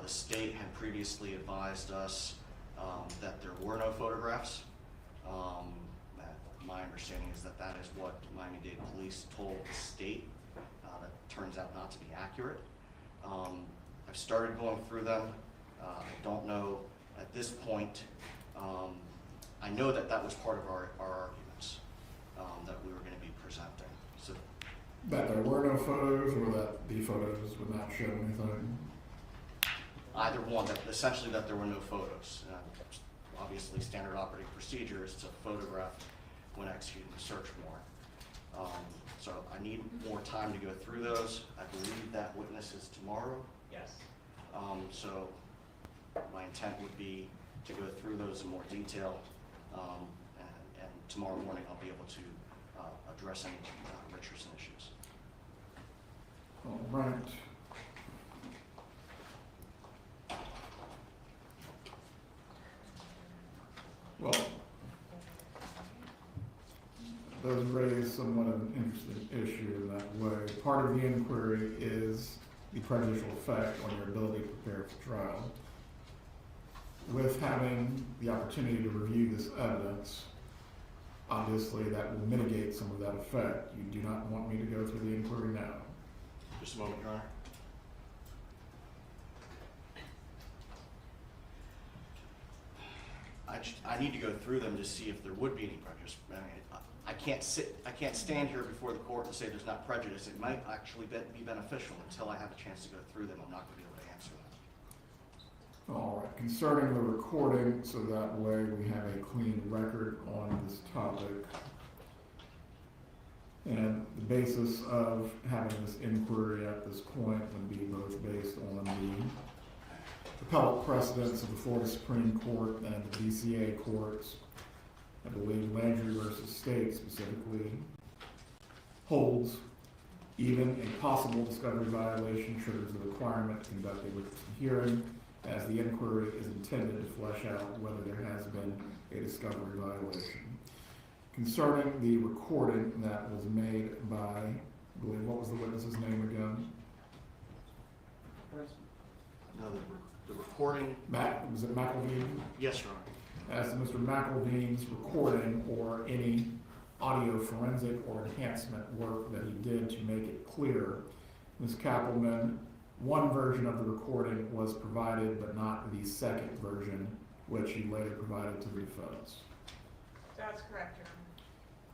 The state had previously advised us that there were no photographs. My understanding is that that is what Miami-Dade Police told the state. That turns out not to be accurate. I've started going through them. I don't know at this point. I know that that was part of our arguments that we were going to be presenting. So that there were no photos, or that the photos would not show anything? Either one, that essentially that there were no photos. Obviously, standard operating procedure is to photograph when executing the search warrant. So I need more time to go through those. I believe that witness is tomorrow. Yes. So my intent would be to go through those in more detail, and tomorrow morning I'll be able to address any Richardson issues. All right. Well, does raise somewhat of an interesting issue in that way. Part of the inquiry is the prejudicial effect on your ability to prepare for trial. With having the opportunity to review this evidence, obviously that will mitigate some of that effect. You do not want me to go through the inquiry now. Just a moment, Your Honor. I need to go through them to see if there would be any prejudice. I mean, I can't stand here before the court and say there's not prejudice. It might actually be beneficial. Until I have a chance to go through them, I'm not going to be able to answer that. All right, concerning the recording, so that way we have a clean record on this topic. And the basis of having this inquiry at this point would be both based on the appellate precedents of the Florida Supreme Court and the DCA courts. I believe Landry versus State specifically holds even a possible discovery violation triggers the requirement to conduct a witness hearing, as the inquiry is intended to flesh out whether there has been a discovery violation. Concerning the recording that was made by, I believe, what was the witness's name again? No, the recording. Was it McElveen? Yes, Your Honor. As to Mr. McElveen's recording or any audio forensic or enhancement work that he did to make it clear, Ms. Kappelman, one version of the recording was provided, but not the second version, which he later provided to the defense. That's correct, Your Honor.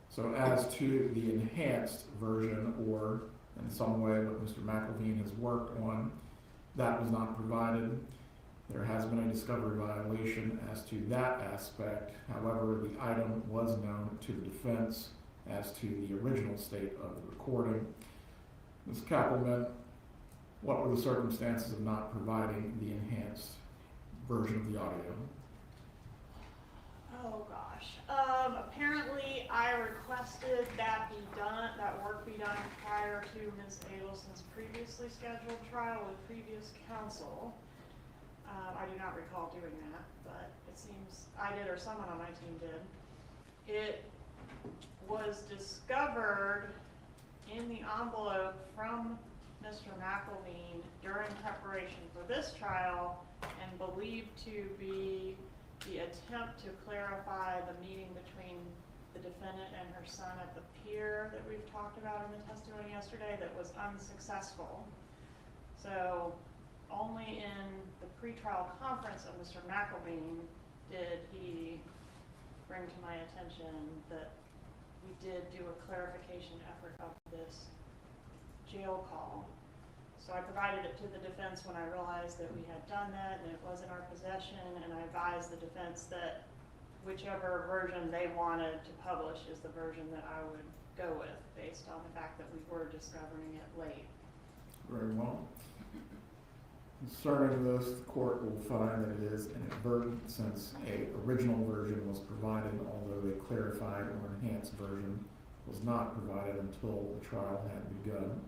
So as to the enhanced version, or in some way what Mr. McElveen has worked on, that was not provided. There has been a discovery violation as to that aspect. However, the item was known to the defense as to the original state of the recording. Ms. Kappelman, what were the circumstances of not providing the enhanced version of the audio? Oh gosh. Apparently I requested that work be done prior to Ms. Adelson's previously scheduled trial with previous counsel. I do not recall doing that, but it seems I did or someone on my team did. It was discovered in the envelope from Mr. McElveen during preparation for this trial and believed to be the attempt to clarify the meeting between the defendant and her son at the pier that we've talked about in the testimony yesterday that was unsuccessful. So only in the pretrial conference of Mr. McElveen did he bring to my attention that we did do a clarification effort of this jail call. So I provided it to the defense when I realized that we had done that and it was in our possession, and I advised the defense that whichever version they wanted to publish is the version that I would go with based on the fact that we were discovering it late. Very well. Concerning this, the court will find that it is inadvertent since a original version was provided, although a clarified or enhanced version was not provided until the trial had begun.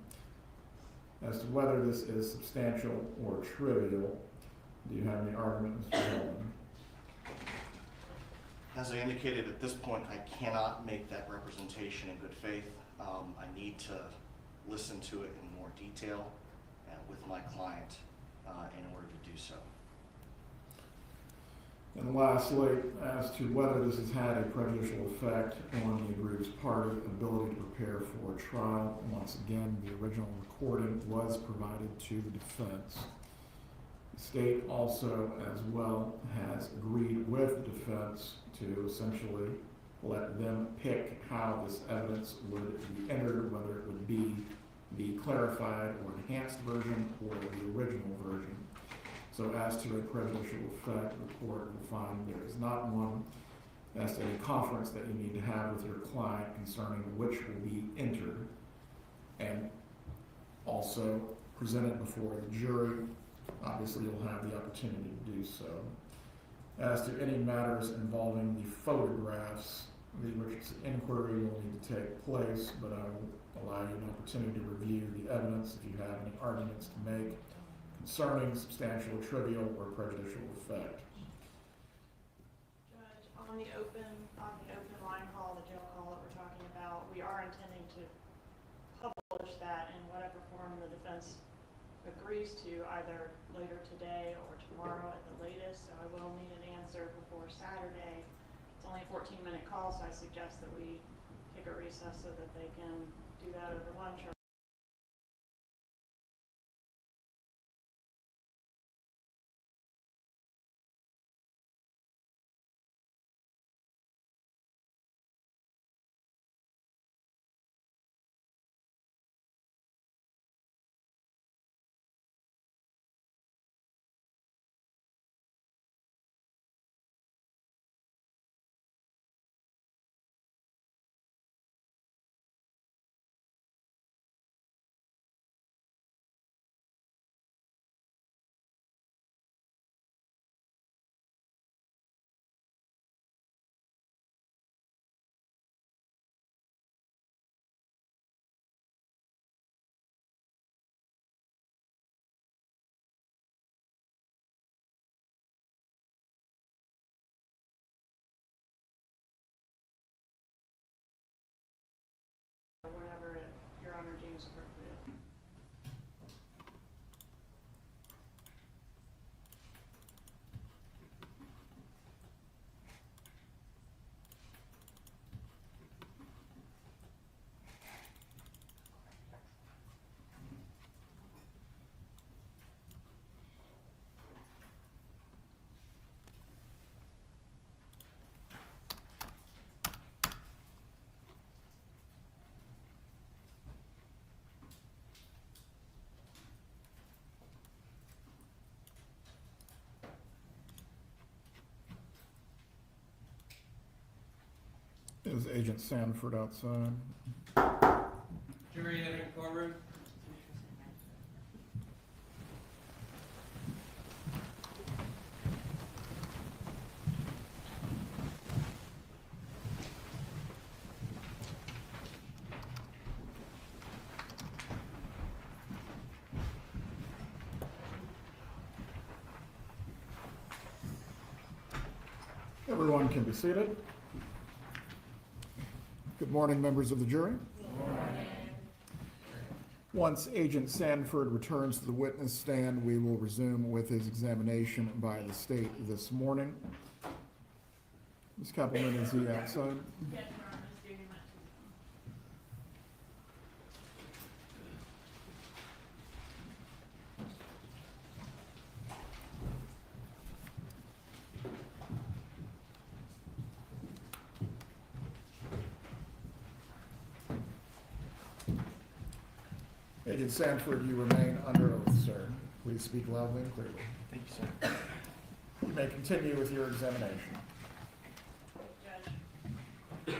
As to whether this is substantial or trivial, do you have any argument, Mr. Hillman? As I indicated, at this point, I cannot make that representation in good faith. I need to listen to it in more detail with my client in order to do so. And lastly, as to whether this has had a prejudicial effect on the aggrieved party ability to prepare for a trial, once again, the original recording was provided to the defense. The state also, as well, has agreed with the defense to essentially let them pick how this evidence would be entered, whether it would be the clarified or enhanced version or the original version. So as to a prejudicial effect, the court will find there is not one. As to any conference that you need to have with your client concerning which will be entered, and also presented before the jury, obviously you'll have the opportunity to do so. As to any matters involving the photographs, the emergency inquiry will need to take place, but I will allow you an opportunity to review the evidence if you have any arguments to make concerning substantial, trivial, or prejudicial effect. Judge, on the open line call, the jail call that we're talking about, we are intending to publish that in whatever form the defense agrees to, either later today or tomorrow at the latest. So I will need an answer before Saturday. It's only a 14-minute call, so I suggest that we take a recess so that they can do that over lunch or whatever Your Honor deems appropriate. Is Agent Sanford outside? Jury in courtroom. Everyone can be seated. Good morning, members of the jury. Once Agent Sanford returns to the witness stand, we will resume with his examination by the state this morning. Ms. Kappelman, is he outside? Yes, Your Honor, just giving that to them. Agent Sanford, you remain under oath, sir. Please speak loudly and clearly. Thank you, sir. You may continue with your examination. Judge.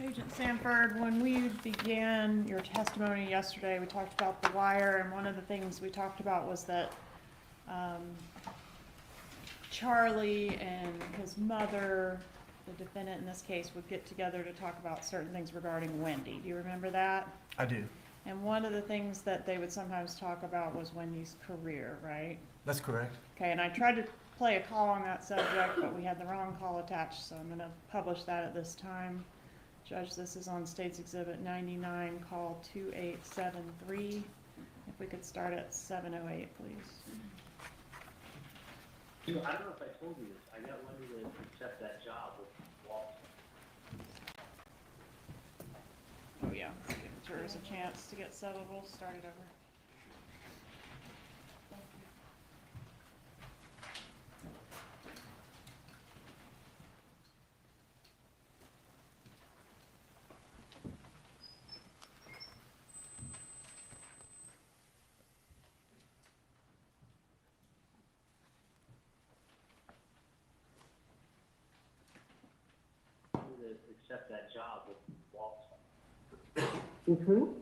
Agent Sanford, when we began your testimony yesterday, we talked about the wire, and one of the things we talked about was that Charlie and his mother, the defendant in this case, would get together to talk about certain things regarding Wendy. Do you remember that? I do. And one of the things that they would sometimes talk about was Wendy's career, right? That's correct. Okay, and I tried to play a call on that subject, but we had the wrong call attached, so I'm gonna publish that at this time. Judge, this is on State's Exhibit 99, call 2873. If we could start at 7:08, please. I don't know if I told you this. I got Wendy to accept that job with Walt. Oh, yeah, let's give jurors a chance to get settled. We'll start it over. To accept that job with Walt. With who?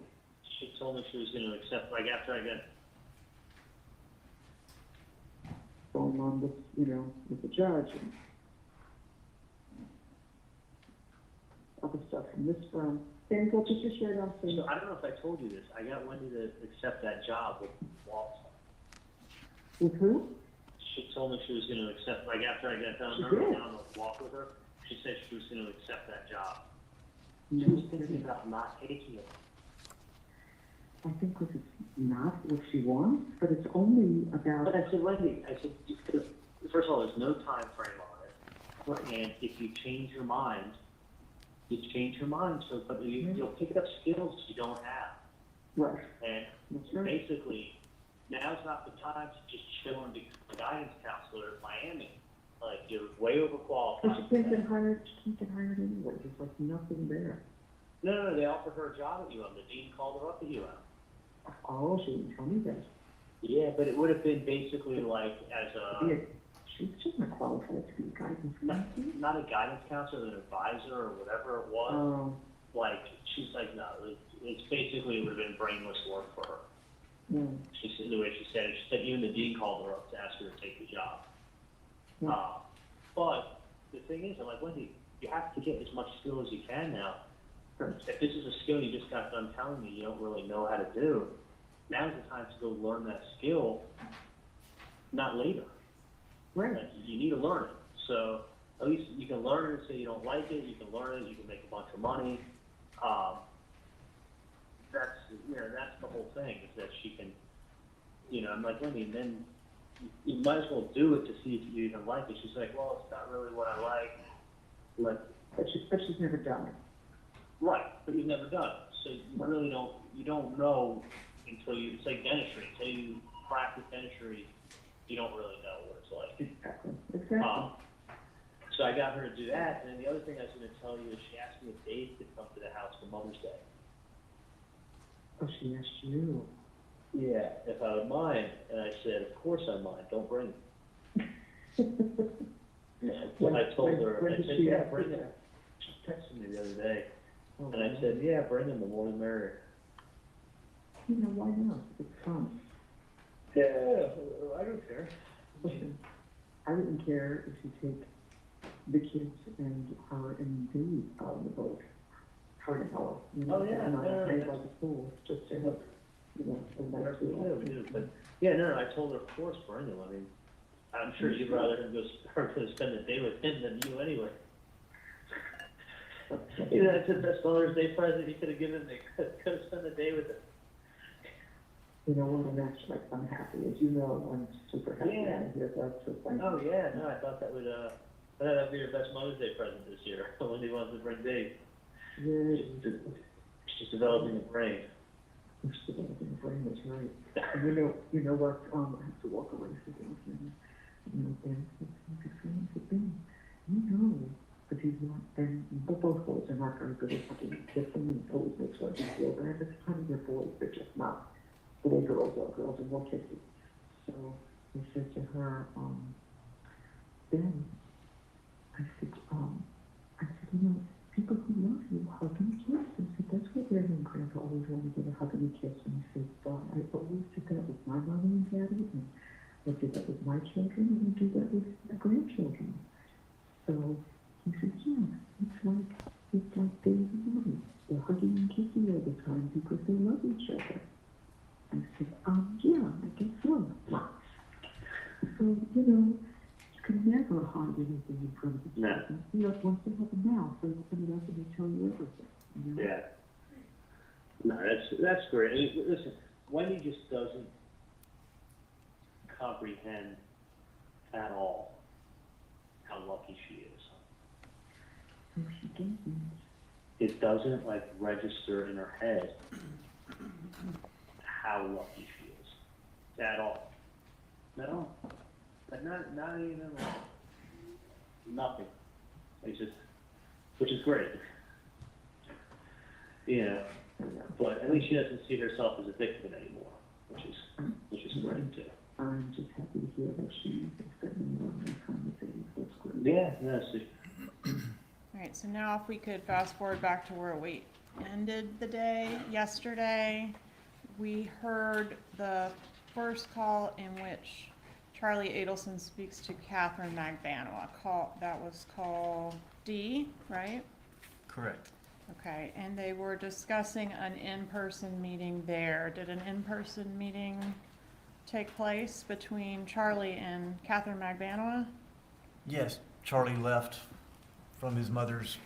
She told me she was going to accept, like after I got, Going on with, with the judge and other stuff from this firm. Dan, go put your shirt on, so I don't know if I told you this. I got Wendy to accept that job with Walt. with who? She told me she was going to accept, like after I got done, She remember did. down the walk with her? She said she was going to accept that job. No, She was thinking about not taking it. I think this is not what she wants, but it's only about. But I said, Wendy, first of all, there's no time frame on it. And if you change your mind, you change your mind. So, but you'll pick up skills you don't have. Right. And That's right. basically, now's not the time to just chill and become a guidance counselor in Miami. Like, you're way But overqualified. she can't get hired. She can't get hired anyway. There's like nothing there. No, they offered her a job at UM. The dean called her up at UM. Oh, she didn't tell me that. Yeah, but it would have been basically like as Yeah, a, she's not qualified to be a guidance counselor. not a guidance counselor, an advisor or whatever it was. Oh, Like, she's like, no, it's basically, it would have been brainless work for her. yeah. She said, the way she said it, she said even the dean called her up to ask her to take the job. Yeah. But the thing is, I'm like, Wendy, you have to get as much skill as you can now. If this is a skill you just got done telling me you don't really know how to do, now's the time to go learn that skill, not later. Right. Like, you need to learn it. So at least you can learn it and say you don't like it, you can learn it, you can make a bunch of money. That's the whole thing, is that she can, I'm like, Wendy, and then you might as well do it to see if you even like it. She's like, well, it's not really what I like. Like, But she's never done it. right, but you've never done it. So you really don't know until it's like dentistry. Until you practice dentistry, you don't really know what it's like. Exactly. So I got her to do that, and then the other thing I was going to tell you is she asked me if Dave could come to the house for Mother's Day. Oh, she asked you. Yeah, if I would mind, and I said, of course I mind, don't bring him. I told her, When I did said, she yeah, ask bring you him. that? She texted me the other day, Oh, and I said, yeah, bring him, the more the merrier. why not? It's fun. Yeah, I don't care. Listen, I wouldn't care if you take the kids and her and Dave out on the boat. Her and Ella. Oh, yeah, And no, no, I no. like the pool, just to have, a nice We do, but, yeah, no, I told her, of course, bring him. I mean, I'm sure you'd rather him her to spend the day with him than you anyway. That's the best Mother's Day present you could have given me. Could have spent the day with him. You know what, I'm actually, I'm happy. As you know, I'm super happy Yeah. to hear that. So thank Oh, yeah, no, I thought that would, that'd be your best Mother's Day present this year, when he wants to bring Dave. you. She's developing a brain. It's developing a brain, that's right. And you know what, I have to walk away from things, and, Ben, good friends have been, but he's not, and both boys are not very good at fucking kissing, and always makes us feel bad. It's kind of your boys, they're just not the way girls are. Girls are more kissy. So I said to her, Ben, I said, people who love you hug and kiss. I said, that's what Grandma and Grandpa always wanted to get a hug and a kiss. And I said, I always did that with my mommy and daddy, and I did that with my children, and I do that with my grandchildren. So he said, yeah, it's like Dave and mommy. They're hugging and kissing all the time because they love each other. I said, yeah, I guess so. So, you could never hide anything in front of the No. children. You know, once they have a mouth, they open it up and they tell you everything. You know? Yeah. No, that's great. I mean, listen, Wendy just doesn't comprehend at all how lucky she is. So she doesn't. It doesn't like register in her head how lucky she is at all. No, but not even at all. Nothing. It's just, which is great. Yeah, but at least she doesn't see herself as a victim anymore, which is great too. I'm just happy to hear that she is spending more time with things. That's great. Yeah, no, see, All right, so now if we could fast forward back to where we ended the day yesterday, we heard the first call in which Charlie Adelson speaks to Catherine Magbanua. That was call D, right? Correct. Okay, and they were discussing an in-person meeting there. Did an in-person meeting take place between Charlie and Catherine Magbanua? Yes, Charlie left from his mother's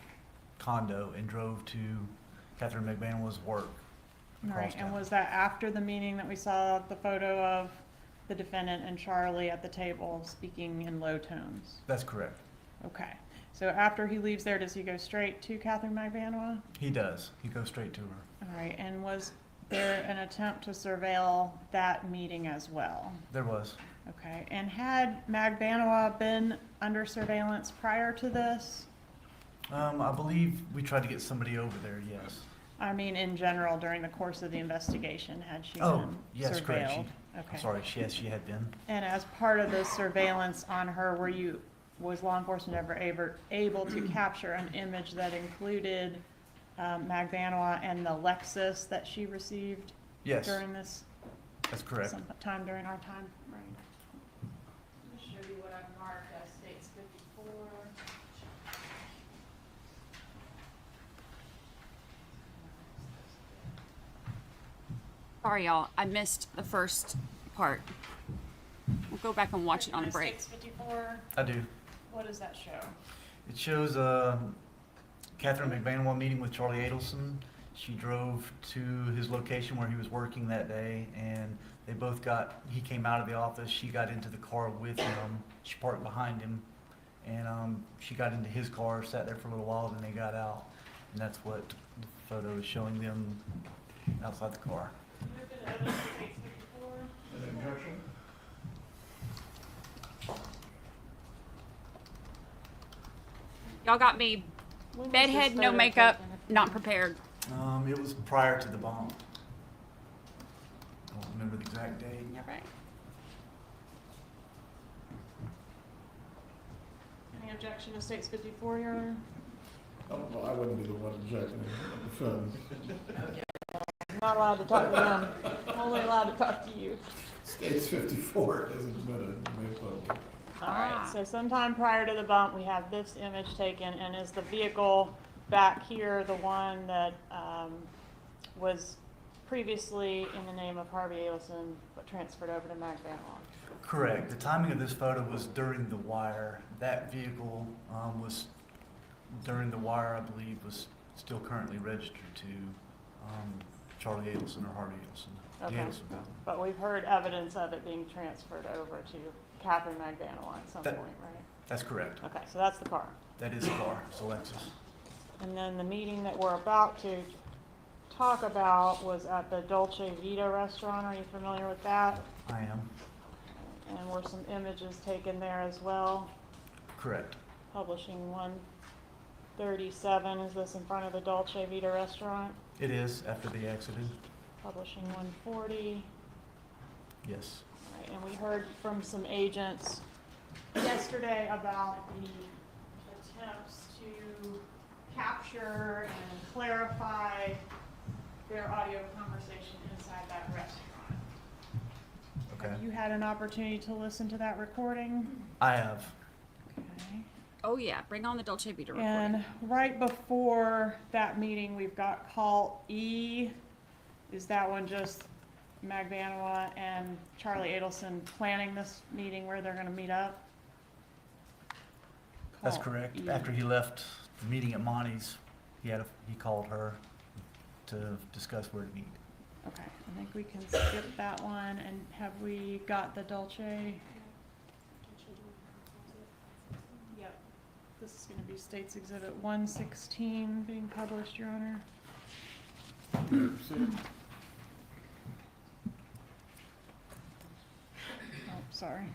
condo and drove to Catherine McManua's work. All right, across and town. was that after the meeting that we saw the photo of the defendant and Charlie at the table speaking in low tones? That's correct. Okay, so after he leaves there, does he go straight to Catherine Magbanua? He does. He goes straight to her. All right, and was there an attempt to surveil that meeting as well? There was. Okay, and had Magbanua been under surveillance prior to this? I believe we tried to get somebody over there, yes. I mean, in general, during the course of the investigation, had she Oh, been yes, correct. surveilled? I'm Okay. sorry, yes, she had been. And as part of the surveillance on her, was law enforcement ever able to capture an image that included Magbanua and the Lexus that she received Yes, during this, that's correct. sometime during our time frame? I'll show you what I've marked as States 54. Sorry, y'all. I missed the first part. We'll go back and watch it on a break. States 54, I do. what does that show? It shows Catherine McManua meeting with Charlie Adelson. She drove to his location where he was working that day, and they both he came out of the office, she got into the car with him, she parked behind him, and she got into his car, sat there for a little while, then they got out. And that's what the photo is showing them outside the car. An objection? Y'all got me When was bedhead, this no photo makeup, taken? not prepared. It was prior to the bomb. I don't remember the exact date. You're right. Any objection to States 54, Your Honor? Oh, well, I wouldn't be the one objecting to the film. I'm not allowed to talk to them. I'm only allowed to talk to you. States 54 is admitted. Made public. All right, so sometime prior to the bump, we have this image taken, and is the vehicle back here the one that was previously in the name of Harvey Adelson, but transferred over to Magbanua? Correct. The timing of this photo was during the wire. That vehicle was during the wire, I believe, was still currently registered to Charlie Adelson or Harvey Adelson. Okay. The Adelson family. But we've heard evidence of it being transferred over to Catherine Magbanua at some That- point, right? That's correct. Okay, so that's the car. That is the car. It's a Lexus. And then the meeting that we're about to talk about was at the Dolce Vita restaurant. Are you familiar with that? I am. And were some images taken there as well? Correct. Publishing 137, is this in front of the Dolce Vita restaurant? It is after they exited. Publishing 140. Yes. All right, and we heard from some agents yesterday about the attempts to capture and clarify their audio conversation inside that restaurant. Okay. Have you had an opportunity to listen to that recording? I have. Okay. Oh yeah, bring on the Dolce Vita recording. And right before that meeting, we've got call E. Is that one just Magbanua and Charlie Adelson planning this meeting where they're gonna meet up? That's correct. you. After he left the meeting at Monty's, he called her to discuss where to meet. Okay, I think we can skip that one, and have we got the Dolce? Yep, this is gonna be State's Exhibit 116 being published, Your Honor. Proceed. Oh, sorry.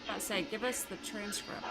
I say, give us the transcript.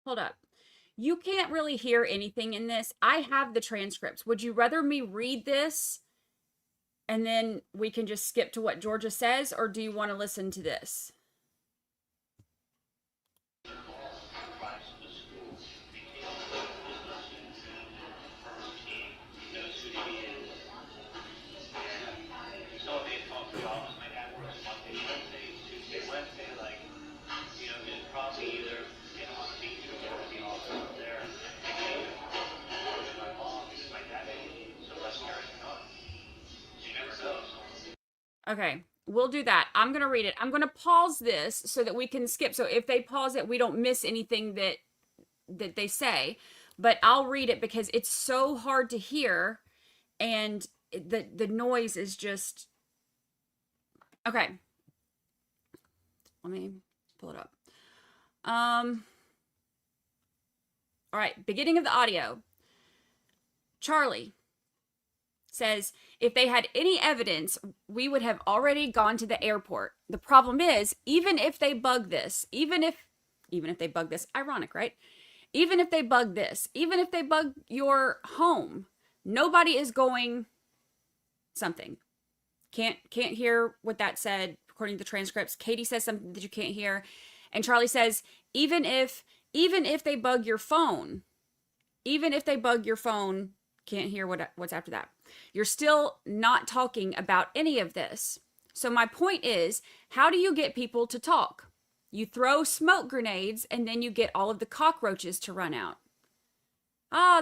Hold up. You can't really hear anything in this. I have the transcripts. Would you rather me read this and then we can just skip to what Georgia says, or do you want to listen to this? Okay, we'll do that. I'm going to read it. I'm going to pause this so that we can skip. So if they pause it, we don't miss anything that they say. But I'll read it because it's so hard to hear, and the noise is just... Okay. Let me pull it up. All right, beginning of the audio. Charlie says, if they had any evidence, we would have already gone to the airport. The problem is, even if they bug this, even if they bug this, ironic, right? Even if they bug this, even if they bug your home, nobody is going something. Can't hear what that said according to the transcripts. Katie says something that you can't hear. And Charlie says, even if they bug your phone, can't hear what's after that. You're still not talking about any of this. So my point is, how do you get people to talk? You throw smoke grenades and then you get all of the cockroaches to run out.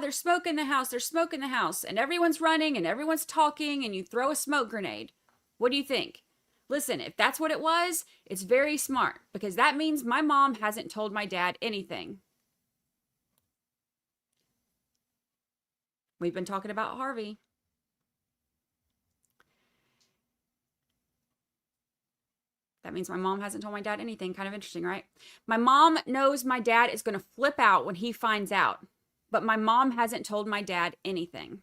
There's smoke in the house, there's smoke in the house, and everyone's running and everyone's talking, and you throw a smoke grenade. What do you think? Listen, if that's what it was, it's very smart, because that means my mom hasn't told my dad anything. We've been talking about Harvey. That means my mom hasn't told my dad anything. Kind of interesting, right? My mom knows my dad is going to flip out when he finds out, but my mom hasn't told my dad anything.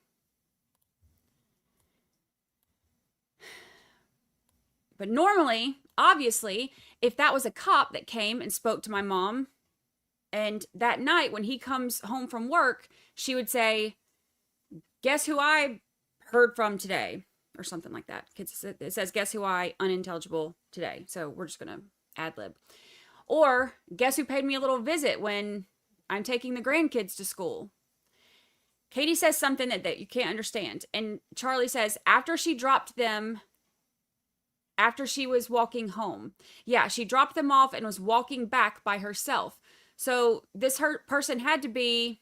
But normally, obviously, if that was a cop that came and spoke to my mom, and that night when he comes home from work, she would say, guess who I heard from today? Or something like that. It says, guess who I unintelligible today. So we're just going to ad lib. Or guess who paid me a little visit when I'm taking the grandkids to school? Katie says something that you can't understand. And Charlie says, after she dropped them, after she was walking home. Yeah, she dropped them off and was walking back by herself. So this person had to be,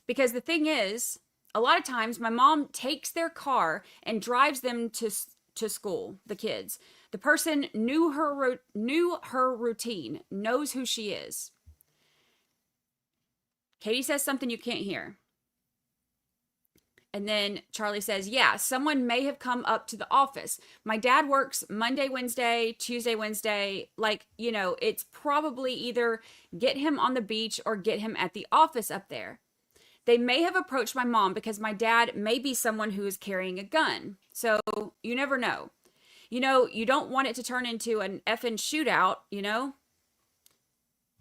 because the thing is, a lot of times my mom takes their car and drives them to school, the kids. The person knew her routine, knows who she is. Katie says something you can't hear. And then Charlie says, yeah, someone may have come up to the office. My dad works Monday, Wednesday, Tuesday, Wednesday. Like, you know, it's probably either get him on the beach or get him at the office up there. They may have approached my mom because my dad may be someone who is carrying a gun. So you never know. You know, you don't want it to turn into an effing shootout, you know?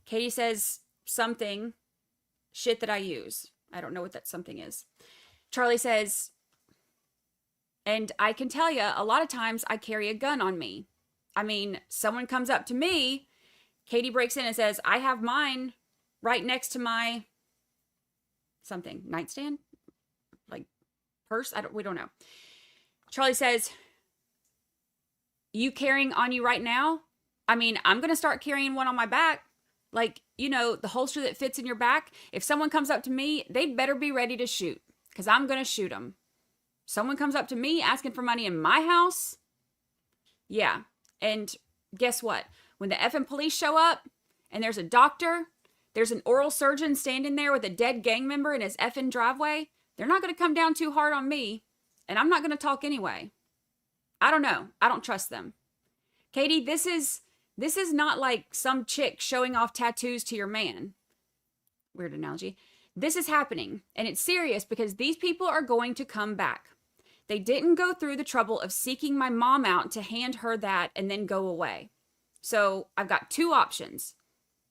Katie says something, shit that I use. I don't know what that something is. Charlie says, and I can tell you, a lot of times I carry a gun on me. I mean, someone comes up to me, Katie breaks in and says, I have mine right next to my something, nightstand, like purse. We don't know. Charlie says, you carrying on you right now? I mean, I'm going to start carrying one on my back. Like, you know, the holster that fits in your back. If someone comes up to me, they better be ready to shoot because I'm going to shoot them. Someone comes up to me asking for money in my house. Yeah. And guess what? When the effing police show up and there's a doctor, there's an oral surgeon standing there with a dead gang member in his effing driveway, they're not going to come down too hard on me, and I'm not going to talk anyway. I don't know. I don't trust them. Katie, this is not like some chick showing off tattoos to your man. Weird analogy. This is happening, and it's serious because these people are going to come back. They didn't go through the trouble of seeking my mom out to hand her that and then go away. So I've got two options.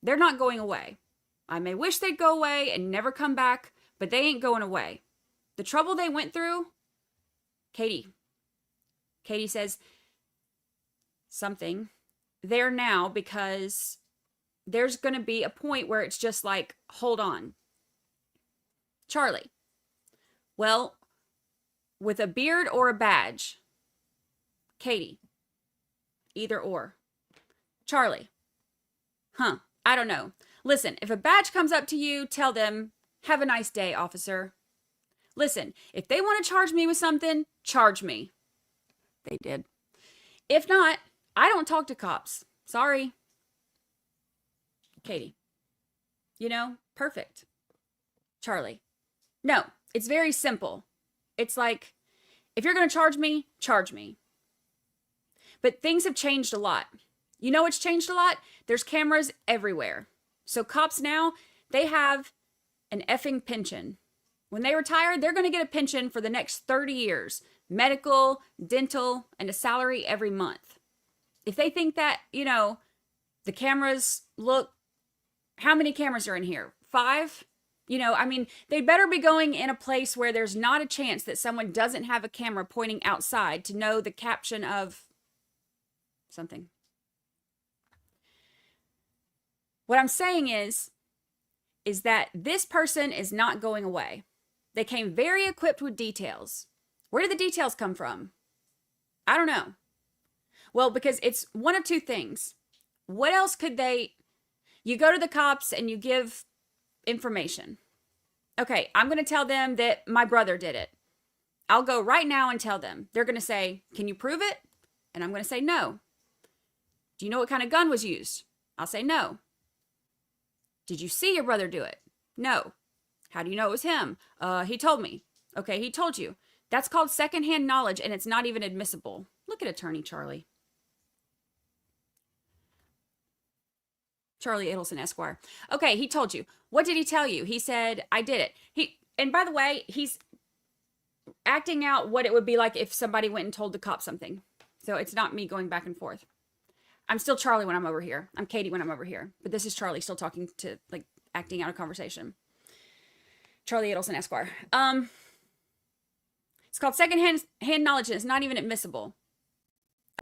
They're not going away. I may wish they'd go away and never come back, but they ain't going away. The trouble they went through, Katie says something there now because there's going to be a point where it's just like, hold on. Charlie, well, with a beard or a badge? Katie, either or. Charlie, I don't know. Listen, if a badge comes up to you, tell them, have a nice day, officer. Listen, if they want to charge me with something, charge me. They did. If not, I don't talk to cops. Sorry. Katie, you know, perfect. Charlie, no, it's very simple. It's like, if you're going to charge me, charge me. But things have changed a lot. You know what's changed a lot? There's cameras everywhere. So cops now, they have an effing pension. When they retire, they're going to get a pension for the next 30 years. Medical, dental, and a salary every month. If they think that, you know, the cameras look, how many cameras are in here? 5? You know, I mean, they better be going in a place where there's not a chance that someone doesn't have a camera pointing outside to know the caption of something. What I'm saying is that this person is not going away. They came very equipped with details. Where did the details come from? I don't know. Well, because it's one of two things. What else could you go to the cops and you give information. Okay, I'm going to tell them that my brother did it. I'll go right now and tell them. They're going to say, can you prove it? And I'm going to say no. Do you know what kind of gun was used? I'll say no. Did you see your brother do it? No. How do you know it was him? He told me. Okay, he told you. That's called secondhand knowledge, and it's not even admissible. Look at attorney Charlie. Charlie Adelson Esquire. Okay, he told you. What did he tell you? He said, I did it. And by the way, he's acting out what it would be like if somebody went and told the cop something. So it's not me going back and forth. I'm still Charlie when I'm over here. I'm Katie when I'm over here. But this is Charlie still talking to, like, acting out a conversation. Charlie Adelson Esquire. It's called secondhand knowledge, and it's not even admissible.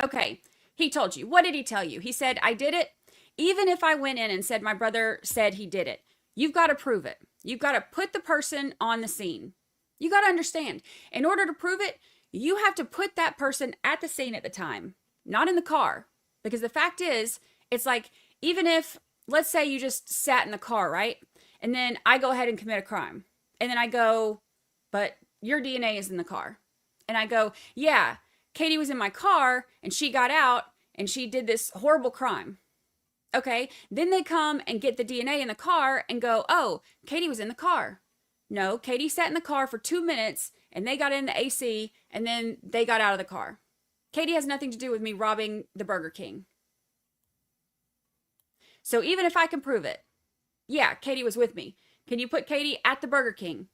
Okay, he told you. What did he tell you? He said, I did it. Even if I went in and said my brother said he did it, you've got to prove it. You've got to put the person on the scene. You got to understand, in order to prove it, you have to put that person at the scene at the time, not in the car. Because the fact is, it's like, even if, let's say you just sat in the car, right? And then I go ahead and commit a crime. And then I go, but your DNA is in the car. And I go, yeah, Katie was in my car and she got out and she did this horrible crime. Okay, then they come and get the DNA in the car and go, oh, Katie was in the car. No, Katie sat in the car for 2 minutes and they got in the AC and then they got out of the car. Katie has nothing to do with me robbing the Burger King. So even if I can prove it, yeah, Katie was with me. Can you put Katie at the Burger King?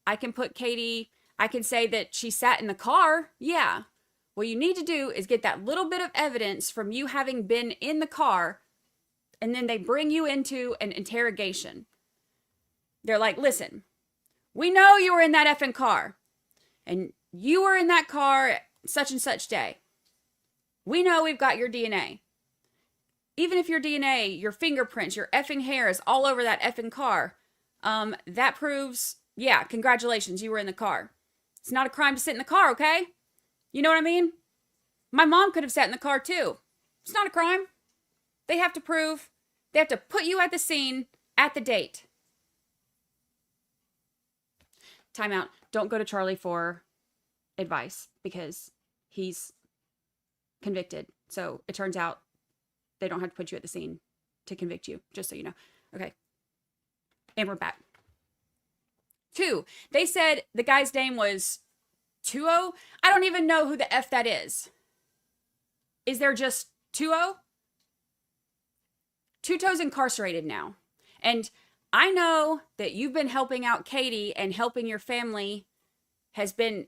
I can put Katie, I can say that she sat in the car. Yeah. What you need to do is get that little bit of evidence from you having been in the car, and then they bring you into an interrogation. They're like, listen, we know you were in that effing car, and you were in that car such and such day. We know we've got your DNA. Even if your DNA, your fingerprints, your effing hair is all over that effing car, that proves, yeah, congratulations, you were in the car. It's not a crime to sit in the car, okay? You know what I mean? My mom could have sat in the car too. It's not a crime. They have to prove, they have to put you at the scene at the date. Time out. Don't go to Charlie for advice because he's convicted. So it turns out they don't have to put you at the scene to convict you, just so you know. Okay. And we're back. 2, they said the guy's name was 20. I don't even know who the F that is. Is there just 20? Tuto's incarcerated now. And I know that you've been helping out Katie and helping your family has been,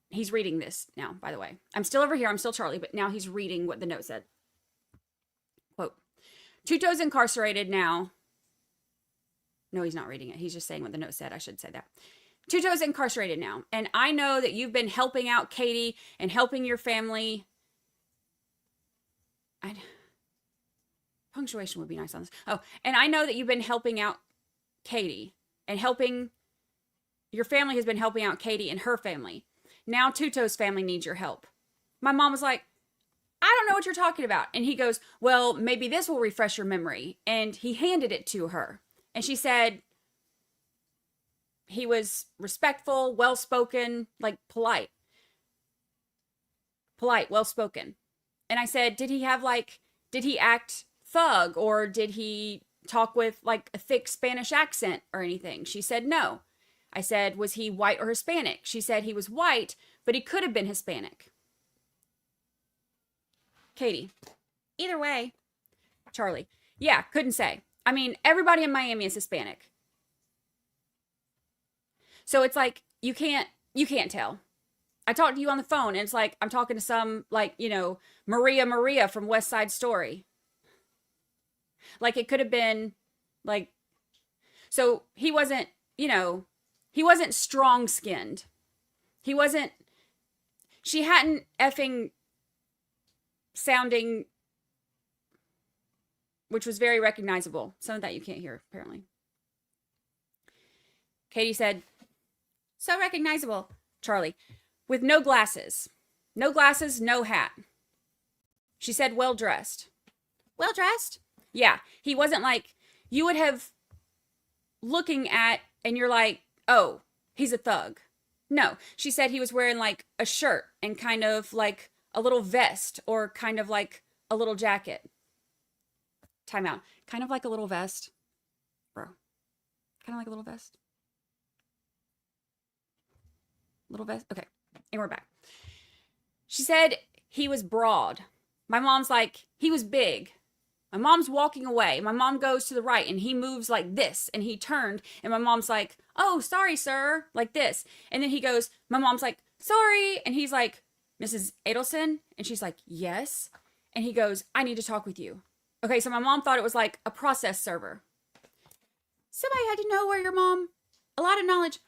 he's reading this now, by the way. I'm still over here. I'm still Charlie, but now he's reading what the note said. Quote, Tuto's incarcerated now. No, he's not reading it. He's just saying what the note said. I should say that. Tuto's incarcerated now. And I know that you've been helping out Katie and helping your family. Punctuation would be nice on this. Oh, and I know that you've been helping out Katie and helping, your family has been helping out Katie and her family. Now Tuto's family needs your help. My mom was like, I don't know what you're talking about. And he goes, well, maybe this will refresh your memory. And he handed it to her. And she said, he was respectful, well-spoken, like polite. Polite, well-spoken. And I said, did he act thug, or did he talk with like a thick Spanish accent or anything? She said no. I said, was he white or Hispanic? She said he was white, but he could have been Hispanic. Katie, either way. Charlie, yeah, couldn't say. I mean, everybody in Miami is Hispanic. So it's like, you can't tell. I talked to you on the phone and it's like, I'm talking to some, like, you know, Maria from West Side Story. Like, it could have been, like, so he wasn't, you know, he wasn't strong-skinned. He wasn't, she hadn't effing sounding, which was very recognizable. Some of that you can't hear, apparently. Katie said, so recognizable. Charlie, with no glasses. No glasses, no hat. She said, well-dressed. Well-dressed? Yeah, he wasn't like, you would have looking at, and you're like, oh, he's a thug. No, she said he was wearing like a shirt and kind of like a little vest or kind of like a little jacket. Time out. Kind of like a little vest. Bro. Kind of like a little vest. Little vest. Okay. And we're back. She said he was broad. My mom's like, he was big. My mom's walking away. My mom goes to the right and he moves like this and he turned and my mom's like, oh, sorry, sir, like this. And then he goes, my mom's like, sorry. And he's like, Mrs. Adelson? And she's like, yes. And he goes, I need to talk with you. Okay, so my mom thought it was like a process server. Somebody had to know where your mom, a lot of knowledge.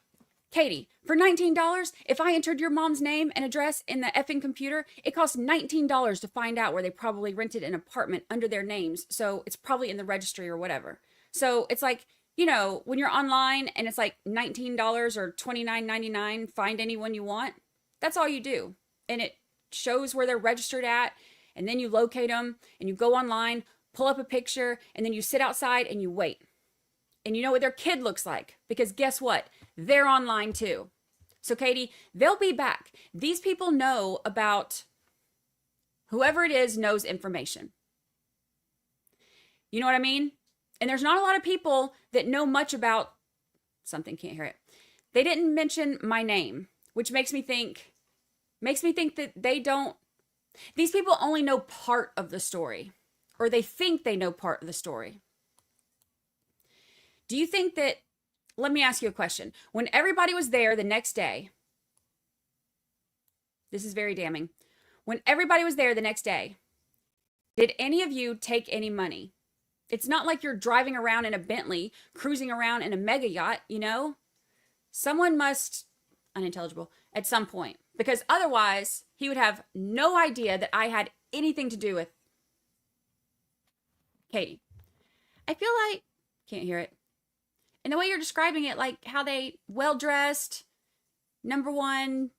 Katie, for $19, if I entered your mom's name and address in the effing computer, it costs $19 to find out where they probably rented an apartment under their names. So it's probably in the registry or whatever. So it's like, you know, when you're online and it's like $19 or $29.99, find anyone you want. That's all you do. And it shows where they're registered at. And then you locate them and you go online, pull up a picture, and then you sit outside and you wait. And you know what their kid looks like, because guess what? They're online too. So Katie, they'll be back. These people know about, whoever it is knows information. You know what I mean? And there's not a lot of people that know much about something, can't hear it. They didn't mention my name, which makes me think that they don't, these people only know part of the story, or they think they know part of the story. Do you think that, let me ask you a question. When everybody was there the next day, this is very damning. When everybody was there the next day, did any of you take any money? It's not like you're driving around in a Bentley, cruising around in a mega yacht, you know? Someone must, unintelligible, at some point. Because otherwise, he would have no idea that I had anything to do with Katie. I feel like, can't hear it. And the way you're describing it, like how they well-dressed, number one,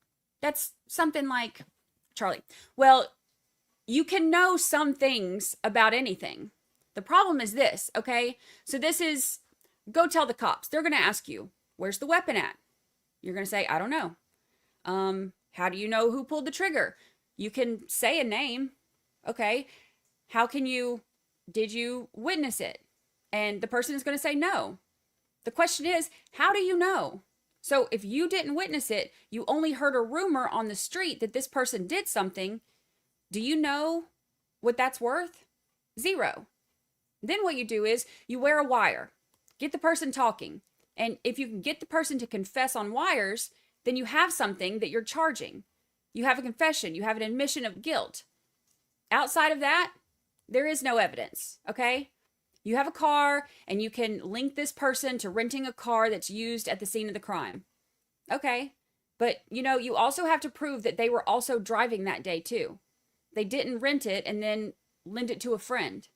that's something like Charlie. Well, you can know some things about anything. The problem is this, okay? So this is, go tell the cops. They're going to ask you, where's the weapon at? You're going to say, I don't know. How do you know who pulled the trigger? You can say a name. Okay. How can you, did you witness it? And the person is going to say no. The question is, how do you know? So if you didn't witness it, you only heard a rumor on the street that this person did something. Do you know what that's worth? Zero. Then what you do is you wear a wire, get the person talking. And if you can get the person to confess on wires, then you have something that you're charging. You have a confession. You have an admission of guilt. Outside of that, there is no evidence, okay? You have a car and you can link this person to renting a car that's used at the scene of the crime. Okay. But, you know, you also have to prove that they were also driving that day too. They didn't rent it and then lend it to a friend.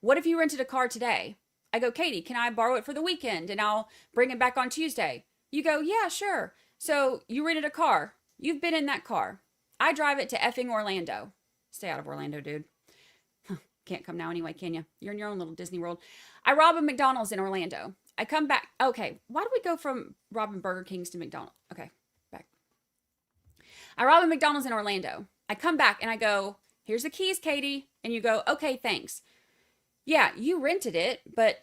What if you rented a car today? I go, Katie, can I borrow it for the weekend and I'll bring it back on Tuesday? You go, yeah, sure. So you rented a car. You've been in that car. I drive it to effing Orlando. Stay out of Orlando, dude. Can't come now anyway, can you? You're in your own little Disney World. I rob a McDonald's in Orlando. I come back. Okay, why do we go from robbing Burger Kings to McDonald's? Okay, back. I rob a McDonald's in Orlando. I come back and I go, here's the keys, Katie. And you go, okay, thanks. Yeah, you rented it, but,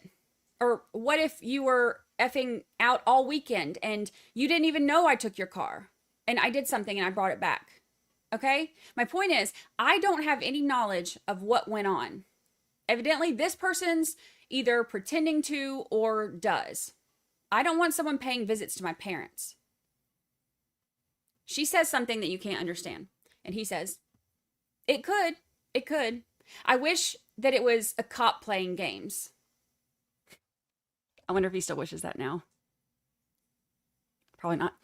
or what if you were effing out all weekend and you didn't even know I took your car and I did something and I brought it back? Okay? My point is, I don't have any knowledge of what went on. Evidently, this person's either pretending to or does. I don't want someone paying visits to my parents. She says something that you can't understand. And he says, it could. It could. I wish that it was a cop playing games. I wonder if he still wishes that now. Probably not.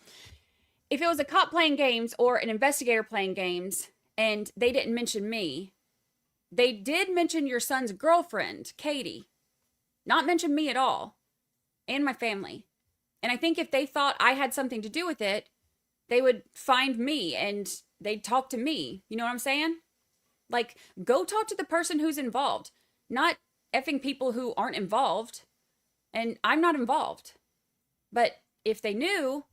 If it was a cop playing games or an investigator playing games and they didn't mention me, they did mention your son's girlfriend, Katie. Not mention me at all. And my family. And I think if they thought I had something to do with it, they would find me and they'd talk to me. You know what I'm saying? Like, go talk to the person who's involved. Not effing people who aren't involved. And I'm not involved. But if they knew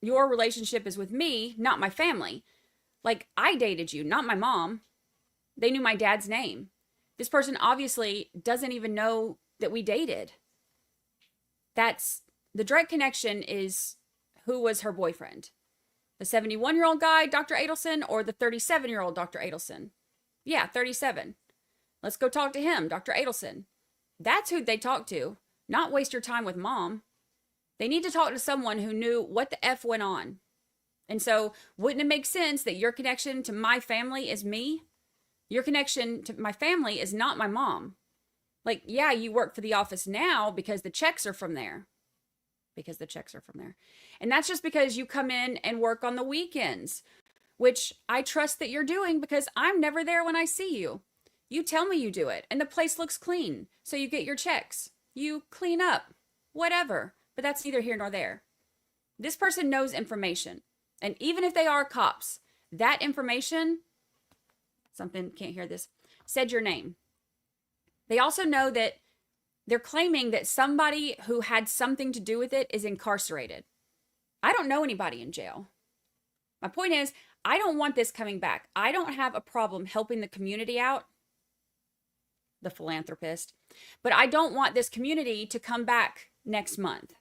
your relationship is with me, not my family. Like, I dated you, not my mom. They knew my dad's name. This person obviously doesn't even know that we dated. That's, the direct connection is who was her boyfriend. The 71-year-old guy, Dr. Adelson, or the 37-year-old Dr. Adelson? Yeah, 37. Let's go talk to him, Dr. Adelson. That's who they talk to, not waste your time with mom. They need to talk to someone who knew what the F went on. And so, wouldn't it make sense that your connection to my family is me? Your connection to my family is not my mom. Like, yeah, you work for the office now because the checks are from there. And that's just because you come in and work on the weekends, which I trust that you're doing because I'm never there when I see you. You tell me you do it, and the place looks clean, so you get your checks. You clean up, whatever, but that's neither here nor there. This person knows information, and even if they are cops, that information, can't hear this, said your name. They also know that they're claiming that somebody who had something to do with it is incarcerated. I don't know anybody in jail. My point is, I don't want this coming back. I don't have a problem helping the community out, the philanthropist, but I don't want this community to come back next month.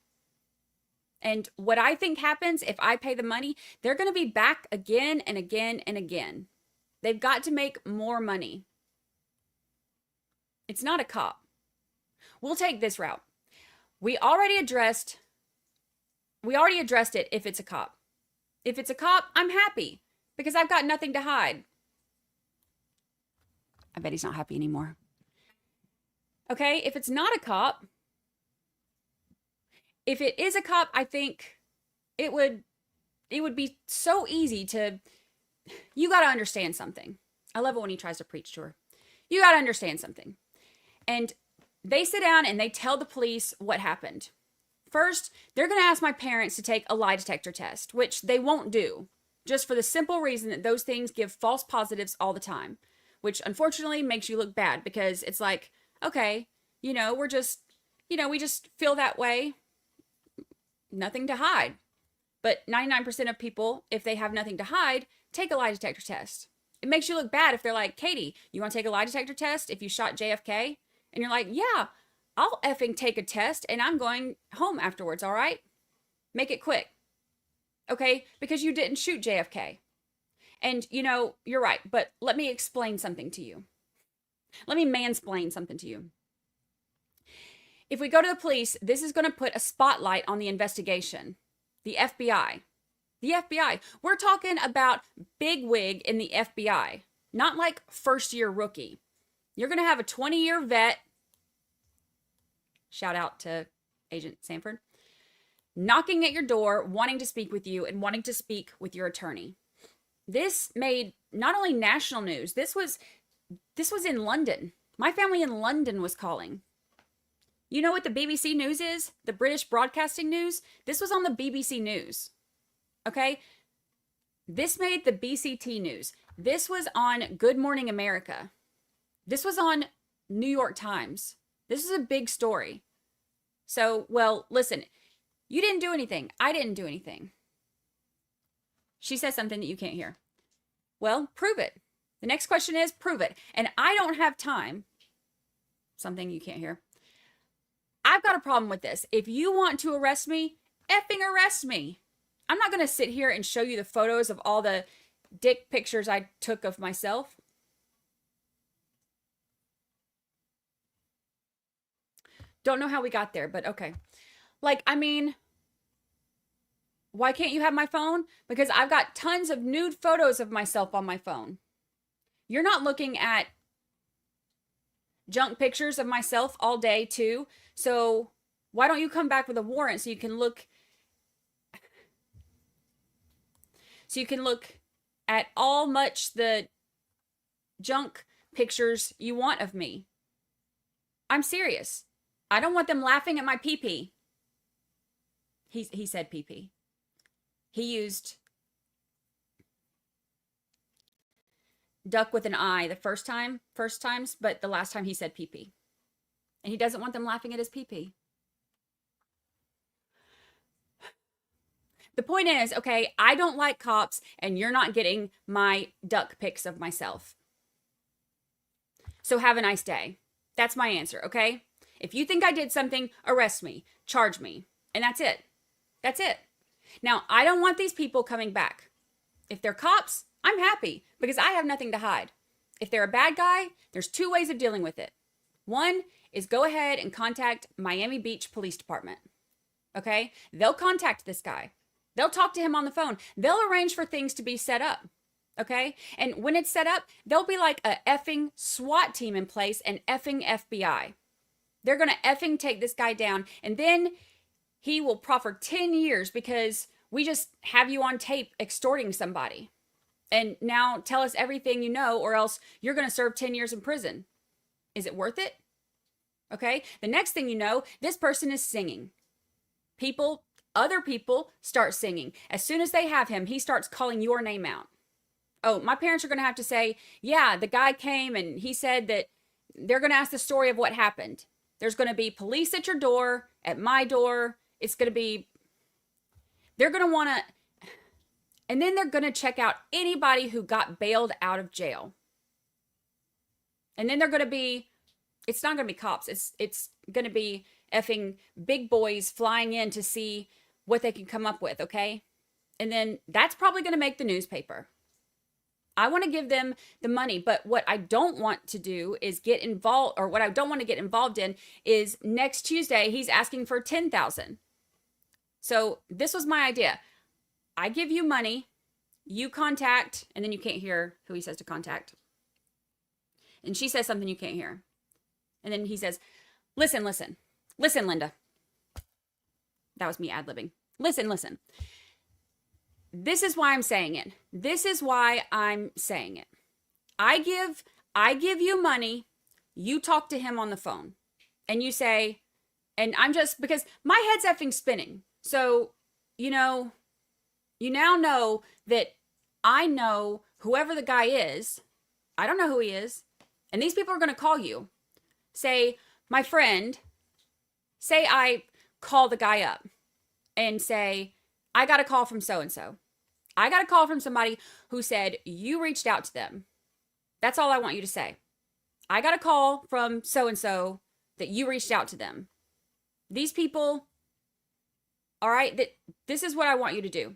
And what I think happens if I pay the money, they're going to be back again and again and again. They've got to make more money. It's not a cop. We'll take this route. We already addressed it if it's a cop. If it's a cop, I'm happy because I've got nothing to hide. I bet he's not happy anymore. Okay, if it's not a cop, if it is a cop, I think it would be so easy to, you got to understand something. I love it when he tries to preach to her. You got to understand something. And they sit down and they tell the police what happened. First, they're going to ask my parents to take a lie detector test, which they won't do, just for the simple reason that those things give false positives all the time, which unfortunately makes you look bad because it's like, okay, we just feel that way. Nothing to hide. But 99% of people, if they have nothing to hide, take a lie detector test. It makes you look bad if they're like, Katie, you want to take a lie detector test if you shot JFK? And you're like, yeah, I'll effing take a test and I'm going home afterwards, all right? Make it quick. Okay? Because you didn't shoot JFK. And, you're right, but let me explain something to you. Let me mansplain something to you. If we go to the police, this is going to put a spotlight on the investigation. The FBI. The FBI. We're talking about bigwig in the FBI, not like first-year rookie. You're going to have a 20-year vet, shout out to Agent Sanford, knocking at your door, wanting to speak with you and wanting to speak with your attorney. This made not only national news, this was in London. My family in London was calling. You know what the BBC News is? The British Broadcasting News? This was on the BBC News. Okay? This made the BCT News. This was on Good Morning America. This was on New York Times. This is a big story. So, well, listen, you didn't do anything. I didn't do anything. She says something that you can't hear. Well, prove it. The next question is, prove it. And I don't have time. Something you can't hear. I've got a problem with this. If you want to arrest me, effing arrest me. I'm not going to sit here and show you the photos of all the dick pictures I took of myself. Don't know how we got there, but okay. Why can't you have my phone? Because I've got tons of nude photos of myself on my phone. You're not looking at junk pictures of myself all day too. So why don't you come back with a warrant so you can look at all much the junk pictures you want of me. I'm serious. I don't want them laughing at my pee-pee. He said pee-pee. He used duck with an I the first times, but the last time he said pee-pee. And he doesn't want them laughing at his pee-pee. The point is, okay, I don't like cops and you're not getting my duck pics of myself. So have a nice day. That's my answer, okay? If you think I did something, arrest me, charge me, and that's it. That's it. Now, I don't want these people coming back. If they're cops, I'm happy because I have nothing to hide. If they're a bad guy, there's two ways of dealing with it. One is go ahead and contact Miami Beach Police Department. Okay? They'll contact this guy. They'll talk to him on the phone. They'll arrange for things to be set up. Okay? And when it's set up, there'll be like a effing SWAT team in place and effing FBI. They're going to effing take this guy down, and then he will proffer 10 years because we just have you on tape extorting somebody. And now tell us everything you know, or else you're going to serve 10 years in prison. Is it worth it? Okay. The next thing you know, this person is singing. Other people start singing. As soon as they have him, he starts calling your name out. Oh, my parents are going to have to say, yeah, the guy came and he said that they're going to ask the story of what happened. There's going to be police at your door, at my door. It's going to be, they're going to want to, and then they're going to check out anybody who got bailed out of jail. And then they're going to be, it's not going to be cops. It's going to be effing big boys flying in to see what they can come up with, okay? And then that's probably going to make the newspaper. I want to give them the money, but what I don't want to do is get involved, or what I don't want to get involved in is next Tuesday, he's asking for $10,000. So this was my idea. I give you money, you contact, and then you can't hear who he says to contact. And she says something you can't hear. And then he says, listen, Linda. That was me ad-libbing. Listen. This is why I'm saying it. I give you money. You talk to him on the phone. And you say, and I'm just, because my head's effing spinning. So, you now know that I know whoever the guy is. I don't know who he is. And these people are going to call you. Say, my friend, say I call the guy up and say, I got a call from so-and-so. I got a call from somebody who said you reached out to them. That's all I want you to say. I got a call from so-and-so that you reached out to them. These people, all right, this is what I want you to do.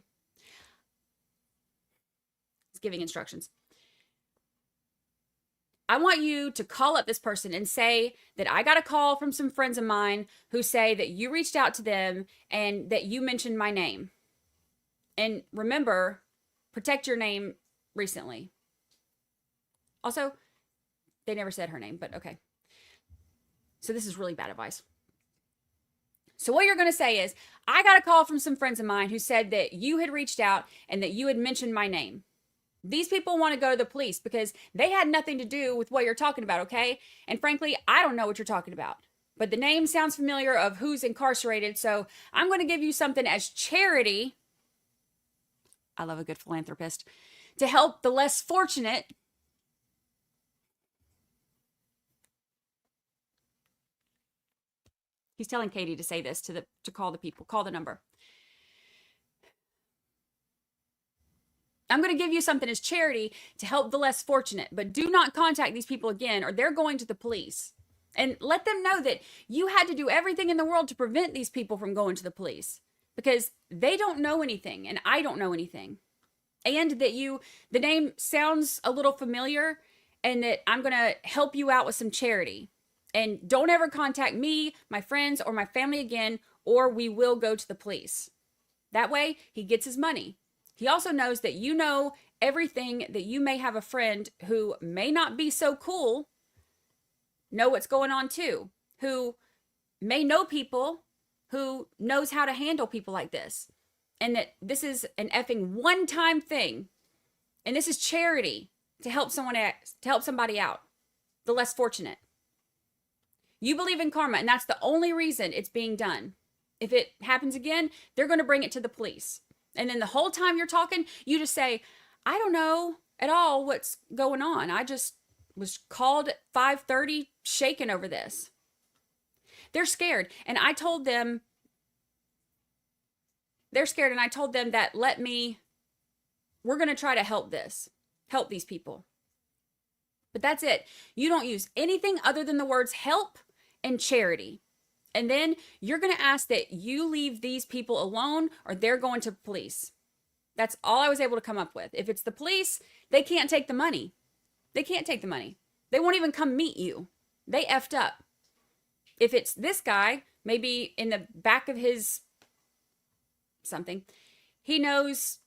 It's giving instructions. I want you to call up this person and say that I got a call from some friends of mine who say that you reached out to them and that you mentioned my name. And remember, protect your name recently. Also, they never said her name, but okay. So this is really bad advice. So what you're going to say is, I got a call from some friends of mine who said that you had reached out and that you had mentioned my name. These people want to go to the police because they had nothing to do with what you're talking about, okay? And frankly, I don't know what you're talking about. But the name sounds familiar of who's incarcerated, so I'm going to give you something as charity. I love a good philanthropist. To help the less fortunate. He's telling Katie to say this to call the people. Call the number. I'm going to give you something as charity to help the less fortunate, but do not contact these people again or they're going to the police. And let them know that you had to do everything in the world to prevent these people from going to the police because they don't know anything and I don't know anything. And that the name sounds a little familiar and that I'm going to help you out with some charity. And don't ever contact me, my friends, or my family again, or we will go to the police. That way, he gets his money. He also knows that you know everything, that you may have a friend who may not be so cool, know what's going on too, who may know people, who knows how to handle people like this. And that this is an effing one-time thing. And this is charity to help somebody out, the less fortunate. You believe in karma, and that's the only reason it's being done. If it happens again, they're going to bring it to the police. And then the whole time you're talking, you just say, I don't know at all what's going on. I just was called at 5:30 shaken over this. They're scared. And I told them, they're scared. And I told them that we're going to try to help these people. But that's it. You don't use anything other than the words help and charity. And then you're going to ask that you leave these people alone or they're going to police. That's all I was able to come up with. If it's the police, they can't take the money. They can't take the money. They won't even come meet you. They effed up. If it's this guy, maybe in the back of his something, he knows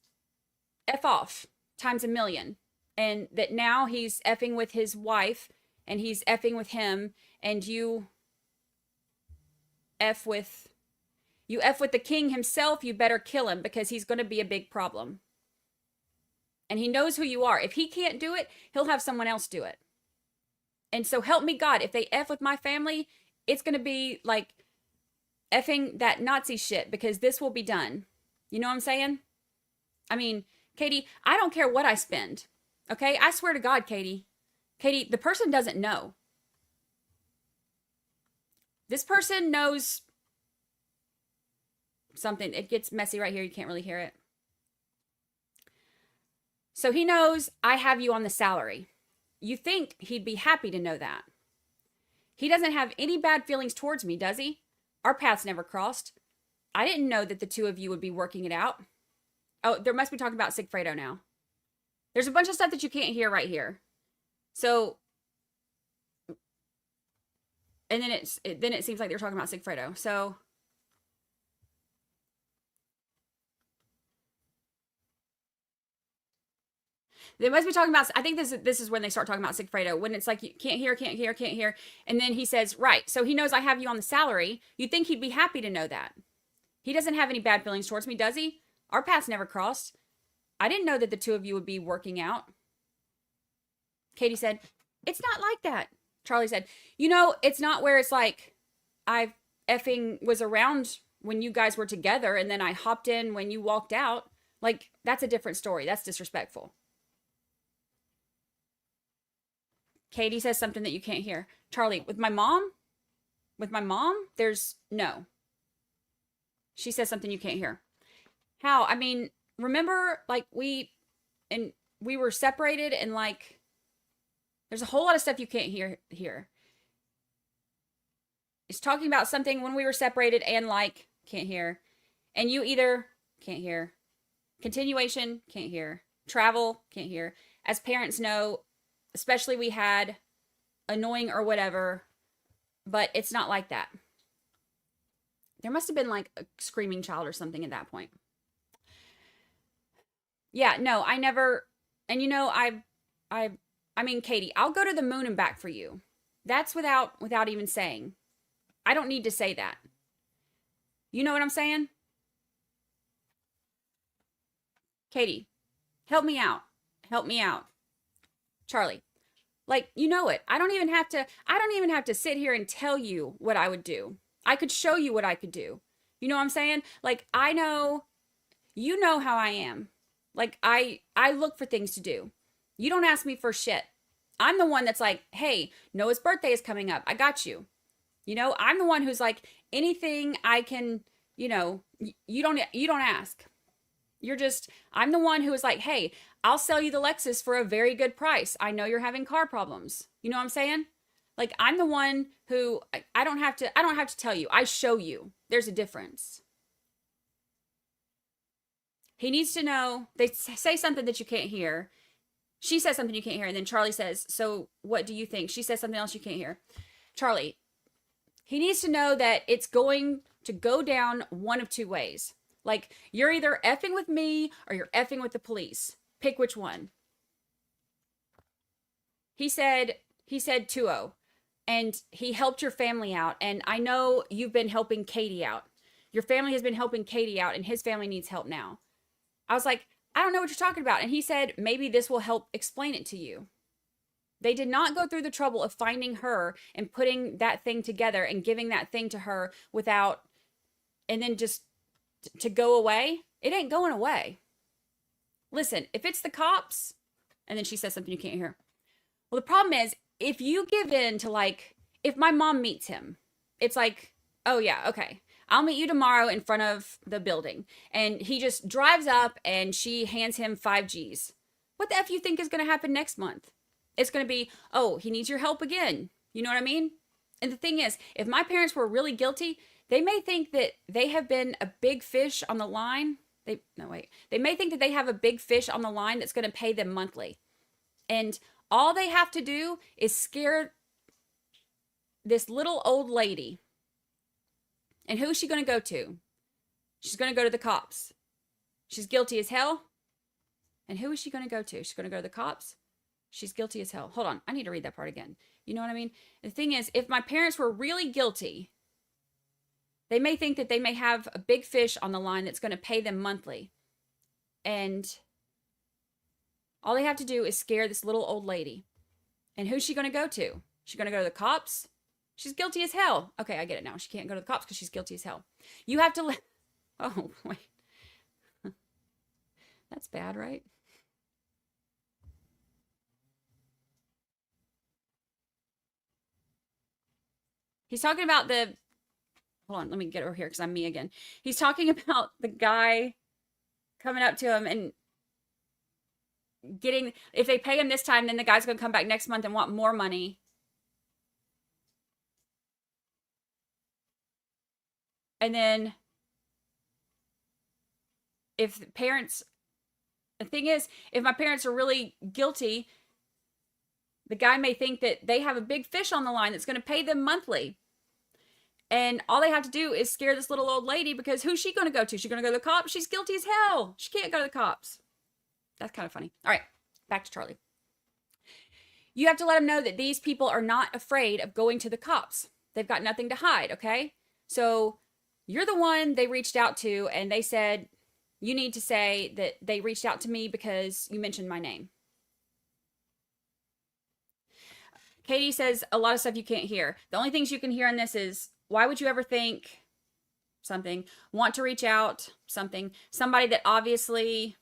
F off times a million. And that now he's effing with his wife and he's effing with him, and you F with the king himself, you better kill him because he's going to be a big problem. And he knows who you are. If he can't do it, he'll have someone else do it. And so help me God, if they F with my family, it's going to be like effing that Nazi shit because this will be done. You know what I'm saying? I mean, Katie, I don't care what I spend. Okay? I swear to God, Katie. Katie, the person doesn't know. This person knows something. It gets messy right here. You can't really hear it. So he knows I have you on the salary. You think he'd be happy to know that. He doesn't have any bad feelings towards me, does he? Our paths never crossed. I didn't know that the two of you would be working it out. Oh, there must be talking about Sigfredo now. There's a bunch of stuff that you can't hear right here. So, and then it seems like they're talking about Sigfredo. So, they must be talking about, I think this is when they start talking about Sigfredo, when it's like, you can't hear. And then he says, right, so he knows I have you on the salary. You'd think he'd be happy to know that. He doesn't have any bad feelings towards me, does he? Our paths never crossed. I didn't know that the two of you would be working out. Katie said, it's not like that. Charlie said, you know, it's not where it's like, I effing was around when you guys were together and then I hopped in when you walked out. Like, that's a different story. That's disrespectful. Katie says something that you can't hear. Charlie, with my mom, there's no. She says something you can't hear. How? I mean, remember, like, we were separated and, like, there's a whole lot of stuff you can't hear here. It's talking about something when we were separated and, like, can't hear. And you either can't hear. Continuation, can't hear. Travel, can't hear. As parents know, especially we had annoying or whatever, but it's not like that. There must have been like a screaming child or something at that point. Yeah, no, I never, and you know, I mean, Katie, I'll go to the moon and back for you. That's without even saying. I don't need to say that. You know what I'm saying? Katie, help me out. Help me out. Charlie, like, you know it. I don't even have to sit here and tell you what I would do. I could show you what I could do. You know what I'm saying? Like, I know, you know how I am. Like, I look for things to do. You don't ask me for shit. I'm the one that's like, hey, Noah's birthday is coming up. I got you. You know, I'm the one who's like, anything I can, you know, you don't ask. You're just, I'm the one who is like, hey, I'll sell you the Lexus for a very good price. I know you're having car problems. You know what I'm saying? Like, I'm the one who, I don't have to tell you. I show you. There's a difference. He needs to know, they say something that you can't hear. She says something you can't hear. And then Charlie says, so what do you think? She says something else you can't hear. Charlie, he needs to know that it's going to go down one of two ways. Like, you're either effing with me or you're effing with the police. Pick which one. He said 2-0. And he helped your family out. And I know you've been helping Katie out. Your family has been helping Katie out, and his family needs help now. I was like, I don't know what you're talking about. And he said, maybe this will help explain it to you. They did not go through the trouble of finding her and putting that thing together and giving that thing to her without, and then just to go away. It ain't going away. Listen, if it's the cops, and then she says something you can't hear. Well, the problem is, if you give in to, like, if my mom meets him, it's like, oh yeah, okay, I'll meet you tomorrow in front of the building. And he just drives up and she hands him 5 G's. What the F you think is going to happen next month? It's going to be, oh, he needs your help again. You know what I mean? And the thing is, if my parents were really guilty, they may think that they have been a big fish on the line. They may think that they have a big fish on the line that's going to pay them monthly. And all they have to do is scare this little old lady. And who is she going to go to? She's going to go to the cops. She's guilty as hell. And who is she going to go to? She's going to go to the cops. She's guilty as hell. Hold on. I need to read that part again. You know what I mean? The thing is, if my parents were really guilty, they may think that they may have a big fish on the line that's going to pay them monthly. And all they have to do is scare this little old lady. And who's she going to go to? She's going to go to the cops? She's guilty as hell. Okay, I get it now. She can't go to the cops because she's guilty as hell. You have to let... Oh, wait. That's bad, right? He's talking about the... Hold on, let me get over here because I'm me again. He's talking about the guy coming up to him and getting... If they pay him this time, then the guy's going to come back next month and want more money. And then if parents... The thing is, if my parents are really guilty, the guy may think that they have a big fish on the line that's going to pay them monthly. And all they have to do is scare this little old lady because who's she going to go to? She's going to go to the cops? She's guilty as hell. She can't go to the cops. That's kind of funny. All right, back to Charlie. You have to let them know that these people are not afraid of going to the cops. They've got nothing to hide, okay? So you're the one they reached out to and they said, you need to say that they reached out to me because you mentioned my name. Katie says a lot of stuff you can't hear. The only things you can hear in this is, why would you ever think something, want to reach out, something, somebody that obviously,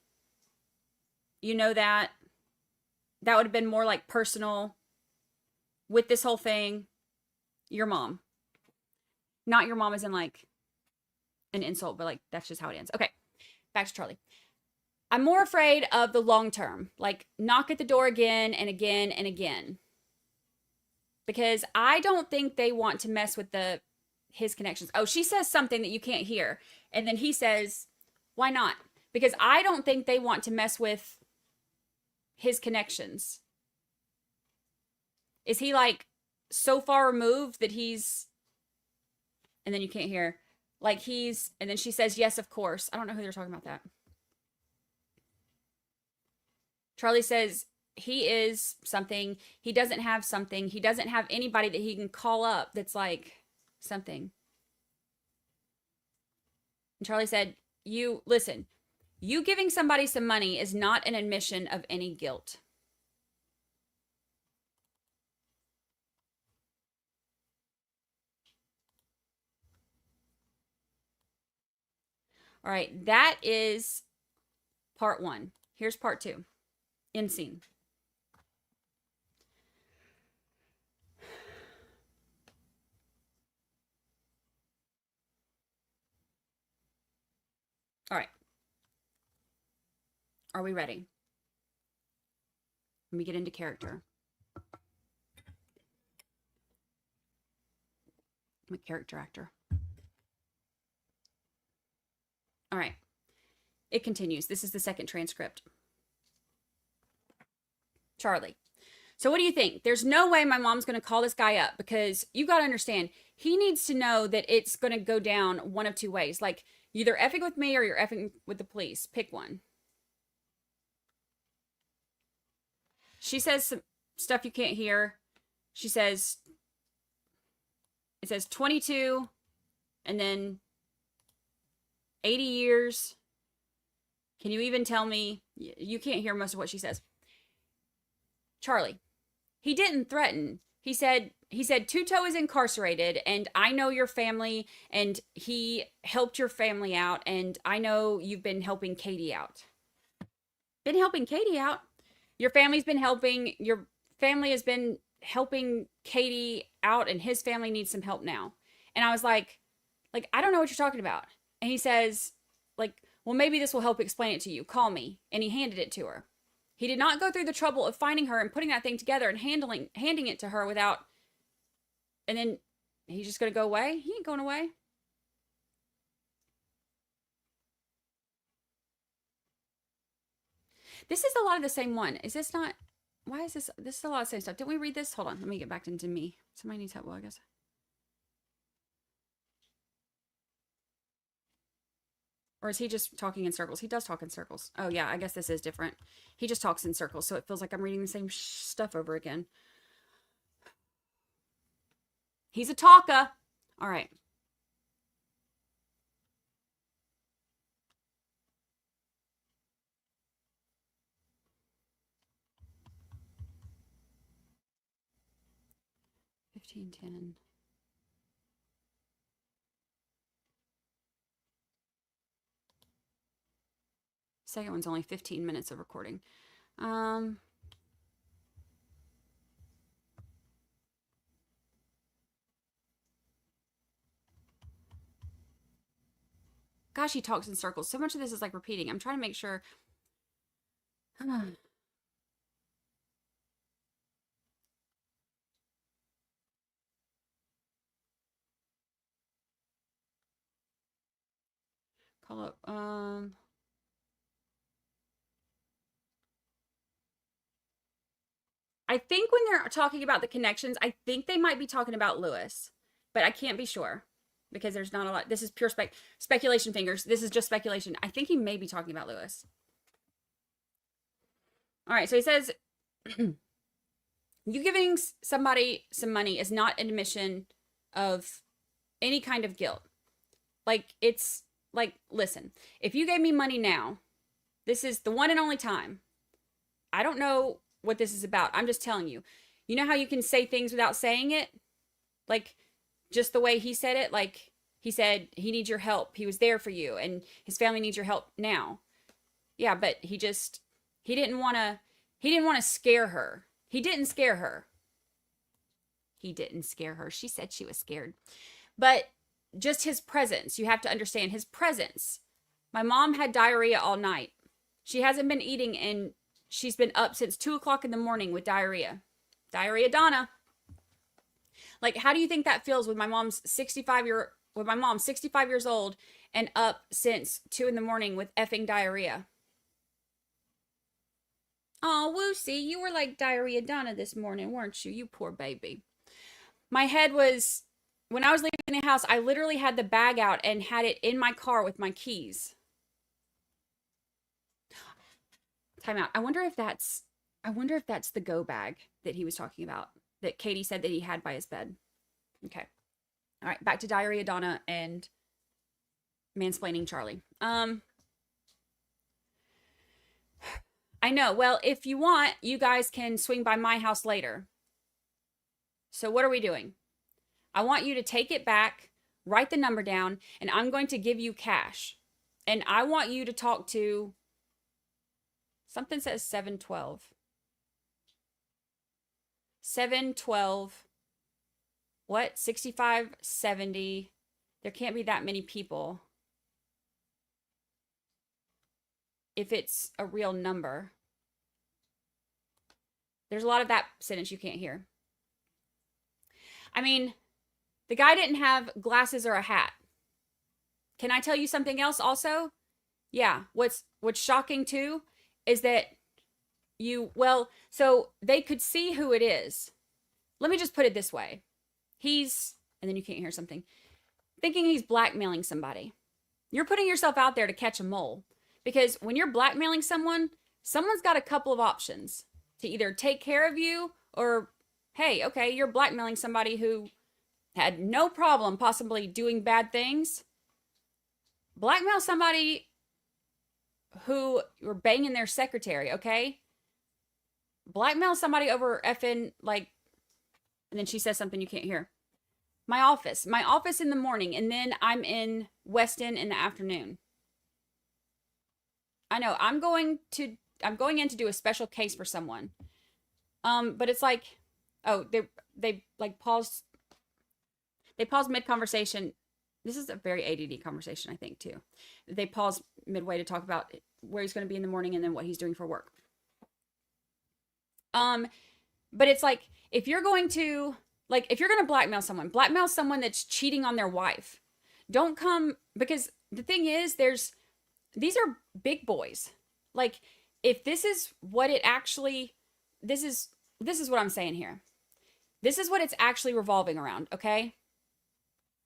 you know, that would have been more like personal with this whole thing. Your mom. Not your mom as in like an insult, but like that's just how it ends. Okay. Back to Charlie. I'm more afraid of the long term, like knock at the door again and again and again. Because I don't think they want to mess with his connections. Oh, she says something that you can't hear. And then he says, why not? Because I don't think they want to mess with his connections. Is he like so far removed that he's, and then you can't hear. Like he's, and then she says, yes, of course. I don't know who they're talking about that. Charlie says he is something. He doesn't have something. He doesn't have anybody that he can call up that's like something. And Charlie said, listen, you giving somebody some money is not an admission of any guilt. All right, that is part 1. Here's part 2. End scene. All right. Are we ready? Let me get into character. I'm a character actor. All right. It continues. This is the second transcript. Charlie. So what do you think? There's no way my mom's going to call this guy up because you got to understand, he needs to know that it's going to go down one of two ways. Like either effing with me or you're effing with the police. Pick one. She says some stuff you can't hear. She says, it says 22 and then 80 years. Can you even tell me? You can't hear most of what she says. Charlie, he didn't threaten. He said Tuto is incarcerated and I know your family and he helped your family out and I know you've been helping Katie out. Been helping Katie out? Your family has been helping Katie out and his family needs some help now. And I was like, I don't know what you're talking about. And he says, well, maybe this will help explain it to you. Call me. And he handed it to her. He did not go through the trouble of finding her and putting that thing together and handing it to her without, and then he's just going to go away? He ain't going away. This is a lot of the same one. Is this not? Why is this? This is a lot of the same stuff. Didn't we read this? Hold on. Let me get back into me. Somebody needs help. Well, I guess. Or is he just talking in circles? He does talk in circles. Oh, yeah. I guess this is different. He just talks in circles. So it feels like I'm reading the same stuff over again. He's a talker. All right. $15.10. Second one's only 15 minutes of recording. Gosh, he talks in circles. So much of this is like repeating. I'm trying to make sure. Call up. I think when they're talking about the connections, I think they might be talking about Lewis, but I can't be sure because there's not a lot. This is pure speculation, fingers. This is just speculation. I think he may be talking about Lewis. All right, so he says, you giving somebody some money is not an admission of any kind of guilt. Like, it's like, listen, if you gave me money now, this is the one and only time. I don't know what this is about. I'm just telling you. You know how you can say things without saying it? Like, just the way he said it. Like, he said, he needs your help. He was there for you, and his family needs your help now. Yeah, but he didn't want to scare her. He didn't scare her. He didn't scare her. She said she was scared. But just his presence. You have to understand his presence. My mom had diarrhea all night. She hasn't been eating, and she's been up since 2 o'clock in the morning with diarrhea. Diarrhea Donna. Like, how do you think that feels with my mom's 65 years old and up since 2 in the morning with effing diarrhea? Oh, Woosie, you were like Diarrhea Donna this morning, weren't you? You poor baby. My head was, when I was leaving the house, I literally had the bag out and had it in my car with my keys. Time out. I wonder if that's the go bag that he was talking about, that Katie said that he had by his bed. Okay. All right, back to Diarrhea Donna and mansplaining Charlie. I know. Well, if you want, you guys can swing by my house later. So what are we doing? I want you to take it back, write the number down, and I'm going to give you cash. And I want you to talk to, something says 712. 712. What? 6570. There can't be that many people if it's a real number. There's a lot of that sentence you can't hear. I mean, the guy didn't have glasses or a hat. Can I tell you something else also? Yeah, what's shocking too is that so they could see who it is. Let me just put it this way. And then you can't hear something, thinking he's blackmailing somebody. You're putting yourself out there to catch a mole. Because when you're blackmailing someone's got a couple of options to either take care of you or, hey, okay, you're blackmailing somebody who had no problem possibly doing bad things. Blackmail somebody who you're banging their secretary, okay? Blackmail somebody over effing, like, and then she says something you can't hear. My office in the morning, and then I'm in Weston in the afternoon. I know, I'm going in to do a special case for someone. But it's like, oh, they like paused. They paused mid-conversation. This is a very ADD conversation, I think, too. They paused midway to talk about where he's going to be in the morning and then what he's doing for work. But it's like, if you're going to blackmail someone that's cheating on their wife. Don't come, because the thing is, these are big boys. Like, if this is what it actually, this is what I'm saying here. This is what it's actually revolving around, okay?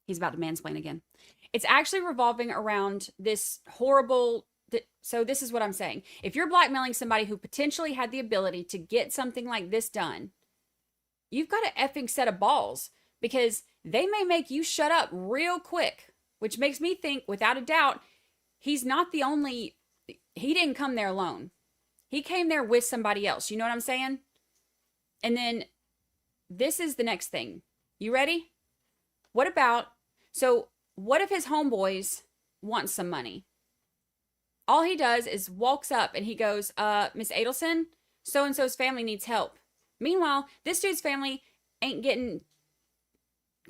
He's about to mansplain again. It's actually revolving around this horrible, so this is what I'm saying. If you're blackmailing somebody who potentially had the ability to get something like this done, you've got an effing set of balls, because they may make you shut up real quick, which makes me think, without a doubt, he's not the only, he didn't come there alone. He came there with somebody else. You know what I'm saying? And then this is the next thing. You ready? What if his homeboys want some money? All he does is walks up and he goes, Miss Adelson, so-and-so's family needs help. Meanwhile, this dude's family ain't getting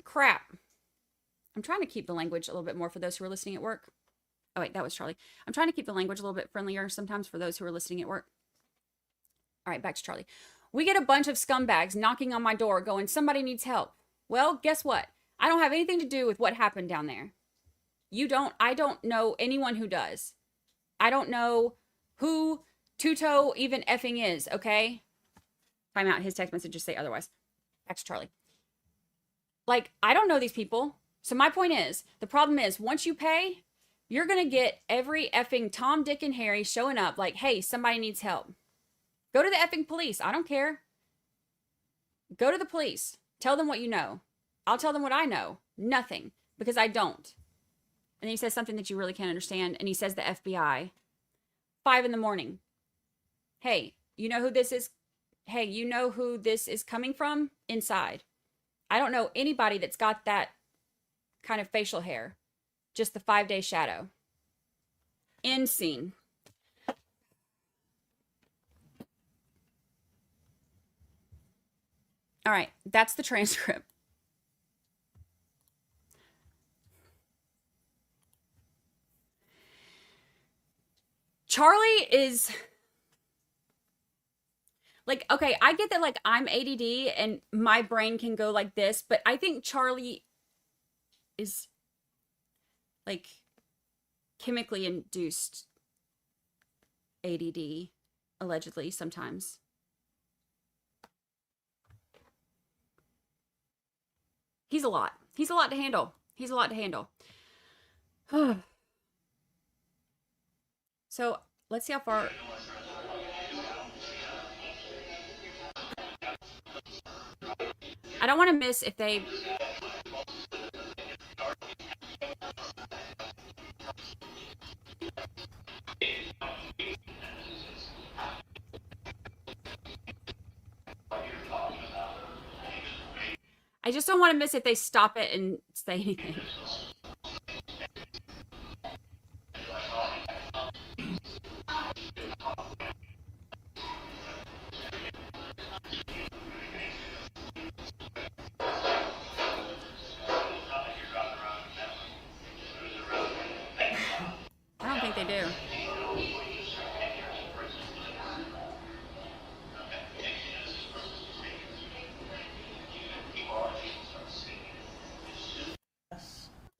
crap. I'm trying to keep the language a little bit more for those who are listening at work. Oh, wait, that was Charlie. I'm trying to keep the language a little bit friendlier sometimes for those who are listening at work. All right, back to Charlie. We get a bunch of scumbags knocking on my door going, somebody needs help. Well, guess what? I don't have anything to do with what happened down there. You don't. I don't know anyone who does. I don't know who Tuto even effing is, okay? Time out. His text messages say otherwise. Back to Charlie. Like, I don't know these people. So my point is, the problem is, once you pay, you're going to get every effing Tom, Dick, and Harry showing up like, hey, somebody needs help. Go to the effing police. I don't care. Go to the police. Tell them what you know. I'll tell them what I know. Nothing. Because I don't. And then he says something that you really can't understand. And he says the FBI. 5 a.m. Hey, you know who this is? Hey, you know who this is coming from? Inside. I don't know anybody that's got that kind of facial hair. Just the 5-day shadow. End scene. All right, that's the transcript. Charlie is like, okay, I get that, like, I'm ADD and my brain can go like this, but I think Charlie is like chemically induced ADD, allegedly, sometimes. He's a lot. He's a lot to handle. He's a lot to handle. So let's see how far. I don't want to miss if they. I just don't want to miss if they stop it and say anything. I don't think they do.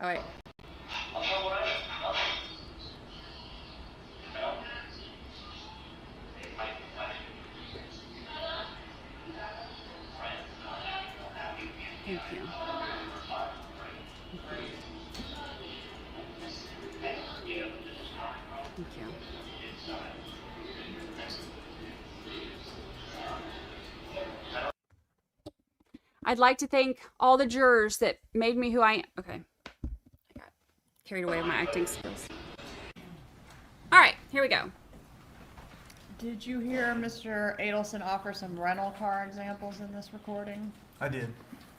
All right. Thank you. Thank you. I'd like to thank all the jurors that made me who I am. Okay. I got carried away with my acting skills. All right, here we go. Did you hear Mr. Adelson offer some rental car examples in this recording? I did.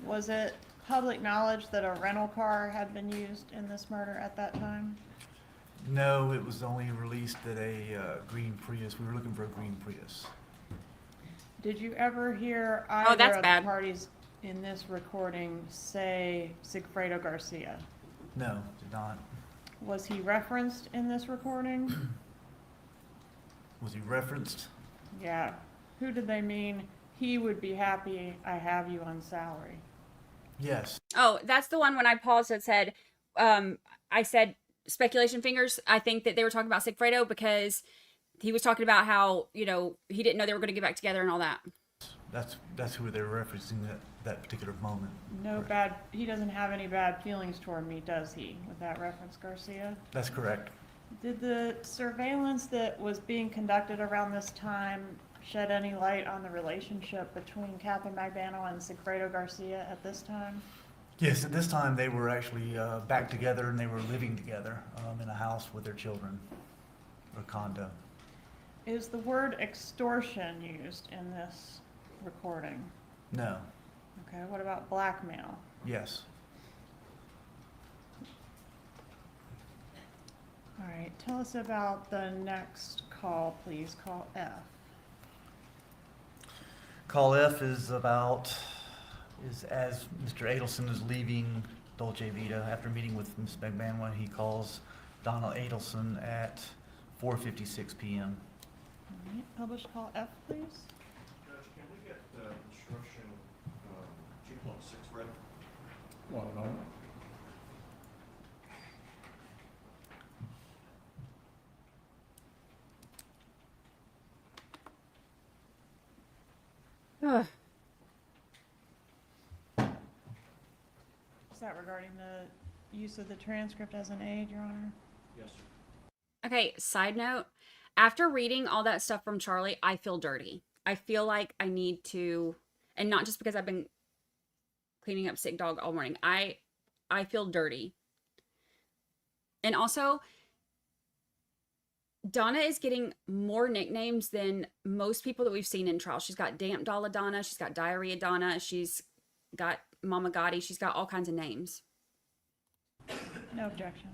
Was it public knowledge that a rental car had been used in this murder at that time? No, it was only released at a green Prius. We were looking for a green Prius. Did you ever hear Oh, either that's of bad. the parties in this recording say Sigfredo Garcia? No, did not. Was he referenced in this recording? Was he referenced? Yeah. Who did they mean? He would be happy I have you on salary. Yes. Oh, that's the one when I paused and said, I said speculation fingers. I think that they were talking about Sigfredo because he was talking about how, you know, he didn't know they were going to get back together and all that. That's who they were referencing that particular moment. No bad, he doesn't have any bad feelings toward me, does he, with that reference, Garcia? That's correct. Did the surveillance that was being conducted around this time shed any light on the relationship between Catherine Magbano and Sigfredo Garcia at this time? Yes, at this time they were actually back together and they were living together in a house with their children, or condo. Is the word extortion used in this recording? No. Okay, what about blackmail? Yes. All right, tell us about the next call, please. Call F. Call F is as Mr. Adelson is leaving Dolce Vita after meeting with Ms. Magbanwa, he calls Donna Adelson at 4:56 p.m. All right, published call F, please. Judge, can we get instruction 2.6 read? One moment. Ugh. Is that regarding the use of the transcript as an aid, Your Honor? Yes, sir. Okay, side note, after reading all that stuff from Charlie, I feel dirty. I feel like I need to, and not just because I've been cleaning up sick dog all morning. I feel dirty. And also, Donna is getting more nicknames than most people that we've seen in trial. She's got Damp Dollar Donna, she's got Diarrhea Donna, she's got Mama Gotti, she's got all kinds of names. No objection.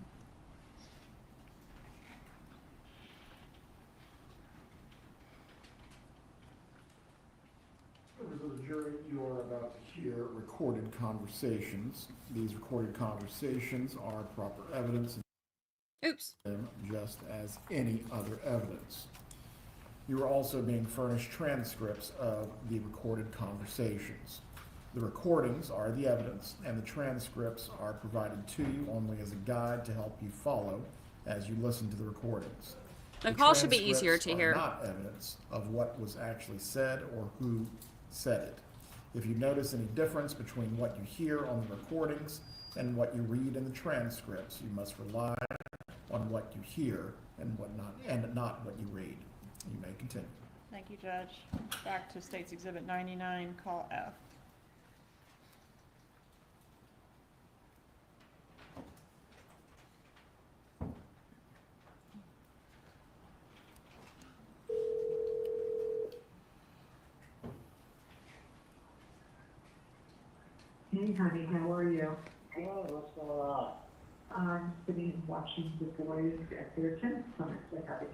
Members of the jury, you are about to hear recorded conversations. These recorded conversations are proper evidence Oops. them just as any other evidence. You are also being furnished transcripts of the recorded conversations. The recordings are the evidence, and the transcripts are provided to you only as a guide to help you follow as you listen to the recordings. The call should be easier to hear. Not evidence of what was actually said or who said it. If you notice any difference between what you hear on the recordings and what you read in the transcripts, you must rely on what you hear and not what you read. You may continue. Thank you, Judge. Back to State's Exhibit 99, call F. Hey, honey, how are you? Hey, what's going on? I'm sitting watching the boys at their tennis clinics. They have a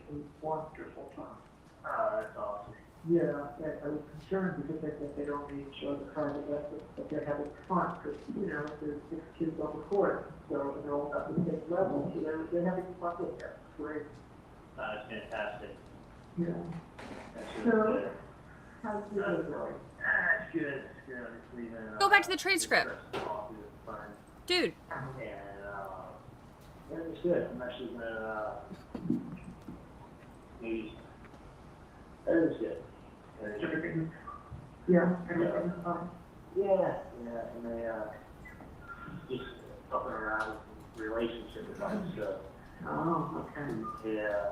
wonderful time. Oh, that's awesome. Yeah, I was concerned because they said they don't need to show the private lessons, but they're having fun because, you know, there's 6 kids on the court, so they're all at the same level, so they're having fun with that. It's great. That's fantastic. Yeah. That's So, really good. how's your day going? It's good. It's good. I'm just leaving. Go back to the transcript. Coffee with fun. Dude. And, yeah, it's good. I'm actually gonna, maybe, it was good. And Everything? Yeah, everything's fine. yeah, and they, just fucking around with relationship advice, so, Oh, okay. yeah.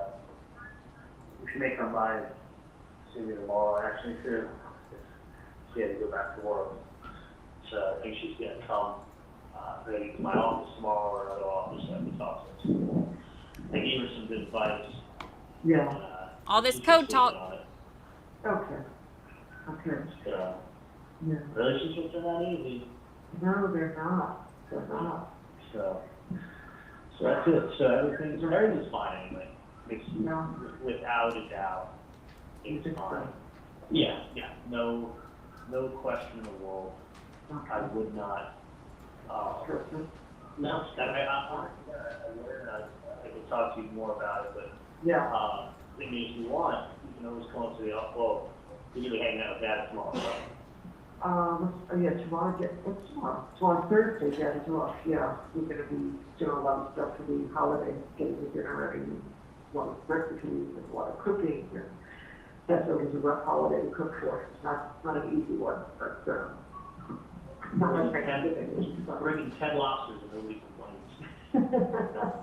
We should make her mind, see me tomorrow, actually, too. She had to go back to work. So I think she's gonna come, maybe to my office tomorrow or another office at the talk to. I gave her some good advice. Yeah, All this she's code just talk. working on it. okay. Okay, So, yeah. relationships are not easy. No, they're not. They're not. So that's it. So everything's fine anyway. It's, No. without a doubt, it's It's fine. fine. Yeah, no question in the world. I Okay. would not, Perfect. no, I can talk to you more about it, but, Yeah, I mean, if you want, you can always come up to the, well, you're gonna be hanging out with Dad tomorrow, right? yeah, tomorrow, what's tomorrow? Tomorrow, Thursday, yeah, tomorrow, yeah. We're gonna be doing a lot of stuff for the holiday, getting the dinner ready, lot of recipes and a lot of cooking, and Passover was a rough holiday to cook for. It's not an easy one, but not like Thanksgiving. Bringing 10 lobsters and nobody complains.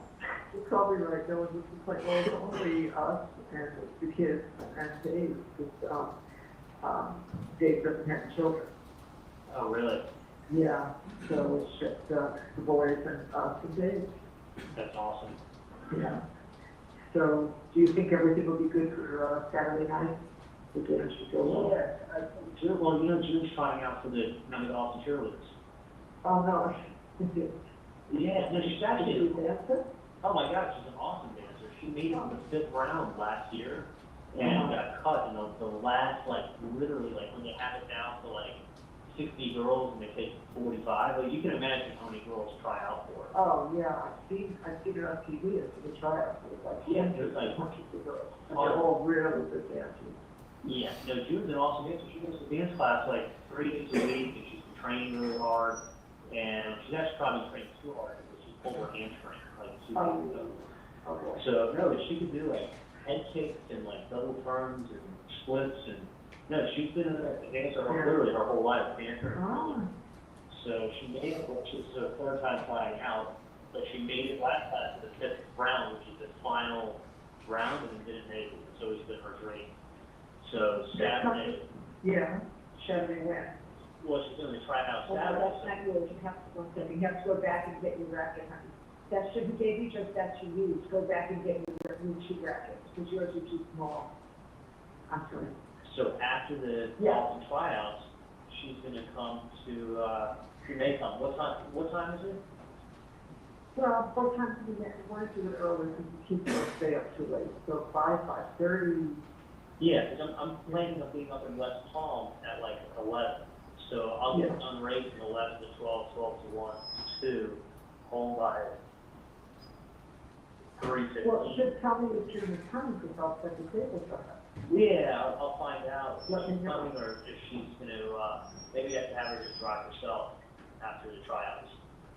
You're probably right. No one would complain. Well, it's only us and the kids and Dave, because Dave doesn't have children. Oh, really? Yeah, so it's just the boys and us and Dave. That's awesome. Yeah. So, do you think everything will be good for Saturday night? The dinner should go well. Yeah. Well, June's trying out for the Donna Adelson cheerleaders. Oh, no. Yeah, no, she's actually, Did you answer? oh my God, she's an awesome dancer. She made it in the 5th round last year and got cut in the last, like, literally, like, when they have it down to, like, 60 girls and they take 45. Like, you can imagine how many girls try out for it. Oh, yeah, I've seen it on TV, it's the tryout. It's like, Yeah, there's like- hundreds of girls. And they're all really good dancers. Yeah, no, June's an awesome dancer. She goes to dance class like 3 days a week, and she's been training really hard. And she's actually probably trained too hard because she pulled her hamstring like 2 weeks ago. Oh, boy. So no, she could do like head kicks and like double turns and splits, and no, she's been a dancer literally her whole life, dancer. Oh. So she made it. Well, she's her 3rd time trying out, but she made it last time to the 5th round, which is the final round, and didn't make it. It's always been her dream. So Saturday, Yeah, Saturday when? well, she's going to try out Oh, Saturday. that's not yours, you have to, one second, you have to go back and get your racket, honey. That shouldn't give you, just that you use, go back and get your new shoe rackets, because yours are too small. I'm sorry. So after the Yeah. Dalton tryouts, she's going to come to. She may come. What time is it? Well, both times we want to do it early because the kids don't stay up too late. So 5:30. Yeah, because I'm planning on being up in West Palm at like 11. So I'll get done racing 11 to 12, 12 to 1 to 2, home by 3:15. Well, just tell me if you're coming because I'll set the table for her. Yeah, I'll find out if Let me she's know. coming or if she's going to, maybe I have to have her just drive herself after the tryouts.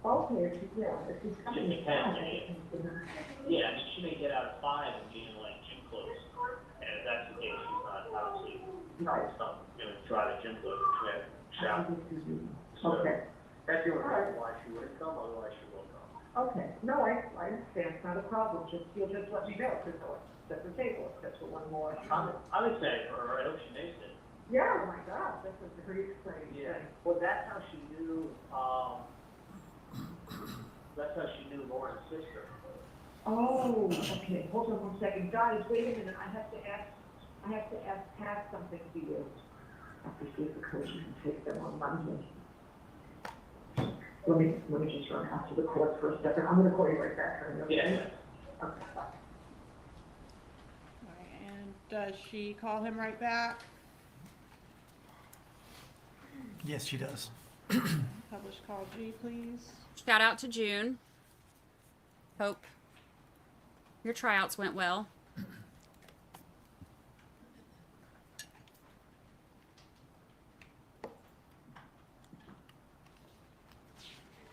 Okay, if she's coming. Just depends, Yeah, I mean, she may get out at 5 and be in like gym clothes. And if that's the case, she's not obviously Right. going to drive a gym clothes and she had shower. So Okay, that's the only reason why she wouldn't come, otherwise she will come. okay. No, I understand. It's not a problem. You'll just let me know because I'll set the table. That's for one more. I would say for her, I hope she makes it. Yeah, oh my God, that's a very exciting Yeah. thing. Well, that's how she knew, Lauren's sister. Oh, okay, hold on one second. Guys, wait a minute, I have to ask Pat something to you. I have to see if the coach can take them on Monday. Let me just run out to the court for a second. I'm gonna call you right back. Okay? Yeah. Okay, bye. Right, and does she call him right back? Yes, she does. Publish call G, please. Shout out to June. Hope your tryouts went well.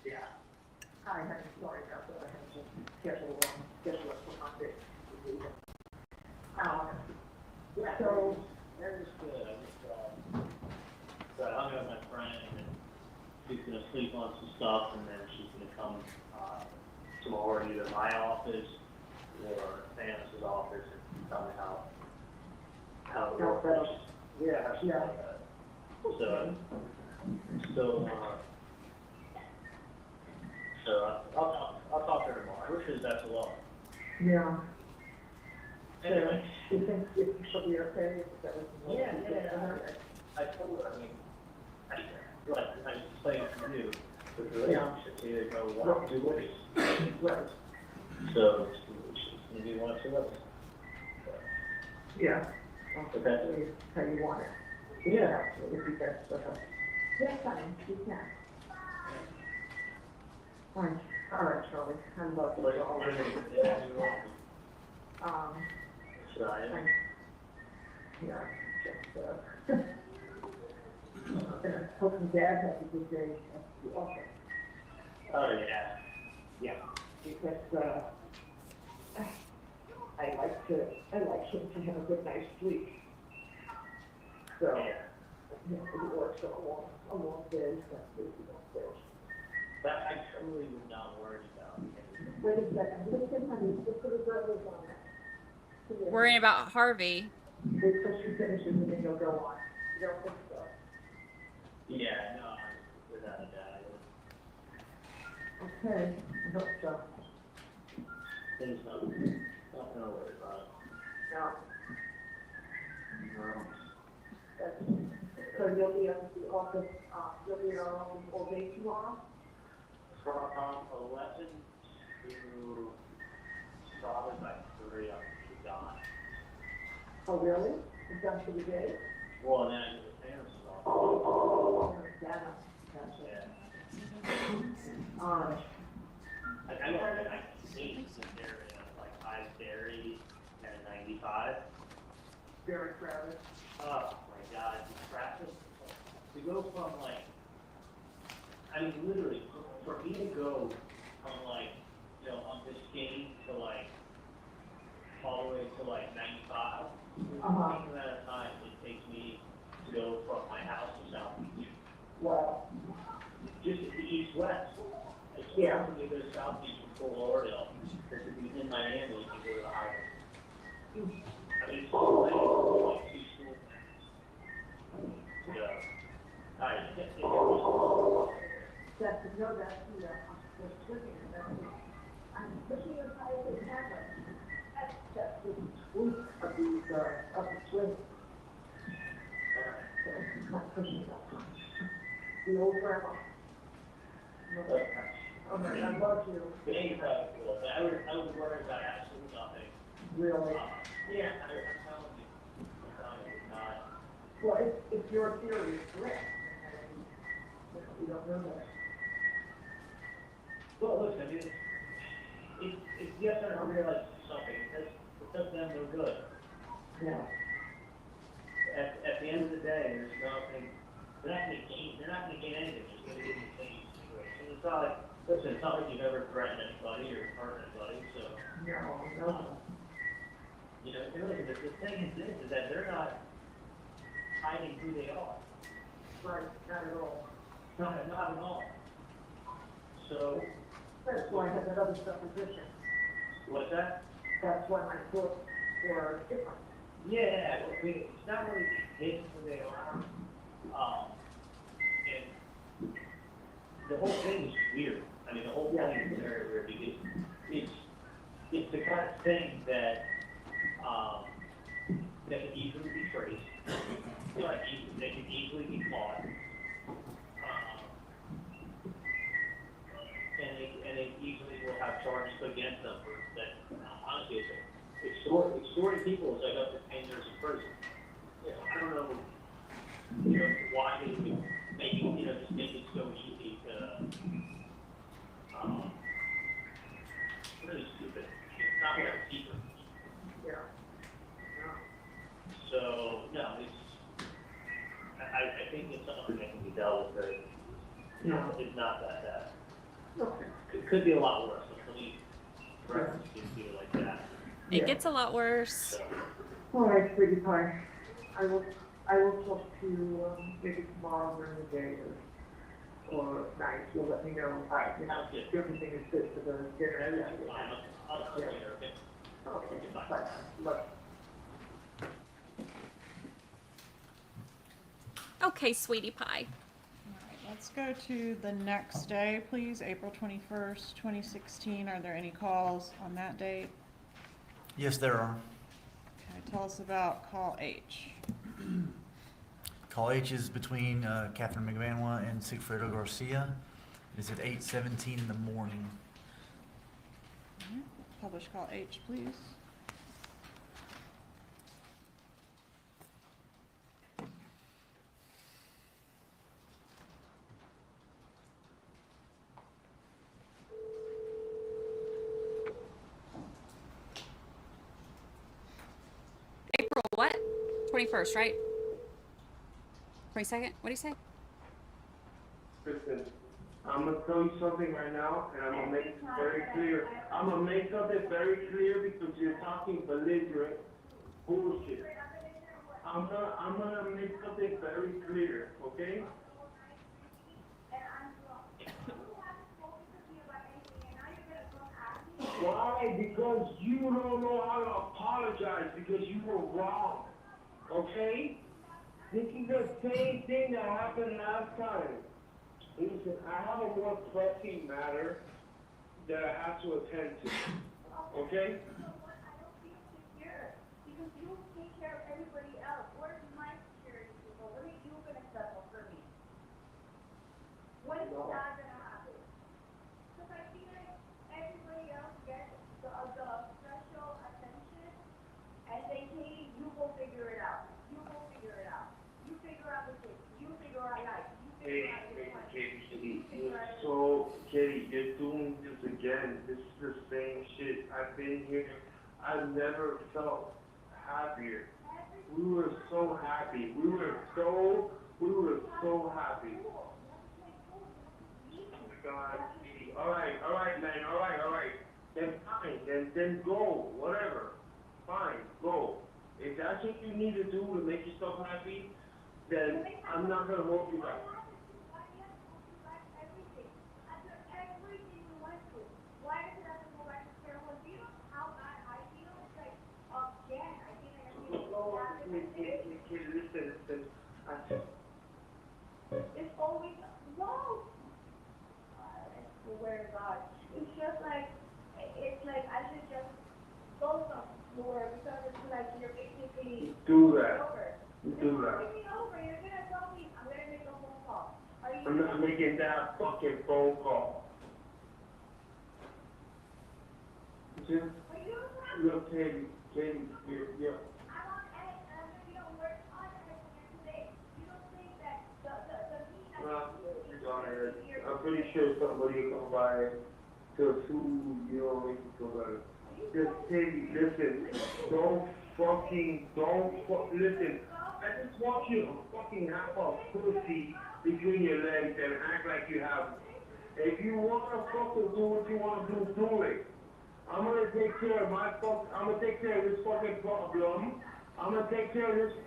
Yeah. Hi, honey, sorry about that. I had to schedule it for Monday. Yeah. So, That was good. So I hung out with my friend, and she's gonna sleep on some stuff, and then she's gonna come tomorrow to either my office or Thanos' office and tell me how it works. Yeah, how she Yeah. like that. So I'll talk to her tomorrow. I wish her the best of luck. yeah. Anyway. Do you think she'll be okay? Is that what you want? Yeah. I told her, I mean, I explained it to you, but the relationships either go one or two ways. Right. So she's gonna be one or two ways. Yeah. But that's How you want it. Yeah. It would be best for her. Yes, honey, you can. Fine. All right, Charlie. I love you. like already. Should I? Yeah, just, hoping Dad has a good day at the office. Oh, yeah. Yeah. Because, I like him to have a good night's sleep. So, you know, he works a long day, but we don't do. That I totally would not worry about. Wait a second, listen, honey, just put a brothers on it. Worrying about Harvey. Wait till she finishes and then you'll go on. You don't think so? Yeah, no, without a doubt. Okay, I hope so. There's nothing to worry about. No. So you'll be at the office, you'll be around all day tomorrow? From 11 to probably by 3, I'm gone. Oh, really? You're done for the day? Well, then I go to the parents' office. Oh, gotcha. Yeah. I hate this area, like I-30 and 95. Very crowded. Oh my God, the traffic, to go from like, I mean, literally, for me to go from like, you know, on Biscayne to like, all the way to like 95, the amount of time it takes me to go from my house to South Beach. Wow. Just the east-west. It's Yeah. when you go to South Beach from Fort Lauderdale, because if you're in Miami, you can go to the highway. I mean, it's all like 2 school things. So, That's, no, that's, you know, I'm swinging, I'm pushing as high as it can, that's the swoop of these, of the swing. So, not pushing that much. The old grandma. Oh my, I love you. it ain't probably cool, but I would worry about absolutely nothing. Really? Yeah, I'm telling you, it's not. Well, if your theory is correct, we don't know that. Well, listen, I mean, it's yes, I don't realize something, it does them no good. Yeah. At the end of the day, there's nothing, they're not gonna gain anything, just gonna get in the same situation. It's not like, listen, it's not like you've ever threatened anybody or hurt anybody, so. No. You know, really, the thing is this, is that they're not hiding who they are. Right, not at all. Not at all. So, That's why I have that other supposition. what's that? That's why my thoughts were different. Yeah, I mean, it's not really hidden who they are. And the whole thing is weird. I mean, the whole thing is very weird because it's the kind of thing that that can easily be traced. Like, they can easily be caught. And they easily will have charges against them for that. Honestly, extorting people is like up to 10 years in prison. You know, I don't know, why they would make it, just make it so easy to, really stupid. It's not what it's secret. Yeah. So, no, I think it's something that can be dealt with very, it's not that bad. Okay. It could be a lot worse, the police records can do it like that. It gets a lot worse. So, All right, sweetie pie. I will talk to you, maybe tomorrow during the day or night. You'll let me know, if everything is good for the dinner. everything's fine. I'll talk to you later, okay? Okay, bye. Bye. Okay, sweetie pie. Let's go to the next day, please, April 21st, 2016. Are there any calls on that date? Yes, there are. Okay, tell us about call H. Call H is between Catherine McVanwa and Sigfredo Garcia. It is at 8:17 in the morning. All right, publish call H, please. April what? 21st, right? 22nd? What do you say? Kristen, I'm gonna tell you something right now, and I'm gonna make it very clear. I'm gonna make something very clear because you're talking belligerent bullshit. I'm gonna make something very clear, okay? Why? Because you don't know how to apologize because you were wrong, okay? This is the same thing that happened last time. Listen, I have a more pressing matter that I have to attend to, okay? Because you take care of everybody else. Where's my security people? What are you gonna settle for me? When is that gonna happen? Because I feel like everybody else gets the special attention, and they say, you go figure it out. You go figure it out. You figure out the thing. You figure out life. You figure out your life. Katie, you're doing this again. This is the same shit. I've been here. I've never felt happier. We were so happy. We were so happy. Oh my God, Katie. All right, man. All right. Then fine. Then go. Whatever. Fine, go. If that's what you need to do to make yourself happy, then I'm not gonna hold you back. Listen. It's always, no! I swear to God. It's just like, it's like I should just go somewhere because it's like you're basically Do that. over. Do that. You're over. You're gonna tell me I'm gonna make a phone call. Are you? I'm not making that fucking phone call. Just look, Katie, you're. I'm on edge and I'm gonna be on work on edge today. You don't think that the mean I'm pretty sure somebody will come by to food, you know, make you feel better. Just Katie, listen, listen. I just want you to fucking have a pussy between your legs and act like you have. If you wanna fucking do what you wanna do it. I'm gonna take care of this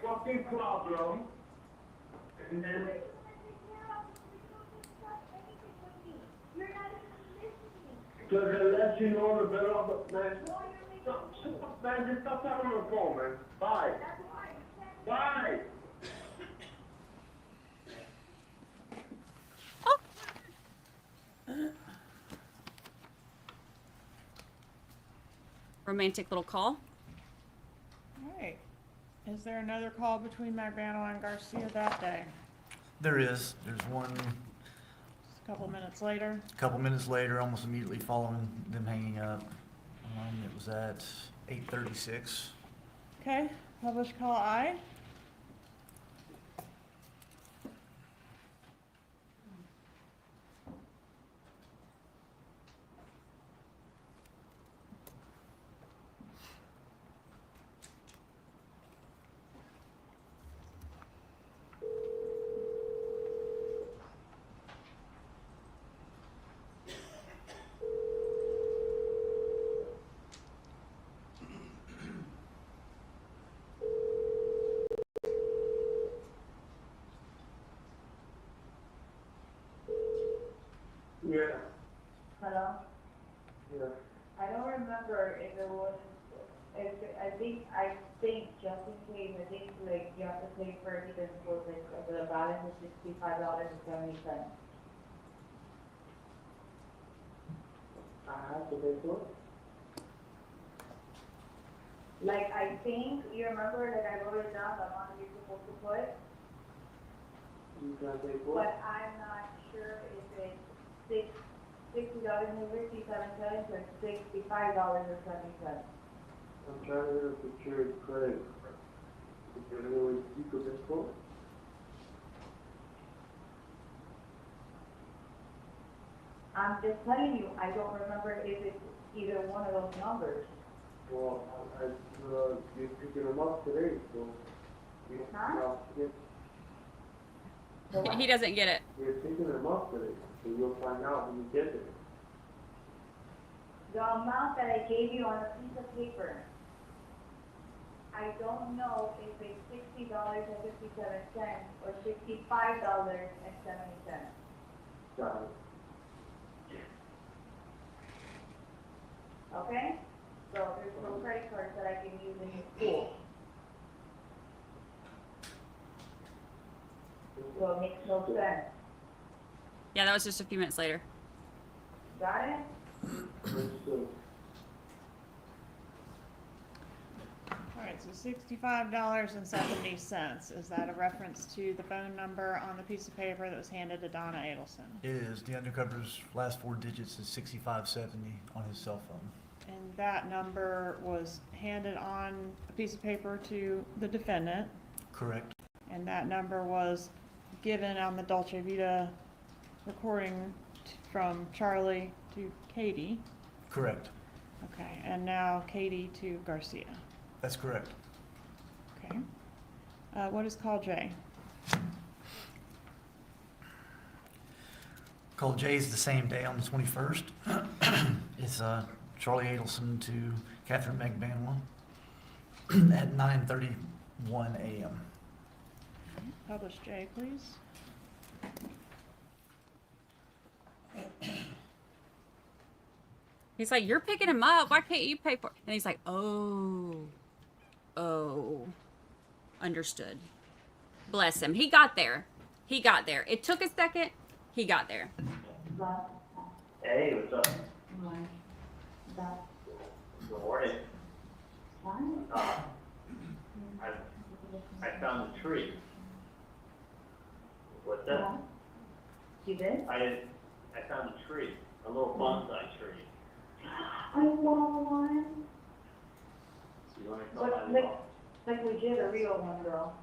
fucking problem. And then. Because unless you know the better of the man. Man, just stop talking on the phone, man. Bye. Bye. Romantic little call. All right. Is there another call between Magbano and Garcia that day? There's one Just a couple minutes later. a couple minutes later, almost immediately following them hanging up. It was at 8:36. Okay, published call I. Yeah. Hello? Yeah. I don't remember if it was, I think just in case, I think like you have to pay for everything for the balance is $65.70. I have to pay for it? Like, I think, you remember that I wrote it down, the amount you're supposed to put, You can pay for it? but I'm not sure if it's $60.57 or $65.70. I'm trying to get a secured credit. Is there any way you could pay for it? I'm just telling you, I don't remember if it's either one of those numbers. Well, you're picking them up today, so. You Huh? know, He doesn't get it. You're picking them up today. So you'll find out when you get there. The amount that I gave you on a piece of paper, I don't know if it's $60.57 or $65.70. Got it. Okay? So there's no credit cards that I can use in your school. So it makes no sense. Yeah, that was just a few minutes later. Got it? Understood. All right, so $65.70. Is that a reference to the phone number on the piece of paper that was handed to Donna Adelson? It is. The undercover's last 4 digits is 6570 on his cell phone. And that number was handed on a piece of paper to the defendant, Correct. and that number was given on the Dolce Vita recording from Charlie to Katie. Correct. Okay, and now Katie to Garcia. That's correct. Okay. What is call J? Call J is the same day on the 21st. It's Charlie Adelson to Catherine McBanwell at 9:31 a.m. Publish J, please. He's like, you're picking him up. Why can't you pay for it? And he's like, oh, understood. Bless him. He got there. He got there. It took a second. He got there. Hey, what's up? Good morning. I found a tree. What's that? You did? I found a tree, a little bonsai tree. I want one. You want to come What, by the like, office? like legit a real one, girl.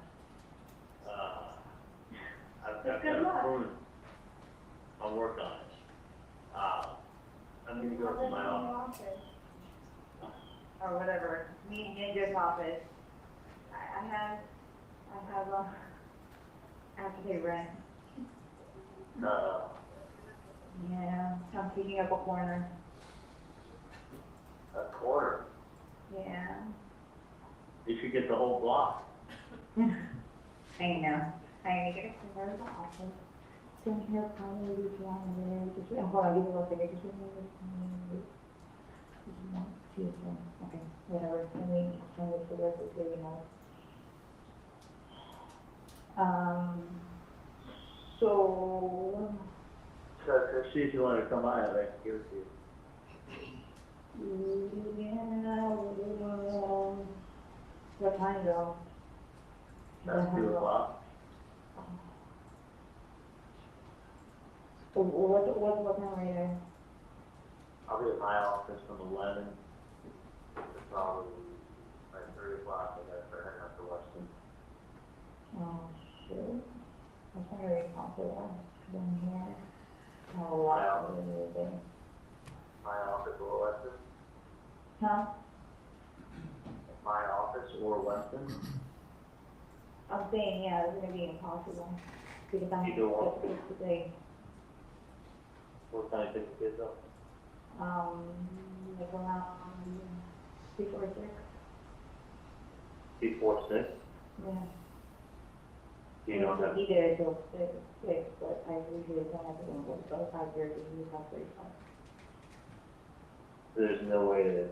I've Good got a luck. prune. I'll work on it. I'm gonna go to my office. Or whatever, me and Ninja's office. I have to pay rent. Yeah, I'm picking up a corner. A quarter. Yeah. You should get the whole block. I know. I get a corner of the office. Don't hear probably this one there. Just hold on, give me 1 second. Just give me this one. Okay, whatever. Let me turn this to the rest of the video now. So So see if you want to come by, I'd like to give it to you. yeah, what time though? That's 2 o'clock. What time are you there? I'll be at my office from 11 to probably like 3 o'clock. I gotta start heading up to Weston. Oh, shit. I'm trying to recall down here. Oh, wow. My office or Weston? Huh? My office or Weston? I'm saying, yeah, it's gonna be impossible. Because I'm Either one. supposed to today. What time do you pick the kids up? Like around before 6. Before 6? Yeah. Do you know I'll that? be there till 6, but I usually don't have to go until 5:30, you have 35. There's no way to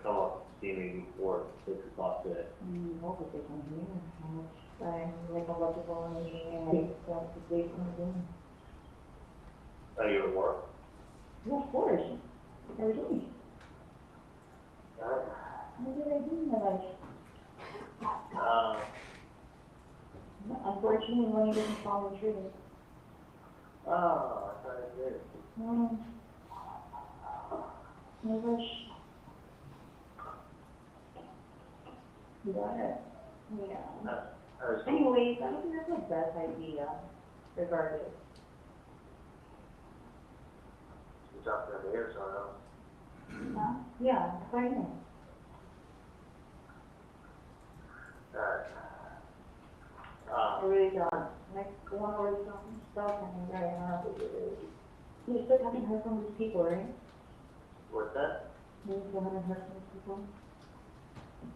come up and see me before 6 o'clock today. Hope they come here. I'm like about to go on a meeting and I have to wait on Zoom. Oh, you're at work? Yeah, of course. Every day. Alright. What did I do in my life? Unfortunately, money doesn't fall in trees. Oh, I thought it did. No. I wish. You got it. Yeah. Anyways, I don't think that's the best idea, regardless. You talked to here, so I know. Huh? Yeah, right now. Alright. I really don't. Like, one or something stuff, and I'm very happy with it. You still haven't heard from these people, right? What's that? You still haven't heard from these people?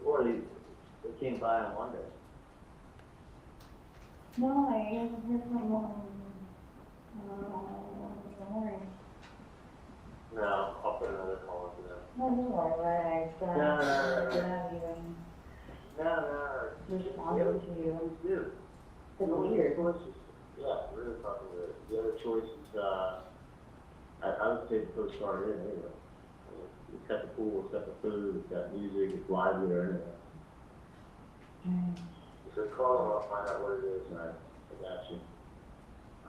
Or they came by on Monday. No, I haven't heard from them. This morning. No, I'll put another call into them. No, no, alright, No. responding to you. Always do. It's weird. Yeah, really fucking weird. The other choice is, I would say the Coast Guard in anyway. It's got the pool, it's got the food, it's got music, it's live there anyway. So call them up, find out what it is, and I got you.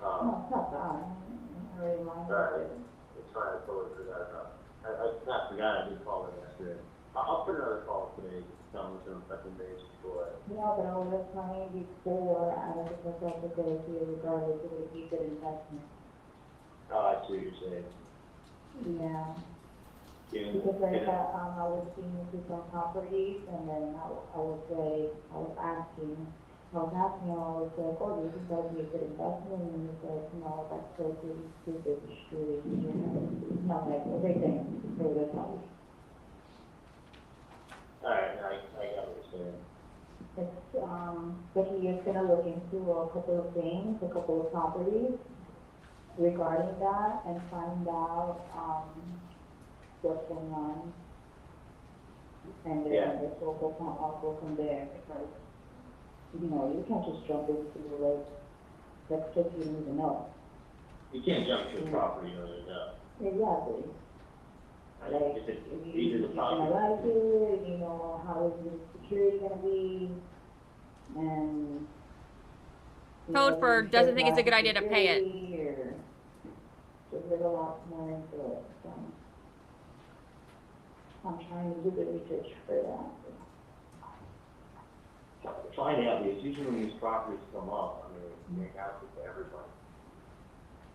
No, it's not bad. I really mind Sorry. it. It's fine, I totally forgot about it. I not forgot, I did call them yesterday. I'll put another call today, tell them some fucking days before. Yeah, but I was trying before, I was supposed to have to go to regardless of if you could investment. Oh, I see what you're saying. Yeah. Yeah. Because like, I was seeing different properties, and then I was like, I was asking, I was like, oh, do you think that would be a good investment? And he said, no, that's so pretty stupid, street, you know, not like everything for this house. Alright, I got what you're saying. It's, but he is gonna look into a couple of things, a couple of properties regarding that, and find out, what's going on. And then Yeah. this will go from there, because, you know, you can't just jump into like, that's stuff you don't even know. You can't jump to a property you don't even know. Exactly. Like, If it's if either you're the gonna property. like it, you know, how is the security gonna be, and. you Code know, for you doesn't think it's a said good idea to pay it. security, or just there's a lot more into it, so. I'm trying to do the research for that. Find out, because usually when these properties come up, I mean, it's make out to everybody.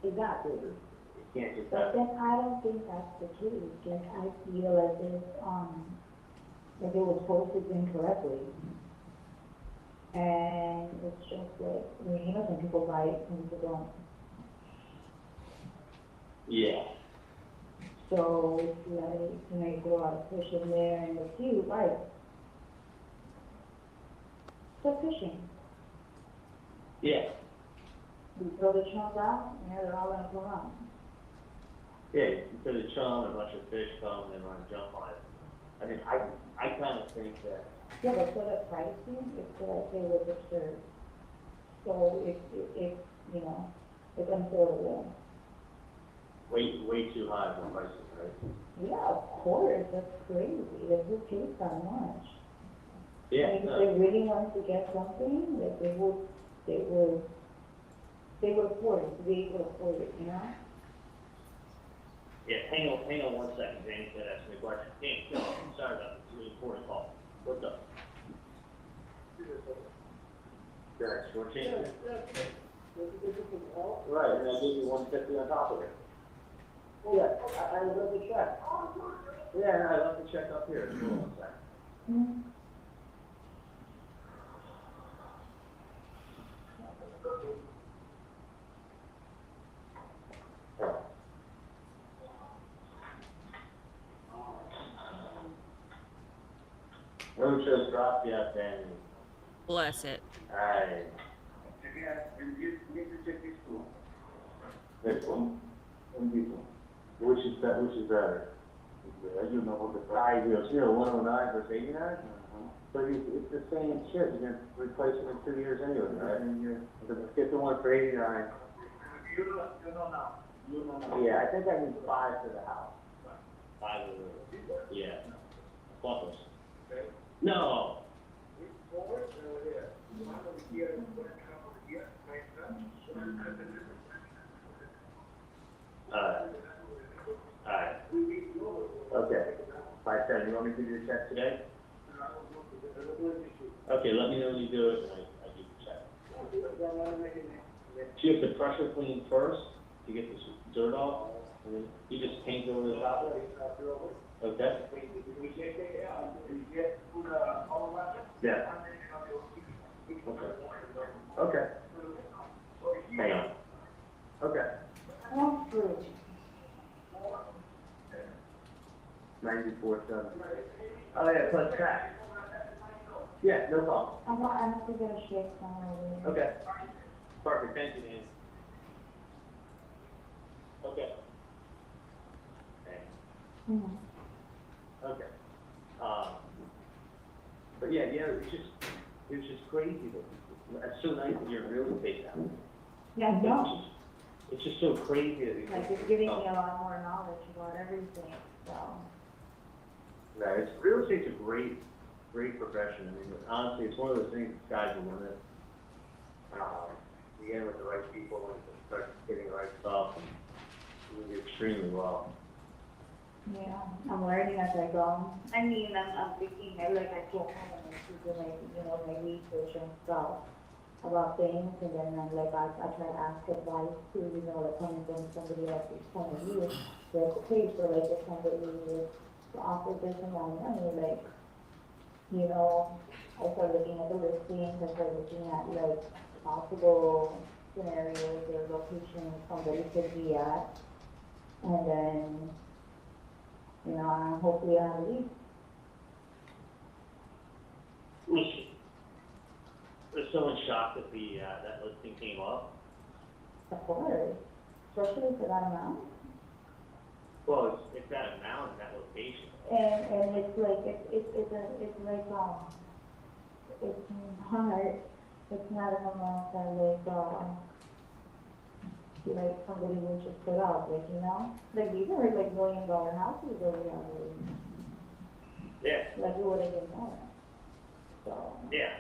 Exactly. You can't just But have, then I don't think that's the case, like, I feel as if, like it was posted incorrectly. And it's just like, I mean, you know, some people buy it, some people don't. yeah. So it's like, you know, you put a lot of fish in there, and it's you, right? So fishing, Yeah, you throw the chums out, you know, they're all gonna come out. yeah, you put a chum, a bunch of fish come, and they run jump on it. I mean, I kind of think that, Yeah, but for the pricing, it's like they was absurd. So it, you know, it's unaffordable. way too high for prices, right? Yeah, of course, that's crazy, who pays that much? I Yeah, mean, if no, they really wanted to get something, like they would afford it, they would afford it, you know? yeah, hang on 1 second, James, that asked me a question. James, no, I'm sorry about this, it's a really important call. What's up? Yeah, short change. Right, and I gave you 150 on top of it. Yeah, I left the check. Yeah, I left the check up here, hold on 1 second. Mm-hmm. No just dropped yet, then. Bless it. Alright. This one? And this one. Which is better? You know what the price is, 109 versus 89? But it's the same shit, you're gonna replace it in 2 years anyway, right? Let's get the one for 89. You know now. Yeah, I think I need 5 for the house. 5 of the, yeah. Plus. No. Alright. Okay. 510, you want me to do your check today? Okay, let me know when you do it, and I do the check. So you have to pressure clean first to get this dirt off, and then you just paint over the top of it? Okay? Yeah. Okay. Hang on. Okay. That's true. 94.7. Oh, yeah, plus tax. Yeah, no problem. I have to get a shake somewhere. Okay. Perfect, thank you, Nancy. Okay. Thanks. Mm-hmm. Okay. But yeah, it was just crazy that, it's so nice that you're in real estate now. Yeah, I know. It's just so crazy that you. Like, it's giving me a lot more knowledge about everything, so. No, real estate's a great profession. I mean, honestly, it's one of those things, the sky's the limit. You get in with the right people and you start getting the right stuff and you do extremely well. Yeah, I'm learning as I go. I mean, I'm thinking, I go home and I do my research and stuff about things, and then I try to ask advice too, coming from somebody else's point of view. Like, okay, so if somebody is to offer this amount of money, I start looking at the listings, I start looking at possible scenarios or locations somebody could be at, and then hopefully I have a lead. Was someone shocked that that listing came up? Of course, especially for that amount. Well, it's that amount and that location. And it's not an amount that somebody would just put out, these are $1 million houses over here. Yeah. It would have been more. So. Yeah.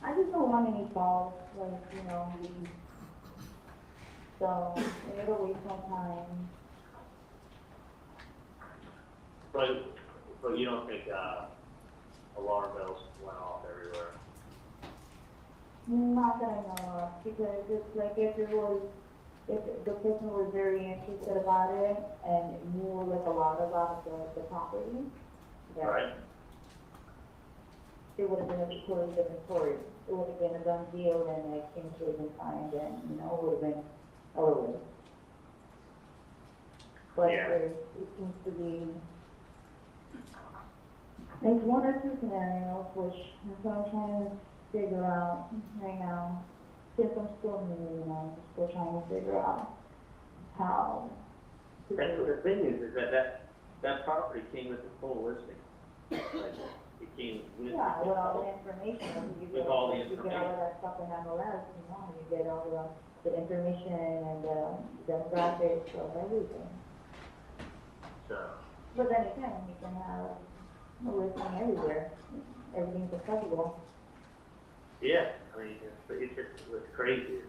I just don't want any falls, so it'll waste my time. But you don't think alarm bells went off everywhere? Not that I know of, because it's if the person was very interested about it and knew a lot about the property, then Right. it would have been a totally different story. It would have been a done deal, and the exchange would have been signed, and it would have been over. But Yeah. it seems to be there's one or two scenarios which I'm trying to figure out right now. Since I'm still new, still trying to figure out how to That's do what it. the thing is that property came with the full listing. It came with. Yeah, with all the information, you With get all the you get all information. of that stuff in MLS, you get all the information and the demographics of everything. So, But then again, you can have a listing everywhere, everything's accessible. yeah, I mean, it's crazy. It's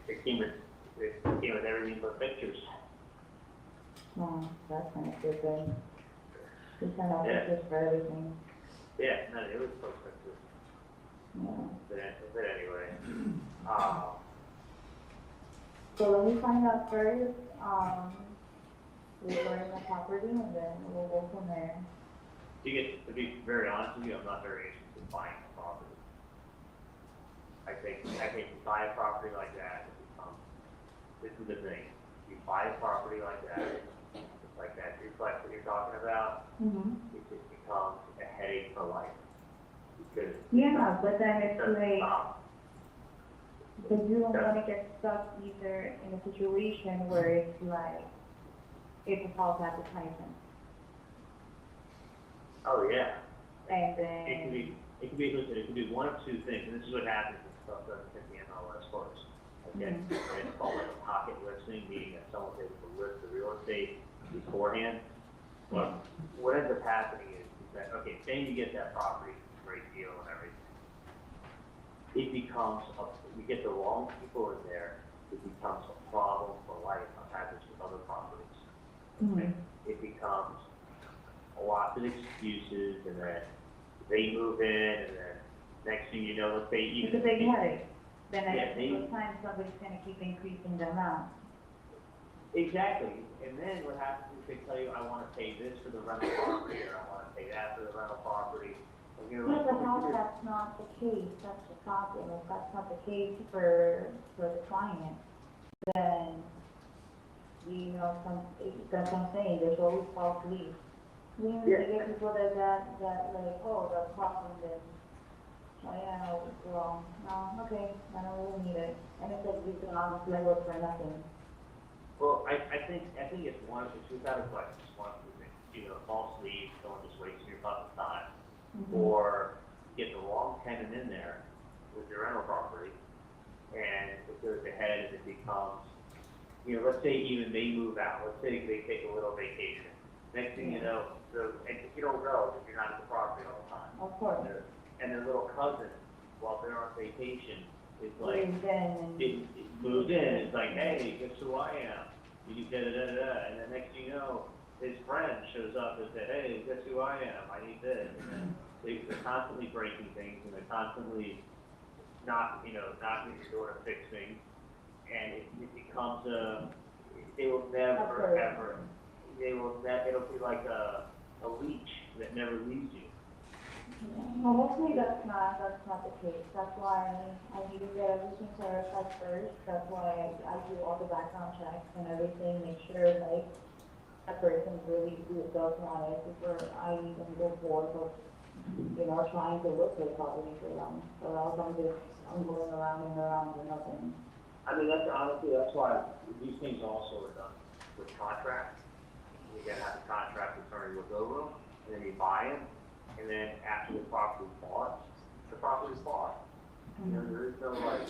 it came with everything but pictures. Oh, that's kind of stupid. You send out Yeah. pictures for everything, Yeah, no, it was so expensive. yeah. But anyway, So let me find out first, regarding the property, and then we'll go from there. To be very honest with you, I'm not very interested in buying a property. I think to buy a property like that, this is the thing. You buy a property like that duplex that you're talking about, Mm-hmm. it just becomes a headache for life. Because Yeah, but then it's doesn't like, stop. because you don't want to get stuck either in a situation where it's it's a false advertisement. Oh, yeah. And It can be one of two things, and this is what happens when stuff doesn't hit the MLS first. Okay, and it's called a pocket listing, meaning that someone's able to list the real estate beforehand. But what ends up happening is that, okay, say you get that property, great deal and everything. It becomes, you get the wrong people in there, it becomes a problem for life. I've had this with other properties. Okay? It becomes lots of excuses, and then they move in, and then next thing you know, let's say even. it's a big headache. Then Yeah, at the time, somebody's gonna keep increasing the amount. Exactly, and then what happens is they tell you, I wanna pay this for the rental property, or I wanna pay that for the rental property. And you're like, But how that's not the case, that's the problem, if that's not the case for the client, then you know, that's what I'm saying, there's always false leads. You know, Yeah. you get people that like, oh, the problem is, oh yeah, well, no, okay, I don't really need it. And it's like, you can honestly work for nothing. Well, I think it's one, it's without a question, it's one of the things, either a false lead, someone just wasting your fucking time, or get the wrong tenant in there with your rental property, and it goes ahead and it becomes, you know, let's say even they move out, let's say they take a little vacation. Next thing you know, and you don't know if you're not at the property all the time. Of course. And their little cousin, while they're on vacation, is like, Then, it moved in, it's like, hey, guess who I am? You da da da da, and then next thing you know, his friend shows up and says, hey, guess who I am? I need this. And then they're constantly breaking things, and they're constantly not getting your door to fix things. And it becomes they will never, ever, it'll be like a leech that never leaves you. well, hopefully that's not the case. That's why I need to get everything clarified first. That's why I do all the background checks and everything, make sure like that person really does want it before I even go forward with, you know, trying to look for the property for them. So else I'm going around and around and nothing. I mean, that's why these things also are done with contracts. You gotta have a contract attorney look over them, and then you buy them, and then after the property's bought, the property's bought. You know, there is no like,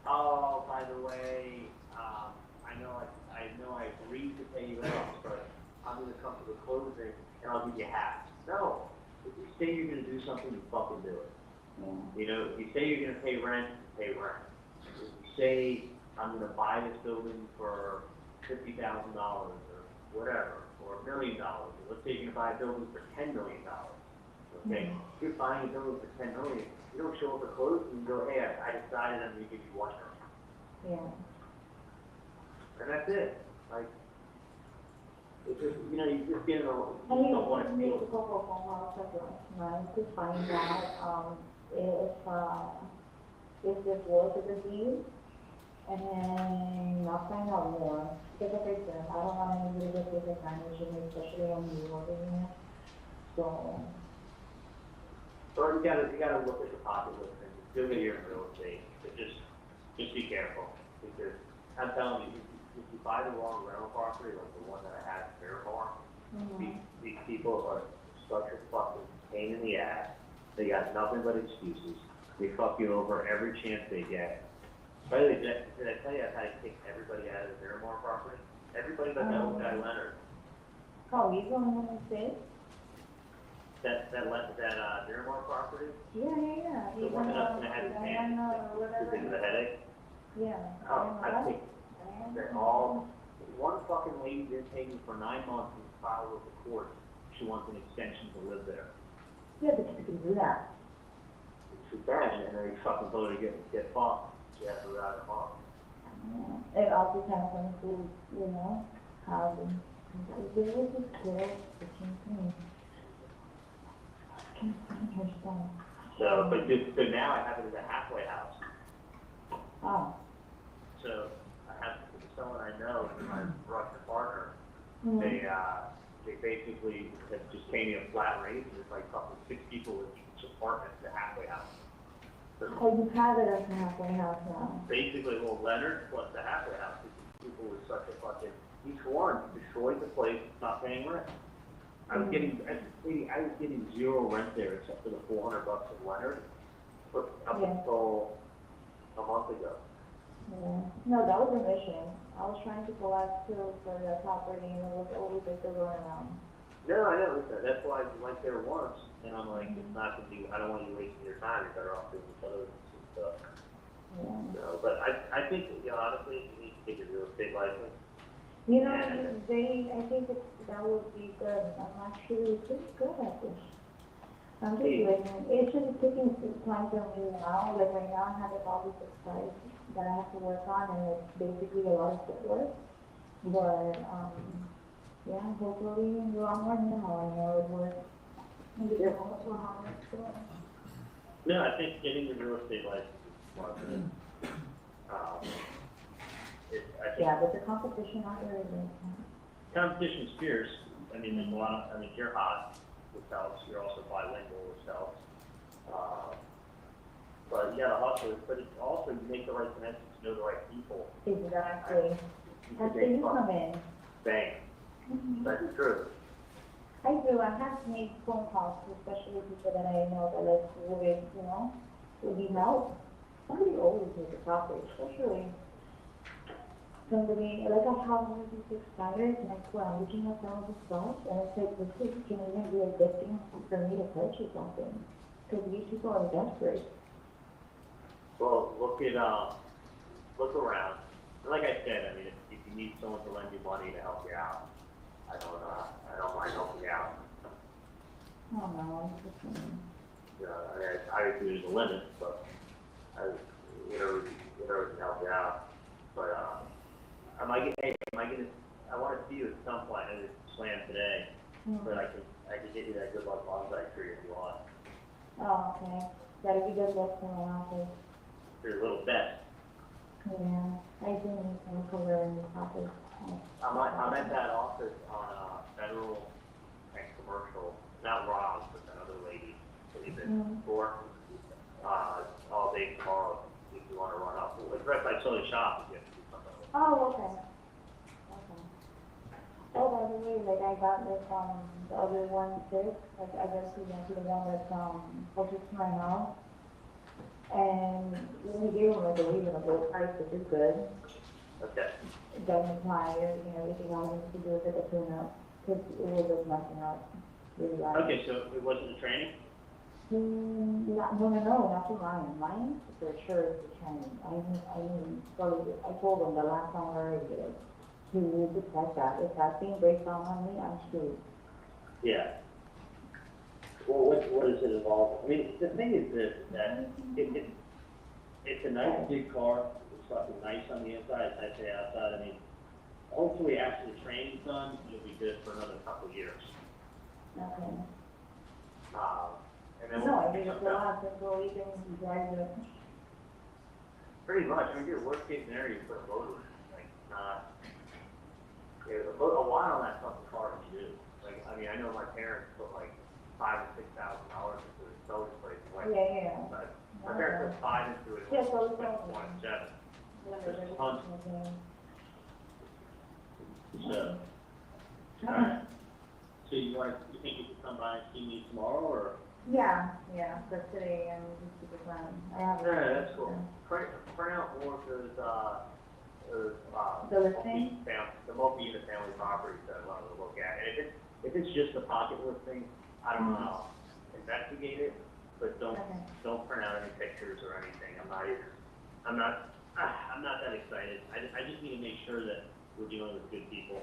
oh, by the way, I know I agreed to pay you out, but I'm gonna come to the closing and I'll give you half. No, if you say you're gonna do something, you fucking do it. You know, if you say you're gonna pay rent, pay rent. If you say, I'm gonna buy this building for $50,000 or whatever, or $1 million, or let's say you're gonna buy a building for $10 million. Okay, if you're buying a building for $10 million, you don't show up at closing and go, hey, I decided I'm gonna give you $1 million. Yeah. And that's it. Like, it's just, you know, you just get a little, I you mean, don't want to make feel. a couple of phone calls at last night to find out, if this was a good deal, and then I'll find out more. Because like I said, I don't want anybody to take advantage of me, especially when you're ordering it. So, Or you gotta look at the pocketbook and do it here in real estate, but just be careful, because I'm telling you, if you buy the wrong rental property, like the one that I had in Miramar, these people are such a fucking pain in the ass. They got nothing but excuses. They fuck you over every chance they get. By the way, did I tell you I had to kick everybody out of the Miramar property? Everybody but that old guy Leonard. oh, you going to say? That Miramar property? Yeah. The one that had his hand because of the headache? Yeah. Oh, I think they're all, one fucking lady didn't pay me for 9 months and filed with the court. She wants an extension to live there. Yeah, but you can do that. It's too bad, and then they fucking voted to get fucked. She has to ride them off. It all depends on who, you know, how the, there was this girl, that came to me. I can't find her stuff. So, so now I have it as a halfway house. Oh. So I have someone I know, my Russian partner, they basically have just paid me a flat rate, and it's like fucking 6 people in each apartment, it's a halfway house. So Oh, you have it as a halfway house now. basically, well, Leonard plus the halfway house, because people with such a fucking, each one destroyed the place, not paying rent. I was getting zero rent there except for the $400 of Leonard, up until a month ago. Yeah. No, that was a mission. I was trying to go out to for the property and it was always like the runaround. No, I know, that's why I went there once, and I'm like, it's not gonna be, I don't want you wasting your time, you're better off doing each other and stuff. Yeah. So, but I think, you know, honestly, you need to get your real estate license. You know, I think that would be good. I'm actually pretty good at this. I'm just like, it's just taking time for me now. Like right now I have all these sites that I have to work on and it's basically a lot of footwork. But, yeah, hopefully in the long run now I know it works. Maybe that's also how it's going. No, I think getting the real estate license is smart. I think Yeah, but the competition out there is intense. competition's fierce. I mean, there's a lot of, I mean, you're hot, which helps. You're also bilingual, which helps. But you gotta hustle, but it's also, you make the right connections, know the right people. Exactly. You That's can where make you come in. bang. That's true. I do. I have made phone calls, especially people that I know that like would, you know, would need help. Somebody always needs a topic, especially somebody, like I have one of these expired, and I swear I'm looking at all this stuff, and it's like, this is, can even be a good thing for me to purchase something? Because these people are desperate. Well, look around. And like I said, I mean, if you need someone to lend you money to help you out, I don't mind helping you out. I don't know, it's just, You know, I mean, obviously there's a limit, but whatever can help you out. But I want to see you at some point. I just planned today, but I can get you that good luck bonsai tree if you want. oh, okay. That'd be good luck for my office. For your little bet. Yeah, I do need some color in this office. I'm at that office on Federal and Commercial, not Rob, but that other lady, believe it, for all day tomorrow if you want to run up. It's right by Chili Shop if you have to do something. Oh, okay. Okay. Oh, by the way, like I got this, the other one too, like I guess he went to the one that's, closest to my house. And we gave him like a reasonable price, which is good. Okay. It doesn't apply, everything I wanted to do with it, tune-up, because it was just messing up really bad. Okay, so it wasn't a training? No, not for mine. Mine, for sure, is the training. I told him the last time I already did it. He needs to test that. If that thing breaks down on me, I'm screwed. Yeah. Well, what does it involve? I mean, the thing is this, that it's a nice big car. It's fucking nice on the inside, it's nice outside. I mean, hopefully after the training's done, you'll be good for another couple of years. Okay. And then No, I think it's a lot until we can drive it. pretty much. I mean, your worst case scenario, you put a motor in, like, a while on that fucking car to do. Like, I mean, I know my parents put like $5,000 or $6,000 into the solar place. Like, Yeah. but my parents put $5,000 into it. Yeah, so it's like all- 27. Yeah, There's tons. okay. So, alright. So you think you could come by and see me tomorrow, or? Yeah, for today, and just keep it running. I have. Yeah, that's cool. Print out more of those, The listing? the multi-unit family properties that I wanted to look at. And if it's just a pocket listing, I don't know. Investigate it, but don't print out any pictures or anything. I'm not that excited. I just need to make sure that we're dealing with good people.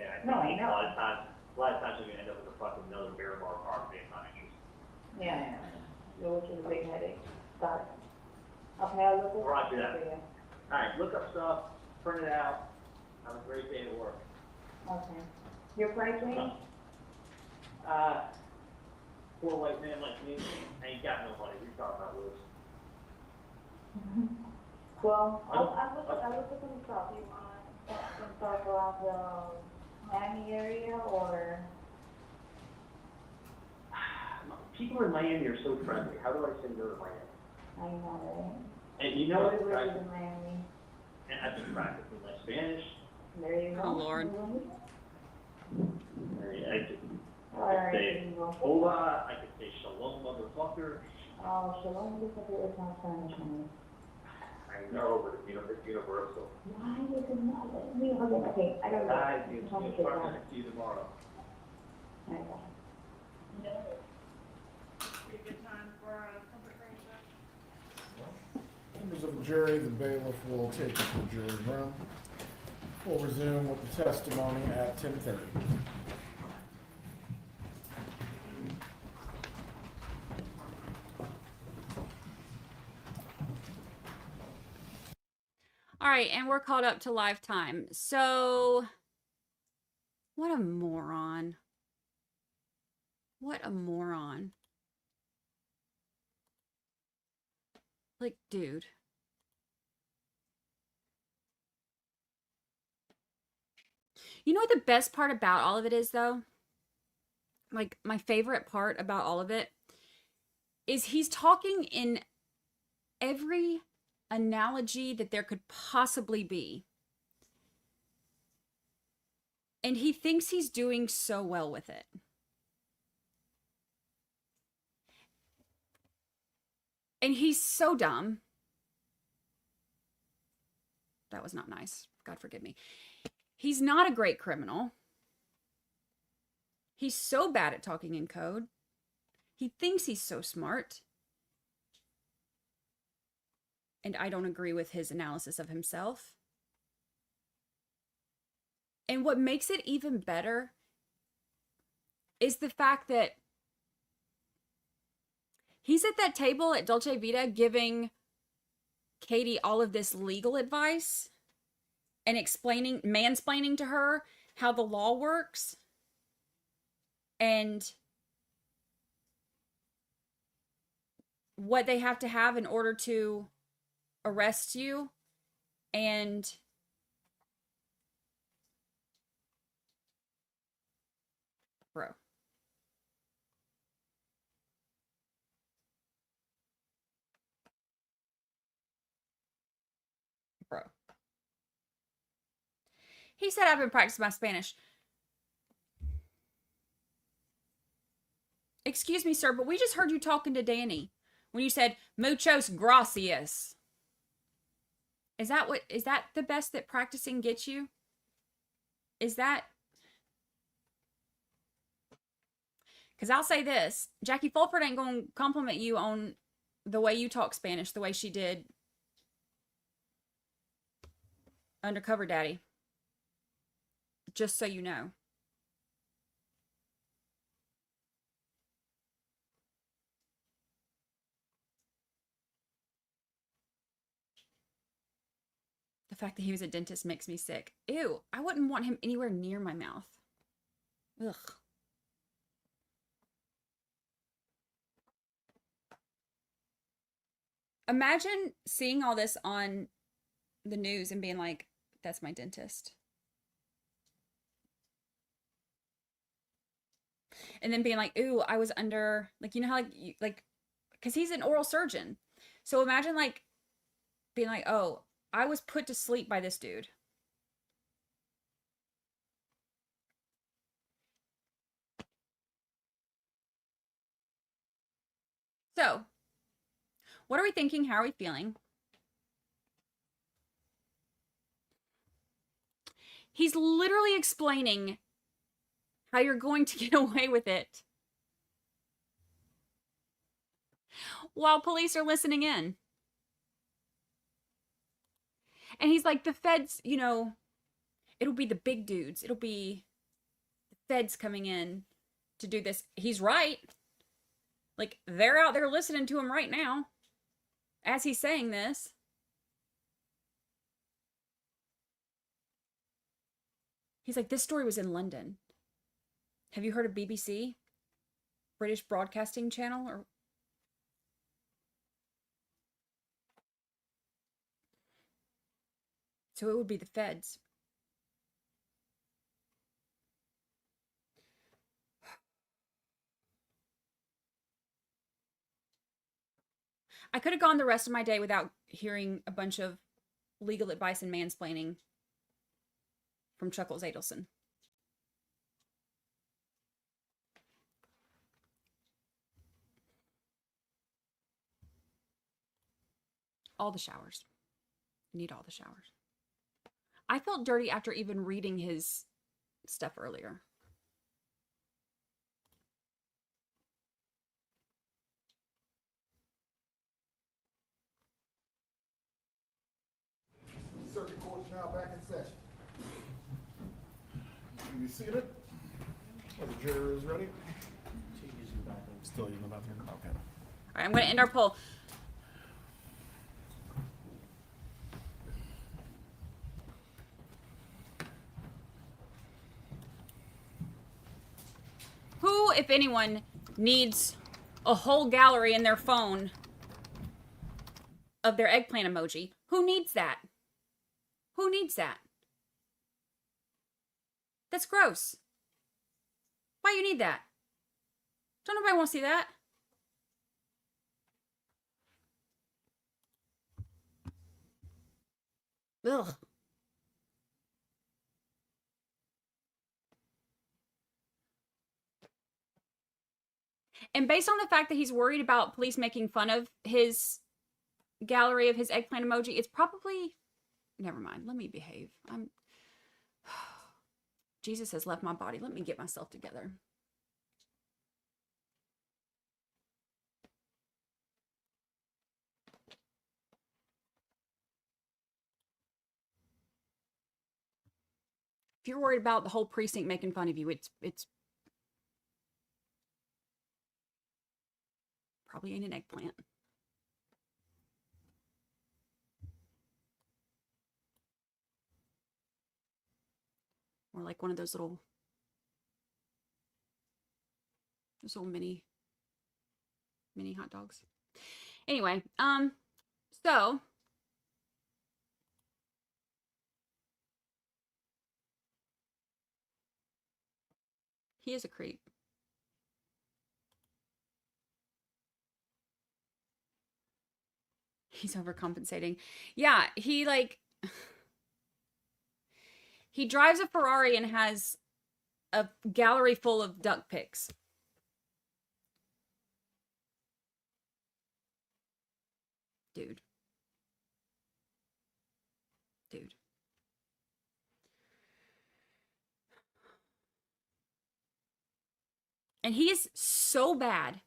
And I think a lot of times we're gonna end up with a fucking another bear bar property and not interested. Yeah. Which is a big headache. Got it. Okay, I'll look at. Roger that. Alright, look up stuff, print it out. Have a great day at work. Okay. Your price range? Poor white man like me, I ain't got no money. We talking about Lewis. Well, I'll look at some stuff. You want some stuff around the Miami area or? People in Miami are so friendly. How do I say no to Miami? I know, right? And you know what? Where is in Miami? And I've been practicing my Spanish. There you go. Oh, Lord. I could Alright, say hola. I could say shalom, motherfucker. oh, shalom, this is not Spanish, honey. I know, but it's universal. Why is it not letting me? Okay, I don't know. Guys, it's see you tomorrow. Okay. Be a good time for a comfort range check. Members of the jury, the bailiff will take you to the jury room. We'll resume with the testimony at 10:30. All right, and we're caught up to live time. So, what a moron. What a moron. Like, dude. You know what the best part about all of it is, though? Like, my favorite part about all of it is he's talking in every analogy that there could possibly be. And he thinks he's doing so well with it. And he's so dumb. That was not nice. God forgive me. He's not a great criminal. He's so bad at talking in code. He thinks he's so smart. And I don't agree with his analysis of himself. And what makes it even better is the fact that he's at that table at Dolce Vita giving Katie all of this legal advice and mansplaining to her how the law works. And what they have to have in order to arrest you. And bro. He said, I've been practicing my Spanish. Excuse me, sir, but we just heard you talking to Danny when you said, muchos gracias. Is that the best that practicing gets you? Is that? Because I'll say this, Jackie Fulford ain't going to compliment you on the way you talk Spanish, the way she did Undercover Daddy. Just so you know. The fact that he was a dentist makes me sick. Ew, I wouldn't want him anywhere near my mouth. Ugh. Imagine seeing all this on the news and being like, that's my dentist. And then being like, ooh, I was under, like, you know how, because he's an oral surgeon. So imagine, like, being like, oh, I was put to sleep by this dude. So, what are we thinking? How are we feeling? He's literally explaining how you're going to get away with it while police are listening in. And he's like, the feds, you know, it'll be the big dudes. It'll be the feds coming in to do this. He's right. Like, they're out there listening to him right now as he's saying this. He's like, this story was in London. Have you heard of BBC? British Broadcasting Channel? Or so it would be the feds. I could have gone the rest of my day without hearing a bunch of legal advice and mansplaining from Chuckles Adelson. All the showers. Need all the showers. I felt dirty after even reading his stuff earlier. Circuit court is now back in session. Can you see it? Oh, the juror is ready. Still using the bathroom. Okay. All right, I'm going to end our poll. Who, if anyone, needs a whole gallery in their phone of their eggplant emoji? Who needs that? Who needs that? That's gross. Why you need that? Don't nobody want to see that. Ugh. And based on the fact that he's worried about police making fun of his gallery of his eggplant emoji, it's probably... Never mind. Let me behave. Jesus has left my body. Let me get myself together. If you're worried about the whole precinct making fun of you, it's probably ain't an eggplant. Or like one of those little mini hot dogs. Anyway, so he is a creep. He's overcompensating. Yeah, he drives a Ferrari and has a gallery full of duck pics. Dude. And he is so bad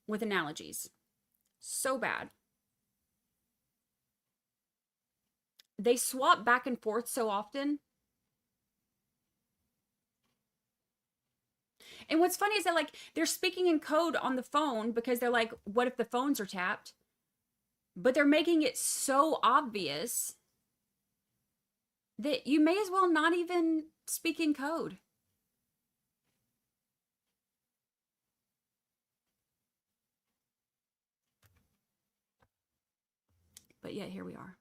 with analogies. So bad. They swap back and forth so often. And what's funny is that they're speaking in code on the phone because they're like, what if the phones are tapped? But they're making it so obvious that you may as well not even speak in code. But yet here we are.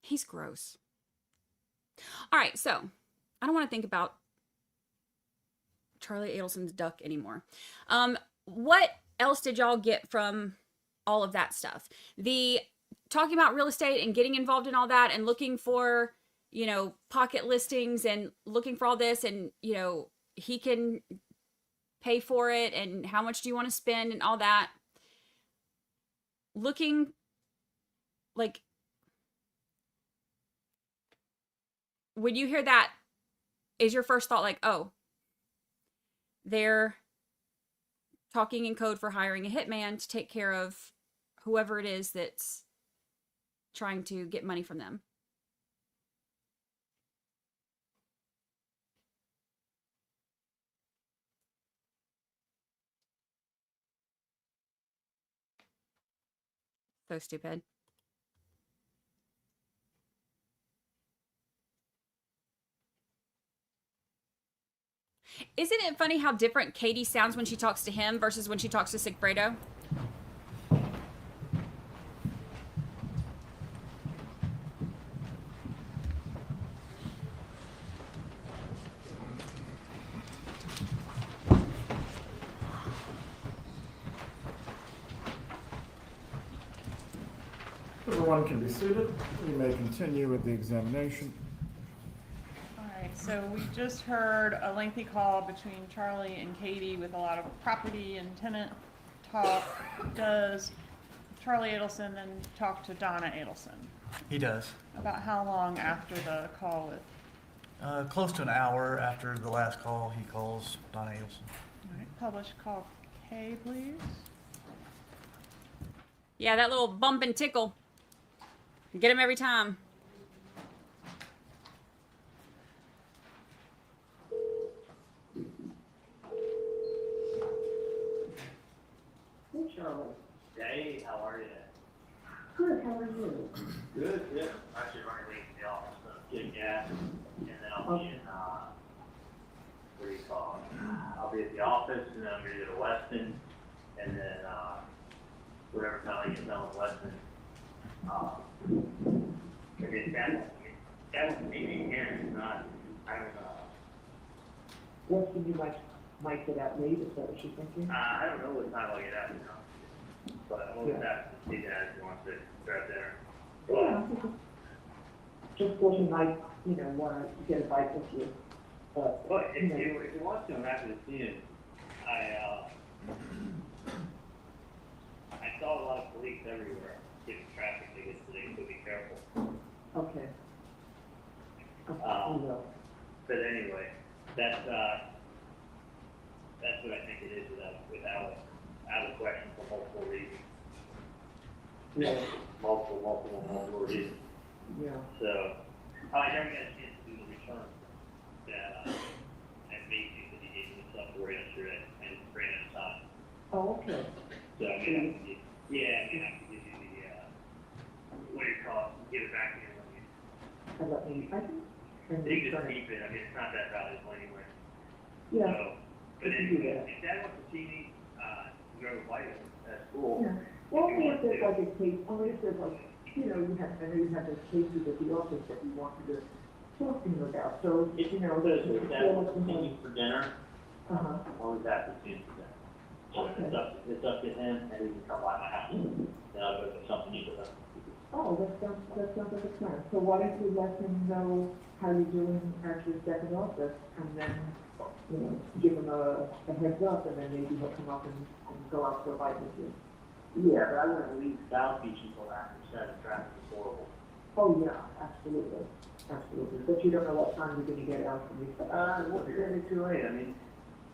He's gross. All right, so I don't want to think about Charlie Adelson's duck anymore. What else did y'all get from all of that stuff? The talking about real estate and getting involved in all that and looking for, pocket listings and looking for all this and, he can pay for it and how much do you want to spend and all that. Looking like, when you hear that, is your first thought like, oh, they're talking in code for hiring a hitman to take care of whoever it is that's trying to get money from them? So stupid. Isn't it funny how different Katie sounds when she talks to him versus when she talks to Sigfredo? Everyone can be seated. We may continue with the examination. All right, so we just heard a lengthy call between Charlie and Katie with a lot of property and tenant talk. Does Charlie Adelson then talk to Donna Adelson? He does. About how long after the call with? Close to an hour after the last call, he calls Donna Adelson. All right, publish call K, please. Yeah, that little bump and tickle. Get him every time. Hey, Charlie. Hey, how are you? Good, how are you? Good, good. I'm actually running late to the office, so get gas, and then I'll be in, what do you call it? I'll be at the office, and then I'm gonna go to Weston, and then, whatever time I get done with Weston, maybe it's bad. That was maybe again, it's not, I don't know. Weston, you might get out late, is that what you're thinking? I don't know what time I'll get out now, but I'm always happy to see Dad if he wants to grab dinner. Yeah, just thought you might, want to get a bite with you. But, Well, if he wants to, I'm happy to see him. I saw a lot of police everywhere giving traffic tickets, so they should be careful. okay. But anyway, that's what I think it is without a question for multiple reasons. Yeah, Multiple reasons. yeah. So, I never got a chance to do the return that, that meeting that he gave me stuff for yesterday, and it's ran out of time. Oh, okay. So, I mean, I have to give you the, what do you call it, give it back to you when you, And let me, I think. and you can return just it. keep it, I mean, it's not that valuable anyway. Yeah, So, but we can do anyway, that. if Dad wants to see me, go to White House, that's cool. Yeah. Well, only if there's like a case, only if there's like, I know you have those cases at the office that you wanted to talk to him about, so, If you know. If if Dad there wants was to see some- me for dinner, Uh-huh, always happy to see him for dinner. So Okay. it's up to him, and he can come by my house, then I'll go get something to eat with him. oh, that sounds like a plan, so why don't you let him know how you're doing at your second office, and then, give him a heads up, and then maybe he'll come up and go out for a bite with you. Yeah, but I wouldn't leave South Beach until after 7, traffic is horrible. Oh, yeah, absolutely, but you don't know what time you're gonna get out from your second. What's really too late, I mean,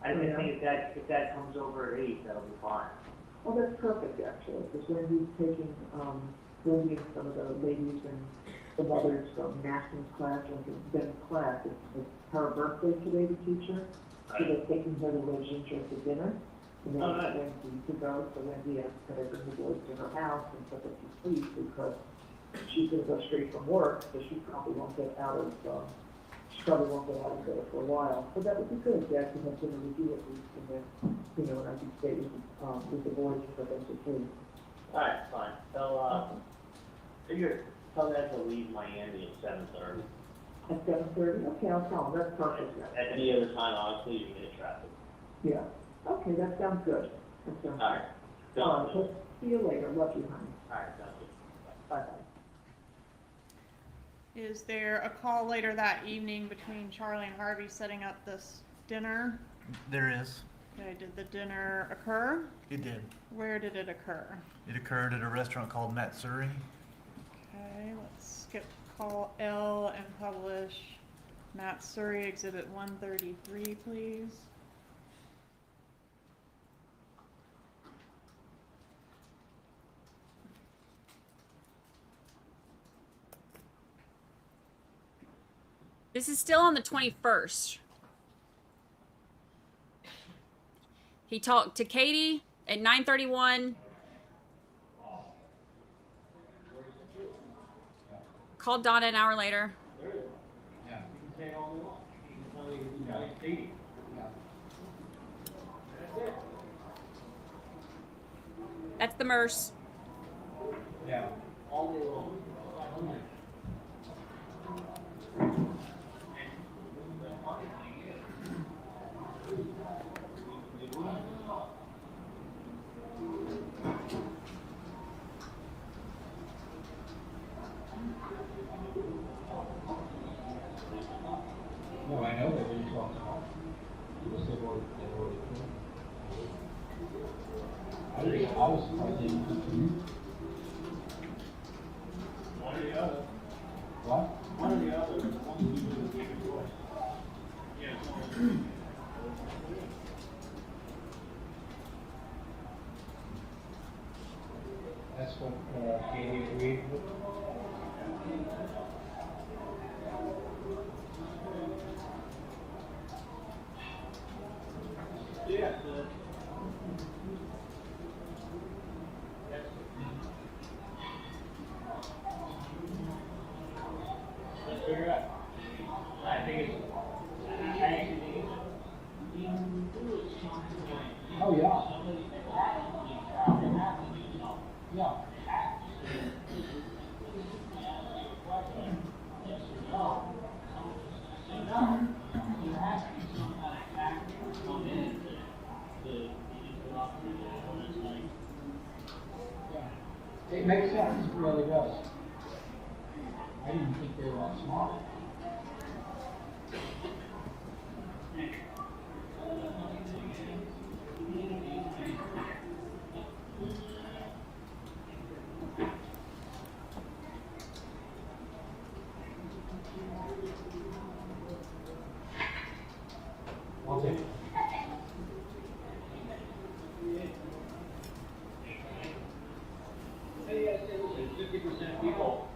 I think if that comes over at 8, that'll be fine. Well, that's perfect, actually, because Wendy's taking, Wendy and some of the ladies and the mothers from Nashville's class, like Ben's class, it's her birthday today, the teacher. So they're taking her to Lake Ginger for dinner. And then Oh, nice. Wendy to go, so Wendy asked her to bring the boys to her house and put them to sleep because she's gonna go straight from work, so she probably won't get out of, there for a while. So that would be good, Dad could have dinner with you at least, and then, and I could stay with the boys and put them to sleep. Alright, fine. Tell Dad to leave Miami at 7:30. At 7:30, okay, I'll tell them, that's perfect. At any other time, honestly, you can get traffic. Yeah, okay, that sounds good, Alright. So, see you later, love you, honey, Alright, sounds good. bye-bye. Is there a call later that evening between Charlie and Harvey setting up this dinner? There is. Okay, did the dinner occur? It did. Where did it occur? It occurred at a restaurant called Matsuri. Okay, let's skip call L and publish Matsuri Exhibit 133, please. This is still on the 21st. He talked to Katie at 9:31. Called Donna an hour later. That's the Merce. Yeah. No, I know that when you talk about I was surprised. One or the other. What? One or the other. One of you will give a choice. Yes. That's what Katie agreed with. Yes. Let's figure it out. I think it's. Oh, yeah. Yeah. it makes sense, it really does. I didn't think they were that smart. I'll take it. People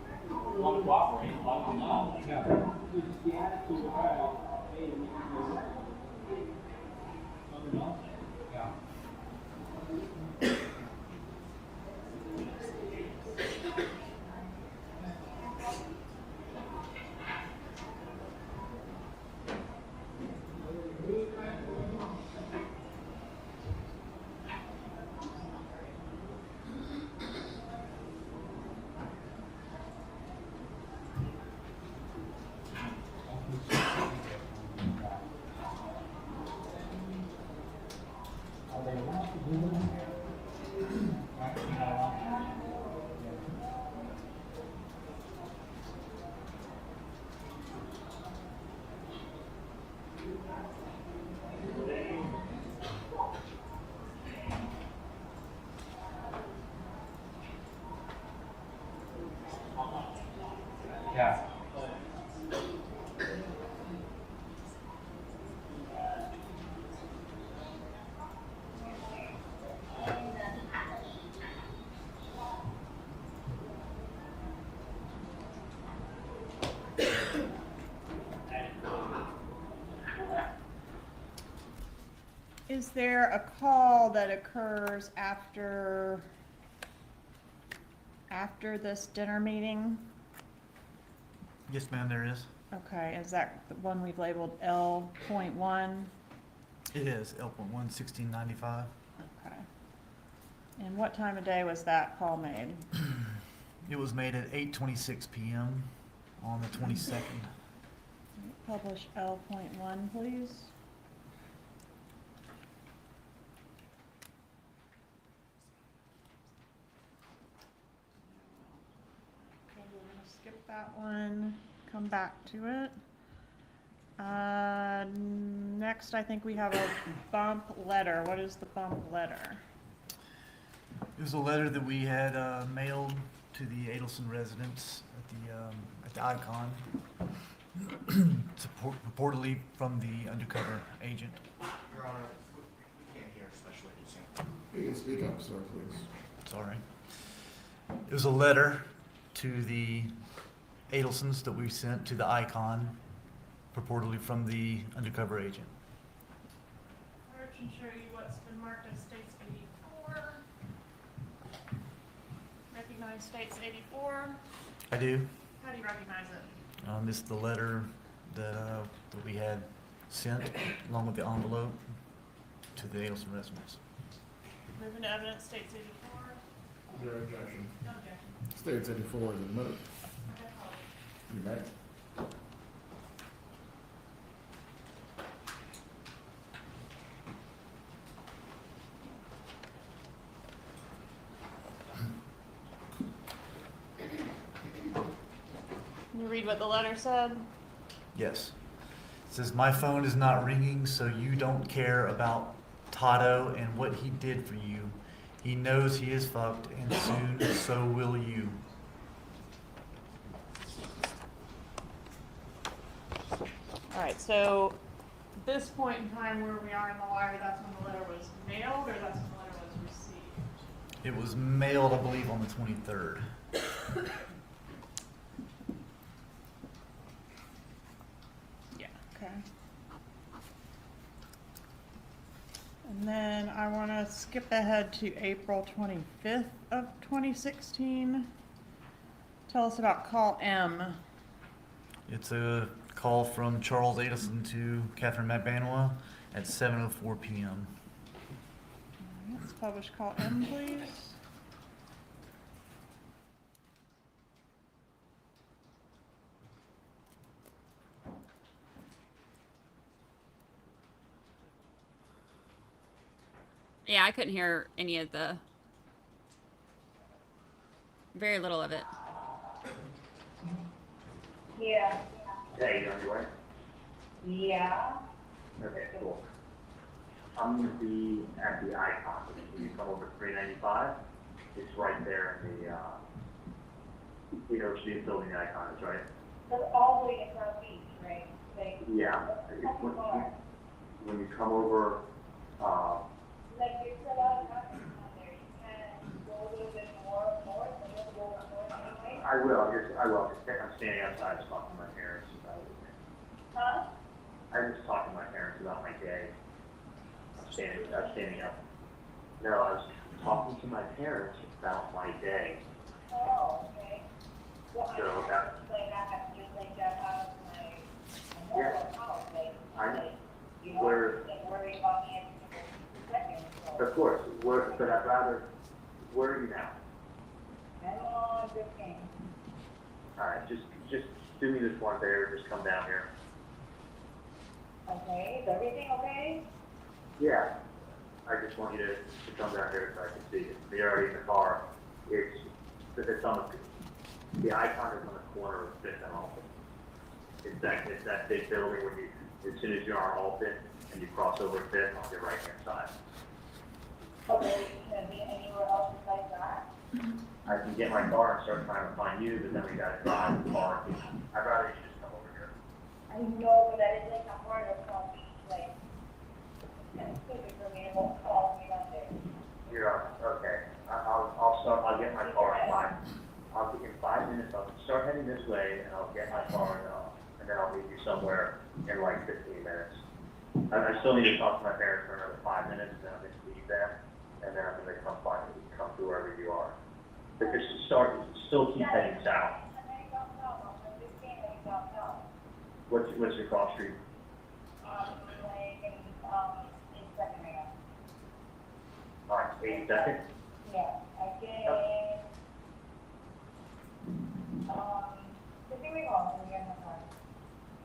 want to cooperate, a lot of them don't. Yeah. The attitude about, hey, Yeah. Are they allowed to do that? Right, you know, yeah. Is there a call that occurs after this dinner meeting? Yes, ma'am, there is. Okay, is that the one we've labeled L.1? It is L.1, 1695. Okay. And what time of day was that call made? It was made at 8:26 p.m. on the 22nd. Publish L.1, please. Okay, we're gonna skip that one, come back to it. Next, I think we have a bump letter. What is the bump letter? It was a letter that we had mailed to the Adelson residents at the Icon, purportedly from the undercover agent. Your Honor, we can't hear Special Agent Sam. You can speak up, sir, please. Sorry. It was a letter to the Adelsons that we sent to the Icon, purportedly from the undercover agent. I can show you what's been marked as States 84. Recognize States 84. I do. How do you recognize it? This is the letter that we had sent along with the envelope to the Adelson residents. Moving to evidence, States 84. Is there objection? No objection. States 84 is admitted. You may. Can you read what the letter said? Yes. It says, "My phone is not ringing, so you don't care about Tato and what he did for you. He knows he is fucked, and soon so will you." All right, so this point in time where we are in the wire, that's when the letter was mailed, or that's when the letter was received? It was mailed, I believe, on the 23rd. Yeah. Okay. And then I want to skip ahead to April 25th of 2016. Tell us about call M. It's a call from Charles Adelson to Catherine McBanoa at 7:04 p.m. Let's publish call M, please. Yeah, I couldn't hear any of the Very little of it. Yeah. Hey, you on your way? Yeah. Okay, cool. I'm gonna be at the Icon, when you come over 395, it's right there in the, you know, she's building the Icon, is right? That's all the way across beach, right? Like, Yeah, when you come over, like there's a lot of nothing on there. You can go a little bit more north, and then go up north anyway. I will, I'm standing outside talking to my parents about it. Huh? I was talking to my parents about my day. I'm standing up. No, I was talking to my parents about my day. Oh, okay. Well, So I that, like I have to just like that out of my yeah, house, like, I, you don't where, worry about me every second, so. of course, where, but I'd rather, where are you now? I'm on good thing. Alright, just do me this one favor, just come down here. Okay, is everything okay? Yeah, I just want you to come down here so I can see it. You're already in the car. It's on the Icon is on the corner of 5th and Alton. It's that big building when you, as soon as you're on Alton and you cross over 5th on your right hand side. Okay, can it be anywhere else besides that? I can get my car and start trying to find you, but then we gotta drive the car. I'd rather you just come over here. I know, but that is like a part of South Beach, like, it's stupid for me to won't call me on there. You're okay. I'll get my car in 5 minutes. I'll start heading this way and I'll get my car and then I'll meet you somewhere in like 15 minutes. I still need to talk to my parents for another 5 minutes and then I'm gonna leave them and then I'm gonna come to wherever you are. Because still keep heading south. What's your cross street? Like, in second right now. Alright, 82nd? Yeah, I get, the theory hall, when you're in the car.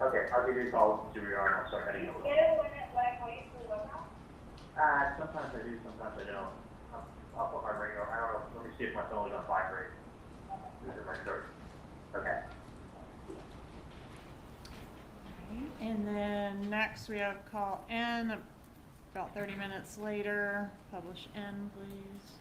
Okay, I'll give you a call to your and I'll start heading over. Get it when I call you to the house? Sometimes I do, sometimes I don't. I'll put my ringer, I don't know, let me see if my phone is on vibrate. This is my third. Okay. And then next we have call N, about 30 minutes later. Publish N, please.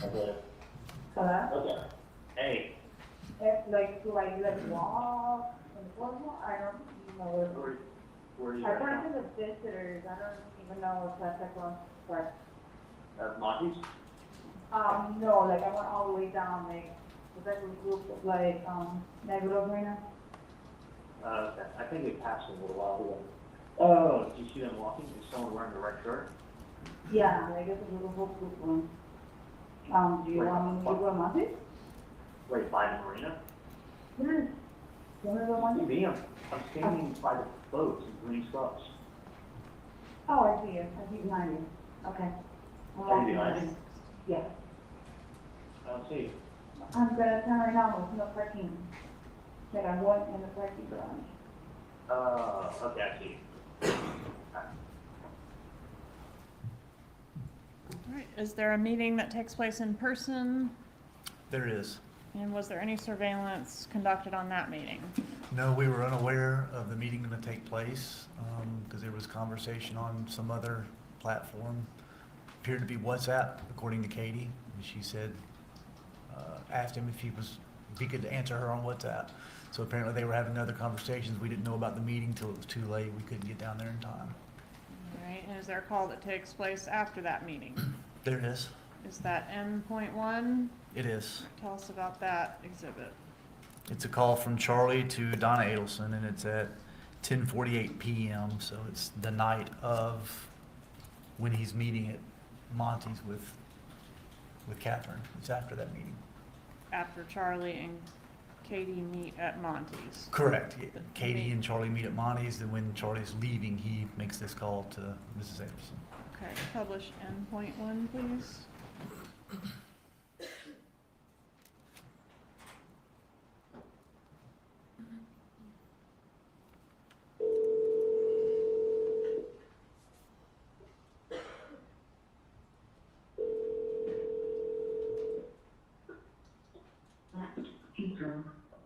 Okay. Hello? Okay. Hey. Like, do I like walk and formal? I don't know. Where are you I right went now? to the visitors. I don't even know if that's like one, but, Monty's? no, like I went all the way down, like, was that a group of like, Negro Arena? I think they passed a little while ago. Oh, do you see them walking? Is someone wearing the red shirt? Yeah, I guess a little group one. Do you Wait, want me to what? go to Monday? Wait, by the marina? Yes. You want to go What do Monday? you mean? I'm standing by the boats in green scrubs. Oh, I see you. I see behind you. Okay. Are you behind me? Yeah. I don't see you. I'm gonna turn right now, there's no parking. Like I went in the parking garage. Okay, I see you. All right, is there a meeting that takes place in person? There is. And was there any surveillance conducted on that meeting? No, we were unaware of the meeting going to take place because there was conversation on some other platform. Appeared to be WhatsApp, according to Katie. And she said, asked him if he could answer her on WhatsApp. So apparently they were having other conversations. We didn't know about the meeting till it was too late. We couldn't get down there in time. All right, and is there a call that takes place after that meeting? There it is. Is that N.1? It is. Tell us about that exhibit. It's a call from Charlie to Donna Adelson, and it's at 10:48 p.m. So it's the night of when he's meeting at Monty's with Catherine. It's after that meeting. After Charlie and Katie meet at Monty's. Correct. Yeah. Katie and Charlie meet at Monty's, and when Charlie's leaving, he makes this call to Mrs. Adelson. Okay, publish N.1, please.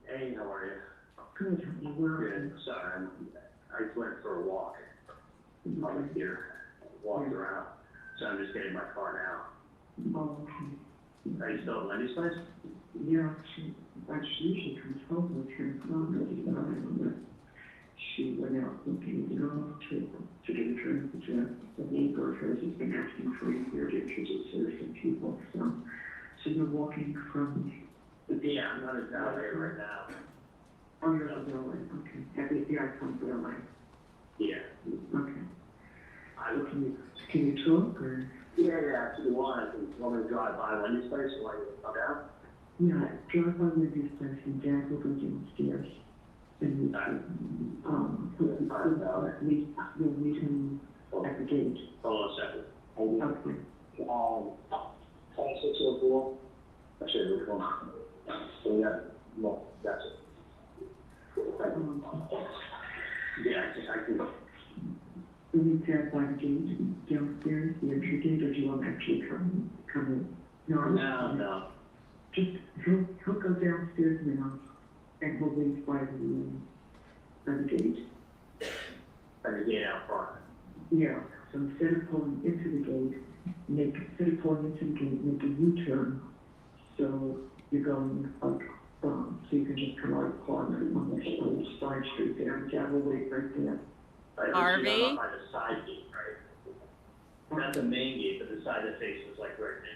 Hey, how are you? Good, honey, where are you? Good. Sorry, I just went for a walk. I was here, walked around. So I'm just getting my car now. Oh, okay. Are you still at Lenny's place? Yeah, she usually comes home with her but she went out looking at the golf to get a drink. The neighbor of hers has been asking for a year to introduce her to some people, so she's been walking from Yeah, I'm not in LA right now. Oh, you're in LA, okay. Yeah, I come to LA. Yeah. Okay. I Can you talk, or? Yeah, if you want, I can want me to drive by Lenny's place and let you come down. Yeah, drive by Wendy's place and Dad will go downstairs. And we'll meet him at the gate. Hold on a second. Okay. 2604. I should have gone. So yeah, no, that's it. Yeah, I can. We meet Dad by the gate downstairs, the entry gate, or do you want to actually come in? No. Just, he'll go downstairs now, and we'll wait by the gate. By the gate out front. Yeah, so instead of pulling into the gate, make a U-turn, so you're going up, so you can just come out of the corner on the side street there, and Dad will wait right there. Right, RV? so you're not by the side gate, right? Not the main gate, but the side that faces like right in there.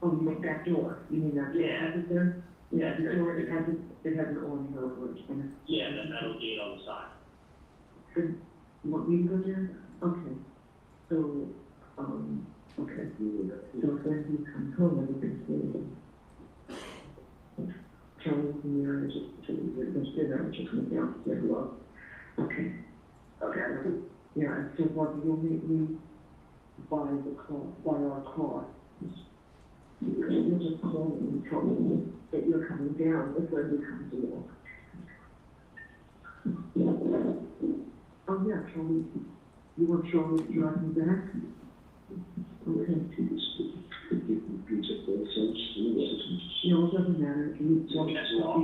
Oh, you mean that door? You mean that door? Yeah. Has it there? Yeah, The door, it has an awning over it. And Yeah, that metal gate on the side. you want me to go there? Okay. So, okay. So when he comes home, everything's ready. Charlie and the others just went downstairs. Okay. Okay. Yeah, and so what, you'll meet me by our car. You'll just call me and tell me that you're coming down before he comes in. Oh, yeah, Charlie, you want Charlie to drive me back? Okay. No, it doesn't matter. You just walk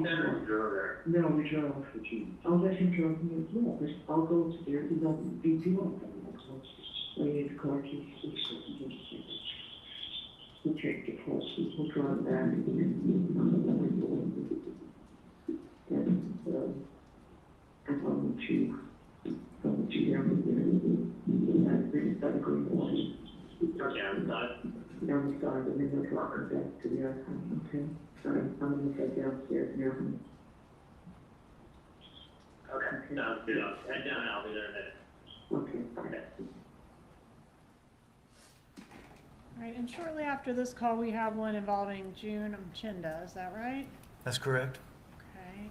there or drove there? No, we drove. I'll let him drive me as well, but I'll go upstairs and I'll beat you up. I need the car keys. We'll take the horse, we'll drive back. And I'll let you down that green line. Okay, I'm done. Down the side, and then we'll drop her back to the other side, okay? I'm gonna head downstairs now. Okay, sounds good. Head down, I'll be there in a minute. Okay, bye. All right, and shortly after this call, we have one involving June Mchinda, is that right? That's correct. Okay.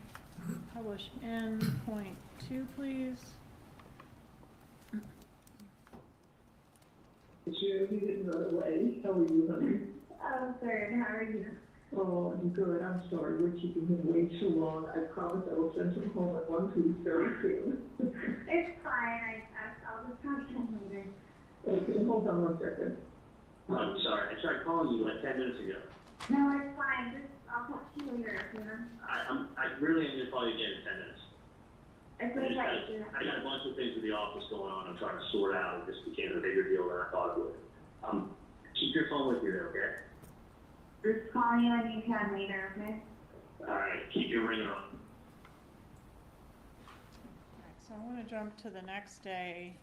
Publish N.2, please. Sure, you didn't run away. How are you, honey? I'm good, how are you? Oh, I'm good. I'm sorry. We're keeping him way too long. I promise I will send him home at 1 2 very soon. It's fine, I'll just talk to him later. Okay, hold on 1 second. I'm sorry, I tried calling you like 10 minutes ago. No, it's fine, I'll talk to you later, you know? I really am just call you again in 10 minutes. It's I okay. got a bunch of things with the office going on I'm trying to sort out. It just became a bigger deal than I thought it would. Keep your phone with you there, okay? Just call you when you can later, okay? Alright, keep your ringer on. All right, so I want to jump to the next day,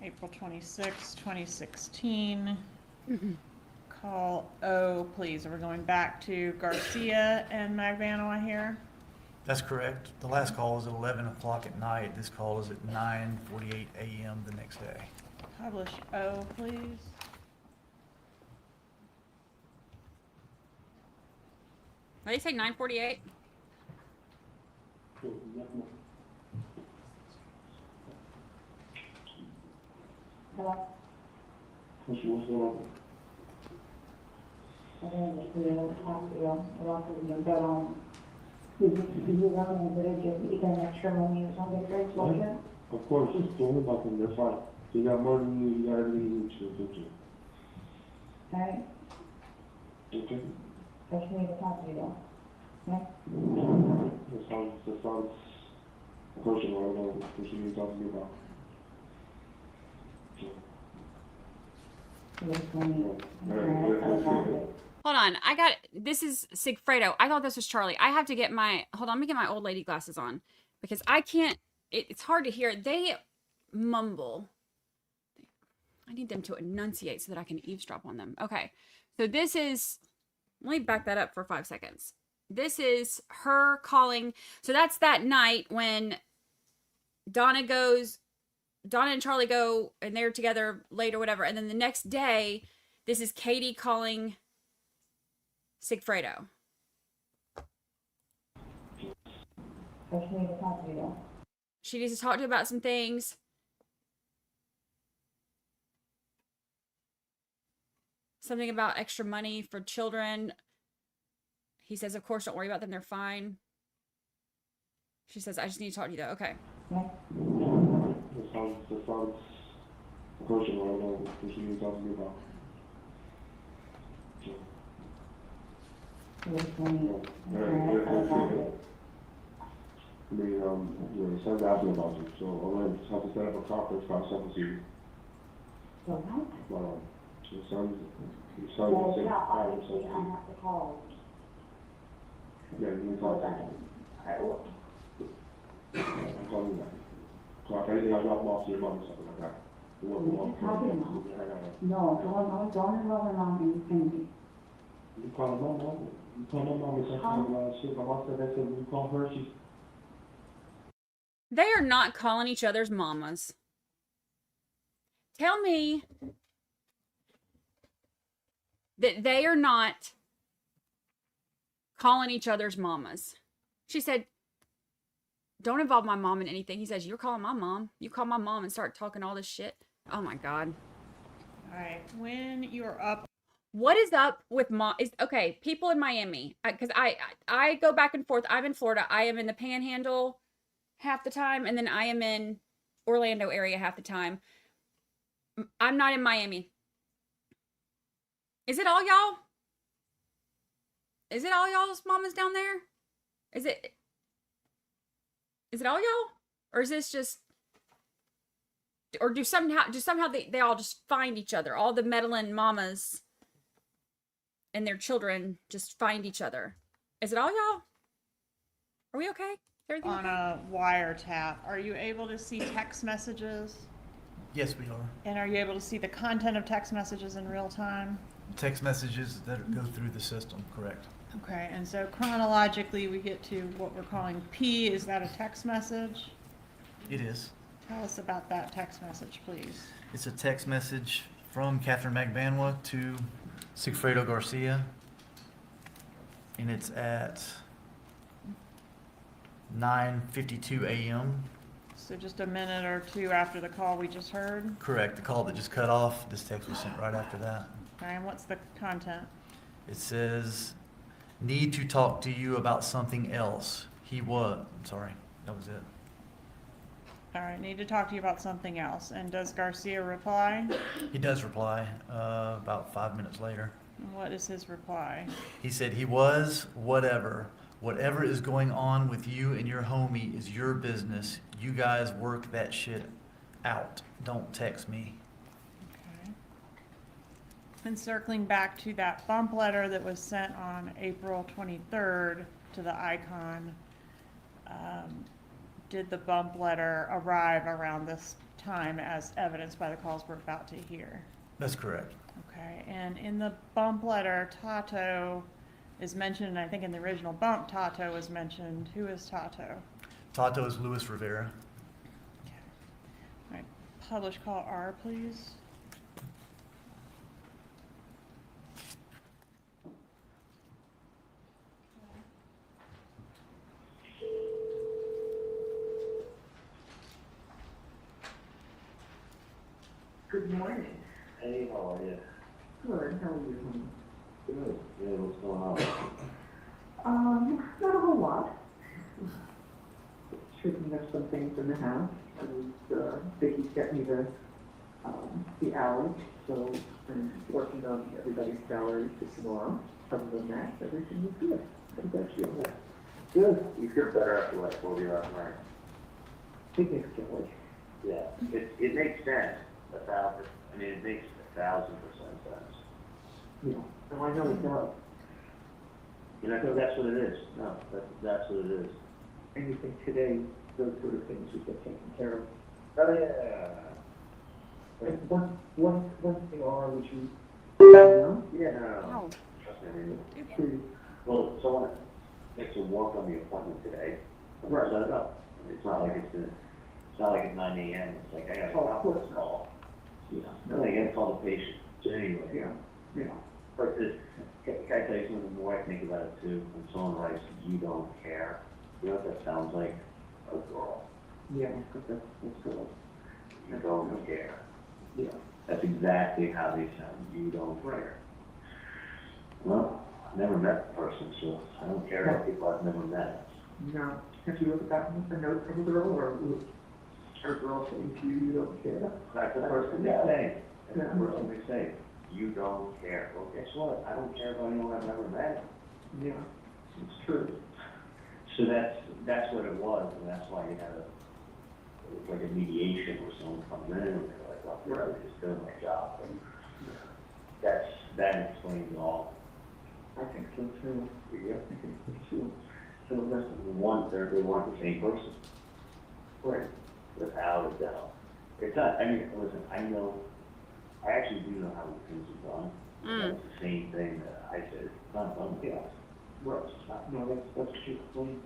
April 26, 2016. Call O, please. We're going back to Garcia and Magbanua here. That's correct. The last call was at 11 o'clock at night. This call is at 9:48 a.m. the next day. Publish O, please. What did you say, 9:48? Hello? What's going on? I think it's really hospital, it also, is it on the bridge, you got extra money or something, right, What? Of course, just don't worry about them, they're fine. You got more than you got everything you need to do. Alright, Okay? I just need to talk to you though. Yeah? That sounds personal, I don't know what you need to talk to me about. Hold on. This is Sigfredo. I thought this was Charlie. I have to get hold on, let me get my old lady glasses on because I can't, it's hard to hear. They mumble. I need them to enunciate so that I can eavesdrop on them. Okay. So this is, let me back that up for 5 seconds. This is her calling. So that's that night when Donna and Charlie go and they're together late or whatever. And then the next day, this is Katie calling Sigfredo. I just need to talk to you though. She needs to talk to you about some things. Something about extra money for children. He says, of course, don't worry about them. They're fine. She says, I just need to talk to you though. Okay. Yeah? That sounds personal, I don't know what you need to talk to me about. I mean, your son's asking about you, so I'm going to have to set up a conference call, something to you. So what? Your son's Well, saying, yeah, obviously I have to call. yeah, you can talk to him. I will. I'm calling you back. So if anything, I'll drop off to your mom or something like that. You want You can call your mom. No, don't involve her mom in anything. You call my mom, you call my mom and say, shit, my mom said that, so you call her, she's. They are not calling each other's mamas. Tell me that they are not calling each other's mamas. She said, don't involve my mom in anything. He says, you're calling my mom. You call my mom and start talking all this shit. Oh my God. All right, when you're up. What is up with mom? Okay, people in Miami, because I go back and forth. I'm in Florida. I am in the Panhandle half the time, and then I am in Orlando area half the time. I'm not in Miami. Is it all y'all? Is it all y'all's mamas down there? Is it all y'all? Or is this just, or do somehow they all just find each other? All the meddling mamas and their children just find each other. Is it all y'all? Are we okay? Everything On okay? a wiretap, are you able to see text messages? Yes, we are. And are you able to see the content of text messages in real time? Text messages that go through the system, correct. Okay, and so chronologically, we get to what we're calling P. Is that a text message? It is. Tell us about that text message, please. It's a text message from Catherine Magbanwa to Sigfredo Garcia. And it's at 9:52 a.m. So just a minute or two after the call we just heard. Correct. The call that just cut off, this text was sent right after that. Okay, and what's the content? It says, need to talk to you about something else. That was it. All right, need to talk to you about something else. And does Garcia reply? He does reply about 5 minutes later. And what is his reply? He said he was whatever. Whatever is going on with you and your homie is your business. You guys work that shit out. Don't text me. Okay. And circling back to that bump letter that was sent on April 23rd to the Icon, did the bump letter arrive around this time as evidenced by the calls we're about to hear? That's correct. Okay, and in the bump letter, Tato is mentioned, and I think in the original bump, Tato was mentioned. Who is Tato? Tato is Luis Rivera. All right, publish call R, please. Good morning. Hey, how are you? Good, how are you, honey? Good. Yeah, what's going on? Not a whole lot. Straightening up some things in the house, and, Vicky's got me the hours, so I'm working on everybody's salaries for tomorrow. Other than that, everything is good. How about you? Good. You feel better after like 40 hours night. Significantly. Yeah. It makes sense. It makes 1,000% sense. Yeah, and I know it does. You know, that's what it is. No, that's what it is. And you think today, those sort of things should get taken care of. Oh, yeah. And one thing, Laura, would you know? Yeah, no. Trust me, I mean, Please. well, someone makes a work on the appointment today. Right. Set it up. It's not like it's not like it's 9 a.m. It's like, I gotta Oh, of stop course this call. Yeah. No, I gotta call the patient. So anyway. Yeah, yeah. But can I tell you something? The more I think about it too, when someone writes, "You don't care," you know what that sounds like? A girl. Yeah, that's good. You don't care. Yeah. That's exactly how they sound. You don't care. Well, I've never met the person, so I don't care about people I've never met. No. Have you ever gotten a note from a girl or a girl saying to you, you don't care? That's the first thing they say. That's Yeah. the first thing they say. You don't care. Well, guess what? I don't care about anyone I've never met. Yeah, it's true. So that's what it was, and that's why you had it was like a mediation where someone comes in and they're like, well, I was just doing my job. And that explains it all. I think so too. Yeah. I think so too. So that's They want the same person. right. Without a doubt. It's not, I mean, listen, I actually do know how things are done. It's the same thing that I said. It's not done with us. Right. No, that's what you explained.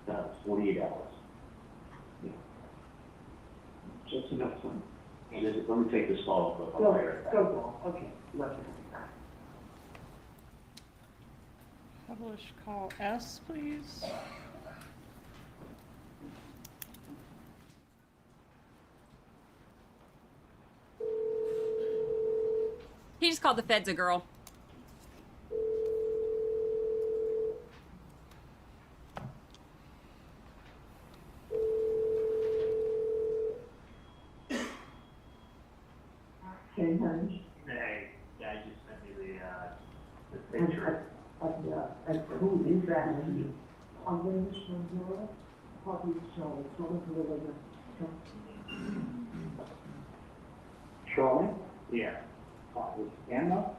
No, it's 48 hours. Yeah. Just enough time. Let me take this call, but Go, I'll be right back. go. Okay, love you. Publish call S, please. He just called the feds a girl. Hey, honey. Hey, yeah, I just sent you the picture. And who is that? I'm going to show you. Probably show. Charlie? Yeah. Is Emma?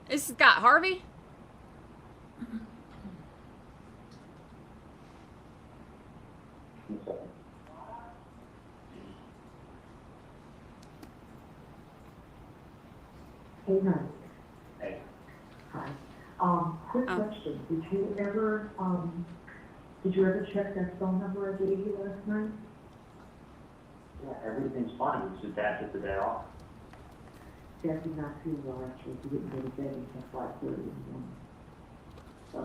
This has got Harvey. Hey, honey. Hey. Hi. Quick Oh. question. Did you ever check that phone number I gave you last night? Yeah, everything's fine. It's just Dad took the day off. Dad did not feel well, actually. He didn't go to bed until 5:30 in the morning. So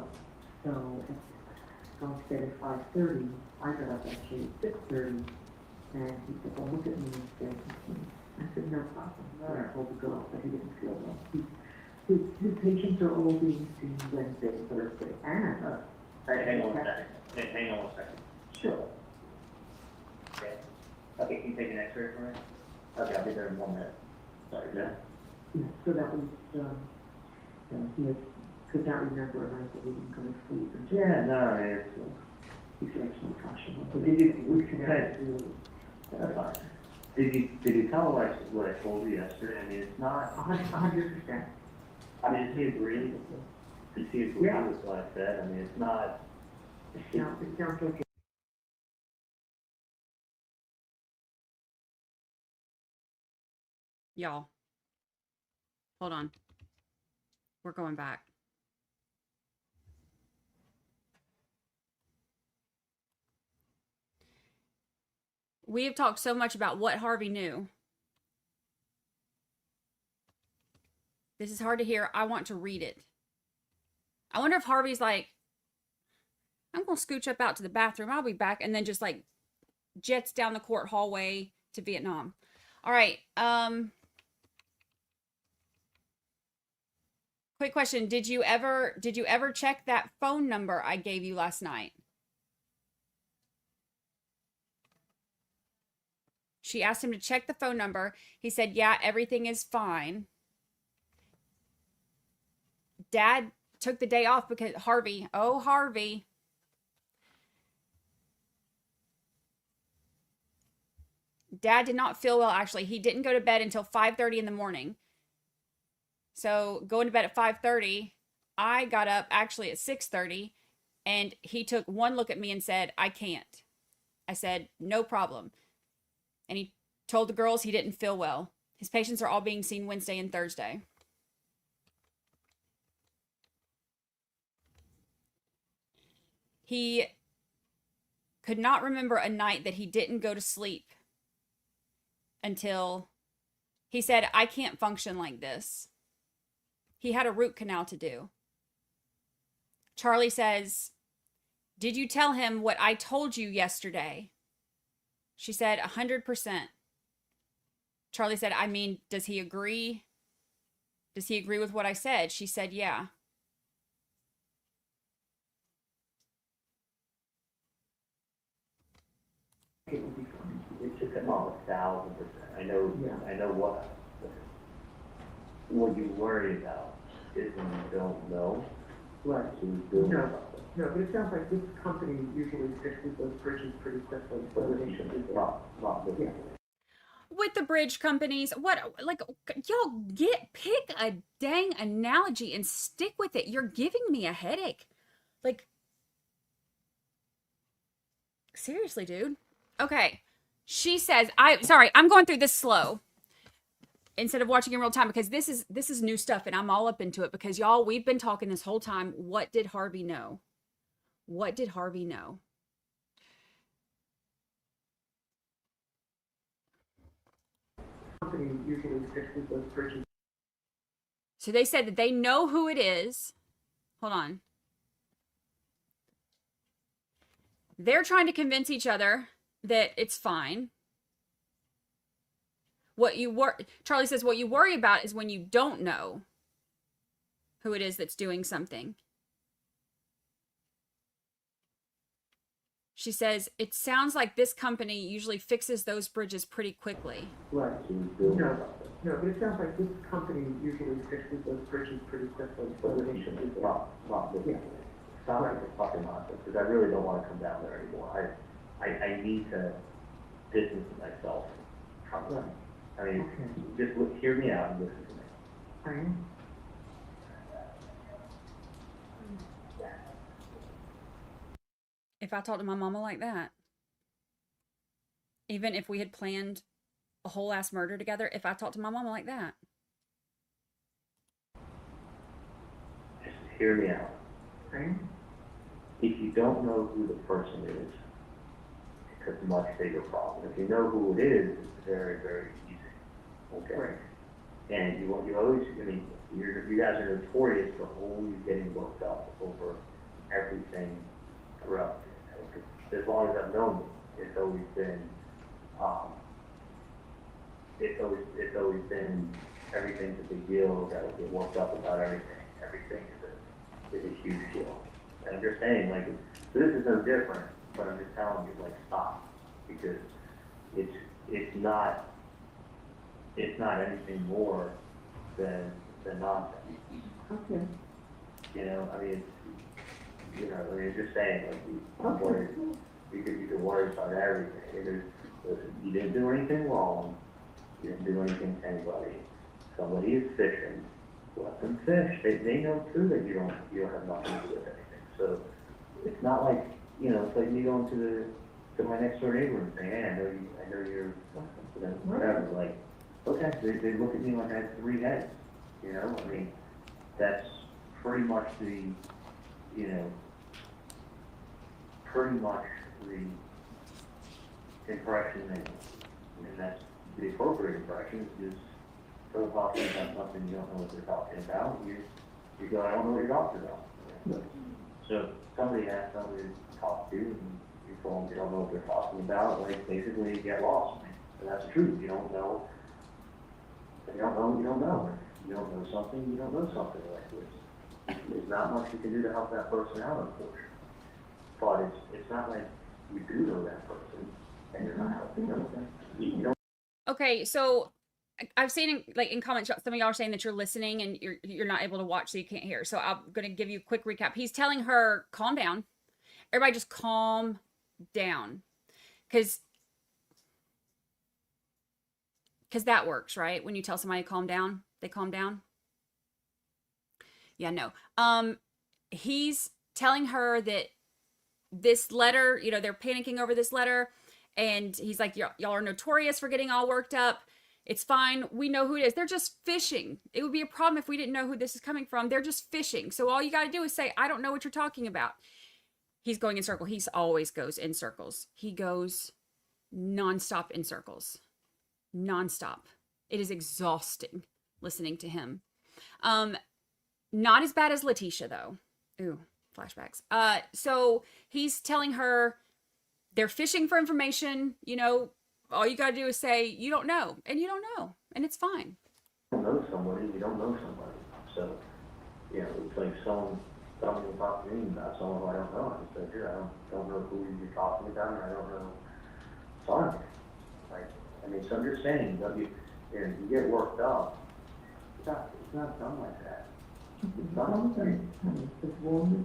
going to bed at 5:30, I got up actually at 6:30, and he said, well, look at me and said, I said, no problem. And I told the girl that he didn't feel well. His patients are all being seen Wednesday, Thursday, and Hang on a second. Hang on a second. sure. Okay. Okay, can you take an x-ray for me? Okay, I'll be there in 1 minute. Sorry, Dad. Yeah, so that was, he could not remember a night that he didn't go to sleep. And Yeah, no, it's, he's actually functional. But we can that's fine. Did you tell her what I told you yesterday? I mean, it's not, 100%. I mean, does he agree? Does he agree Yeah. with what I said? I mean, it's not, It sounds like Y'all. Hold on. We're going back. We have talked so much about what Harvey knew. This is hard to hear. I want to read it. I wonder if Harvey's like, I'm going to scooch up out to the bathroom. I'll be back. And then just like jets down the court hallway to Vietnam. All right. Quick question. Did you ever check that phone number I gave you last night? She asked him to check the phone number. He said, yeah, everything is fine. Dad took the day off because Harvey. Dad did not feel well, actually. He didn't go to bed until 5:30 in the morning. So going to bed at 5:30, I got up actually at 6:30, and he took one look at me and said, I can't. I said, no problem. And he told the girls he didn't feel well. His patients are all being seen Wednesday and Thursday. He could not remember a night that he didn't go to sleep until he said, I can't function like this. He had a root canal to do. Charlie says, did you tell him what I told you yesterday? She said, 100%. Charlie said, I mean, does he agree? Does he agree with what I said? She said, yeah. It would be fine. It took him off 1,000%. I know what you worry about is when you don't know. Right. So you build No, something. no, but it sounds like this company usually fixes those bridges pretty quickly, so they should be there. Not this. Yeah. With the bridge companies, y'all pick a dang analogy and stick with it. You're giving me a headache. Like, seriously, dude. Okay. She says, I'm going through this slow instead of watching in real time because this is new stuff and I'm all up into it because y'all, we've been talking this whole time. What did Harvey know? What did Harvey know? Company usually fixes those bridges. So they said that they know who it is. Hold on. They're trying to convince each other that it's fine. Charlie says what you worry about is when you don't know who it is that's doing something. She says, it sounds like this company usually fixes those bridges pretty quickly. Right. No, but it sounds like this company usually fixes those bridges pretty quickly, so they should be there. Not this. Yeah. Sounds like a fucking nonsense, because I really don't want to come down there anymore. I need to distance myself from them. I mean, just hear me out and listen to me. I am. If I talked to my mama like that, even if we had planned a whole ass murder together, if I talked to my mama like that. Just hear me out. I am. If you don't know who the person is, it's a much bigger problem. If you know who it is, it's very, very easy. Okay? Right. And you always, I mean, you guys are notorious for always getting worked up over everything throughout. As long as I've known you, it's always been, everything's a big deal. Gotta get worked up about everything. Everything is a huge deal. And I'm just saying, like, so this is no different. But I'm just telling you, like, stop, because it's not anything more than nonsense. Okay. You know, I mean, it's just saying, like, I'm worried. You could worry about everything. Listen, you didn't do anything wrong. You didn't do anything to anybody. Somebody is fishing. Let them fish. They know too that you don't have nothing to do with anything. So it's not like, it's like me going to my next door neighbor and saying, hey, I know you're, whatever. Like, okay, they look at me like I have 3 heads. I mean, that's pretty much the impression and that's the appropriate impression is someone talking about something you don't know what they're talking about. You go, I don't know what you're talking about. So if somebody has somebody to talk to, and you told them you don't know what they're talking about, like, basically you get lost. And that's the truth. You don't know. If you don't know, you don't know. If you don't know something, you don't know something like this. There's not much you can do to help that person out, unfortunately. But it's not like you do know that person and you're not helping them. You don't. Okay, so I've seen in comments some of y'all are saying that you're listening and you're not able to watch, so you can't hear. So I'm gonna give you a quick recap. He's telling her, calm down. Everybody just calm down. Cause that works, right? When you tell somebody to calm down, they calm down. Yeah, no. He's telling her that this letter, they're panicking over this letter, and he's like, y'all are notorious for getting all worked up. It's fine. We know who it is. They're just fishing. It would be a problem if we didn't know who this is coming from. They're just fishing. So all you got to do is say, I don't know what you're talking about. He's going in circles. He always goes in circles. He goes nonstop in circles. Nonstop. It is exhausting listening to him. Not as bad as Letitia, though. Ooh, flashbacks. So he's telling her they're fishing for information. All you got to do is say, you don't know. And you don't know. And it's fine. You don't know somebody, you don't know somebody. So, it's like someone telling me about me about someone who I don't know. I said, here, I don't know who you're talking about, and I don't know. Sorry. So I'm just saying, you get worked up. It's not done like that. It's not done like that. As long as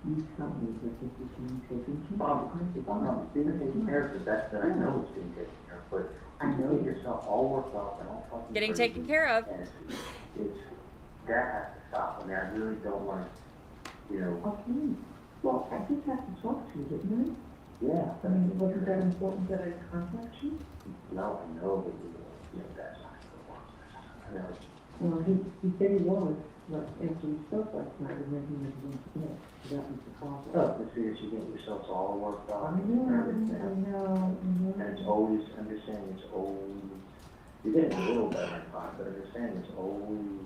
you tell me that this is being taken care of. If I'm not being taken care of, that's that I know it's being taken care of. But I know get yourself all worked up and all fucking Getting crazy. taken care of. And it's that has to stop. I mean, I really don't want to, Okay. Well, I just have to talk to you, didn't I? Yeah. I mean, wasn't that important that I contact you? No, I know that that's not going to work. I know. Well, he said he was, but after we spoke last night, and then he was going to bed. That was the problem. Oh, the thing is, you get yourself all worked up. I know. And it's always, I'm just saying, it's always, you're getting a little better in time, but I'm just saying, it's always,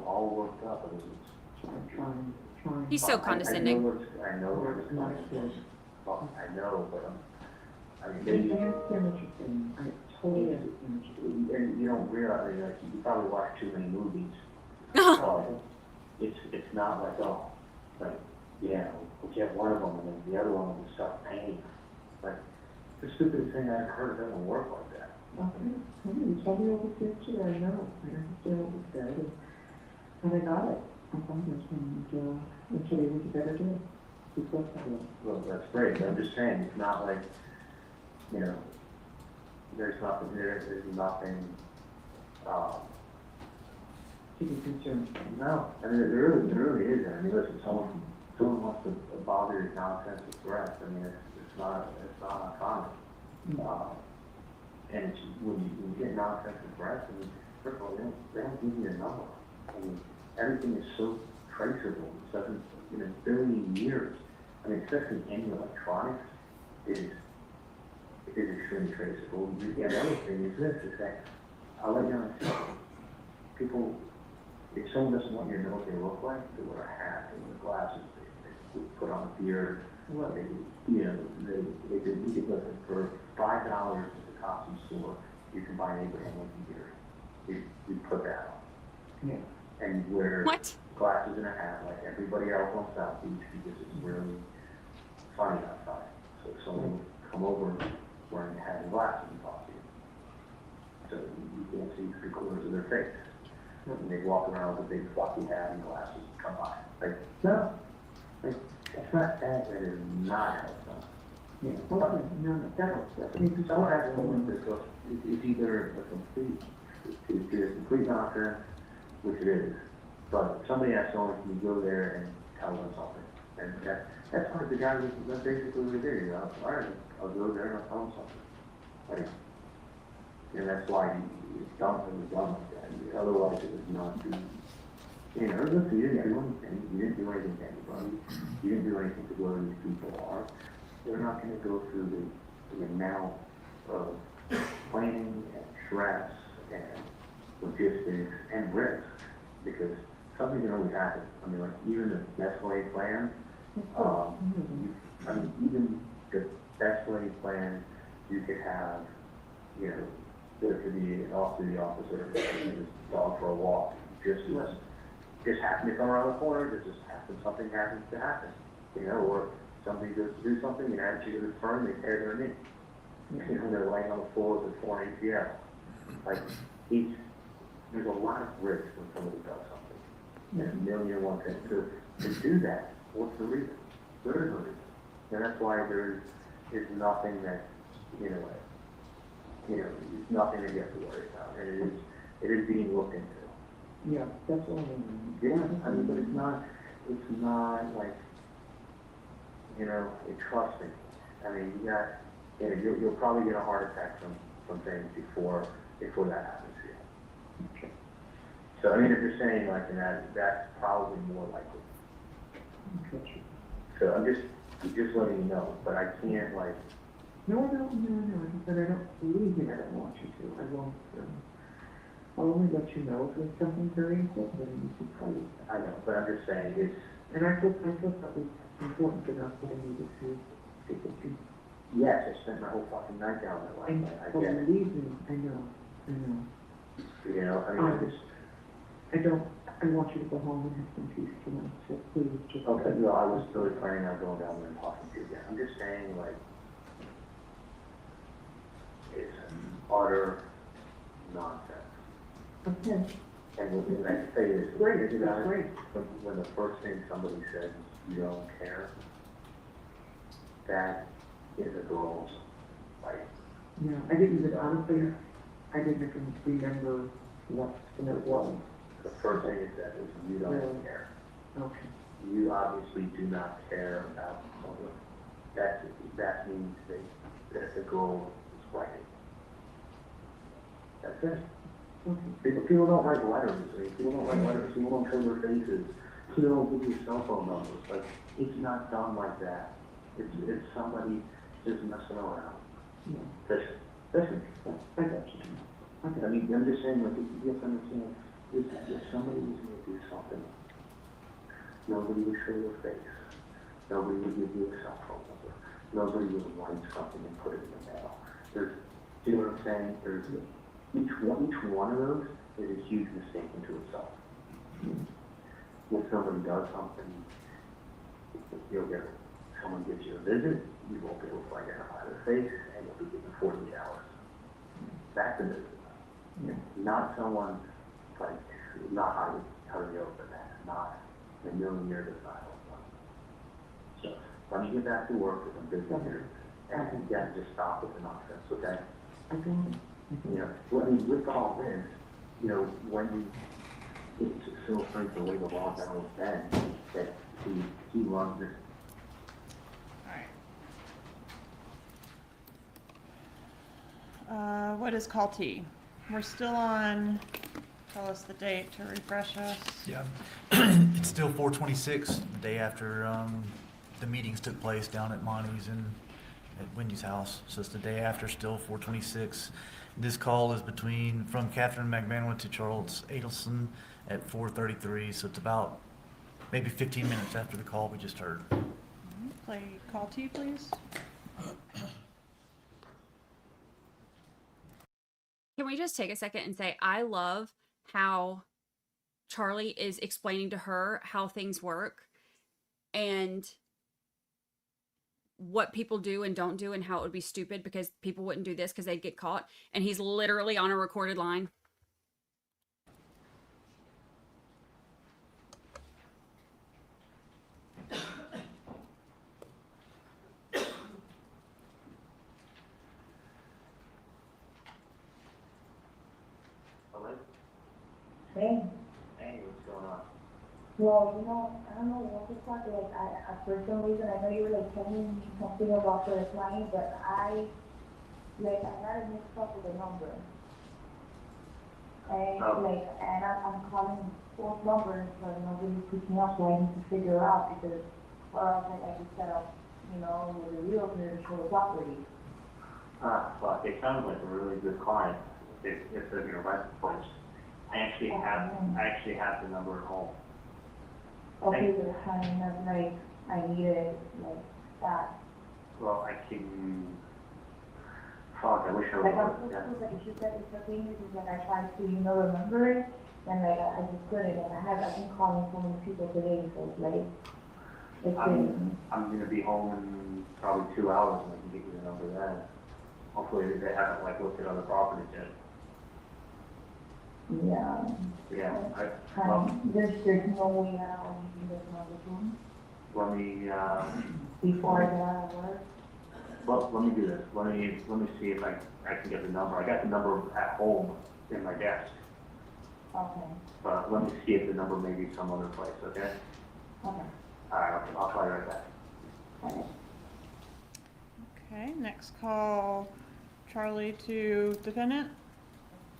all worked up. I'm trying. He's so condescending. I know where it's coming from. Well, I know, but I mean, I maybe. understand what you're saying. I totally understand what you're saying. And you don't realize, you probably watch too many movies. It's not like, we'll get one of them and then the other one will start paying. Like, the stupidest thing I've heard doesn't work like that. Okay, you told me all the picture, I know. I understand what you said, and I got it. I thought it was, and until you went to bed again. Well, that's great, but I'm just saying, it's not like, there's nothing there, there's nothing, to be concerned. no, I mean, there really isn't. I mean, listen, someone wants to bother your nonsense with threats. I mean, it's not uncommon. And it's, when you get nonsense with threats, I mean, first of all, they don't give you a number. I mean, everything is so traceable. It doesn't, a billion years. I mean, especially in electronics, it is extremely traceable. And the other thing is this, is that, I'll let you know, people, if someone doesn't want you to know what they look like, they wear a hat, they wear glasses, they put on a beard, they listen, for $5 at the costume store, you can buy an Abraham Lincoln beard. You put that on. Yeah. And you wear What? glasses and a hat like everybody else on South Beach because it's really funny outside. So someone would come over wearing a hat and glasses and talk to you. So you can't see 3/4 of their face. And they walk around with a big fluffy hat and glasses and come by. No. That's not that. That is not helpful. Yeah, okay, no, that's, I mean, someone has a woman that goes, it's either a complete nonsense, which it is, but somebody has someone can go there and tell them something. And that's what the guy was basically what he did. All right, I'll go there and I'll tell them something. And that's why it's done like that. Otherwise, it was not too. Listen, you didn't do anything. You didn't do anything to anybody. You didn't do anything to where these people are. They're not going to go through the amount of planning and stress and logistics and risk because something can always happen. I mean, like, even the best laid plan, I mean, even the best laid plan, you could have, you know, there could be an officer, just dog for a walk, just happen to come around the corner, something happens to happen, you know, or somebody goes to do something, and as you to the turn, they tear their knee. You know, they're laying on the floor with a torn ACL. Like, there's a lot of risk when somebody does something. There's a million and one things. To do that, what's the reason? There is no reason. And that's why there's nothing that, you know, it's nothing that you have to worry about. And it is being looked into. Yeah, that's all I mean. Yeah, I mean, but it's not like, you know, trust me. I mean, you'll probably get a heart attack from things before that happens to you. Okay. So, I mean, if you're saying like that's probably more likely. Okay. So I'm just letting you know, but I can't like. No, but I don't believe you. I don't want you to. I won't. I'll only let you know if there's something very important that you should tell you. I know, but I'm just saying it's. And I thought that was important enough that I needed to speak with you. Yes, I spent my whole fucking night down there last night. I get it. Believe me, I know. You know, I mean, I want you to go home and have some peace tonight, so please just. Okay, no, I was really planning on going down there and talking to you again. I'm just saying, like, it's utter nonsense. Okay. And I say this, Great, you guys, great. when the first thing somebody says is you don't care, that is a girl's right. Yeah, I didn't even, honestly, I didn't even remember what it was. The first thing it said is you don't care. Okay. You obviously do not care about someone. That means that the girl is right. That's it. Okay. People don't write letters. People don't write letters. People don't show their faces. People don't give you cell phone numbers. Like, it's not done like that. It's somebody just messing around. Yeah. Listen. I got you. Okay. I mean, I'm just saying, like, you have to understand, if somebody was going to do something, nobody would show their face. Nobody would give you a cell phone number. Nobody would write something and put it in the mail. Do you know what I'm saying? Each one of those is a huge mistake into itself. If somebody does something, someone gives you a visit, you won't be able to identify their face, and you'll be given 48 hours. That's a visit. Yeah. Not someone, like, not how to open that, not a million years of silence. So, let me get back to work with some business here, and again, just stop with the nonsense, okay? Okay. You know, I mean, with all this, you know, when it's so strange the way the law was then, that he runs this. Alright. What is call T? We're still on, tell us the date to refresh us. Yeah, it's still 4/26, the day after the meetings took place down at Monty's and at Wendy's house. So it's the day after, still 4/26. This call is from Catherine McManaway to Charles Adelson at 4:33, so it's about maybe 15 minutes after the call we just heard. Play call T, please. Can we just take a second and say, I love how Charlie is explaining to her how things work and what people do and don't do and how it would be stupid because people wouldn't do this because they'd get caught. And he's literally on a recorded line. Hey, Hey, what's going on? well, I don't know what to talk like, for some reason, I know you were like telling me something about the client, but I got a mixed up with the number. And I'm calling both numbers, but nobody's picking up, so I need to figure out because, or else I could set up, with a realtor to show the property. Fuck, it sounds like a really good client if they're gonna rent the place. I actually have the number at home. okay with having that, like, I need it, like, that. Well, I can, fuck, I wish I Like, I'm would, yeah. supposed to, like, it's just that it's the thing is like I tried to, remember it, and like, I just couldn't, and I've been calling so many people today, so it's like, it's been, I'm gonna be home in probably 2 hours and I can get you the number then. Hopefully they haven't like looked at other properties yet. yeah. Yeah, well, There's no way that I'll need this number soon, let me, before I get out of work. well, let me do this. Let me see if I can get the number. I got the number at home in my desk. Okay, But let me see if the number may be some other place, okay? okay, All right, I'll call you right back. okay. Okay, next call, Charlie to defendant.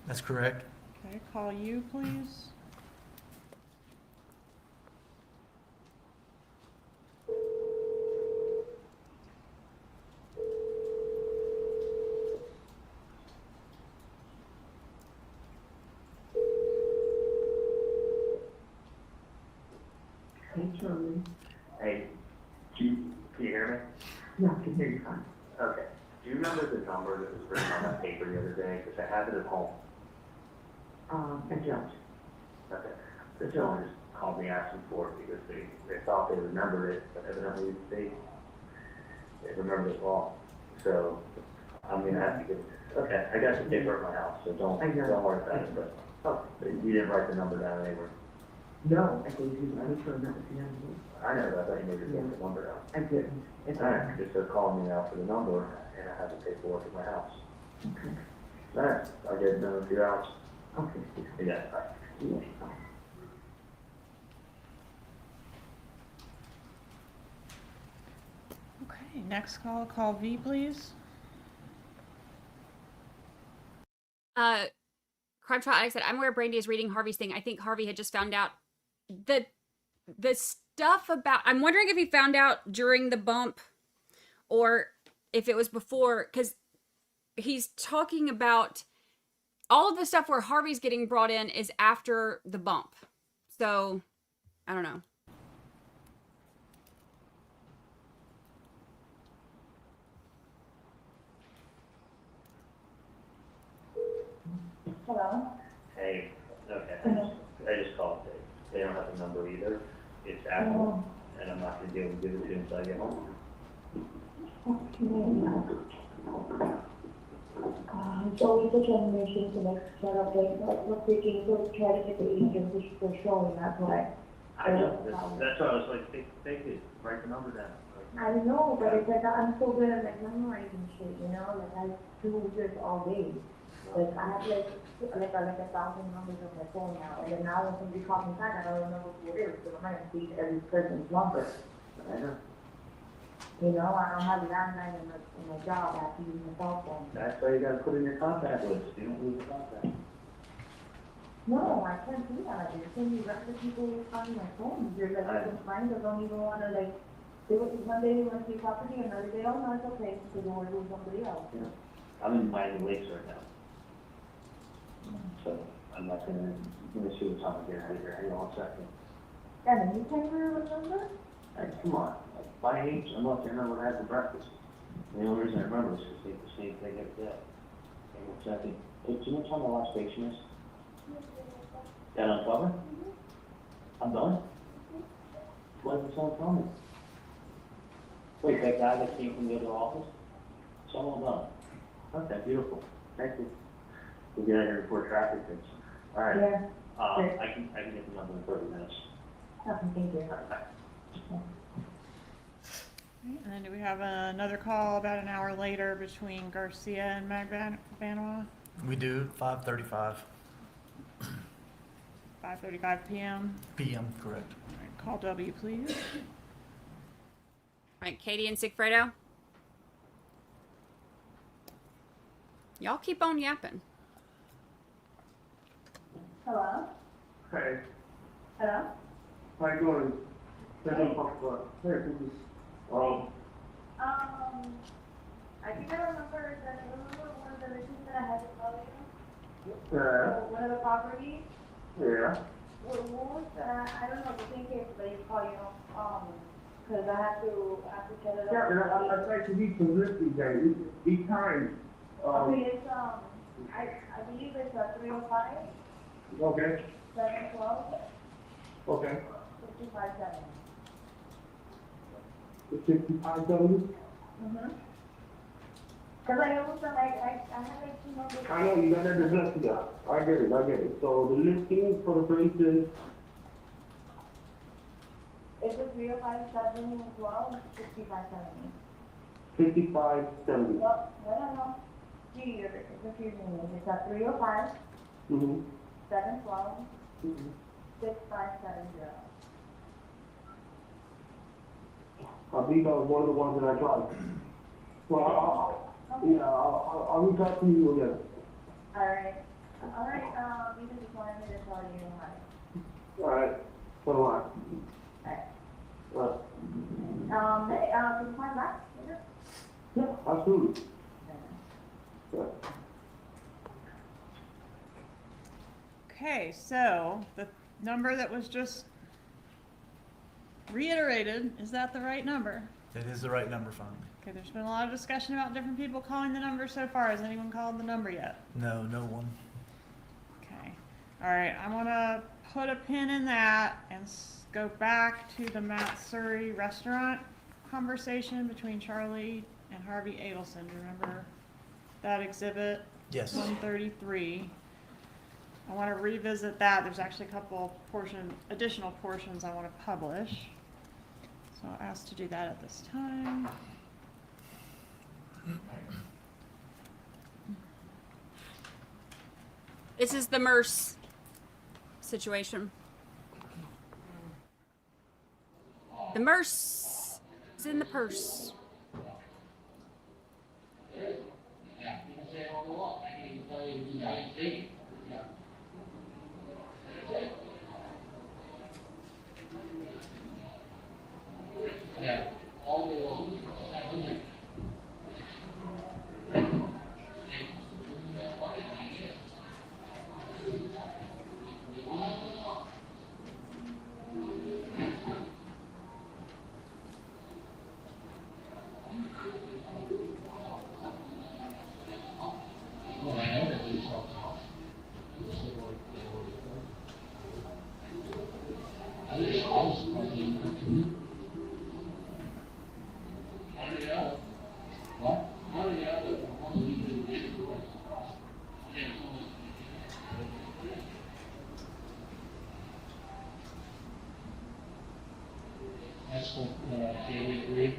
That's correct. Okay, call you, please. Hey, Charlie. Hey, can you hear Yeah, I can hear you fine. me? Okay. Do you remember the number that was written on that paper the other day? Because I have it at home. I don't. Okay. The gentleman just called me asking for it because they thought they remembered it, but evidently they remembered it wrong. So I'm gonna have to get, okay, I got the paper at my house, so don't worry about it, but, you didn't write the number down anywhere. No, I gave you, I was sure that was the end of it. I know, I thought you maybe wrote the number down. I didn't. It's All right, just call me now for the number, and I have the paperwork at my house. okay. All right, I'll get it done in a few hours. Okay. Yeah, bye. Yes, bye. Okay, next call V, please. Crime Trial Addict said, I'm aware Brandi is reading Harvey's thing. I think Harvey had just found out the stuff about, I'm wondering if he found out during the bump or if it was before, because he's talking about all of the stuff where Harvey's getting brought in is after the bump. So, I don't know. Hello? Hey, okay, I just called Dave. They don't have the number either. It's Apple, and I'm not gonna be able to give it to you until I get home. It's always a generation to make sort of like, we're thinking, we're trying to get the agent, which they're showing, that's why. I know, that's why I was like, take it, write the number down. I know, but it's like, I'm so good at like memorizing shit, like I do this all day. Like I have like 1,000 numbers on my phone now, and then now when somebody calls me back, I don't remember who it is, so I'm not gonna see every person's number. I know. I don't have landline in my job, I have to use my cell phone. That's why you gotta put in your contact list. You don't lose your contact. No, I can't do that. There's so many rest of people who call my phone. There's like some friends that don't even wanna like, one day they wanna see property, another day, oh no, it's okay, because they wanna do somebody else. Yeah. I'm in Miami Lakes right now. So I'm not gonna see what's on here. Hang on a second. And then you can't remember? Hey, come on. By age, I'm not gonna remember what I had for breakfast. The only reason I remember is because I eat the same thing every day. Hang on a second. Hey, do you know what time the last station is? That uncovered? I'm done? Why did someone tell me? Wait, that guy that came from the other office? Someone done. Okay, beautiful. Thank you. We'll get out here before traffic hits. All right. Yeah. I can get the number in 30 minutes. Okay, thank you. All right, bye. And then do we have another call about an hour later between Garcia and Magbanoa? We do 5:35 5:35 p.m. p.m. Correct. All right, call W, please. All right, Katie and Sigfredo. Y'all keep on yapping. Hello? Hey, Hello? how you doing? Hey, this is, I think I remember one of the missions that I had to tell you? yeah, One of the properties? yeah. What was, I don't know, the thing is, they call you, cause I have to set it Yeah, up. and I try to be consistent, guys, each time. Okay, it's, I believe it's 305, Okay, 712, okay. 5570. The 6570? Mm-hmm. Cause I always, I have like 2 numbers. I know, you got that dyslexia. I get it. So the listing for the place is, It's a 305, 712, 5570. 5570. No. Gee, you're confusing me. It's a 305, Mm-hmm. 712, Mm-hmm. 6570. I believe that was one of the ones that I tried. Well, I'll reach out to you again. Alright, you can just wanted me to tell you how. Alright, so do I. Alright. Hey, can you call back later? Yeah, absolutely. Yeah. Okay, so the number that was just reiterated, is that the right number? That is the right number, finally. Okay, there's been a lot of discussion about different people calling the number so far. Has anyone called the number yet? No, no one. Okay. All right, I want to put a pin in that and go back to the Matt Surrey restaurant conversation between Charlie and Harvey Adelson. Do you remember that exhibit? Yes. 133. I want to revisit that. There's actually a couple additional portions I want to publish. So I'll ask to do that at this time. This is the Merce situation. The Merce is in the purse. That's what, we agree.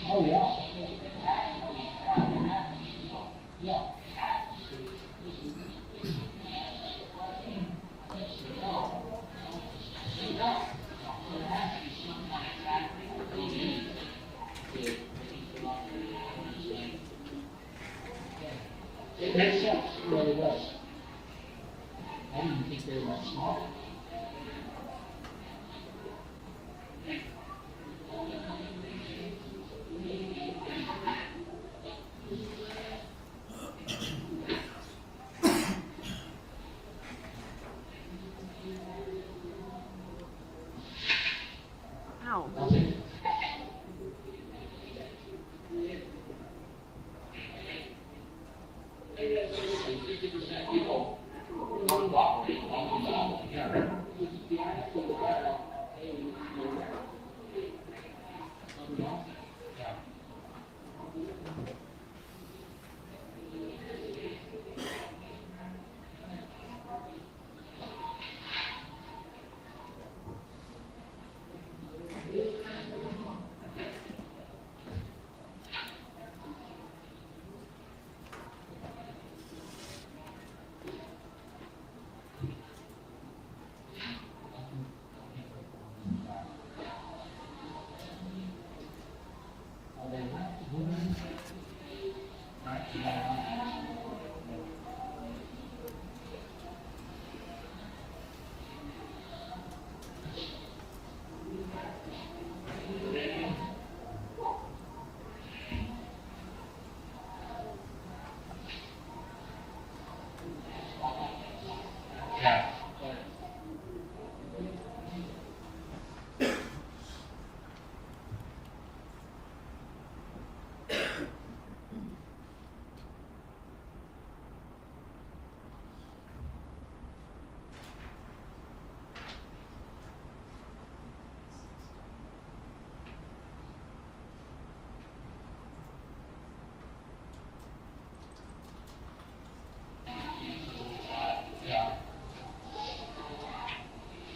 Oh, yeah. Yeah. It makes sense, it really does. I didn't think they were that smart. Ow.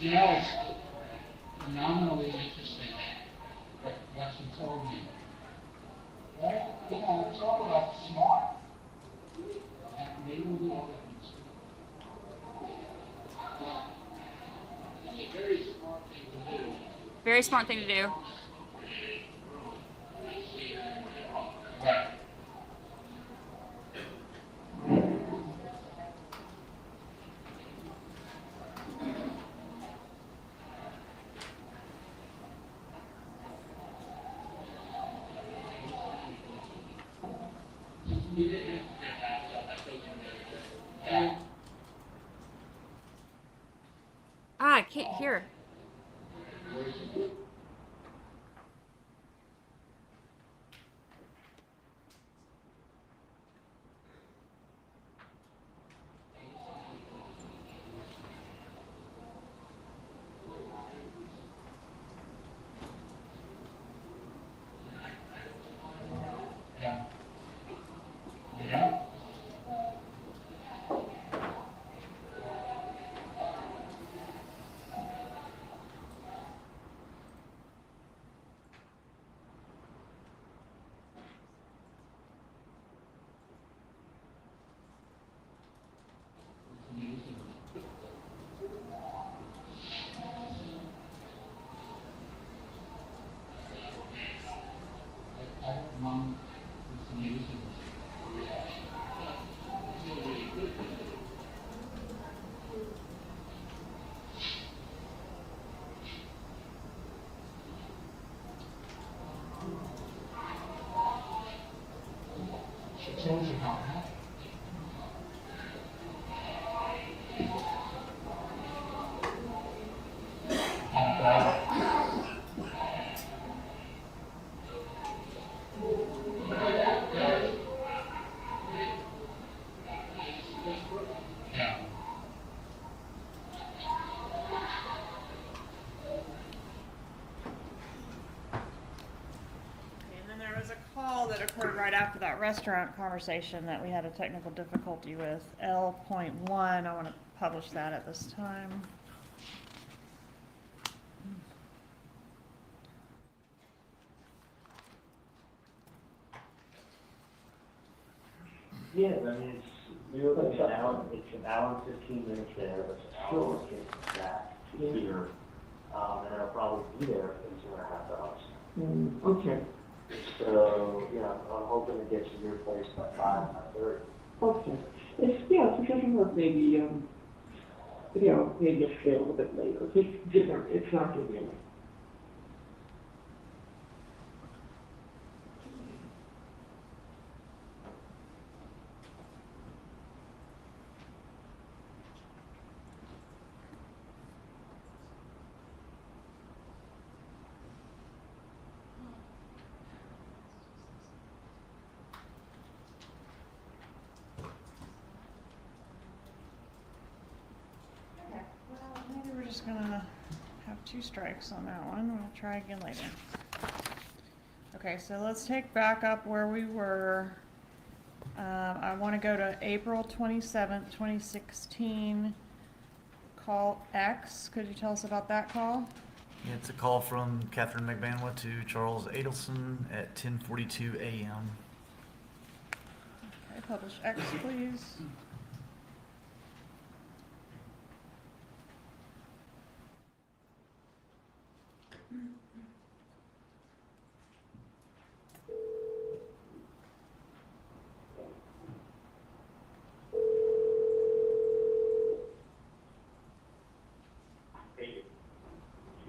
You know, it's phenomenally interesting what she told me. Well, you know, it's all about smart. And they will do all that. It's a very smart thing to do. Very smart thing to do. Right. I can't hear. That occurred right after that restaurant conversation that we had a technical difficulty with. L.1, I want to publish that at this time. Yeah, I mean, you're looking at it's an hour and 15 minutes there, but it's an hour and 15 back here. And it'll probably be there for 2.5 hours. Okay, So, yeah, I'm hoping to get to your place by 5:30. okay. It's, yeah, it's a question of maybe, you know, maybe a stay a little bit later. It's different, it's not gonna be late. Well, maybe we're just gonna have 2 strikes on that one. We'll try again later. Okay, so let's take back up where we were. I want to go to April 27th, 2016. Call X. Could you tell us about that call? Yeah, it's a call from Catherine McBanwa to Charles Adelson at 10:42 a.m. Okay, publish X, please.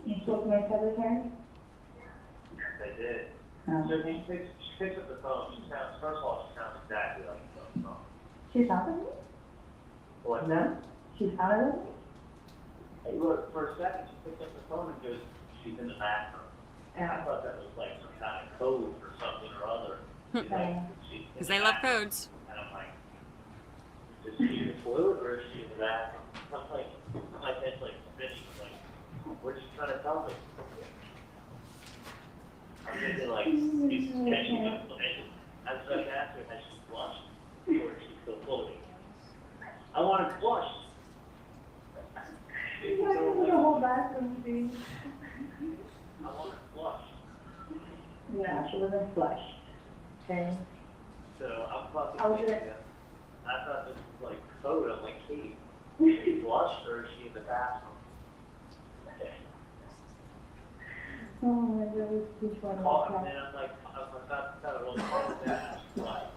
You spoke to my secretary? Yes, I did. Oh. So she picks up the phone. She sounds, first of all, she sounds exactly like the phone. She's out of it? What? No? She's out of it? Hey, look, for a second, she picks up the phone and goes, she's in the bathroom. And I thought that was like some kind of code or something or other. She's like, she's in Because the they love bathroom. codes. And I'm like, is she in the toilet or is she in the bathroom? I'm like, my head's like spinning. Like, what is she trying to tell me? I'm thinking like, can she give explanation? I was like, ask her, has she flushed? Or is she still floating? I want her flushed. I don't want the whole bathroom thing. I want it flushed. Yeah, she wasn't flushed. Okay. So I'm fucking I was thinking, gonna- I thought this was like code. I'm like, Katie, is she flushed or is she in the bathroom? Oh my God, it's too funny. Call, and then I'm like, I thought it really called that. Like,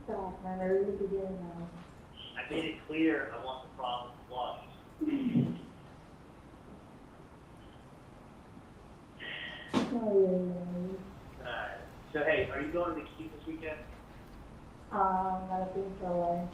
Stop, man, I really begin now. I made it clear I want the problem flushed. Oh, yeah, Alright. So hey, are you going to the Keep this weekend? yeah. I think so.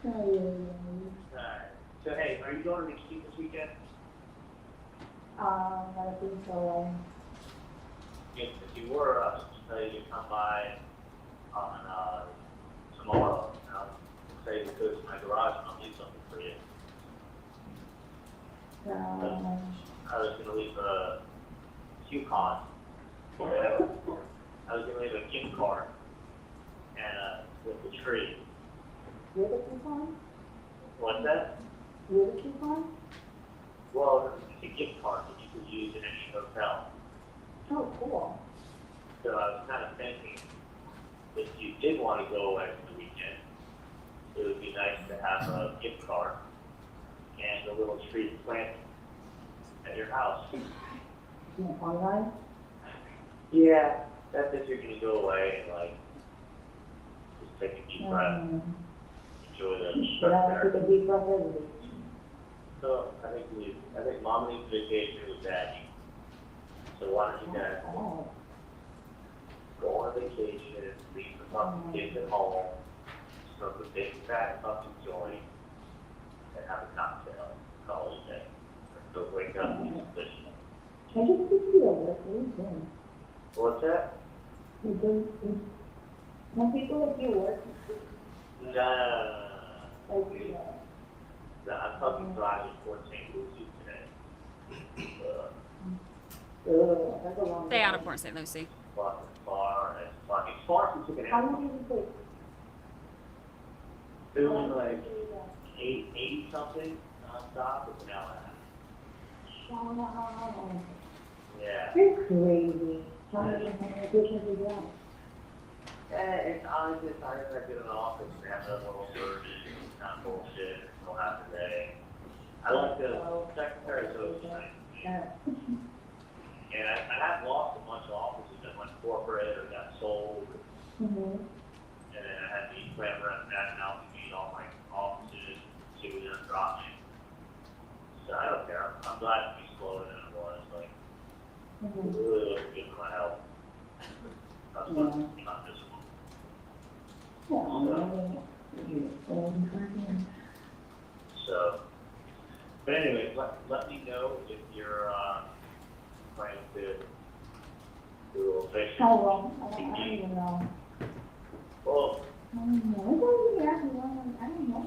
Oh, yeah, yeah. Alright. So hey, are you going to the Keep this weekend? I think so. If you were, tell you to come by on tomorrow. And I'll say you go to my garage and I'll leave something for you. I was going to leave a coupon. I was going to leave a gift card and with the tree. With a coupon? What's that? With a coupon? Well, it's a gift card that you could use in any hotel. Oh, cool. So I was kind of thinking, if you did want to go away for the weekend, it would be nice to have a gift card and a little tree planted at your house. Yeah, online? Yeah, that's if you're going to go away and like just take a deep breath, enjoy the Should I stuff take there. a deep breath in? So I think Mom needs vacation with Daddy. So why don't you guys Oh, go on vacation, leave the fucking kids at home, smoke a big fat fucking joint, and have a cocktail, call it a day. Or go wake up and eat some fish. I just think you over. What are you doing? What's that? You're doing, some people like you work. No. Like, I'm fucking driving Fort St. Lucie today. that's a long Stay out of day. Port St. Lucie. Fucking far, and it's fucking far from took an How hour. long does it take? Doing like 80 something nonstop, it's an hour and a half. Yeah. You're crazy. How many vacations you got? It's honestly, it's hard to get in the office and have a little service, kind of bullshit, it'll happen today. I like the secretary, so it's nice. And I have lost a bunch of offices that went corporate or got sold. Mm-hmm. And then I had to plan around that now to meet all my offices, see what they're dropping. So I don't care. I'm glad to be slower than it was. Like, it really looks good for my health. That's why I'm not this one. So, but anyway, let me know if you're planning to do a little fishing. How long? I don't even know. Well, I don't know. I don't even ask me long. I don't know.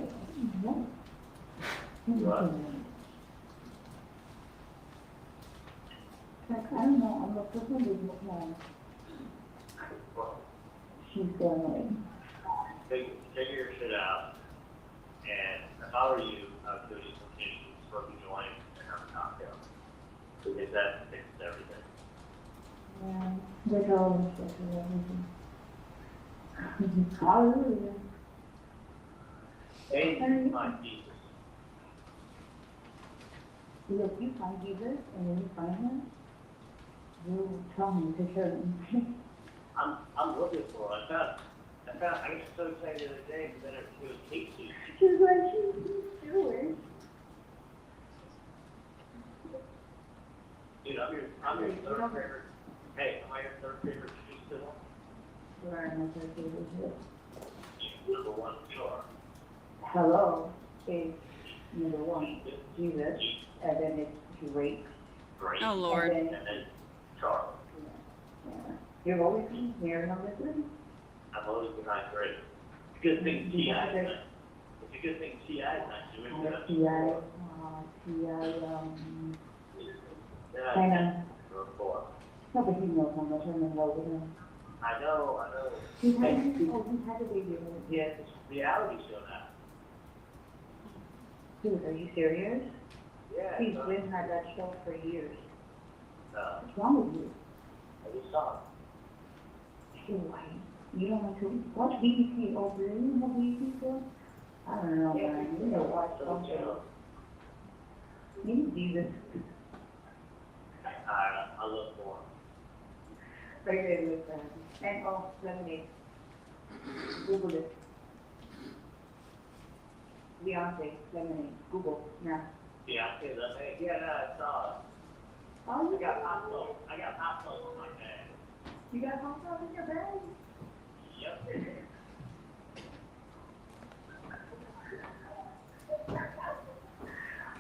what? Like, I don't know. I'm not person who's not long. Well, She's going. figure your shit out. And if I were you, I would go to some locations, smoke a joint, and have a cocktail. Because that fixes everything. Yeah. With all the stuff and everything. Hallelujah. And find Jesus. Look, you find Jesus and then you find him, you tell him to show him. I'm looking for it. I got so excited the other day, but then it was Casey. She's like, she's doing. Dude, I'm your third favorite. Hey, am I your third favorite cheese still? Where am I supposed to do? Number one, sure. Hello is number one, Jesus, and then it's Drake. Great. Oh, Lord. And And then, then Charlie. yeah. You've always been married on this one? I'm always behind Drake. It's a good thing T.I. is not. It's a good thing T.I. is not doing that. T.I., I know. Number four. No, but he knows how much I'm in love with him. I know. He had a baby with him. Yeah, it's a reality show now. Dude, are you serious? Yeah. He's been had that show for years. Uh, What's wrong with you? I just saw You don't want to watch BBC? Oh, really? You have BBC still? I don't know, Yeah, man. You gotta watch something. You see this. I look for Right there with them. And oh, lemonade. Google it. Beyonce, lemonade. Google, now. Beyonce, yeah, no, I saw it. Oh, you I got hot sauce. I got hot sauce in my bag. You got hot sauce in your bag? Yep.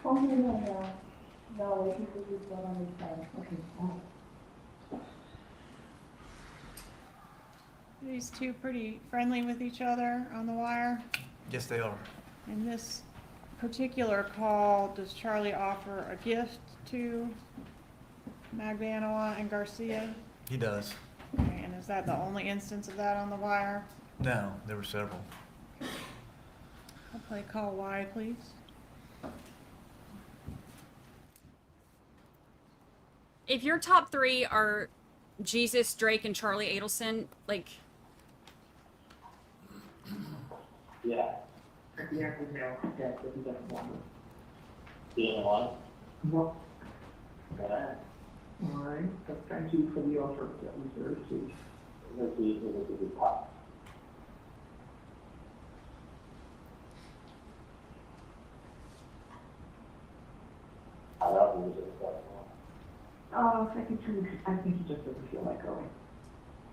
Oh, no. No, wait, you put this one on this side. Okay, These two pretty friendly with each other on the wire. Yes, they are. In this particular call, does Charlie offer a gift to Magbanua and Garcia? He does. Okay, and is that the only instance of that on the wire? No, there were several. I'll play call Y, please. If your top three are Jesus, Drake, and Charlie Adelson, like, Yeah. Yeah, that's what he doesn't want. You know what? Well, Yeah. all right, so thank you for the offer that was very sweet. This is a pop. I love you. Oh, I think he just doesn't feel like going.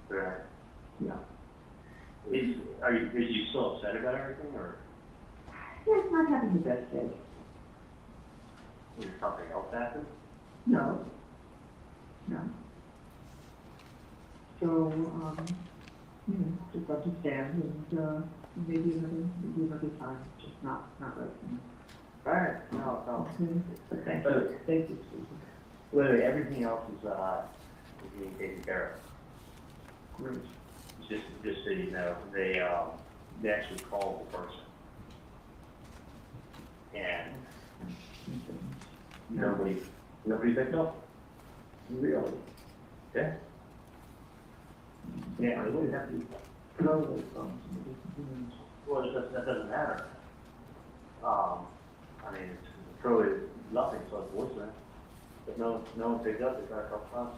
Right. Yeah. Are you still upset about everything, or Yeah, it's not having the best day. is something else happen? No. No. So, just understand and, maybe another time, just not right now. Alright, no. Okay, but thank you, Susan. Literally, everything else is being taken care of. Great. Just so you know, they actually called the person. And nobody picked up. Really? Yeah. Yeah, I would have to throw those phones. well, that doesn't matter. I mean, it's probably nothing, so it's voicemail. But no one picked up, they tried a couple times.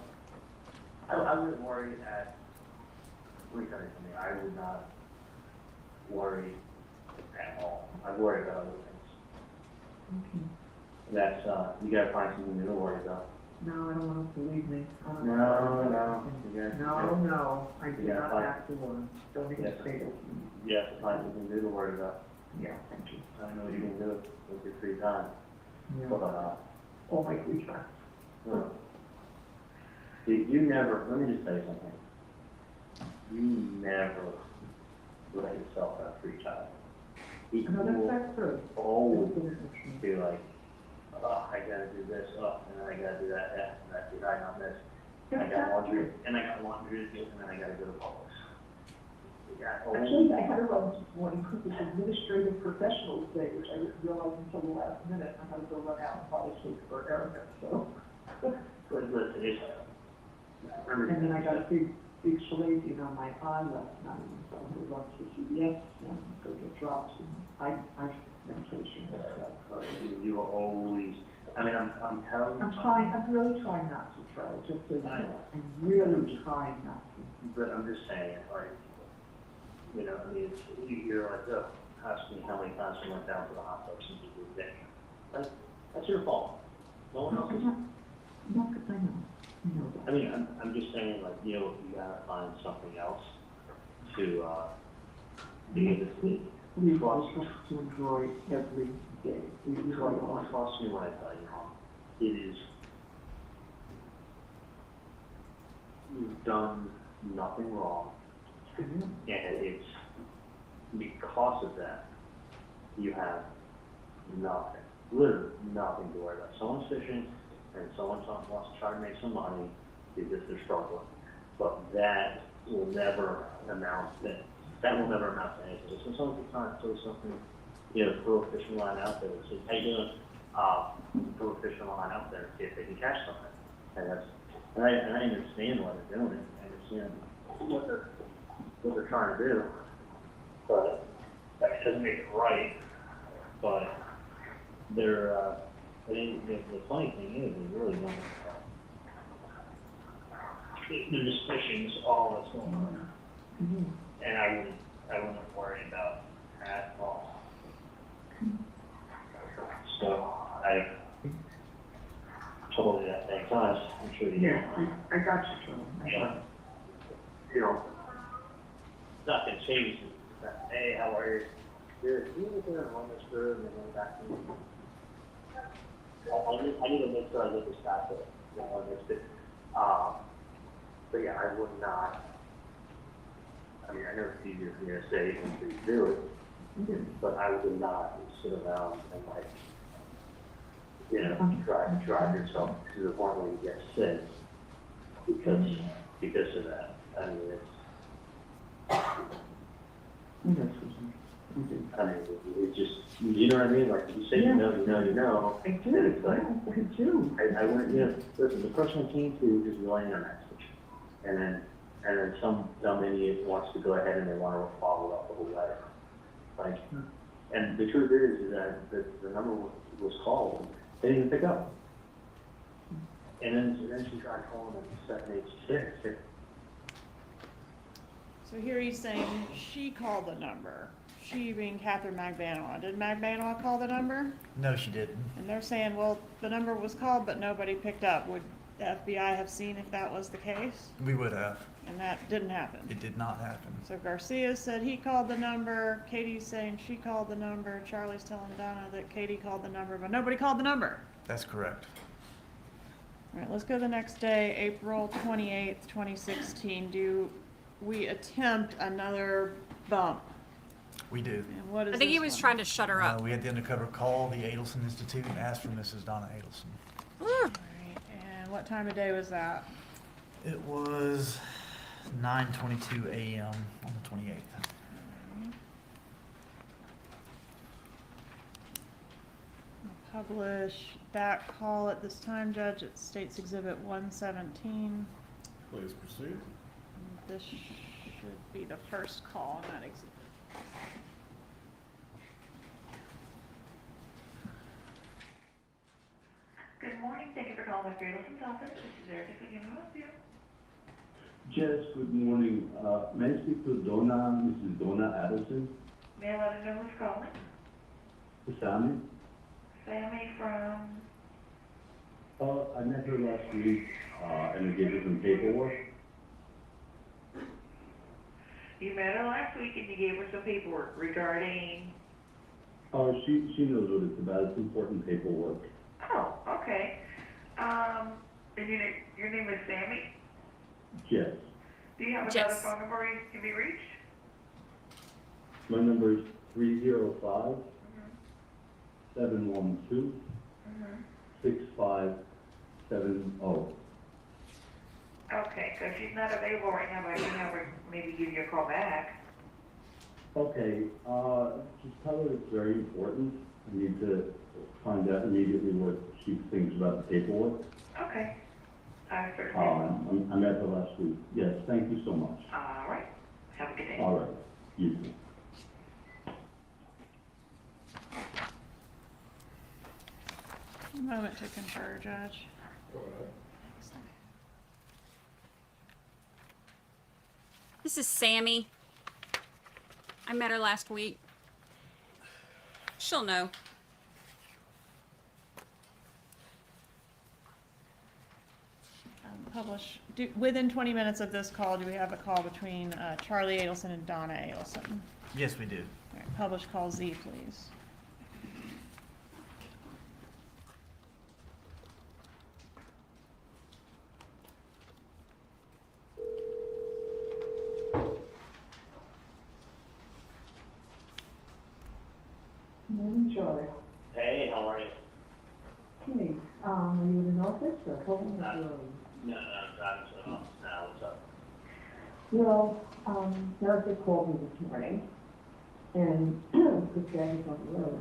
I wouldn't worry let me tell you something, I would not worry at all. I'd worry about other things. Okay. That's, you gotta find something new to worry about. No, I don't want to believe me. No. You gotta- No, I do Yeah, not fine. have to worry. Don't even Yeah. say that. You have to find something new to worry about. Yeah, thank you. I don't know what you can do with your free time. Yeah. But, All my free time. no. You never, let me just tell you something. You never let yourself have free time. You No, that's true. always be like, oh, I gotta do this, oh, and then I gotta do that, and I got this. I got laundry, and I got laundry to do, and then I gotta go to Publix. You got Actually, I had to run this morning because it's Administrative Professionals Day, which I didn't realize until the last minute. I had to go run out and buy a cake for Erica, so. Listen, it's, And then I got a big schlazing on my eye last night, and so I had to run to CVS and go get drops and eye medication and stuff. you will always, I mean, I'm telling you. I'm really trying not to try, just so you know. I'm really trying not to. But I'm just saying, like, you know, I mean, you're like, oh, ask me how many times I went down to the hospital since you moved in. That's your fault. No one else's. No, because I know that. I mean, I'm just saying, like, you know, you gotta find something else. to get this leak. We want to enjoy every day. We enjoy all. Trust me when I tell you, Mom. It is, you've done nothing wrong. Mhm. And it's because of that, you have nothing, literally nothing to worry about. Someone's fishing and someone wants to try to make some money because they're struggling. But that will never amount to anything. So someone's trying to throw something, throw a fishing line out there and say, hey, throw a fishing line out there and see if they can catch something. And I understand why they're doing it. I understand what they're trying to do. But that doesn't make it right. But the funny thing is, they really don't. They're just fishing is all that's going on. Mhm. And I wouldn't worry about at all. So I told you that many times. I'm sure you Yeah, I got you, Charlie. I got you. Nothing changes. Hey, how are you? Good. Can you get there and run this through and then go back to me? I need to make sure I get this back there. But yeah, I would not. I mean, I know it's easier for me to say than for you to do it, Mhm. but I would not sit around and drive yourself to the point where you get sick because of that. I mean, it's just, you know what I mean? Like you say, Yeah. you know. I do. And it's like, I do. I went, listen, the person I came to is relying on that switch. And then some dumb idiot wants to go ahead and they want to follow up with a letter. Like, and the truth is that the number was called, they didn't pick up. And then she tried calling at 786. So here he's saying she called the number. She being Catherine Magbanoa. Did Magbanoa call the number? No, she didn't. And they're saying, well, the number was called, but nobody picked up. Would the FBI have seen if that was the case? We would have. And that didn't happen. It did not happen. So Garcia said he called the number. Katie's saying she called the number. Charlie's telling Donna that Katie called the number, but nobody called the number. That's correct. All right, let's go to the next day, April 28th, 2016. Do we attempt another bump? We do. And what is I think he this was one? trying to shut her up. We had the undercover call the Adelson Institute and asked for Mrs. Donna Adelson. Woo. All right, and what time of day was that? It was 9:22 a.m. on the 28th. Publish that call at this time, Judge. It states Exhibit 117. Please proceed. This should be the first call on that exhibit. Good morning, thank you for calling Dr. Adelson's office. This is Erica, can I help you? Yes, good morning. May I speak to Mrs. Donna Adelson? May I let her know who's calling? Sammy? Sammy from, I met her last week, and I gave her some paperwork. you met her last week and you gave her some paperwork regarding, She knows what it's about. It's important paperwork. oh, okay. And your name is Sammy? Yes. Do you have another Yes. phone number you can be reached? My number is 305 712 6570. Okay, because she's not available right now, but I can have her maybe give you a call back. Okay, just tell her it's very important. I need to find out immediately what she thinks about the paperwork. Okay. I certainly will. I met her last week. Yes, thank you so much. All right. Have a good day. All right, you too. A moment to confer, Judge. Go ahead. This is Sammy. I met her last week. She'll know. Publish, within 20 minutes of this call, do we have a call between Charlie Adelson and Donna Adelson? Yes, we do. All right, publish call Z, please. Morning, Charlie. Hey, how are you? Hey, are you in an office or home or room? No, I'm driving to the office now. What's up? Well, Erica called me this morning, and this guy was on the road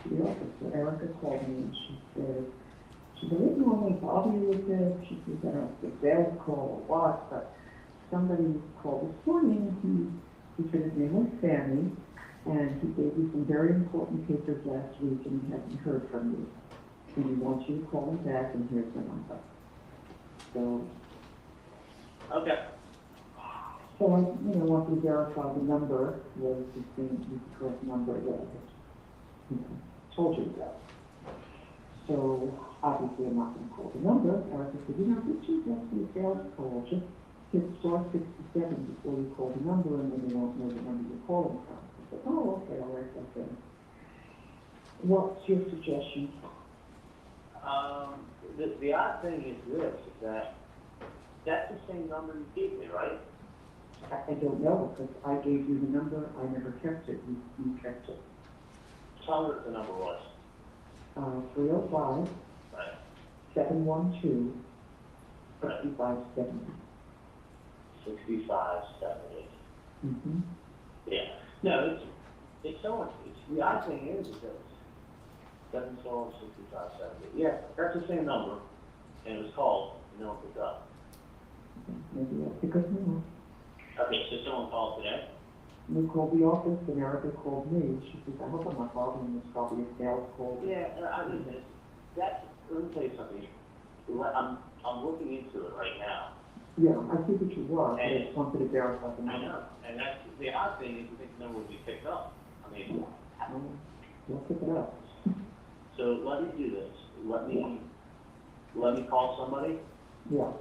to the office, so Erica called me and she said, I didn't normally bother you with this. She said, I don't know if it's a sales call or what, but somebody called this morning and he said his name was Sammy, and he gave you some very important papers last week and he hasn't heard from you. And he wants you to call him back and here's the number. So, Okay. so I, want to verify the number was the same, the correct number that I told you about. So, obviously I'm not going to call the number. Erica said, this is actually a sales call. Just hit star 67 before you call the number and then they won't know the number you're calling from. I said, oh, okay, I'll write that down. What's your suggestion? The odd thing is this, is that that's the same number you gave me, right? I don't know, because I gave you the number, I never kept it, you kept it. Tell me what the number was. 305 Right. 712 6570. 6570. Mm-hmm. Yeah. No, it's so much. The odd thing is that it's 712 6570. Yeah, that's the same number, and it was called, and no one picked up. Maybe that's because no. Okay, so someone called today? You called the office and Erica called me. She says, I hope I'm not bothering you. It's probably a sales call. Yeah, I mean, let me tell you something. I'm looking into it right now. Yeah, I think that you were. I And- just wanted to verify the I number. know, and that's, the odd thing is you think the number would be picked up. I mean, We'll pick it up. so let me do this. Let me call somebody, Yeah.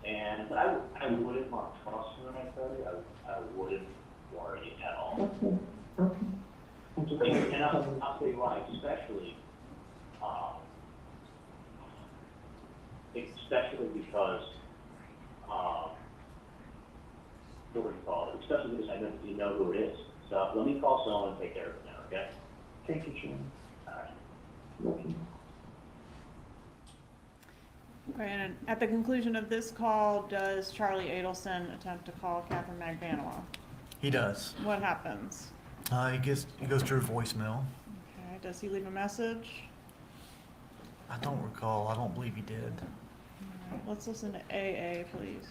and I wouldn't want to trust you when I tell you. I wouldn't worry at all. Okay. Okay. I just wanted to And tell you. I'll tell you why, especially because, what do you call it? Especially because I know you know who it is. So let me call someone and take care of it now, okay? Thank you, John. All right. Lucky. Okay, and at the conclusion of this call, does Charlie Adelson attempt to call Catherine Magbanua? He does. What happens? He goes to her voicemail. Okay, does he leave a message? I don't recall. I don't believe he did. All right, let's listen to AA, please.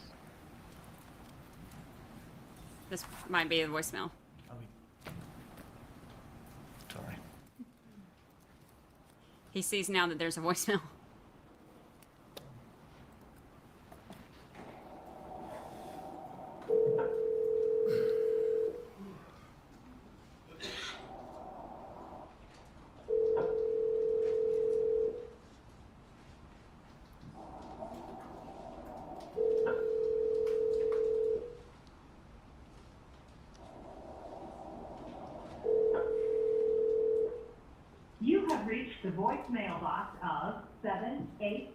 This might be the voicemail. Sorry. He sees now that there's a voicemail. You have reached the voicemail box of 78656413112.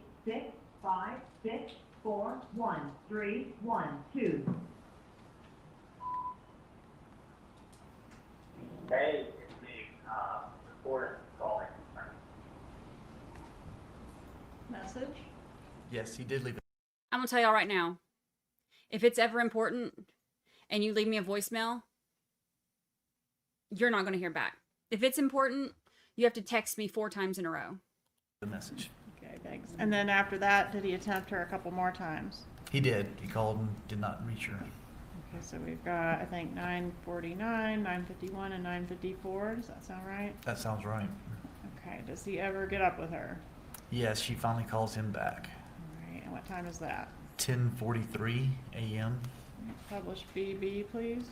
Hey, it's me, reporter calling. Message? Yes, he did leave it. I'm gonna tell y'all right now, if it's ever important and you leave me a voicemail, you're not gonna hear back. If it's important, you have to text me 4 times in a row. The message. Okay, thanks. And then after that, did he attempt her a couple more times? He did. He called and did not reach her. Okay, so we've got, I think, 9:49, 9:51, and 9:54. Does that sound right? That sounds right. Okay, does he ever get up with her? Yes, she finally calls him back. All right, and what time is that? 10:43 a.m. Publish BB, please.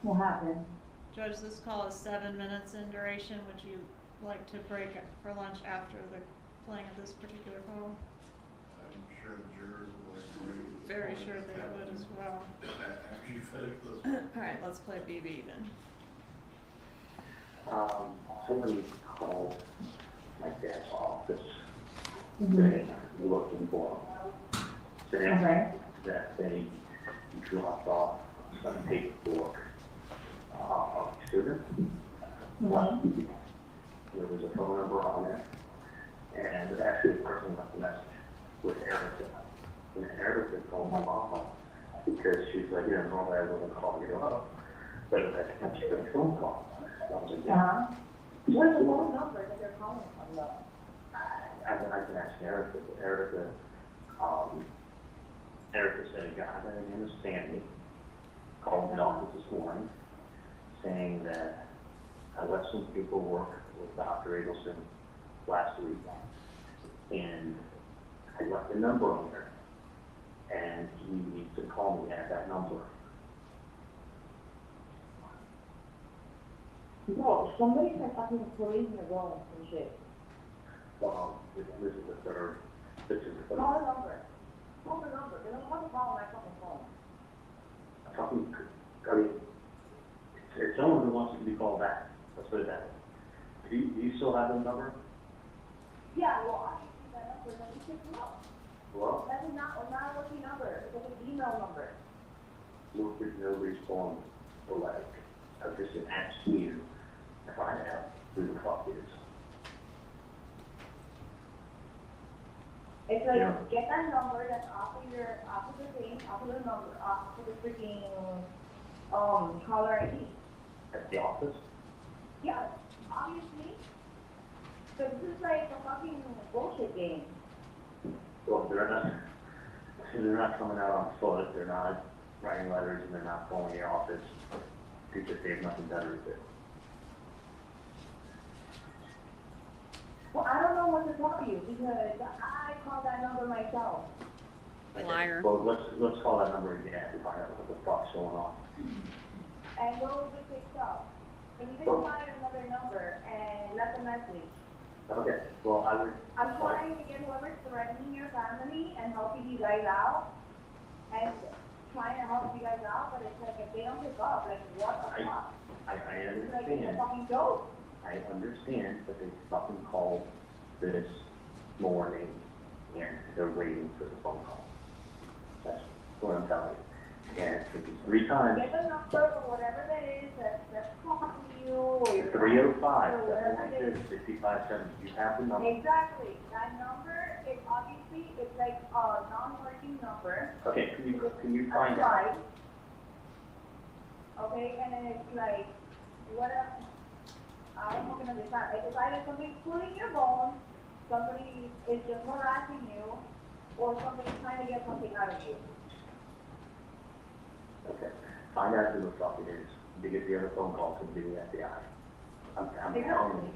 What happened? Judge, this call is 7 minutes in duration. Would you like to break for lunch after the playing of this particular call? I'm sure the jurors will agree. Very sure they would as well. After you finish this. All right, let's play BB then. Somebody called my dad's office, Mm-hmm. saying, looking for him. Saying Okay. that they dropped off some paperwork, of a student. Mm-hmm. There was a phone number on it, and actually the person left a message with Erica. And Erica called my mom up because she's like, normally I wouldn't call you up, but that's when she got a phone call. So I was like, yeah. What is the phone number that they're calling from though? I can ask Erica, but Erica said a guy by the name of Sandy called the office this morning saying that I left some paperwork with Dr. Adelson last week, and I left a number on there, and he needs to call me at that number. No, somebody said fucking police in the room and shit. This is the third. Call the number. Call the number. They don't want to call my fucking phone. It's someone who wants to be called back. Let's put it that way. Do you still have the number? Yeah, well, I can see that number, then you pick them up. Well, That is not a working number. It's an email number. nobody's calling the leg. I'm just asking you to find out who the fuck it is. It's like, Yeah. get that number that's off of the thing, off of the number, off of the freaking, caller ID. At the office? Yeah, obviously. So this is like a fucking bullshit game. Well, they're not coming out on foot, they're not writing letters, and they're not calling the office because they have nothing better to do. Well, I don't know what to tell you because I called that number myself. Liar. Well, let's call that number again and find out what the fuck's going on. And what was it picked up? And you can find another number and left a message. Okay, well, I'm trying to get whoever's threatening your family and helping you guys out. And trying to help you guys out, but it's like if they don't pick up, like what the fuck? I It's like it's a understand. fucking joke. I understand, but they fucking called this morning and they're waiting for the phone call. That's what I'm telling you. And it's 3 times. Get the number or whatever that is that's calling you or your 305, or whatever it is. 6570. You have the number. Exactly. That number is obviously, it's like a non-working number. Okay, can you find out? Okay, and then it's like, what else? I don't know what to decide. It's either somebody's pulling your bone, somebody is just harassing you, or somebody's trying to get something out of you. Okay, find out who the fuck it is, because the other phone call could be the FBI. I'm telling you.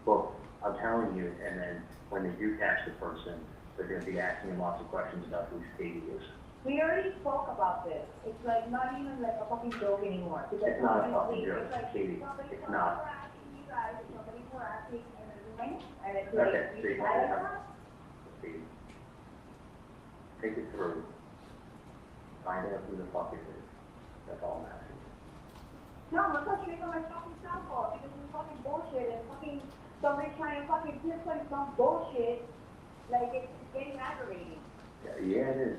Well, I'm telling you, and then when they do catch the person, they're gonna be asking lots of questions about who Katie is. We already spoke about this. It's like not even like a fucking joke anymore. Because It's not a obviously fucking joke, it's like Katie. somebody's It's not. harassing you guys, somebody's harassing and everything, and it's Okay, like, see, you guys are. Katie. Take it through. Find out who the fuck it is. That's all I'm asking. No, I'm not touching on my fucking cell phone because it's fucking bullshit and fucking somebody trying to fucking pinpoint some bullshit, like it's getting aggravating. Yeah, it is.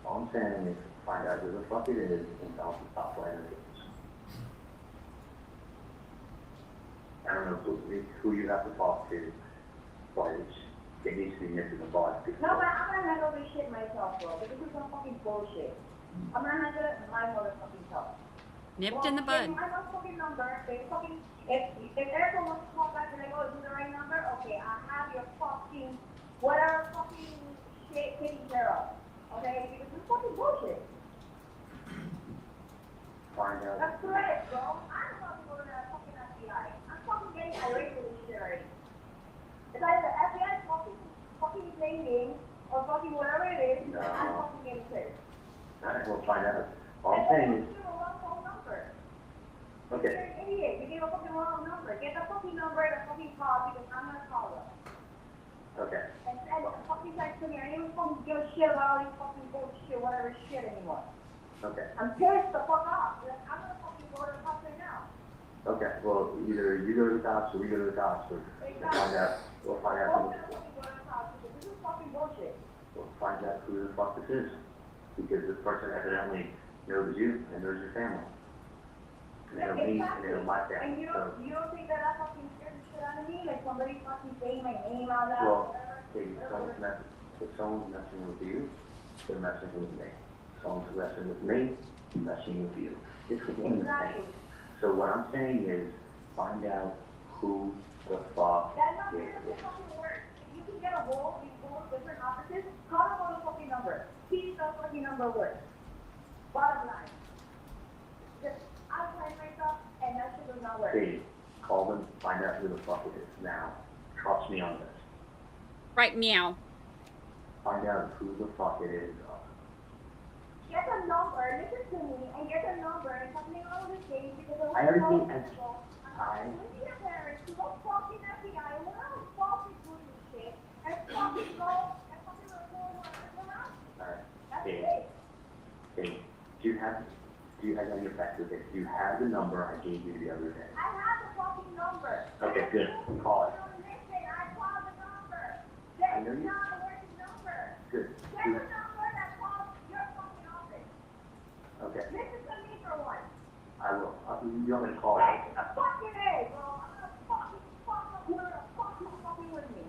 All I'm saying is find out who the fuck it is and tell them to stop playing the games. I don't know who you have to talk to, but it needs to be nipped in the bud. No, but I'm gonna handle this shit myself, bro, because this is some fucking bullshit. I'm gonna handle it my motherfucking self. Nipped in the bud. I know fucking number, they fucking, if everyone wants to call back and they go, is this the right number? Okay, I have your fucking, whatever fucking shit taken care of. Okay, because this is fucking bullshit. Find out. That's correct, bro. I'm about to go to that fucking FBI. I'm fucking getting irate with this shit already. It's either the FBI fucking playing games or fucking whatever it is, No. I'm fucking getting pissed. Alright, we'll find out. All I'm saying is, Phone number. Okay. You're an idiot. You gave a fucking wrong number. Get the fucking number and the fucking call because I'm gonna call them. Okay. And fucking text to me. I don't even fucking give a shit about all these fucking bullshit, whatever shit anymore. Okay. I'm pissed the fuck off. I'm gonna fucking go to the cops right now. Okay, well, either you go to the cops or we go to the cops, or we'll find out, We're both gonna fucking go to the cops because this is fucking bullshit. we'll find out who the fuck this is. Because this person evidently knows you and knows your family. And they know me and they know my And family, you so. don't think that I fucking scared the shit out of me? Like somebody fucking saying my name out loud? Well, if someone's messing with you, they're messing with me. If someone's messing with me, they're messing with you. It's the same thing. So what I'm saying is, find out who the fuck That number is doesn't this. fucking work. If you can get a hold of these four different offices, call them on the fucking number. See if the fucking number works. Bottom line. Just outline myself and that shit does not work. Dave, call them, find out who the fuck it is now. Trust me on this. Right, meow. Find out who the fuck it is. Get the number, listen to me, and get the number and something all of this game because I already know think people. I- When you get parents, you go fucking FBI, and we're not fucking doing this shit, and fucking go and fucking report whatever else. Alright, That's Dave, it. Dave, I gotta get back to this. Do you have the number I gave you the other day? I have the fucking number. Okay, good. Call it. Listen, I called the number. I know That's you- not a working number. Good. Get the number that calls your fucking office. Okay, Listen to me for once. I will. You want me to call it? Fucking A, bro. I'm gonna fucking fucking with me.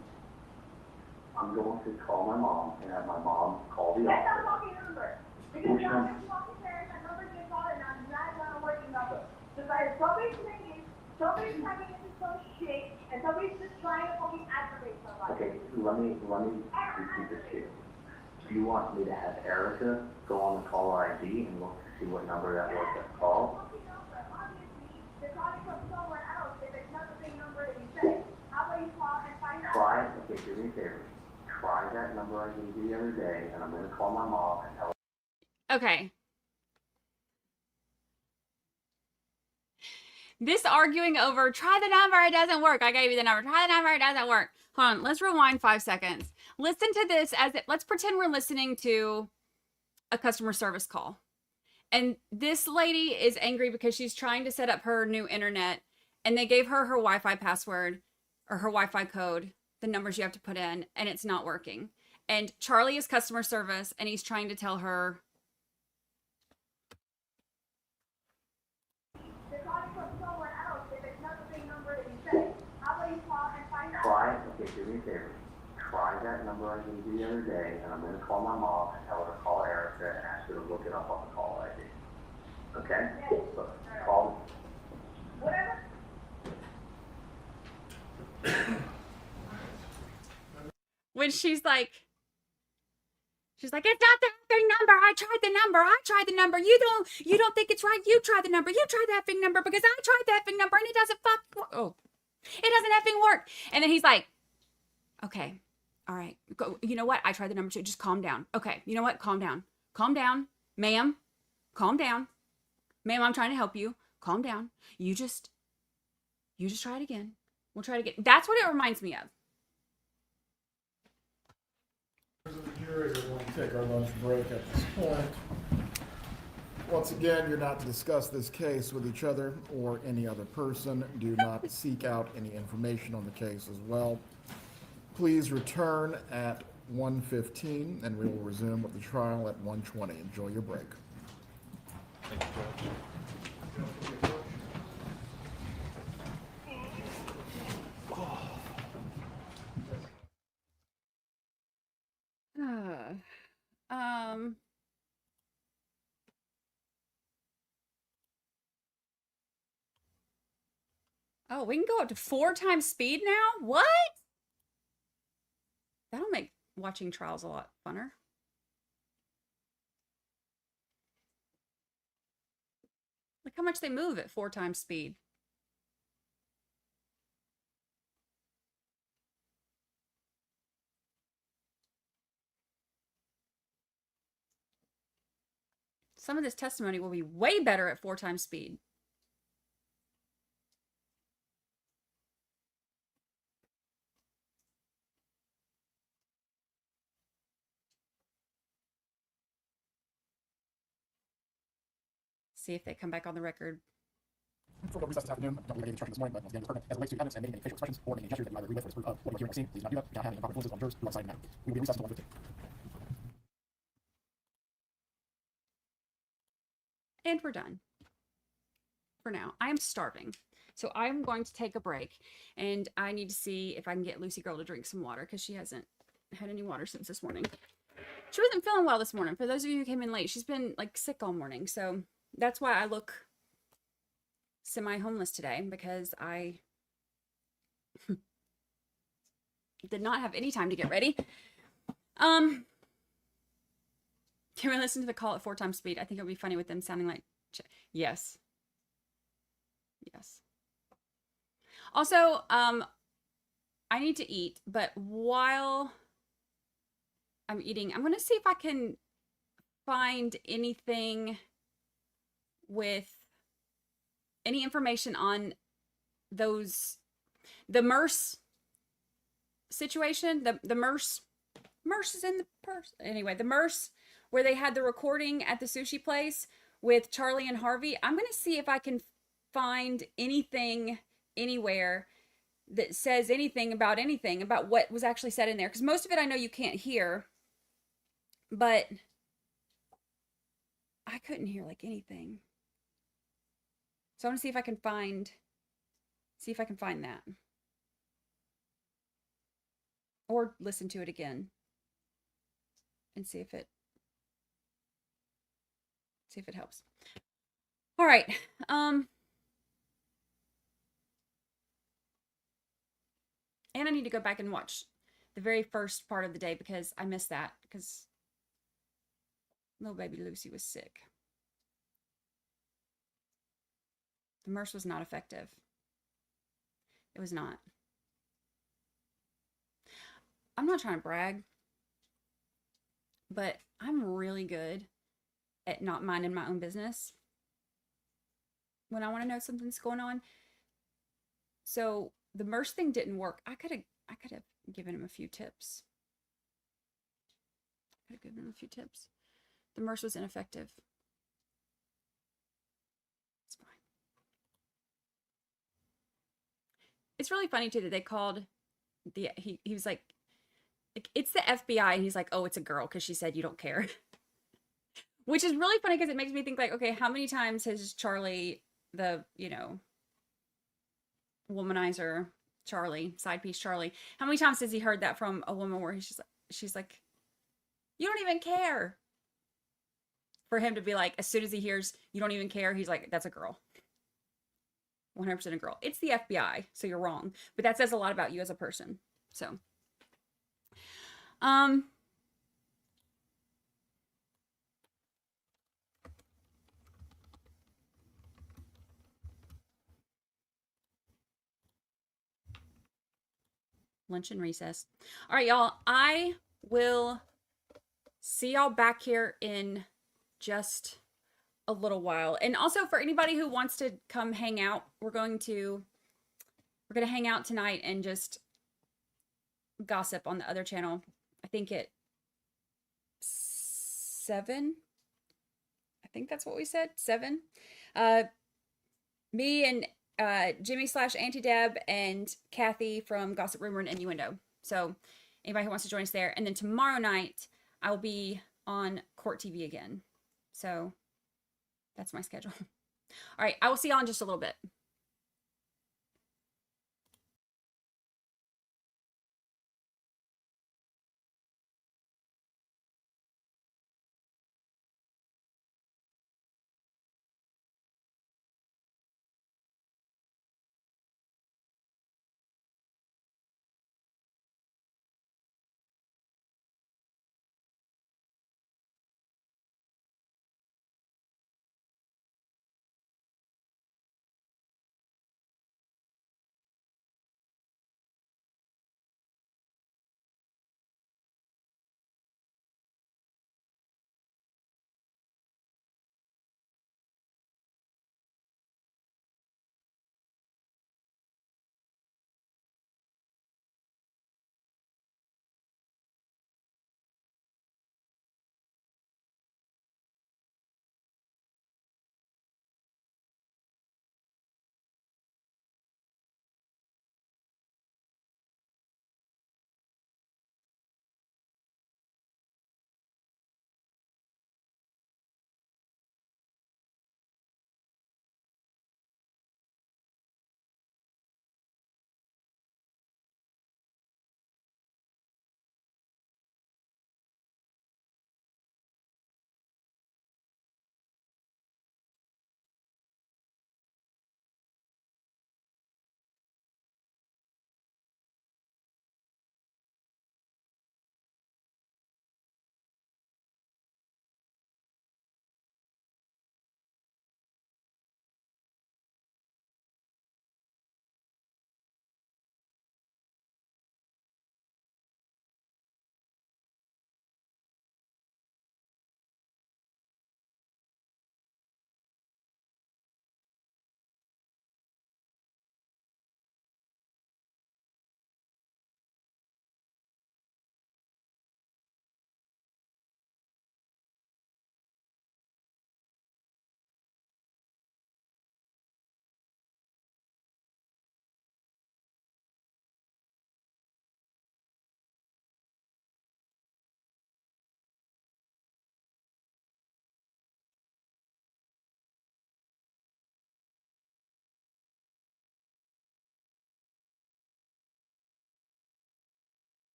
I'm going to call my mom and have my mom call the Get that office. fucking number. Because Which you're number? fucking parents, that number gets called and I'm not a working number. Because either somebody's thinking, somebody's typing into some shit, and somebody's just trying to fucking aggravate somebody. Okay, let me repeat this to you. Do you want me to have Erica go on the caller ID and look to see what number that was that called? Fucking number. Obviously, they're calling from somewhere else if it's not the same number that you said. How about you call and find out? Okay, do me a favor. Try that number I gave you the other day, and I'm gonna call my mom and tell her. Okay. This arguing over, try the number, it doesn't work. I gave you the number, try the number, it doesn't work. Hold on, let's rewind 5 seconds. Listen to this let's pretend we're listening to a customer service call. And this lady is angry because she's trying to set up her new internet and they gave her her Wi-Fi password or her Wi-Fi code, the numbers you have to put in, and it's not working. And Charlie is customer service and he's trying to tell her, They're calling from somewhere else if it's not the same number that you said. How about you call and find out? Okay, do me a favor. Try that number I gave you the other day, and I'm gonna call my mom and tell her to call Erica and ask her to look it up on the call ID. Okay? Yes. So, call. Whatever. when she's like, it's not the effing number. I tried the number. You don't think it's right. You try the number. You try the effing number because I tried the effing number and it doesn't it doesn't effing work. And then he's like, okay, all right. Go. You know what? I tried the number too. Just calm down. Okay. You know what? Calm down. Calm down. Ma'am, calm down. Ma'am, I'm trying to help you. Calm down. You just try it again. We'll try it again. That's what it reminds me of. Jury, we're going to take our lunch break at this point. Once again, you're not to discuss this case with each other or any other person. Do not seek out any information on the case as well. Please return at 1:15 and we will resume with the trial at 1:20. Enjoy your break. Thank you, Judge. Oh, we can go up to 4 times speed now? What? That'll make watching trials a lot funner. Look how much they move at 4 times speed. Some of this testimony will be way better at 4 times speed. See if they come back on the record. For recess this afternoon, don't believe any instruction this morning, but once again, it's pertinent as it relates to evidence and making any facial expressions or making gestures that you either agree with or disapprove of what you're hearing or seeing. Please do not do that without having improper influences on jurors who are deciding the matter. We will be recessed until 1:15. And we're done. For now. I am starving. So I'm going to take a break, and I need to see if I can get Lucy Girl to drink some water because she hasn't had any water since this morning. She wasn't feeling well this morning. For those of you who came in late, she's been like sick all morning. So that's why I look semi-homeless today, because I did not have any time to get ready. Can we listen to the call at 4 times speed? I think it would be funny with them sounding like, yes. Yes. Also, I need to eat, but while I'm eating, I'm going to see if I can find anything with any information on those, the Merce situation, the Merce is in the purse. Anyway, the Merce where they had the recording at the sushi place with Charlie and Harvey. I'm going to see if I can find anything anywhere that says anything about what was actually said in there, because most of it I know you can't hear, but I couldn't hear like anything. So I want to see if I can find that, or listen to it again and see if it helps. All right. And I need to go back and watch the very first part of the day because I missed that because little baby Lucy was sick. The Merce was not effective. It was not. I'm not trying to brag, but I'm really good at not minding my own business when I want to know something's going on. So the Merce thing didn't work. I could have given him a few tips. The Merce was ineffective. It's fine. It's really funny too that they called he was like, it's the FBI, and he's like, oh, it's a girl because she said you don't care. Which is really funny because it makes me think like, okay, how many times has Charlie, the, womanizer Charlie, side piece Charlie, how many times has he heard that from a woman where she's like, you don't even care? For him to be like, as soon as he hears you don't even care, he's like, that's a girl. 100% a girl. It's the FBI, so you're wrong. But that says a lot about you as a person. So, lunch and recess. All right, y'all. I will see y'all back here in just a little while. And also for anybody who wants to come hang out, we're going to hang out tonight and just gossip on the other channel. I think at 7. I think that's what we said. 7. Me and Jimmy / Auntie Deb and Kathy from Gossip Rumor and Innuendo. So anybody who wants to join us there. And then tomorrow night I'll be on Court TV again. So that's my schedule. All right, I will see y'all in just a little bit.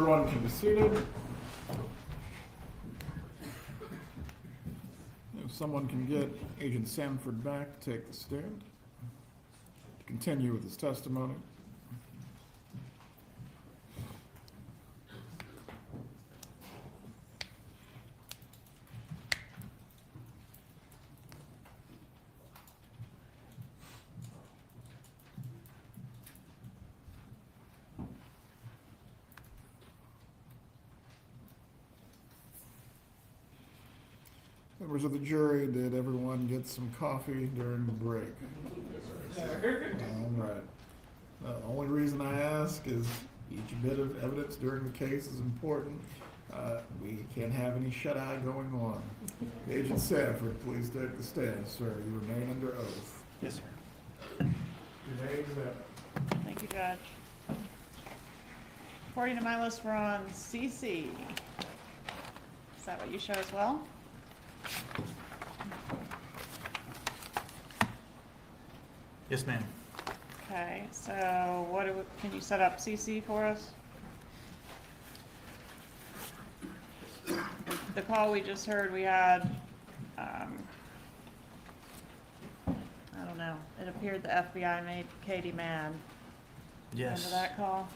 everyone can be seated. If someone can get Agent Sanford back to take the stand to continue with his testimony. Members of the jury, did everyone get some coffee during the break? All right. The only reason I ask is each bit of evidence during the case is important. We can't have any shut-eye going on. Agent Sanford, please take the stand, sir. You remain under oath. Yes, sir. Your name is Thank you, Judge. According to my list, we're on CC. Is that what you show as well? Yes, ma'am. Okay, so can you set up CC for us? The call we just heard, we had, I don't know, it appeared the FBI made Katie mad. Yes. Remember that call?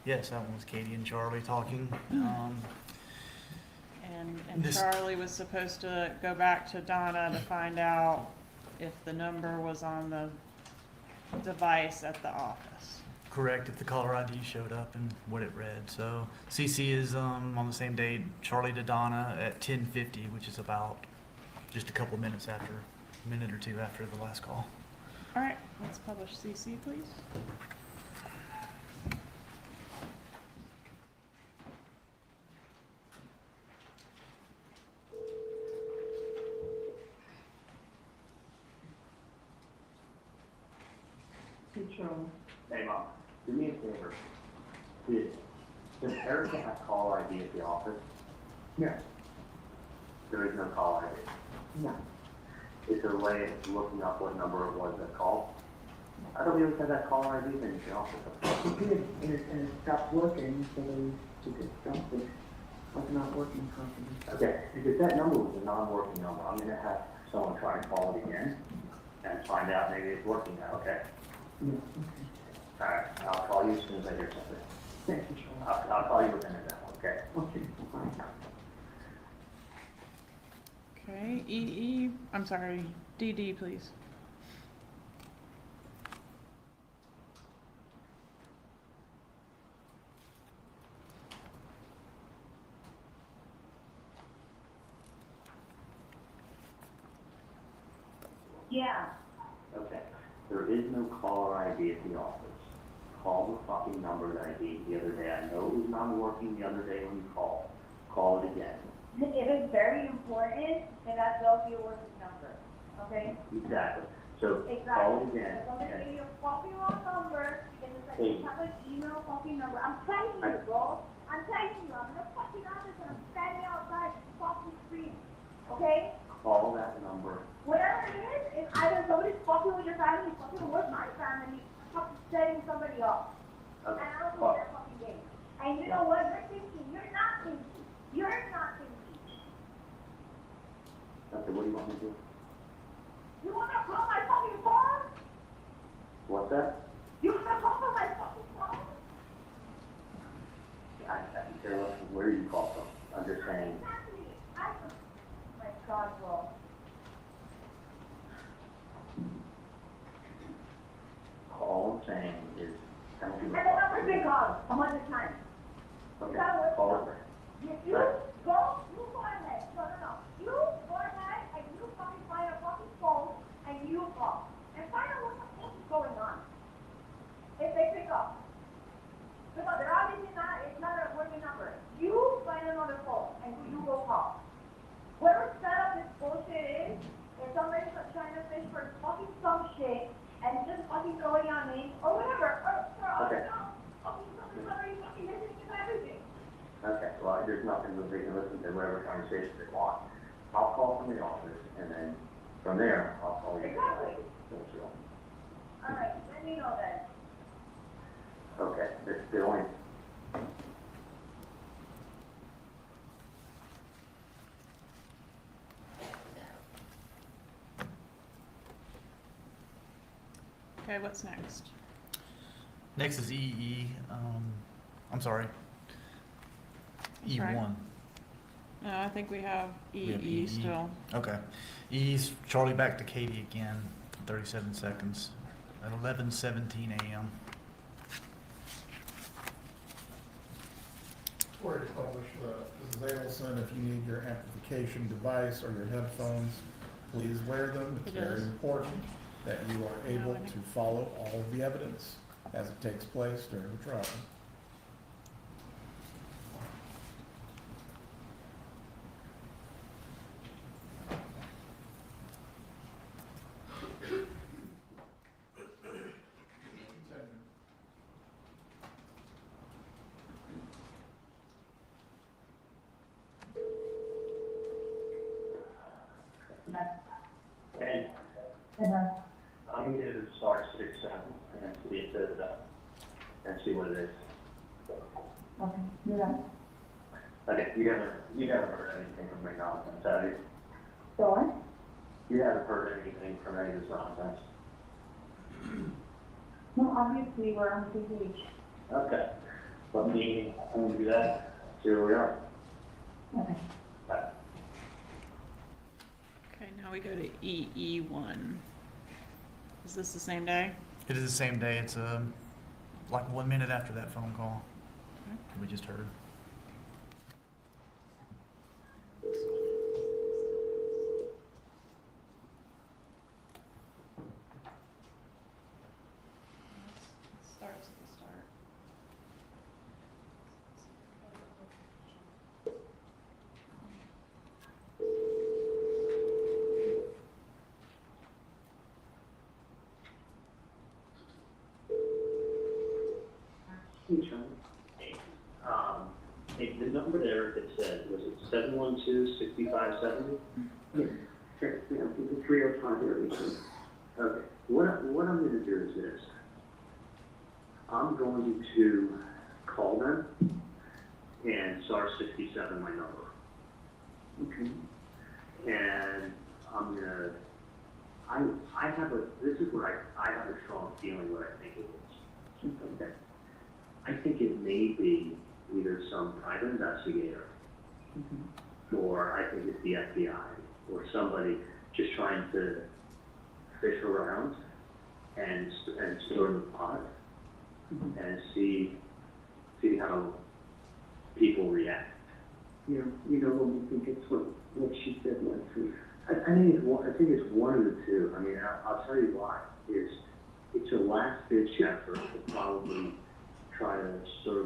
Yes, that one was Katie and Charlie talking. And Charlie was supposed to go back to Donna to find out if the number was on the device at the office. Correct, if the caller ID showed up and what it read. So CC is on the same date, Charlie to Donna at 10:50, which is about just a couple minutes after, a minute or two after the last call. All right, let's publish CC, please. Hey, Charles. Hey, Mom, do me a favor. Does Erica have call ID at the office? Yes. There is no call ID. No. Is there a way of looking up what number it was that called? I thought we always had that call ID in the office. It did, and it stopped working, so they just stopped it. Was not working properly. Okay, because that number was a non-working number. I'm gonna have someone try and call it again and find out maybe it's working now, okay? Yeah, okay. All right, I'll call you as soon as I hear something. Thank you, Charles. I'll call you within a minute, okay? Okay, bye. Okay, I'm sorry, DD, please. Yeah. Okay, there is no caller ID at the office. Call the fucking number that I gave the other day. I know it was not working the other day when you called. Call it again. It is very important that that will be a working number, okay? Exactly. So Exactly. call it again. If somebody give you a fucking wrong number, and it's like, Hey. you have an email fucking number. I'm telling you, bro. I'm telling you, I'm in the fucking office and I'm standing outside the fucking screen, okay? Call that number. Whatever it is, it's either somebody's fucking with your family, fucking with my family, fucking setting somebody up. Okay. And I don't play that fucking game. And you know what? You're thinking. You're not thinking. You're not thinking. Okay, what do you want me to do? You wanna call my fucking phone? What's that? You wanna call my fucking phone? I can care less from where you call from. I'm just saying. Exactly. My God, bro. All I'm saying is, I don't give a And the fuck. number's been called 100 times. Okay, That was- call it. You go ahead. No. You go ahead and you fucking find a fucking phone and you call. And find out what the fuck is going on. If they pick up. Because they're obviously it's not a working number. You find another phone and you go call. Whoever set up this bullshit is somebody's trying to fish for fucking some shit and just fucking throwing on me or whatever. Okay. Somebody's fucking listening to everything. Okay, well, there's nothing that they can listen to whatever conversation they want. I'll call from the office, and then from there, I'll call you. Exactly. Don't you? All right, let me know then. Okay, it's the only, Okay, what's next? Next is EE, I'm sorry. That's right. E1. No, I think we have We have EE still. Okay. E's Charlie back to Katie again, 37 seconds, at 11:17 a.m. Before you publish, Mrs. Adelson, if you need your amplification device or your headphones, please wear them. It's It very is. important that you are able I know. to follow all of the evidence as it takes place during the trial. Hey, I'm gonna do star 6-7 and see if there's and see what it is. Okay, yeah. Okay, you haven't heard anything from my nonsense, have you? So what? You haven't heard anything from any of this nonsense? No, obviously, we're on the same page. Okay. Let me do that, see where we are. Okay. Bye. Okay, now we go to EE1. Is this the same day? It is the same day. It's like 1 minute after that phone call we just heard. Starts at the start. Hey, hey, the number there that said, was it 712-6570? Yes, sure, yeah, it's a 305 area. Okay, what I'm gonna do is this. I'm going to call them and star 67 my number. Okay. And I'm gonna, I have this is what I have a strong feeling what I think it is. Okay. I think it may be either some private investigator, or I think it's the FBI, or somebody just trying to fish around and stir the pot and see how people react. You know what we think it's what she said last week. I think it's one of the two. I mean, I'll tell you why. It's a last ditch effort to probably try to stir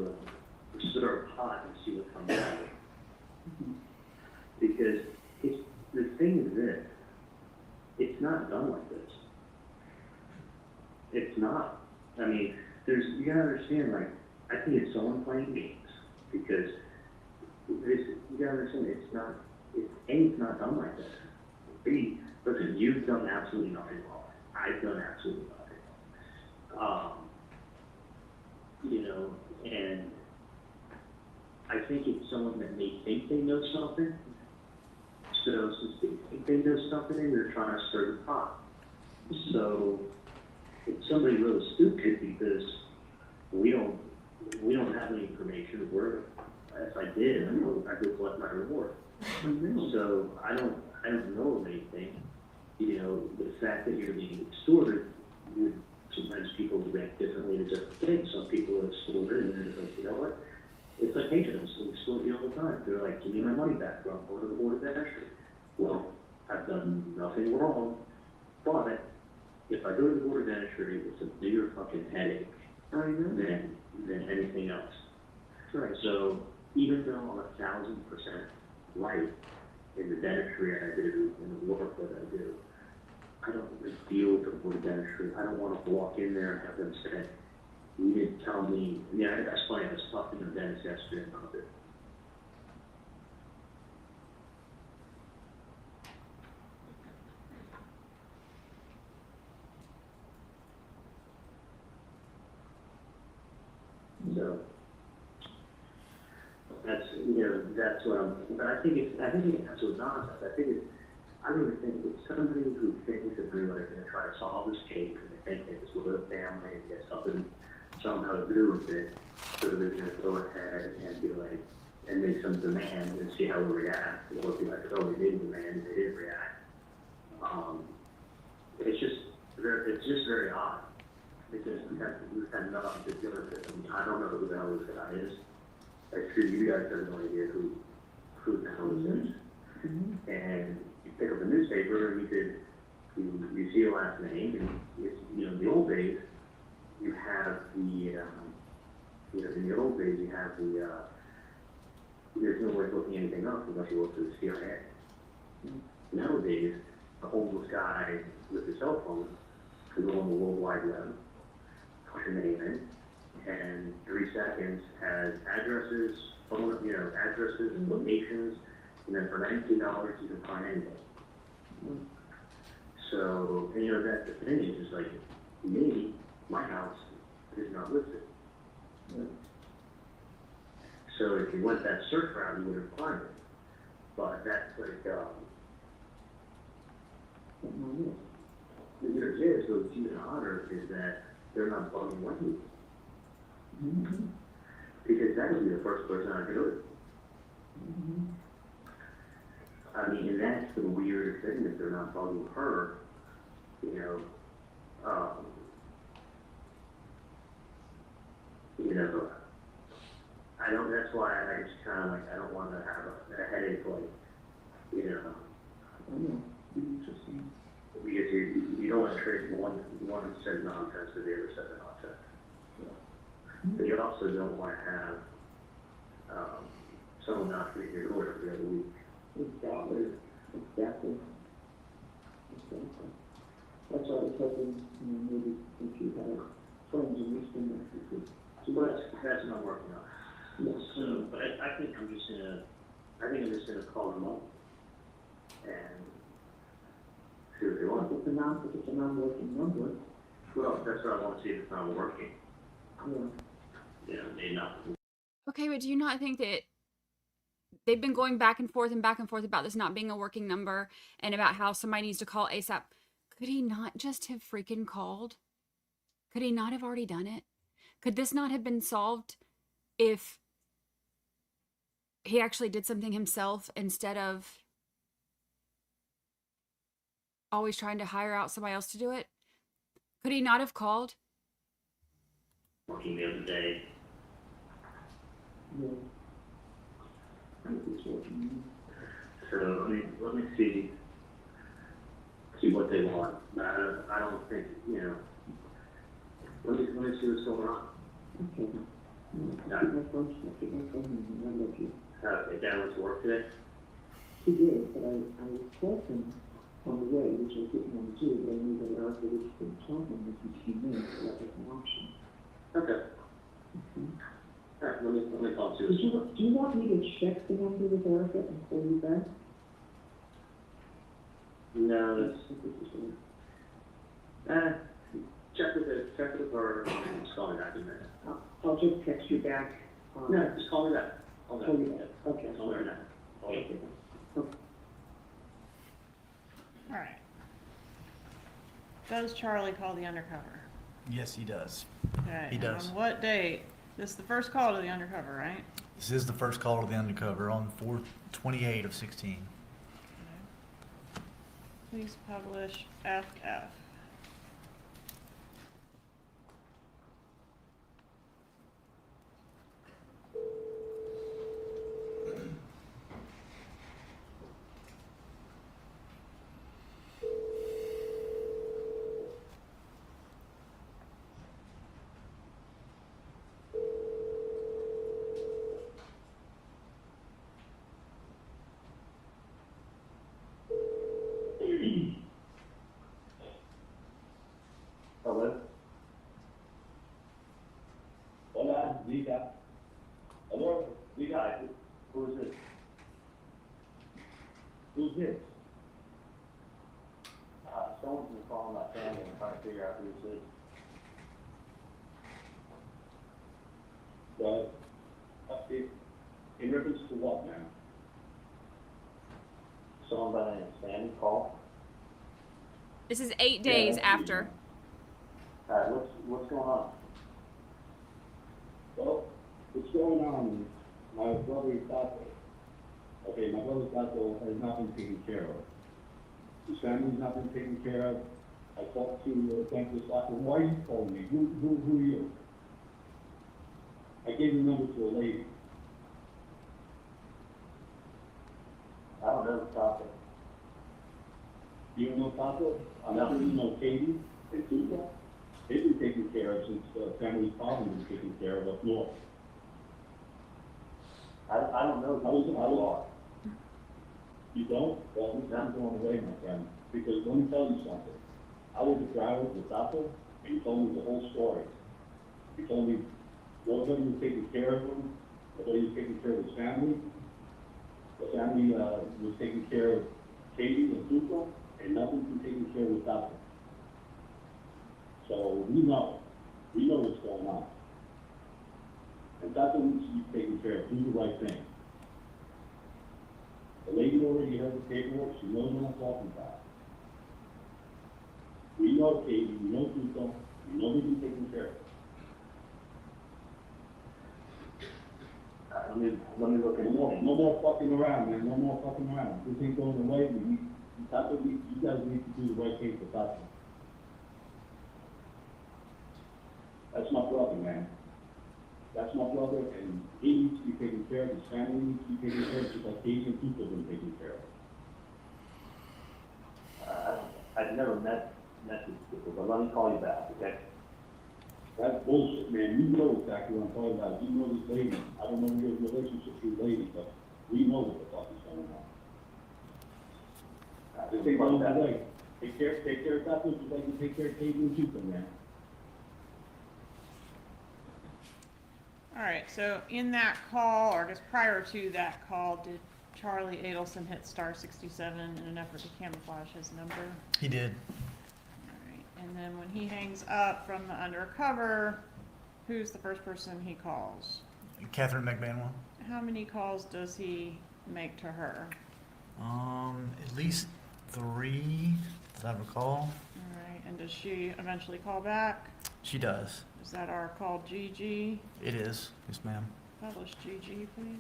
a pot and see what comes out of it. Because the thing is this, it's not done like this. It's not. I mean, you gotta understand, like, I think it's someone playing games, because you gotta understand, it's not done like this. B, listen, you've done absolutely nothing wrong. I've done absolutely nothing wrong. And I think it's someone that may think they know something, so since they think they know something, they're trying to stir the pot. So it's somebody really stupid, because we don't have any information. If I did, I could collect my reward. So I don't know of anything. The fact that you're being extorted, sometimes people react differently to different things. Some people are extorted and they're just like, you know what? It's like patients who extort you all the time. They're like, give me my money back, or I'm going to the board of entry. Well, I've done nothing wrong, but if I go to the board of entry, it's a bigger fucking headache than anything else. Right. So even though I'm 1,000% right in the dentistry I do, in the work that I do, I don't really deal with the board of dentistry. I don't want to walk in there and have them say, you didn't tell me. Yeah, that's funny. I was talking to the dentist yesterday about it. So that's what I'm. But I think it's absolute nonsense. I really think it's somebody who thinks that they're going to try to solve this case, and they think it's with a family and get something, somehow to do with it, so they're gonna go ahead and be like, and make some demand and see how we react. It would be like, oh, we didn't demand, they didn't react. It's just very odd, because we've had nothing to do with it. I mean, I don't know who the hell this guy is. I'm sure you guys have no idea who the hell this is. And you pick up a newspaper and you see a last name, and it's, in the old days, you have the, in the old days, you have the, there's no way of looking anything up unless you work for the CIA. Nowadays, a homeless guy with a cell phone can go on the World Wide Web, put your name in, and 3 seconds has addresses, addresses, locations, and then for $19 you can find anything. So, and that the thing is like, me, my house is not listed. So if you went that search route, you would have found it. But that's like, the difference is, so it's even odder, is that they're not bugging Wendy. Because that would be the first person I'd do it. I mean, and that's the weird thing, that they're not bugging her, I don't, that's why I just kind of like, I don't want to have a headache, like, interesting. Because you don't want to trade one says nonsense to the other says nonsense. But you also don't want to have someone not treat your door every other week. Exactly. That's why I was hoping, maybe if you had friends in Houston that you could. Well, that's not working out. Yes. So, but I think I'm just gonna call them up and see what they want. If it's a non-working number. Well, that's what I want to see if it's not working. They not. Okay, but do you not think that they've been going back and forth about this not being a working number and about how somebody needs to call ASAP? Could he not just have freaking called? Could he not have already done it? Could this not have been solved if he actually did something himself instead of always trying to hire out somebody else to do it? Could he not have called? Working the other day. Yeah. I think it's working. So let me see what they want. I don't think, let me see what's going on. Okay. Dan went to work today? He did, but I called him on the way, which I didn't want to do, but I knew that Erica was going to tell him if he came in, so that was an option. Okay. All right, let me call Susan. Do you want me to check the number with Erica and call you back? No, that's... check with her and just call me back in a minute. I'll just text you back. No, just call me back. Call you back. Okay. Call me right now. Okay. All right. Does Charlie call the undercover? Yes, he does. Okay. He does. On what date? This is the first call to the undercover, right? This is the first call to the undercover on 4/28 of 16. Okay. Please publish FF. Hello? Hola, Lisa. Hello? Lisa, who is this? Who's this? Someone's been calling my family and trying to figure out who this is. Well, in reference to what now? Someone by the name of Sandy called? This is 8 days after. What's going on? Well, what's going on is my brother's Taco. Okay, my brother's Taco has not been taken care of. His family's not been taken care of. I talked to Thankless Taco. Why are you calling me? Who are you? I gave the number to a lady. I don't know Taco. You don't know Taco? I'm not sure you know Katie and Tuca. They've been taken care of since family problem was taken care of up north. I don't know. I was. You don't? Well, I'm going away, my friend. Because let me tell you something. I was a driver with Taco, and he told me the whole story. He told me nobody was taking care of him, nobody was taking care of his family. The family was taking care of Katie and Tuca, and nothing's been taken care of with Taco. So we know what's going on. And Taco needs to be taken care of, do the right thing. The lady already has the paperwork, she knows what I'm talking about. We know Katie, we know Tuca, we know they've been taken care of. Let me look at more. No more fucking around, man. No more fucking around. This ain't going away. You guys need to do the right thing for Taco. That's my brother, man. That's my brother, and he needs to be taken care of. His family needs to be taken care of, just like Katie and Tuca have been taken care of. I've never met these people, but let me call you back, okay? That's bullshit, man. You know exactly what I'm talking about. You know this lady. I don't know your relationship with this lady, but we know what the fuck is going on. Just take on that way. Take care of that, just like you take care of Katie and Tuca, man. All right, so in that call, or I guess prior to that call, did Charlie Adelson hit star 67 in an effort to camouflage his number? He did. All right, and then when he hangs up from the undercover, who's the first person he calls? Catherine McBanwell. How many calls does he make to her? At least 3, as I recall. All right, and does she eventually call back? She does. Is that our call GG? It is. Yes, ma'am. Publish GG, please.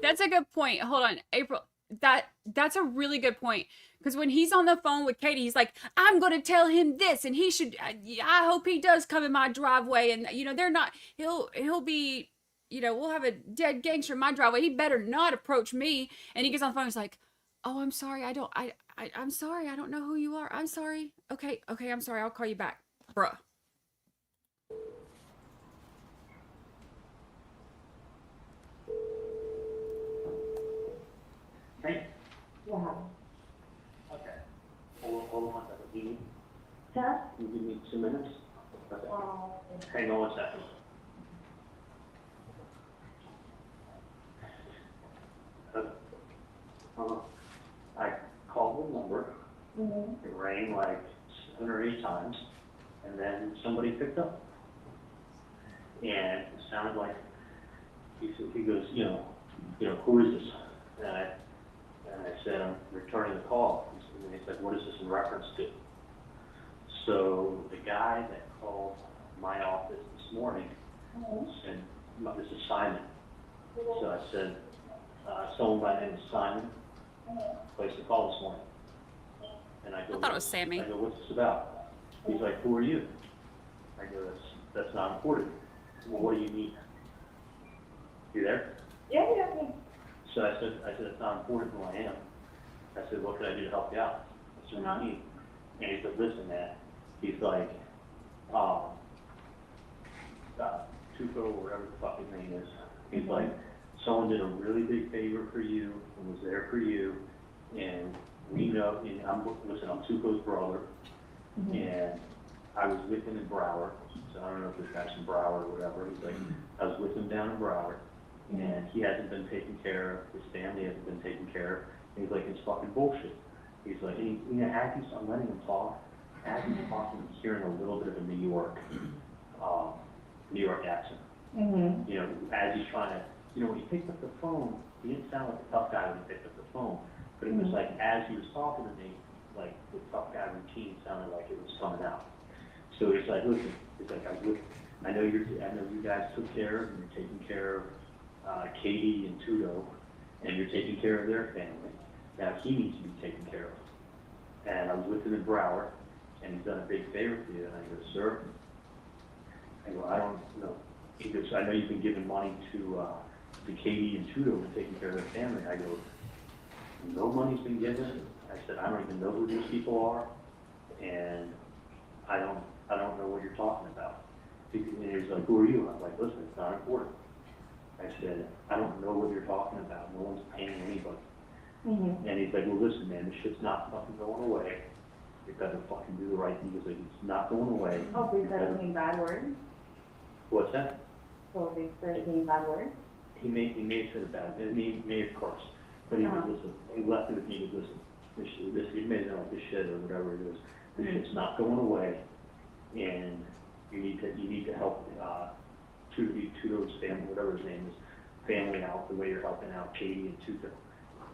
That's a good point. Hold on, April. That's a really good point, because when he's on the phone with Katie, he's like, "I'm going to tell him this, and he should. I hope he does come in my driveway." And they're not. He'll be. We'll have a dead gangster in my driveway. He better not approach me. And he gets on the phone. He's like, "Oh, I'm sorry. I'm sorry. I don't know who you are. I'm sorry. Okay. I'm sorry. I'll call you back, bruh." Hey. Yeah. Okay. Hold on one second. You Huh? give me 2 minutes? Okay. Hang on 1 second. I called the number. Mm-hmm. It rang like 7 or 8 times, and then somebody picked up. And it sounded like he goes, who is this? And I said, I'm returning the call. And he said, what is this in reference to? So the guy that called my office this morning said, this is Simon. So I said, someone by the name of Simon placed a call this morning. And I go, I thought it was Sammy. I go, what's this about? He's like, who are you? I go, that's not important. Well, what do you need? You there? Yeah. So I said, it's not important who I am. I said, what can I do to help you out? That's what you need. And he said, listen, man. He's like, Tuco, or whatever the fuck his name is. He's like, someone did a really big favor for you and was there for you. And we know, and I'm Tuco's brother. And I was with him in Broward. So I don't know if this guy's from Broward or whatever. He's like, I was with him down in Broward. And he hasn't been taken care of. His family hasn't been taken care of. And he's like, it's fucking bullshit. He's like, as he's, I'm letting him talk. As he's talking, he's hearing a little bit of a New York accent. As he's trying to you know, when he picked up the phone, he didn't sound like a tough guy when he picked up the phone, but it was like, as he was talking to me, like, the tough guy routine sounded like it was coming out. So it's like, listen, it's like, I know you guys took care of, and you're taking care of, Katie and Tudo, and you're taking care of their family. Now he needs to be taken care of. And I was with him in Broward, and he's done a big favor for you, and I go, sir, I go, I don't know. He goes, I know you've been giving money to Katie and Tudo for taking care of their family. I go, no money's been given. I said, I don't even know who these people are, and I don't know what you're talking about. And he's like, who are you? I'm like, listen, it's not important. I said, I don't know what you're talking about. No one's paying anybody. And he's like, well, listen, man, this shit's not fucking going away. You better fucking do the right thing. He's like, it's not going away. Oh, so he started saying bad words? What's that? So they started saying bad words? He may have said it bad. He may have cursed. But he was, listen, he left it with me to listen. This, he made it like this shit or whatever it is. This shit's not going away. And you need to help Tudo's family, whatever his name is, family out the way you're helping out Katie and Tudo.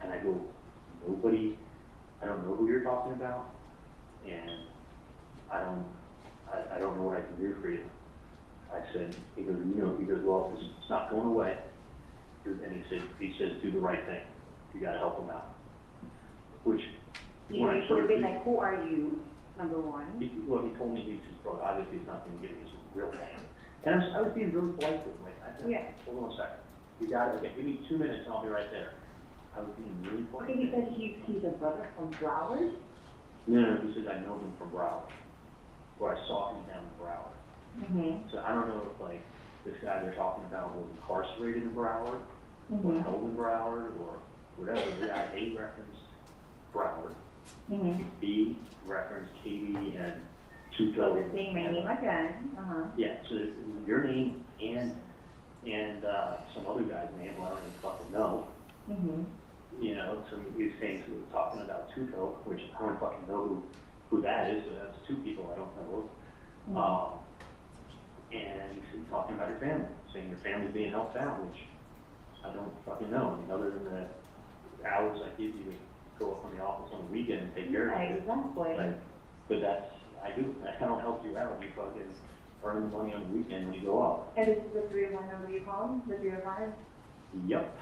And I go, I don't know who you're talking about, and I don't know what I can do for you. I said, he goes, well, it's not going away. And he says, do the right thing. You gotta help him out. Which, You should have been like, who are you, number one? He told me he's his brother. Obviously, he's not going to give me his real name. And I was being really polite with him. Like, I said, hold on a second. You got it. Okay, give me 2 minutes and I'll be right there. I was being really polite. Okay, he said he's a brother from Broward? No, he says I know him from Broward. Or I saw him down in Broward. So I don't know if, like, this guy they're talking about was incarcerated in Broward, or held in Broward, or whatever. The guy A referenced Broward. B referenced Katie and Tudo. So they're saying my name again. Yeah, so your name and some other guy's name, well, I don't even fucking know. You know, so he was saying, so we were talking about Tudo, which I don't fucking know who that is, so that's two people I don't know. And he's talking about your family, saying your family's being helped out, which I don't fucking know. I mean, other than the hours I give you to go up from the office on the weekend and take care of it. Exactly. But that's, I don't help you out. You fucking earn the money on the weekend when you go up. And this is the 301 number you called? The 305? Yep.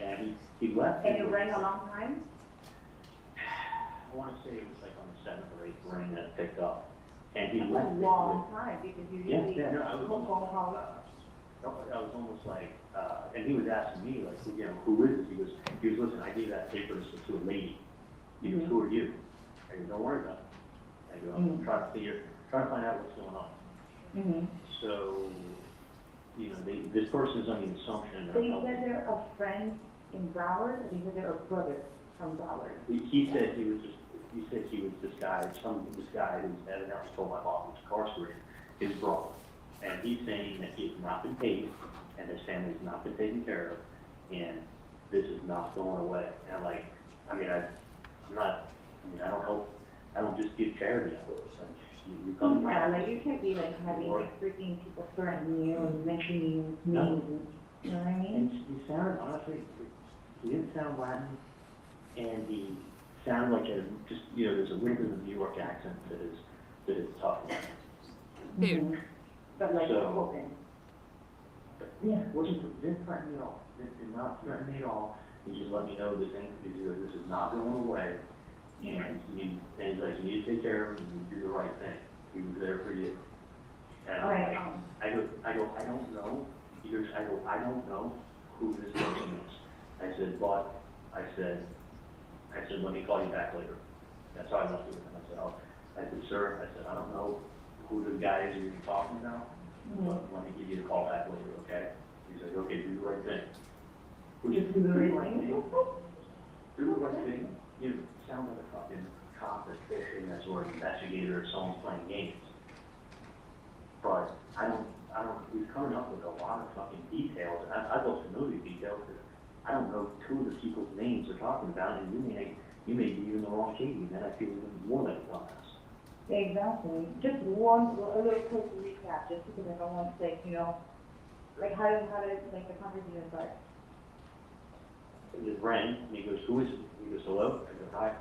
And he left. And it rang a long time? I want to say it was like on the 7th or 8th ring that it picked up. And he That's left. a long time, because you usually I was almost like, and he was asking me, like, you know, who is this? He was, listen, I gave that paper to a lady. He goes, who are you? I go, don't worry about it. I go, I'm trying to find out what's going on. So, you know, this person is on the assumption that. So you said they're a friend in Broward, or you said they're a brother from Broward? He said he was this guy who's evidently told my boss was incarcerated, his brother. And he's saying that he has not been paid, and his family has not been taken care of, and this is not going away. And I'm like, I don't just give charity out. You come Yeah, like you can't be like having like freaking people threatening you and mentioning names, you know what I mean? And he sounded, honestly, he didn't sound Latin, and he sounded like there's a little bit of a New York accent that is tough. Dude. But like, So, yeah, didn't threaten me at all. Did not threaten me at all. He just let me know this is not going away. And he's like, you need to take care of him and do the right thing. He was there for you. And right. I go, I don't know. He goes, I don't know who this person is. I said, let me call you back later. That's how I left it with him. I said, sir, I don't know who the guy is you're talking about, but let me give you the call back later, okay? He's like, okay, do the right thing. Which is do the right thing. Do the right thing. You sound like a fucking cop that's fishing, that's or an investigator, or someone's playing games. But he's coming up with a lot of fucking details, and I'd love to know these details, because I don't know two of the people's names they're talking about, and you may be in the wrong Katie, and then I feel even more like a dumbass. Exactly. Just a little quick recap, just because I don't want to say, you know, like how did like the conversation start? it rang, and he goes, who is it? He goes, hello? I go, hi.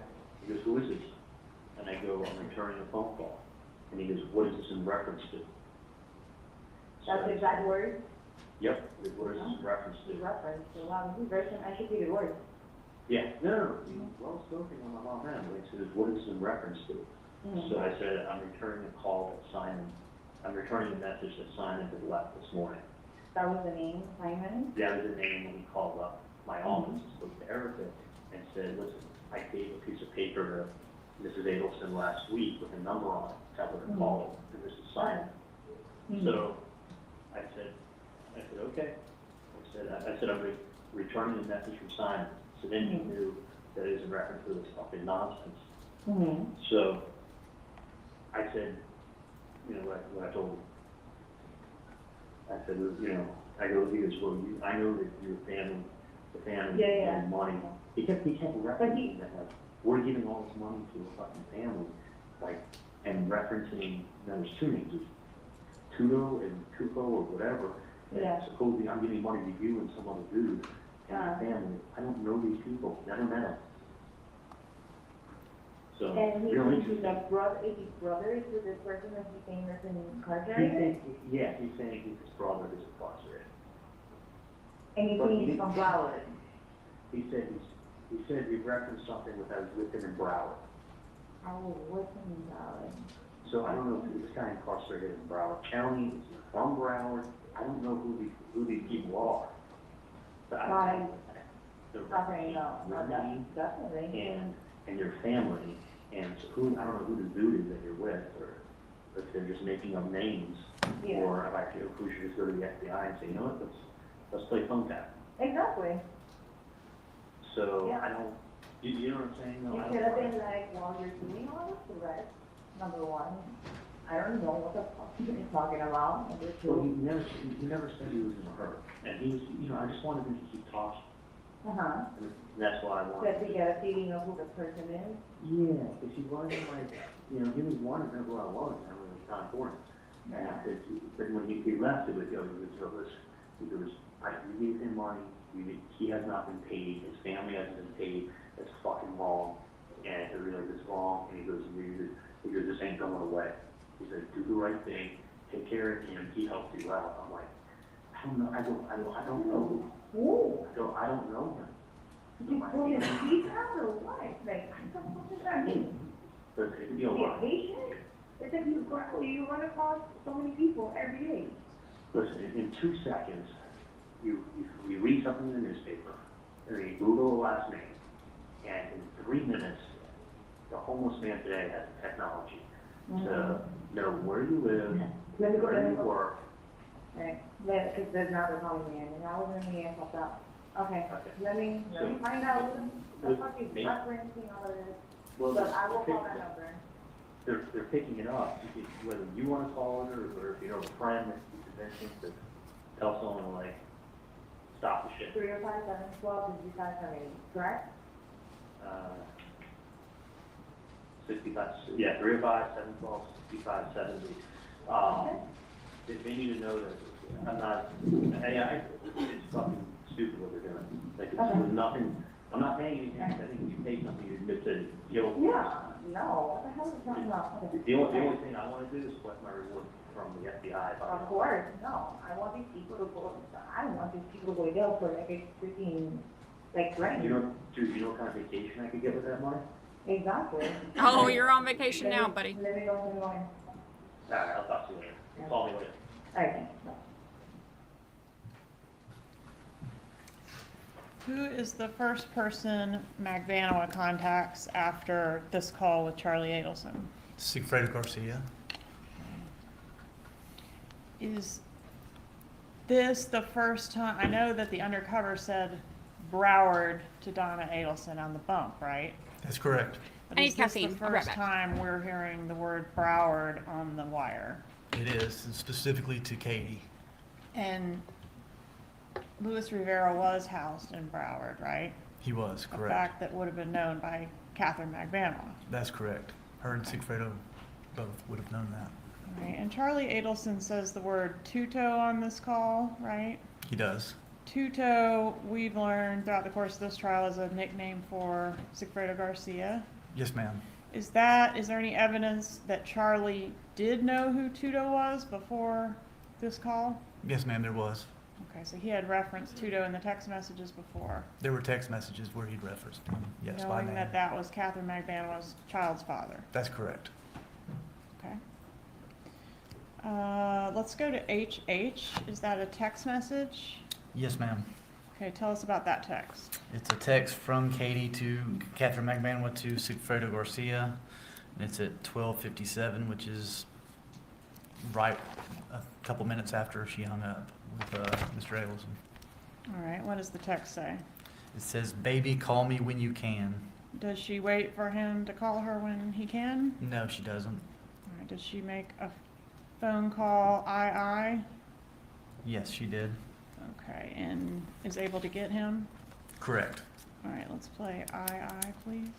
He goes, who is this? And I go, I'm returning a phone call. And he goes, what is this in reference to? That's the exact word? Yep, what is this in reference to? Reference, so wow, this is very educated word. Yeah, no, he was well spoken on the long hand. He says, what is this in reference to? So I said, I'm returning a call that Simon, I'm returning a message that Simon had left this morning. That was the name, Simon? That was the name when he called up my office and spoke to Erica and said, listen, I gave a piece of paper to Mrs. Adelson last week with a number on it, tell her to call it, and this is Simon. So I said, okay. I said, I'm returning a message from Simon. So then he knew that it was in reference to this fucking nonsense. So I said, you know, what I told him. I said, you know, I go, he goes, well, I know that your family, the family, and money. He kept referencing that, like, we're giving all this money to a fucking family, like, and referencing, there's two names, Tudo and Kuko or whatever. And supposedly I'm giving money to you and some other dude and your family. I don't know these people, never met them. So, And he's real interesting. his brother is with this person that he's saying that's incarcerated? He's saying his brother is incarcerated. And he's saying he's from Broward? He said he referenced something with I was with him in Broward. Oh, what's in Broward? So I don't know if this guy incarcerated in Broward County, is he from Broward? I don't know who these people are. But Definitely. And your family, and so who, I don't know who the dude is that you're with, or if they're just making up names, or if I feel who should just go to the FBI and say, you know what, let's play phone tap. Exactly. So I don't, you know what I'm saying? No, It could have been like, while you're doing all this, the rest, number one, I don't know what the fuck he's talking about. Number Well, two. he never said he was in a hurry, and he was, you know, I just wanted him to keep talking, and that's why I wanted. That to get a feeling of who the person is. Yeah, because he wasn't like, you know, he was wanting to know who I was, and I was Don Gordon. And I said, but when he left, it was, you gave him money, he has not been paid, his family hasn't been paid, that's fucking wrong, and it really is wrong, and he goes, this ain't going away. He said, do the right thing, take care of him, he helped you out. I'm like, I don't know, I don't know. I don't know him. Did you pull his teeth out or what? Like, what the fuck does that mean? But it could be a lot. Patient? It's like you run across so many people every day. Listen, in 2 seconds, you read something in the newspaper, and then you Google the last name, and in 3 minutes, the homeless man today has the technology to know where you live, where you work. Right, because there's not a homeless man, and I was in the air popped out. Okay, let me find out what the fuck is referencing all of this. Well, But I will call that number. they're picking it up, whether you want to call it, or if you know a friend that you convincing to tell someone, like, stop the shit. 305-712-5570, correct? 65, yeah, 305-712-6570. They need to know that I'm not, it's fucking stupid what they're doing. Like, it's nothing, I'm not paying anything, I think if you pay something, you admit to guilt. Yeah, no, what the hell is that about? The only thing I want to do is collect my reward from the FBI. Of course, no, I want these people to go, I don't want these people to go to jail for like a freaking, like, rent. You know what kind of vacation I could get with that money? Exactly. Oh, you're on vacation now, buddy. Let me go, All right, I'll talk to you later. Call me later. Okay. Who is the first person Magbanua contacts after this call with Charlie Adelson? Sigfredo Garcia. Is this the first time, I know that the undercover said Broward to Donna Adelson on the bump, right? That's correct. But I need is this the caffeine. I'll be right first back. time we're hearing the word Broward on the wire? It is, and specifically to Katie. And Luis Rivera was housed in Broward, right? He was, A correct. fact that would have been known by Catherine Magbanua. That's correct. Her and Sigfredo both would have known that. Right, and Charlie Adelson says the word tuto on this call, right? He does. Tuto, we've learned throughout the course of this trial, is a nickname for Sigfredo Garcia. Yes, ma'am. Is there any evidence that Charlie did know who Tuto was before this call? Yes, ma'am, there was. Okay, so he had referenced Tuto in the text messages before. There were text messages where he'd referenced him, yes, by Knowing name. that that was Catherine McBanwell's child's father. That's correct. Okay. Let's go to HH. Is that a text message? Yes, ma'am. Okay, tell us about that text. It's a text from Katie to Catherine McBanwell to Sigfredo Garcia, and it's at 12:57, which is right a couple minutes after she hung up with Mr. Adelson. All right, what does the text say? It says, "Baby, call me when you can." Does she wait for him to call her when he can? No, she doesn't. All right, does she make a phone call, I? Yes, she did. Okay, and is able to get him? Correct. All right, let's play I, please.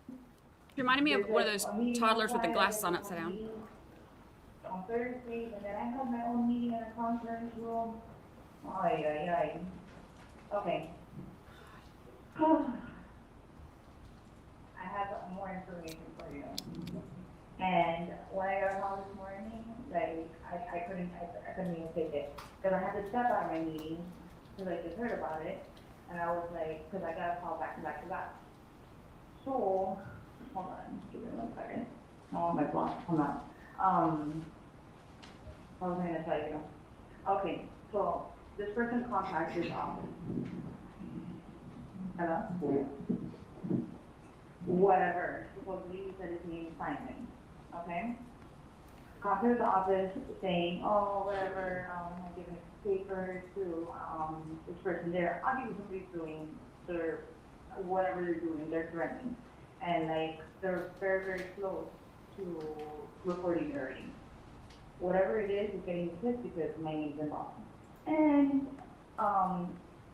You reminded me of one of those toddlers with the glasses on upside down. On Thursday, and then I had my own meeting in a conference room. Ay, ay, ay. Okay. I have more information for you. And when I got home this morning, like, I couldn't even take it. Because I had to step out of my meeting, because I just heard about it. And I was like, because I got a call back to back to back. So, hold on, give me 1 second. Oh, my block, hold on. I was gonna tell you. Okay, so this person contacted his office. Hello? Whatever, supposedly he said his name is Simon, okay? Contacted the office saying, oh, whatever, I'm giving papers to, this person there. Obviously somebody's doing their, whatever they're doing, they're threatening. And like, they're very, very close to reporting already. Whatever it is, he's getting pissed because my name's involved. And,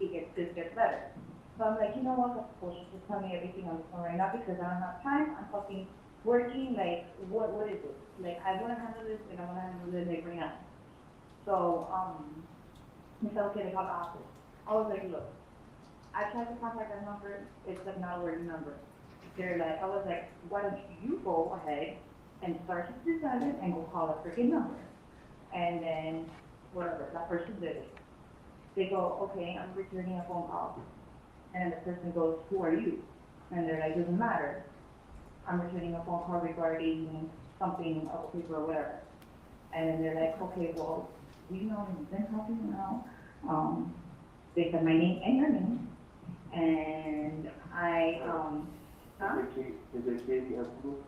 this gets better. So I'm like, you know what, well, she just tell me everything on the phone right now because I don't have time. I'm fucking working, like, what is it? Like, I want to handle this, and I want to handle this, like, right now. So, he said, okay, they call the office. I was like, look, I tried to contact that number, it's like not a working number. They're like, I was like, why don't you go ahead and start to do that and go call a freaking number. And then, whatever, that person did it. They go, okay, I'm returning a phone call. And the person goes, who are you? And they're like, doesn't matter. I'm returning a phone call regarding something of a paper or whatever. And then they're like, okay, well, we know you've been talking now. They said my name and your name. And I, huh? Is it Katie Abdul?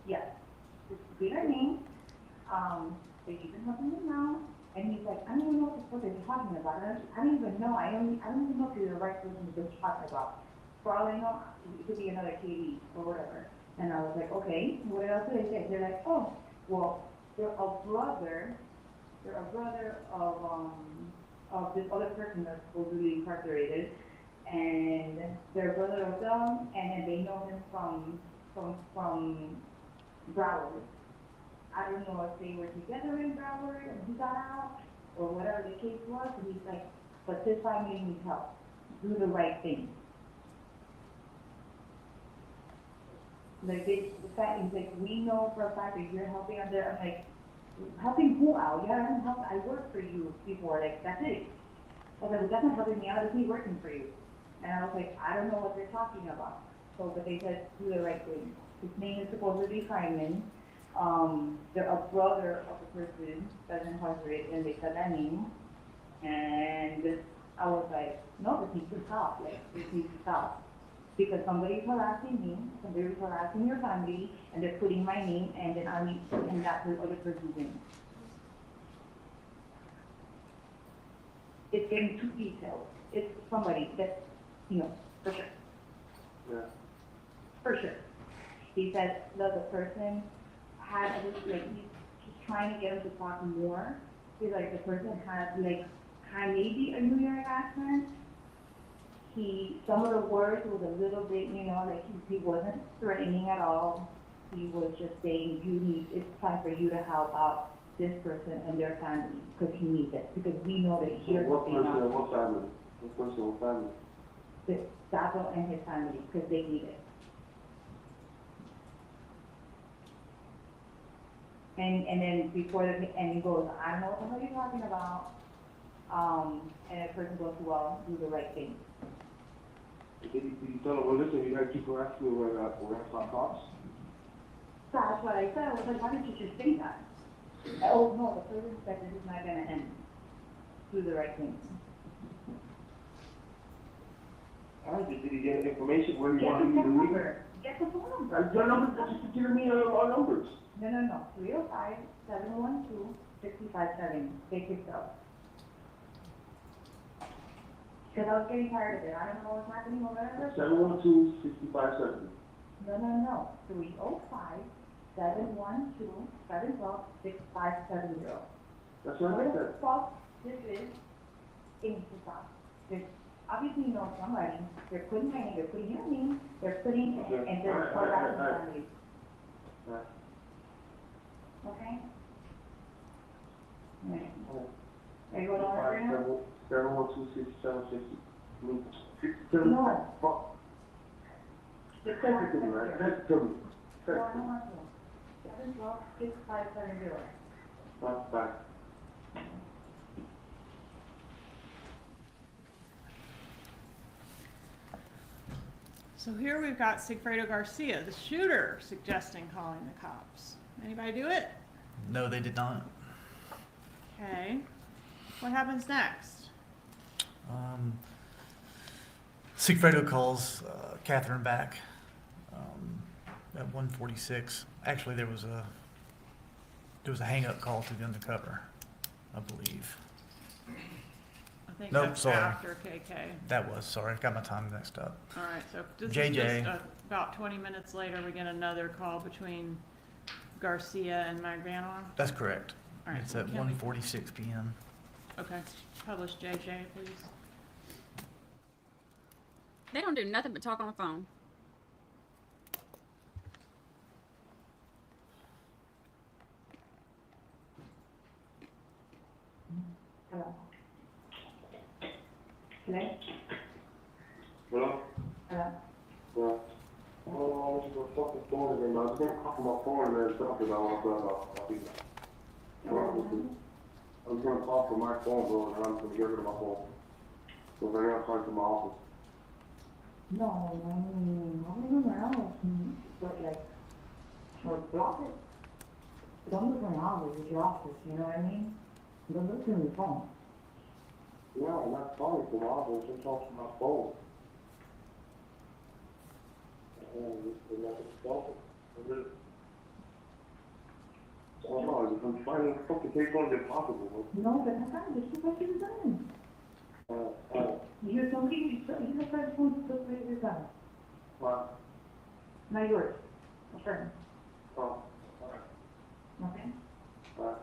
Yes. This is their name. They've been helping me now. And he's like, I don't even know what the fuck they're talking about. I don't even know. I don't even know if you're the right person to be talking about. For all I know, it could be another KD or whatever. And I was like, okay, what else did they say? They're like, oh, well, they're a brother of this other person that's supposedly incarcerated. And they're a brother of them, and then they know him from Broward. I don't know if they were together in Broward and he got out, or whatever the case was, and he's like, but this family needs help. Do the right thing. Like, the fact is, like, we know for a fact that you're helping out there. I'm like, helping who out? Yeah, I'm helping. I worked for you before, like, that's it. I was like, that's not helping me out, it's me working for you. And I was like, I don't know what they're talking about. So, but they said, do the right thing. His name is supposedly Simon. They're a brother of the person that's incarcerated, and they said that name. And I was like, no, this needs to stop. Like, this needs to stop. Because somebody's harassing me, somebody's harassing your family, and they're putting my name, and then I'm putting that other person's name. It's getting too detailed. It's somebody that's, you know, for sure. Yeah. For sure. He said that the person had, like, he's trying to get him to talk more. He's like, the person had, like, kind of maybe a New York accent. Some of the words was a little bit, you know, like, he wasn't threatening at all. he was just saying, it's time for you to help out this person and their family, because he needs it, because we know that So you're what being person and out. what family? What person and what family? The Sato and his family, because they need it. And then before and he goes, I don't know what the hell you're talking about. And the person goes, well, do the right thing. Did you tell them, well, listen, you gotta keep harassing me when I stop cops? So that's what I said. I was like, why didn't you just say that? Oh, no, the person said this is not gonna end. Do the right thing. All right, did you get information where you Get want the me to phone leave? number. Get the phone number. Your numbers, just give me our numbers. No. 305-712-6570. They picked up. Because I was getting tired of it. I don't know what's happening or whatever. 712-6570. No. 305-712-6570. That's what I What the said. fuck this is in the stop. There's obviously no somebody. They're putting my name, they're putting your name, they're putting, Okay. and they're All right. family. All right. Okay? Alright. Are you going on right now? 712-6760. No. Fuck. Just Text it to me, right? Text it to me. No, Text I it. don't want to. 712-6570. Bye. So here we've got Sigfredo Garcia, the shooter, suggesting calling the cops. Anybody do it? No, they did not. Okay. What happens next? Sigfredo calls Catherine back at 1:46. Actually, there was a hang-up call to the undercover, I believe. I think Nope, that's sorry. after KK. That was, sorry, I got my time mixed up. All right, so this JJ. is just about 20 minutes later, we get another call between Garcia and Magbanua. That's correct. All right, It's at can we- 1:46 p.m. Okay, publish JJ, please. They don't do nothing but talk on the phone. Hello? Hello? Hello? Hello? Yeah. Oh, this is a fucking phone again, man. I was gonna call my phone and then something I want to I'll be back. I was gonna call from my phone, bro, and I'm gonna get rid of my phone. So then I gotta talk to my office. No, but like, or block it. Don't look in my office, it's your office, you know what I mean? Don't look in your phone. Yeah, I'm not calling from my office, I'm talking from my phone. I'm not talking. I'm trying to fucking take on the possible, bro. No, but that's not, this is what you've done. You're somebody, you're the first one to look at your gun. What? Not yours. A friend. Oh, Okay? alright.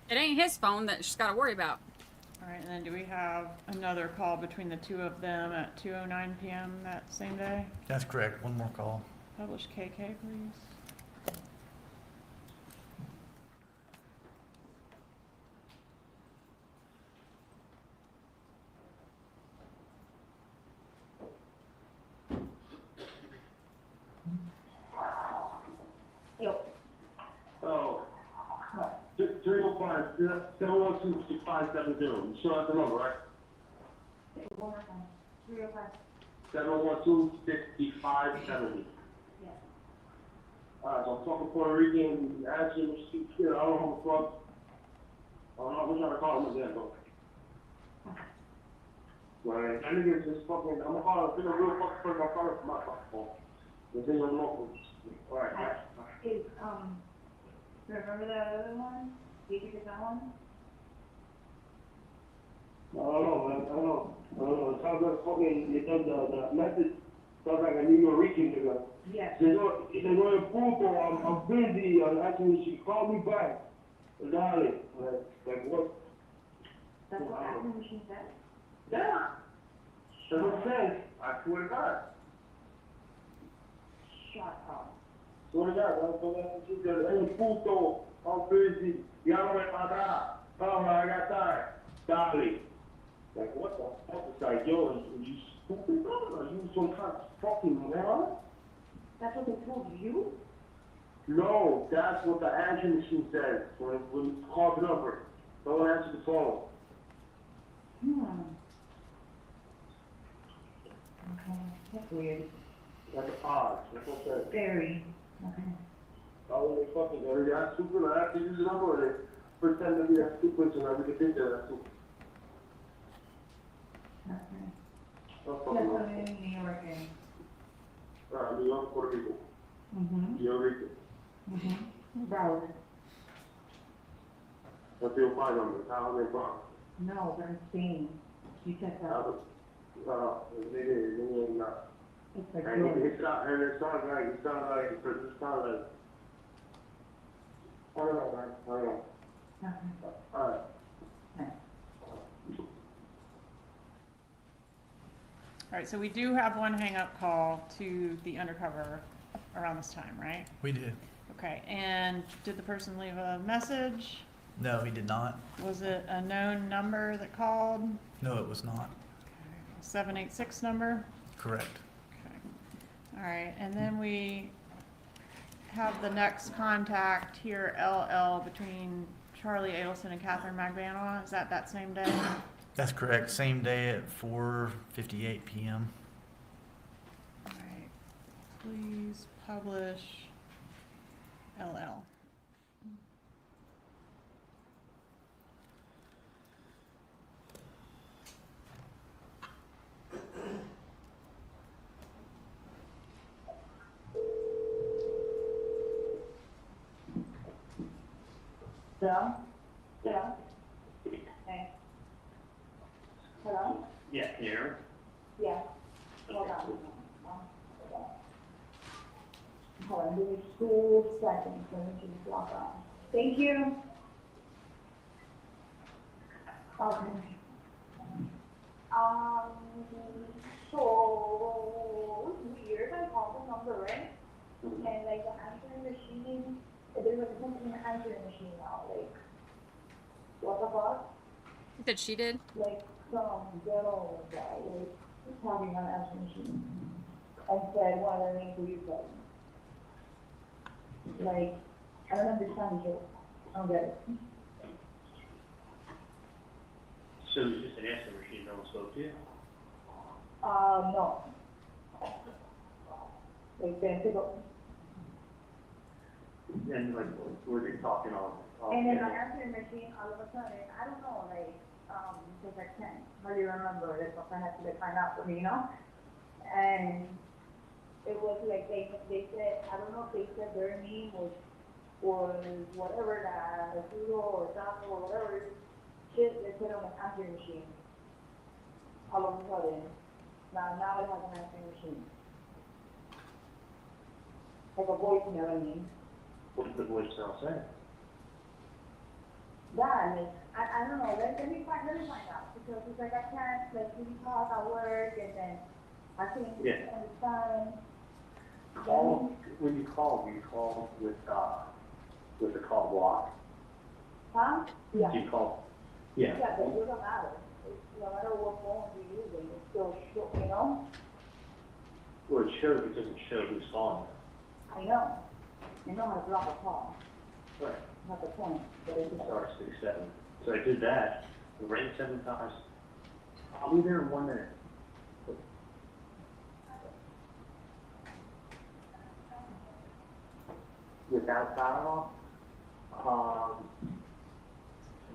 It ain't his phone that she's got to worry about. All right, and then do we have another call between the two of them at 2:09 p.m. that same day? That's correct. One more call. Publish KK, please. Yo. Oh. 305 712 6570. You sure that's the number, right? One more time. 305. 712 6570. Yes. Alright, so I'm talking Puerto Rican, asking, I don't know what the fuck. We're trying to call him again, though. Right, that nigga just fucking, I'm gonna call him, it's been a real fucking person, I'm calling from my fucking phone. This ain't no local. Alright. Is, remember the other one? Did you get that one? I don't know. It sounds like fucking, the message sounds like a New Yorkian nigga. Yes. They go to Punto, I'm busy, actually, she called me back. Darling, like what? That's what happened when she said? Yeah. That's what I'm saying. I swear to God. Shut up. Swear to God, don't let me do that. Hey, puto, I'm busy. Llámame para atrás. Oh, I got tired. Dale. Like, what the fuck is that? Yo, are you stupid, bro? Are you some kind of fucking moron? That's what they told you? No, that's what the answering machine says when you call the number. Don't answer the phone. Okay, that's weird. That's odd. That's what it says. Very. Okay. Oh, they fucking, they're stupid. I have to use the number. They pretend to be that stupid so that we can think they're that stupid. Okay. Don't Yes, fucking know. I'm in New York. New York, Puerto Rico. Mm-hmm. Puerto Rico. Mm-hmm. Broward. What's your phone number? How they from? No, but I'm saying, you check that out. It is not. It's like And good. it sounds like, I don't know, man. I don't know. Okay. Alright. All right, so we do have one hang-up call to the undercover around this time, right? We did. Okay, and did the person leave a message? No, he did not. Was it a known number that called? No, it was not. 786 number? Correct. Okay. All right, and then we have the next contact here, LL, between Charlie Adelson and Catherine McBanois. Is that same day? That's correct. Same day at 4:58 p.m. All right, please publish LL. Hello? Hello? Hey. Hello? Yeah, here. Yeah. Hold on. Hold on, give me 2 seconds, let me just log on. Thank you. Okay. So, it's weird, I called the number, right? And like the answering machine, there's like something answering machine now, like, what the fuck? That she did? Like some ghetto guy, like, talking on answering machine, and said, one of the names we use, like, I don't understand the joke, I don't get it. So it's just an answer machine, no one spoke to you? No. Like, then pick up. And like, were they talking on? And then my answering machine, all of a sudden, I don't know, like, because I can't really remember, that's what I had to like, find out for me, you know? And it was like, they said, I don't know if they said their name was whatever, that Hugo or Taco or whatever, shit, they put on an answering machine. All of a sudden. Now it has an answering machine. Like a voicemail, I mean. What did the voicemail say? That, like, I don't know, let me find out, because it's like I can't, like, really talk at work, and then I can't understand. When you call with the call block? Huh? Yeah. Do you call? Yeah. Yeah, but it doesn't matter. No matter what phone you're using, it's still, you know? Well, it shows, it doesn't show who's calling. I know. I know how to drop a call. Right. Not the point, but it's just. Star 67. So I did that, it rang 7 times. I'll be there in 1 minute. Without Tylenol,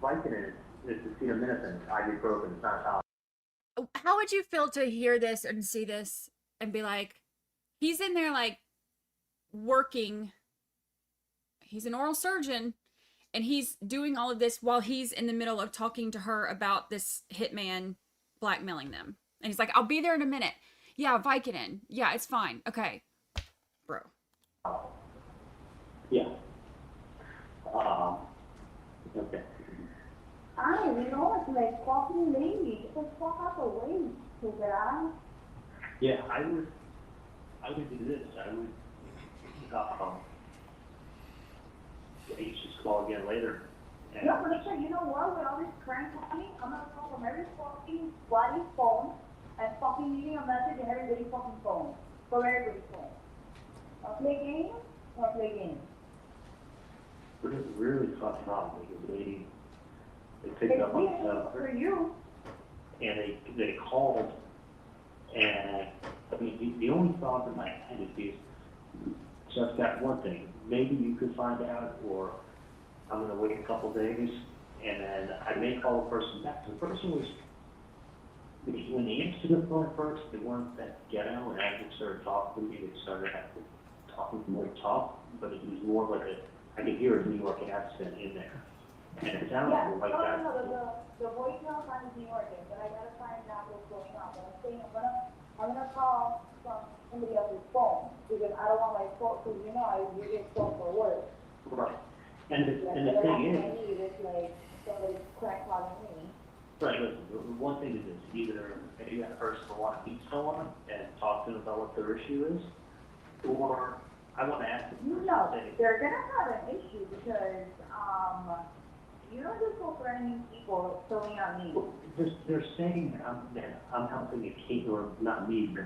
Vicodin is acetaminophen, ibuprofen, it's not Tylenol. How would you feel to hear this and see this and be like, he's in there like working, he's an oral surgeon, and he's doing all of this while he's in the middle of talking to her about this hitman blackmailing them. And he's like, I'll be there in a minute. Yeah, Vicodin. Yeah, it's fine. Okay. Bro. Yeah. Okay. You know, it's like fucking lady. Get the fuck out the way, stupid ass. Yeah, I would do this. I would, you should just call again later. And No, but listen, you know what? With all this crime happening, I'm gonna call from every fucking bloody phone and fucking leaving a message in everybody's fucking phone. From everybody's phone. I'll play games? I'll play games. But it's really fucking up because they picked up on It's stuff. for you. And they called, and I mean, the only thought in my head is just that one thing. Maybe you could find out, or I'm gonna wait a couple days, and then I may call the person back. The person was, when they answered the phone first, they weren't that ghetto, and as they started talking to me, they started talking more tough, but it was more like I could hear a New York accent in there. And it sounded like that. The voicemail time is New York, but I gotta find out what's going on. But I'm saying I'm gonna call from somebody else's phone because I don't want my phone, because you know I use this phone for work. Right. And the thing is, it's like somebody's crack calling me. right, listen, the one thing is this, either maybe that person will want to meet someone and talk to them about what their issue is, or I want to ask them. No, they're gonna have an issue because you don't just go threatening people filling out needs. They're saying that I'm helping a Katie, or not me, but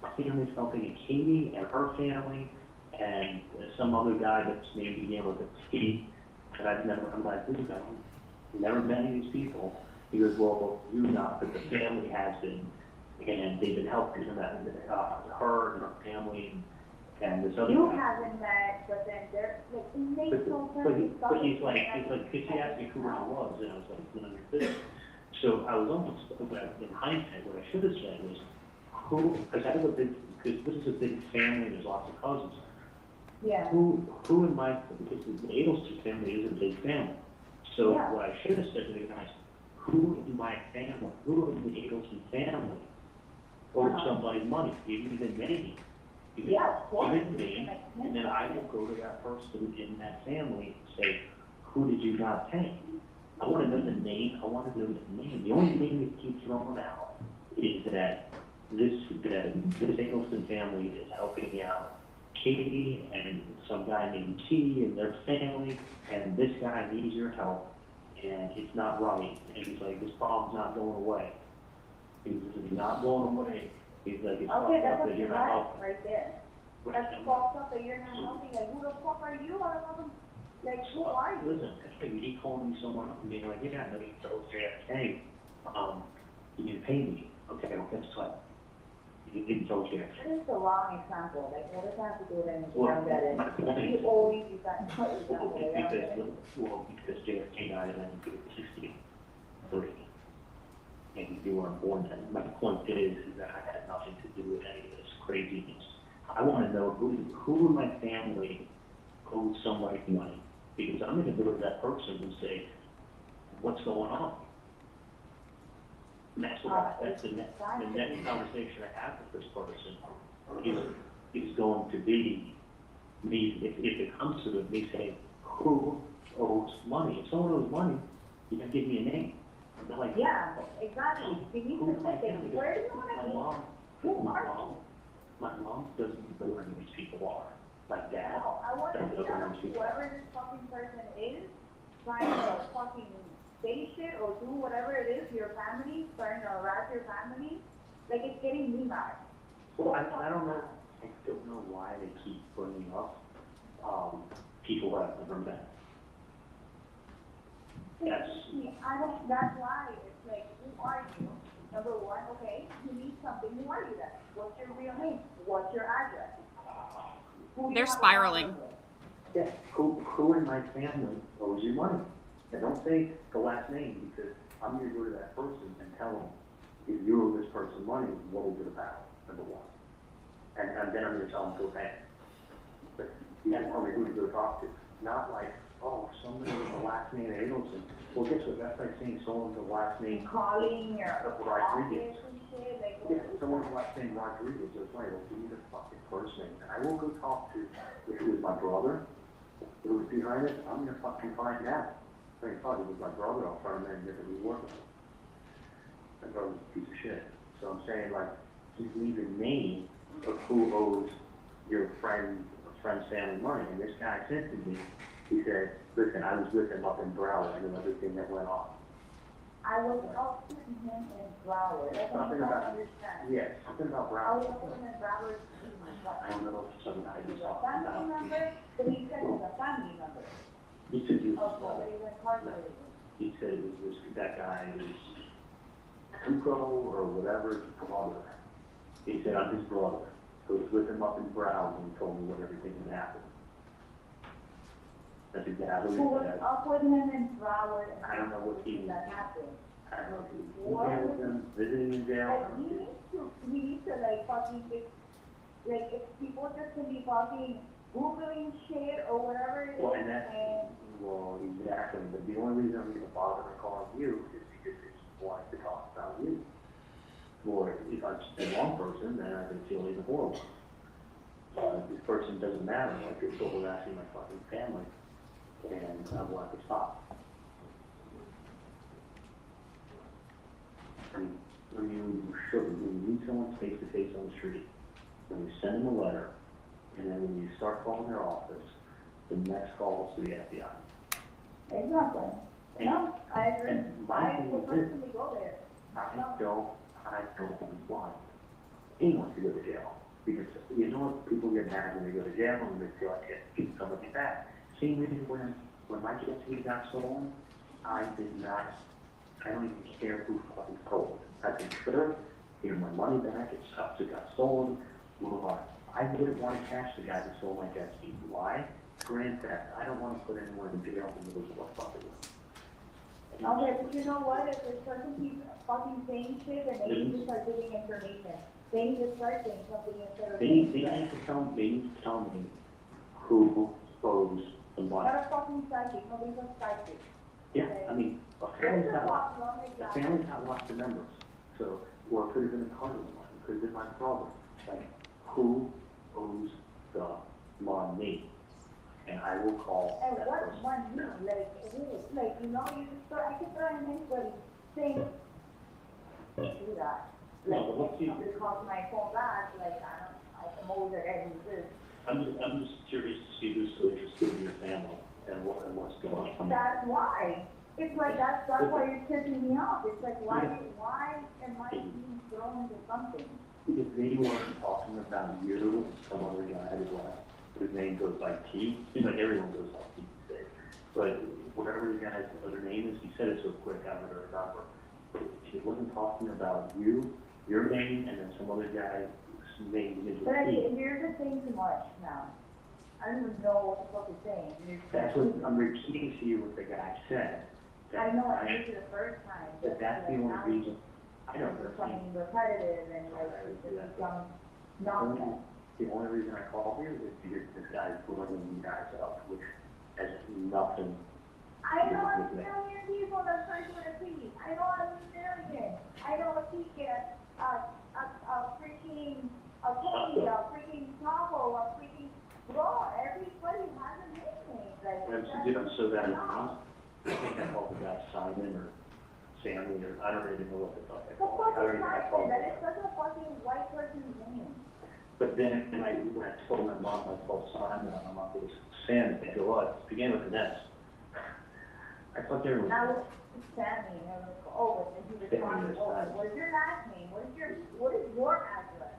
my family's helping a Katie and her family, and some other guy that's maybe began with a T, and I'm like, dude, I've never met any of these people. He goes, well, you not, but the family has been, and they've been helping her and her family, and this other You guy. haven't met, but then they're like, it makes no sense. But he's like, because he asked me who I was, and I was like, none of your business. So I was almost, in hindsight, what I should have said was, because this is a big family, there's lots of cousins. Yeah. Who in my, because the Adelson family is a big family. So what I should have said to the guys, who in my family, who in the Adelson family owed somebody money, even me? Yeah, of course. Even me, and then I will go to that person in that family and say, who did you not pay? I want to know the name. I want to know the name. The only name that keeps throwing out is that this Adelson family is helping out Katie and some guy named T and their family, and this guy needs your help, and it's not right. And he's like, this problem's not going away. He's not going away. He's like, it's fucked up that you're not helping. Right there. That's fucked up that you're not helping. Like, who the fuck are you? I don't know. Like, who are you? Listen, he called me someone up and being like, yeah, I know you told JFK, you didn't pay me. Okay, well, guess what? You didn't tell JFK. That is the wrong example. Like, what does that have to do with anything? Well, I don't get it. my point is- You always use that example. Because JFK died in 1963. And you weren't born then. My point is that I had nothing to do with any of this craziness. I want to know who in my family owed somebody money, because I'm going to go to that person and say, what's going on? And that's the next conversation I have with this person is going to be me, if it comes to it, me saying, who owes money? If someone owes money, you can give me a name. They're like, Yeah, exactly. You need to say, where do you want to be? My mom doesn't know who these people are. My dad No, I want to doesn't know know who these people whoever this fucking person is, trying to fucking say shit or do whatever it is to your family, trying to harass your family. Like, it's getting me mad. Well, I don't know. I don't know why they keep bringing up people that I've never met. Yes. That's why it's like, who are you? Number one, okay, you need something, who are you then? What's your real name? What's your address? They're spiraling. Yeah, who in my family owes you money? And don't say the last name, because I'm going to go to that person and tell them, if you owe this person money, what is it about, number one? And then I'm going to tell them, go pay. But you have to tell me who to go talk to. Not like, oh, somebody with the last name Adelson. Well, guess what? That's like saying someone with the last name Calling your Rodriguez. office and shit, like, Yeah, someone with the last name Rodriguez. It's like, well, give me the fucking first name. And I will go talk to, if it was my brother who was behind it, I'm going to fucking find out. I mean, probably was my brother, I'll try to make it work. My brother's a piece of shit. So I'm saying, like, he's leaving me of who owes your friend's family money. And this guy said to me, he said, listen, I was with him up in Broward, I knew everything that went on. I was up with him in Broward. I Something don't about, understand. yeah, something about I Broward. was with him in Broward. I don't know if something I just talked Family about. member, but he said it was a family member. He said you Oh, somebody was incarcerated. He said it was that guy is Tuco or whatever, his brother. He said, I'm his brother. So I was with him up in Broward and he told me what everything had happened. That's exactly Who what was he said. up with him in Broward? I don't know what he, That happened. I don't know if he was in jail with him, visiting in jail. Like, he needs to like fucking fix, like, if people just can be fucking Googling shit or whatever it is, Well, and that's, and well, exactly, but the only reason I'm gonna bother to call you is because they just want to talk about you. Or if I just been one person, then I can feel even horrible. This person doesn't matter, like, it's still harassing my fucking family, and I want to stop. When you meet someone face to face on the street, when you send them a letter, and then when you start calling their office, the next call is to the FBI. exactly. And- No, I agree. and my I thing would is this, personally go there. I don't want anyone to go to jail. Because you know what, people get mad when they go to jail and they feel like they get somebody back. Same reason when my jet ski got stolen, I don't even care who fucking stole it. I said, sure, give my money back, it sucks, it got stolen, move on. I wouldn't want to catch the guy who stole my jet ski. Why? Grand theft. I don't want to put anyone in jail in the middle of what fucking was. Okay, but you know what, if this person keeps fucking saying shit, then they need to start giving information. They need to start saying something instead of. They need to tell me who owes the money. Not a fucking psychic, nobody's a psychic. Yeah, Okay? I mean, a family's got lots of members, so, or it could have been a card one, it could have been my brother. Like, who owes the money? And I will call And that what person. one you, like, you know, you just I can throw in anybody saying, do that. Like, No, but let's see. if somebody calls my phone back, like, I'm always at every this. I'm just curious to see who's so interested in your family and what's going on. That's why. It's like, that's why you're tipping me off. It's like, why am I being thrown into something? Because they weren't talking about you and some other guy whose name goes by T. Seems like everyone goes by T these days. But whatever the guy's other name is, he said it so quick, I don't remember. He wasn't talking about you, your name, and then some other guy's name begins But with T. you're just saying too much now. I don't even know what the fuck you're saying. That's what I'm repeating to you what the guy said. I know I did it the first time. But that's the only reason. I know, It's but becoming repetitive and like, it's just become nonsense. the only reason I called you is because this guy's blowing you guys up, which has nothing. I know a million people that try to repeat. I know a million. I know a teacher, a freaking, a Tony, a freaking Bravo, a freaking bro. Everybody has a nickname. Like, I'm so bad at names. I think I called the guy Simon or Sammy or I don't even know what the fuck I the called him. I don't fucking even know what I person, called that him. is such a fucking white person's name. But then when I told my mom I called Simon, and my mom goes, Sam, they go, what? It began with an S. I thought they were. Now it's Sammy, and I was like, oh, and he was talking, oh, what is your last name? What is your address?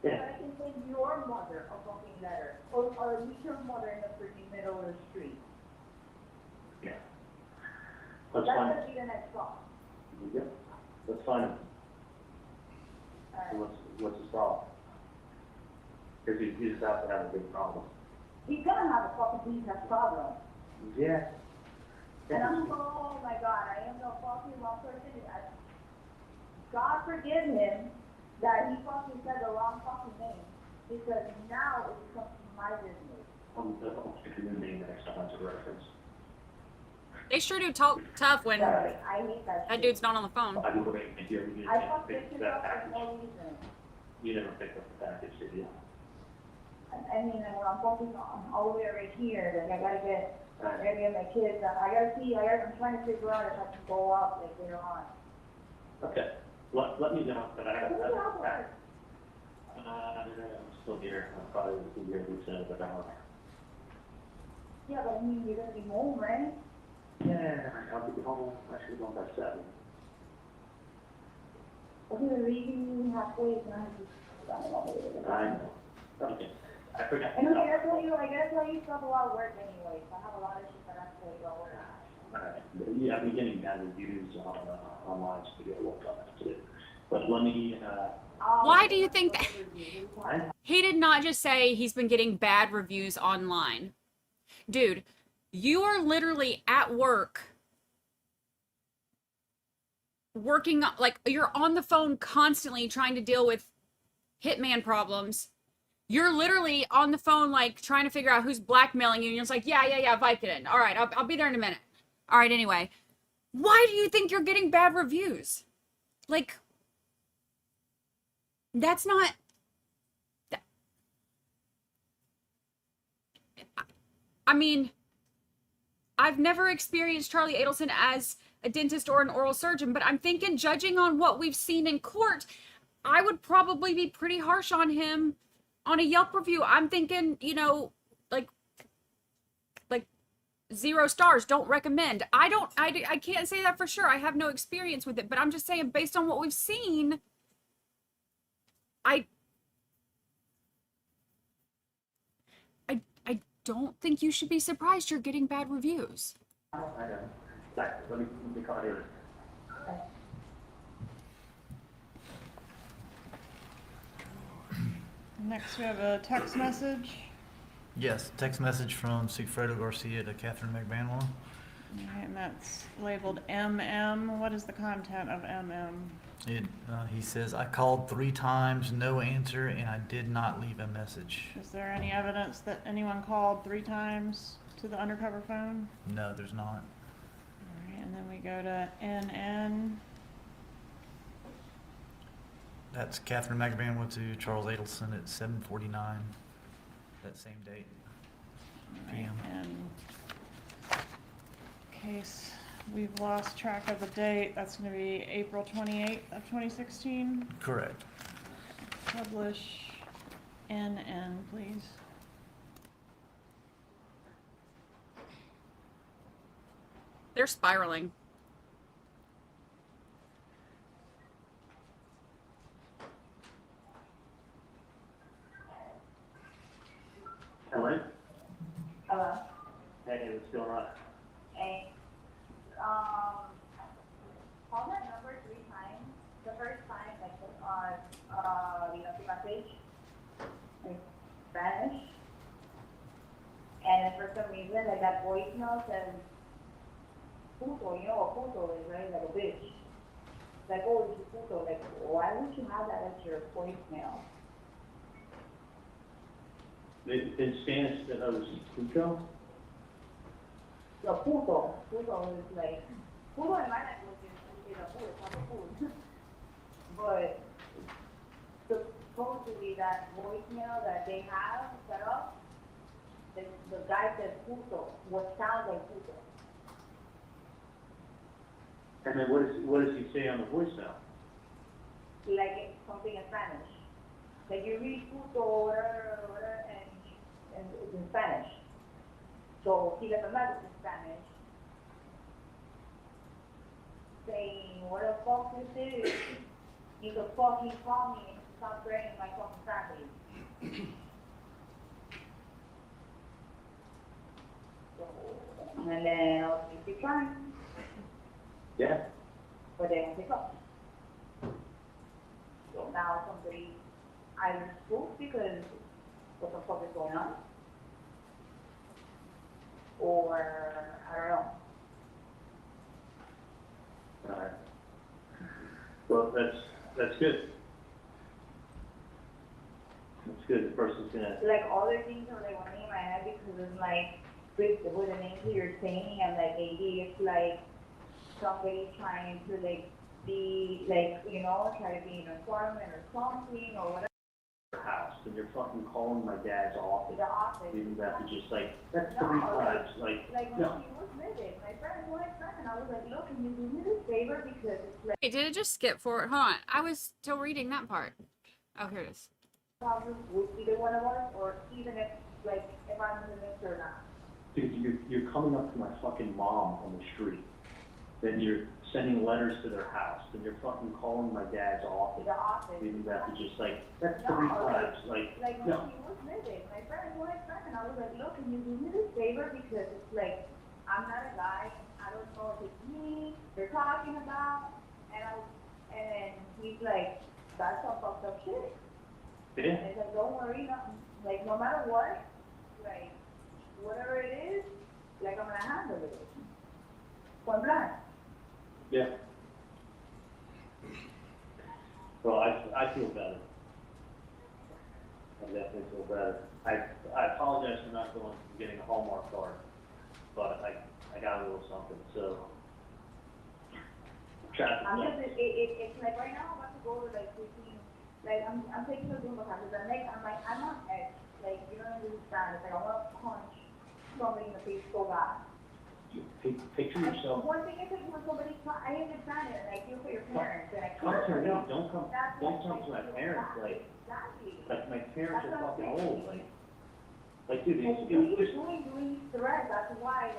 So Yeah. I can send your mother a fucking letter, or meet your mother in the freaking middle of the street. Yeah. Let's That's find gonna be the next song. Yep. Let's find him. Alright. What's the problem? Because he's about to have a big problem. He's gonna have a fucking business problem. Yeah. And I'm going, oh my God, I am the fucking wrong person. God forgive him that he fucking said the wrong fucking name, because now it becomes my business. I'll pick a new name next time as a reference. They sure do talk tough when Sorry, I hate that that shit. dude's not on the phone. I do wait, if you ever get I a fucked chance this to pick shit that up for package. no reason. You never picked up the package, did you? I mean, when I'm focused on all the way right here, like I gotta get my kids, I'm trying to figure out if I can go out like later on. Okay, let me know, but I Who's out there? I'm still here, I'll probably be here soon, but I don't know. Yeah, but I mean, you're gonna be home, right? Yeah, I'll be home, I should be home by 7. Okay, the reason you halfway is not just, I know. Okay, I forgot. and okay, I gotta tell you stuff about work anyway, so I have a lot of shit that I have to tell you about work. Alright, yeah, I've been getting bad reviews on, online, so we gotta work on that too. But let me, Why do you think that? I, He did not just say he's been getting bad reviews online. Dude, you are literally at work working, like, you're on the phone constantly trying to deal with hitman problems. You're literally on the phone, like, trying to figure out who's blackmailing you, and you're just like, yeah, Vicodin. All right, I'll be there in a minute. All right, anyway. Why do you think you're getting bad reviews? Like, that's not... I mean, I've never experienced Charlie Adelson as a dentist or an oral surgeon, but I'm thinking, judging on what we've seen in court, I would probably be pretty harsh on him on a Yelp review. I'm thinking, you know, like 0 stars, don't recommend. I can't say that for sure. I have no experience with it, but I'm just saying, based on what we've seen, I don't think you should be surprised you're getting bad reviews. know. Let me call you. Next, we have a text message. Yes, text message from Sigfredo Garcia to Catherine McBanwell. Okay, and that's labeled MM. What is the content of MM? He says, I called 3 times, no answer, and I did not leave a message. Is there any evidence that anyone called 3 times to the undercover phone? No, there's not. All right, and then we go to NN. That's Catherine McBanwell to Charles Adelson at 7:49, that same date, PM. And case we've lost track of the date, that's going to be April 28th of 2016. Correct. Publish NN, please. They're spiraling. Hello? Hello? Hey, what's going on? Hey, call that number 3 times. The first time, like, the message, in Spanish. And for some reason, like, that voicemail says, puto, you know what puto is, right? Like a bitch. Like, oh, it's puto. Like, why would you have that as your voicemail? In Spanish, that was puto? The puto. Puto is like, puto in my language is a food, it's not a food. But supposedly that voicemail that they have set up, the guy said puto, what sounds like puto. And then what does he say on the voicemail? Like it's something in Spanish. Like you read puto, whatever, and it's in Spanish. So he left a message in Spanish saying, what the fuck is this? You could fucking call me and stop threatening my fucking family. So, and then I was like, keep trying. Yeah. But they don't pick up. So now somebody either spooked because what the fuck is going on? Or, I don't know. Alright. Well, that's good. That's good. The person's gonna. Like all the things are like running in my head because it's like with the names that you're saying, I'm like maybe it's like somebody trying to like be like, you know, try to be an informant or something or whatever. their house, and you're fucking calling my dad's office. The office. You have to just like, that's No, 3 times, like when no. she was living, my friend was friend, and I was like, look, can you do me this favor because it's like Wait, did it just skip forward? Hold on. I was still reading that part. Oh, here it is. problem with either one of us, or even if like if I'm in the mix or not. Dude, you're coming up to my fucking mom on the street, then you're sending letters to their house, then you're fucking calling my dad's office. The office. You have to just like, that's No, 3 times, like when no. she was living, my friend was friend, and I was like, look, can you do me this favor because it's like I'm not a guy, I don't know if it's me they're talking about, and then he's like, that's some fucked up shit. Yeah. And it's like, don't worry, no matter what, like whatever it is, like I'm gonna handle it. Point blank. Yeah. Well, I feel better. I definitely feel better. I apologize for not getting a Hallmark card, but I got a little something, so. I'm just, it's like right now I'm about to go to like 15, like I'm taking the Zumba classes, and like I'm on edge, like you don't understand, it's like I want to punch somebody in the face so bad. Picture yourself. One thing is like when somebody, I understand it, and I feel for your parents, and I Come care to for me, them. don't come to my parents, Exactly. like my parents That's are what I'm fucking saying. old, like dude, And it was he's just, doing threats, that's why,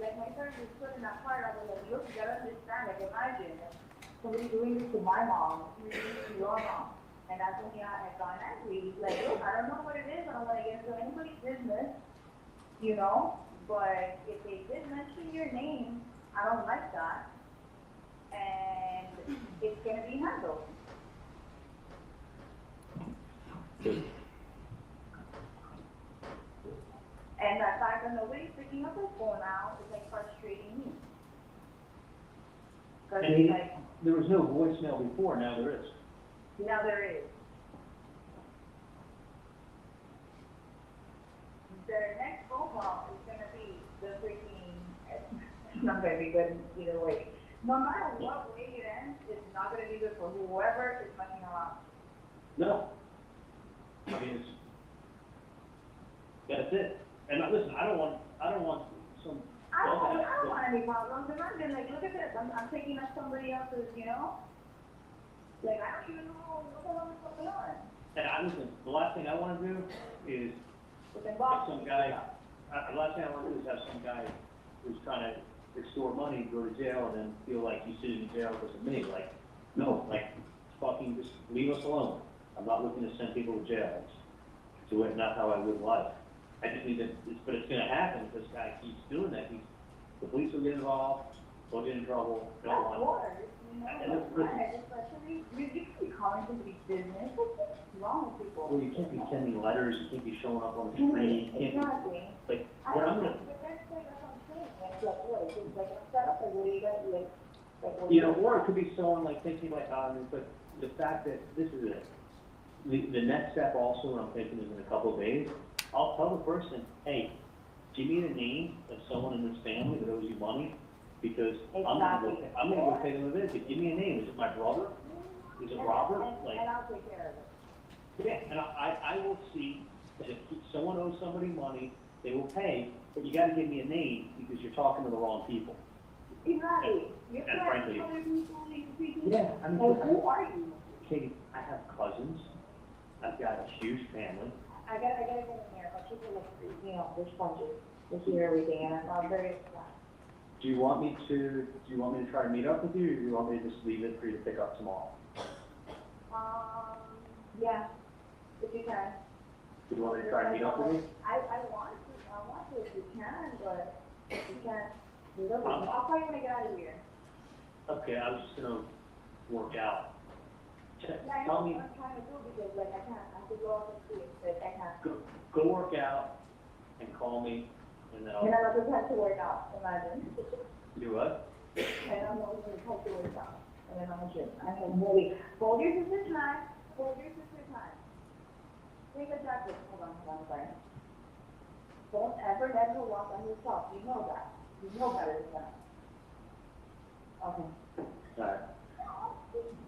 like my friend was put in that fire, I was like, look, you gotta understand, like imagine, somebody doing this to my mom, somebody doing this to your mom, and that's when he had gone angry, he's like, look, I don't know what it is, I don't wanna get into anybody's business, you know, but if they did mention your name, I don't like that, and it's gonna be handled. And the fact that nobody's picking up their phone now is like frustrating me. Cause and it's like, there was no voicemail before, now there is. now there is. The next phone call is gonna be the freaking, it's not gonna be good either way. No matter what way it ends, it's not gonna be good for whoever is messing around. No. I mean, that's it. And listen, I don't want some. I don't want any problems. Imagine, like, look at this. I'm taking up somebody else's, you know? Like, I don't even know what the hell is going on. And listen, the last thing I want to do is With have involvement. some guy, the last thing I want to do is have some guy who's trying to extort money, go to jail, and then feel like he's sitting in jail because of me. Like, no, like, fucking just leave us alone. I'm not looking to send people to jail. It's not how I live life. I just need to, but it's gonna happen if this guy keeps doing that. The police will get involved, they'll get in trouble, they don't Of want course, you know? And it's- Especially, you can't be calling somebody's business. What's wrong with people? Well, you can't be sending letters, you can't be showing up on the street, you can't Exactly. be, like, I what I'm don't gonna, think, but that's what I'm saying. It's like, what, it's just like a setup, like, what do you got, like, what you know, or it could be someone like thinking like, but the fact that this is it. The next step also, what I'm thinking is in a couple of days, I'll tell the person, hey, give me the name of someone in this family that owes you money, because I'm gonna go pay them a visit. Give me a name. Is it my brother? Is it Robert? Like, and I'll take care of it. yeah, and I will see that if someone owes somebody money, they will pay, but you gotta give me a name, because you're talking to the wrong people. Exactly. You're And trying frankly- to other people, these people. Yeah, I mean, And who are you? Katie, I have cousins. I've got a huge family. I gotta get in there, but people like, you know, they're sponges. They hear everything, and I'm very upset. Do you want me to try to meet up with you, or do you want me to just leave it for you to pick up tomorrow? Yeah, if you can. Do you want me to try to meet up with you? I want to if you can, but if you can't, I'll call you when I get out of here. Okay, I was just gonna work out. Yeah, I know Tell me, what I'm trying to do, because like I can't, I have to go out and see it, but I can't. go work out and call me, and then And I I'll don't have to work out, imagine. do what? I don't know if it's have to work out, and then I'm gym. I can really, hold your sister's time, hold your sister's time. Take a jacket, hold on, sorry. Don't ever let her walk on yourself, you know that. You know better than that. Okay. Alright.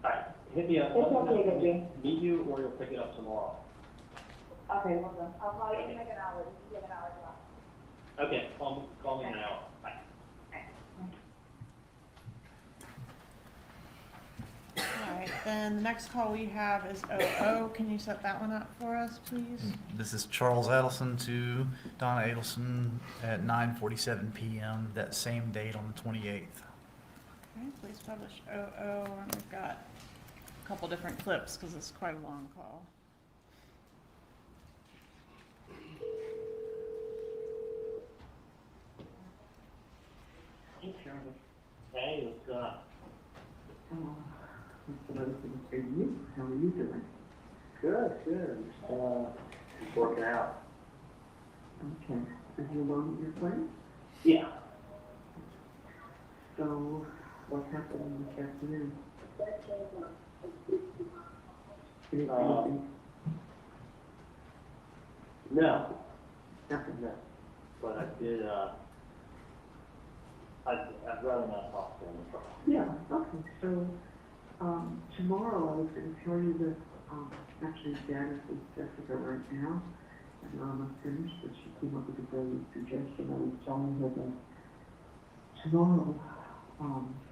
Alright, hit me up. It's okay, baby. Meet you, or you'll pick it up tomorrow. Okay, well done. I'll call you in like an hour. You have an hour left. Okay, call me in an hour. Bye. All right, then the next call we have is 00. Can you set that one up for us, please? This is Charles Adelson to Donna Adelson at 9:47 p.m. that same date on the 28th. Okay, please publish 00, and we've got a couple different clips because it's quite a long call. Hey, Charlie. Hey, what's going on? What I was going to say to you, how are you doing? Good. Just working out. Okay. Are you alone at your place? Yeah. So, what's happening this afternoon? Anything? No. Nothing. No. But I did, I'd rather not talk to him. Yeah, okay. So, tomorrow I was going to tell you that, actually Janice is Jessica right now, and I'm not finished, but she came up with a great suggestion. I was telling her that tomorrow, for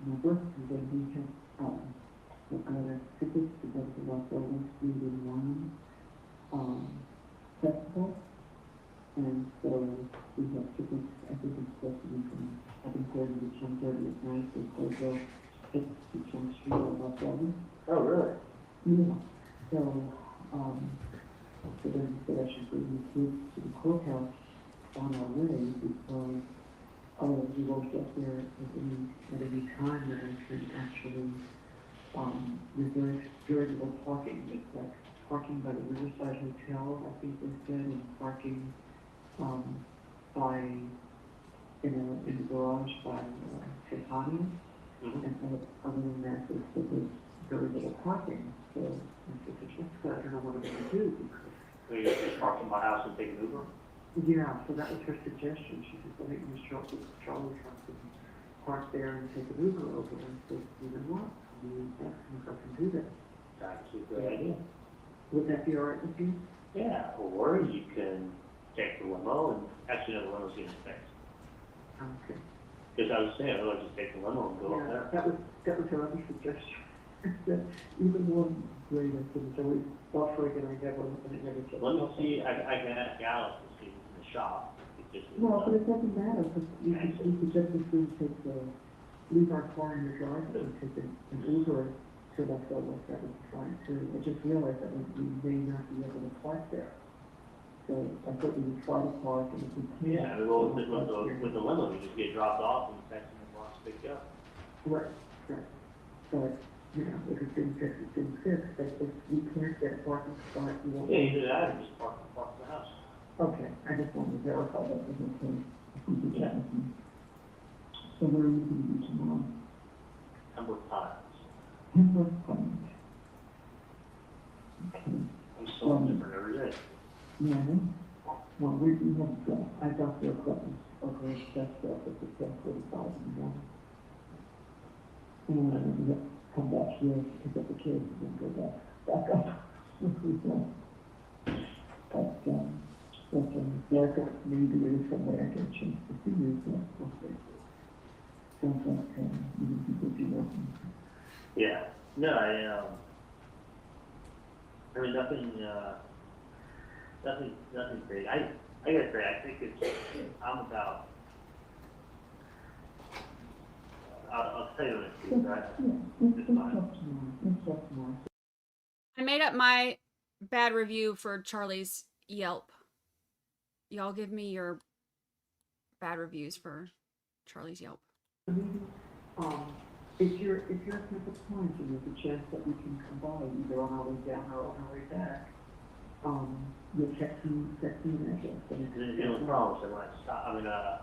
my birthday, we have, we're going to tickets to go to the Las Vegas Food and Wine, festival. And so we have tickets, I think it's supposed to be from 7:30 to 10:30 at night, so they go tickets to Chunk Street or Las Vegas. Oh, really? Yeah, so, so then I said I should bring the kids to the courthouse on our way because, we won't get there at any time that I can actually, reserve very little parking. It's like parking by the Riverside Hotel, I think they said, and parking, by, in the garage by, Titania. Mm-hmm. And other than that, there's very little parking, so I said to Jessica, I don't know what I'm gonna do, because, So you just park in my house and take an Uber? yeah, so that was her suggestion. She said, well, maybe Charlie's house and park there and take an Uber over, and I said, you know what, I can do that. That's a good idea. Would that be all right with you? Yeah, or you can take the limo and, actually, no, the limo's getting fixed. Okay. Because I was saying, otherwise just take the limo and go up there. That was her other suggestion. That even one way I said, it's always buffering and I never get. Let me see, I can ask Alice to see if it's in the shop. Well, but it doesn't matter, because we could just as soon leave our car in the driveway and take an Uber to Las Vegas. That would be fine too. I just realized that we may not be able to park there. So I thought we would try to park and if we can't. Yeah, well, with the limo, you just get dropped off and text them and walk to pick you up. Right. But, you know, if it's been fixed, it's been fixed. But if we can't get a parking spot, we won't. Yeah, either that or just park in the house. Okay, I just wanted to verify that was okay. If we could chat with you. So where are you going to be tomorrow? Number of times. Pembroke Pines. Okay. I'm so different every day. Yeah, well, we have, I got the equipment over at Best Stuff at the 10:45 in the morning. And then we have to come back here to pick up the kids and then go back up. But, maybe there is some way I get a chance to see you, so we'll see. Sounds like, you need to be working. Yeah, no, I mean, nothing great. I gotta say, I think I'm about, I'll tell you what it is, right? It's fine. I made up my bad review for Charlie's Yelp. Y'all give me your bad reviews for Charlie's Yelp. If you're at Pembroke Pines and there's a chance that we can come by either on our way down or on our way back, you'll text me an address. The only problem is that when I stop,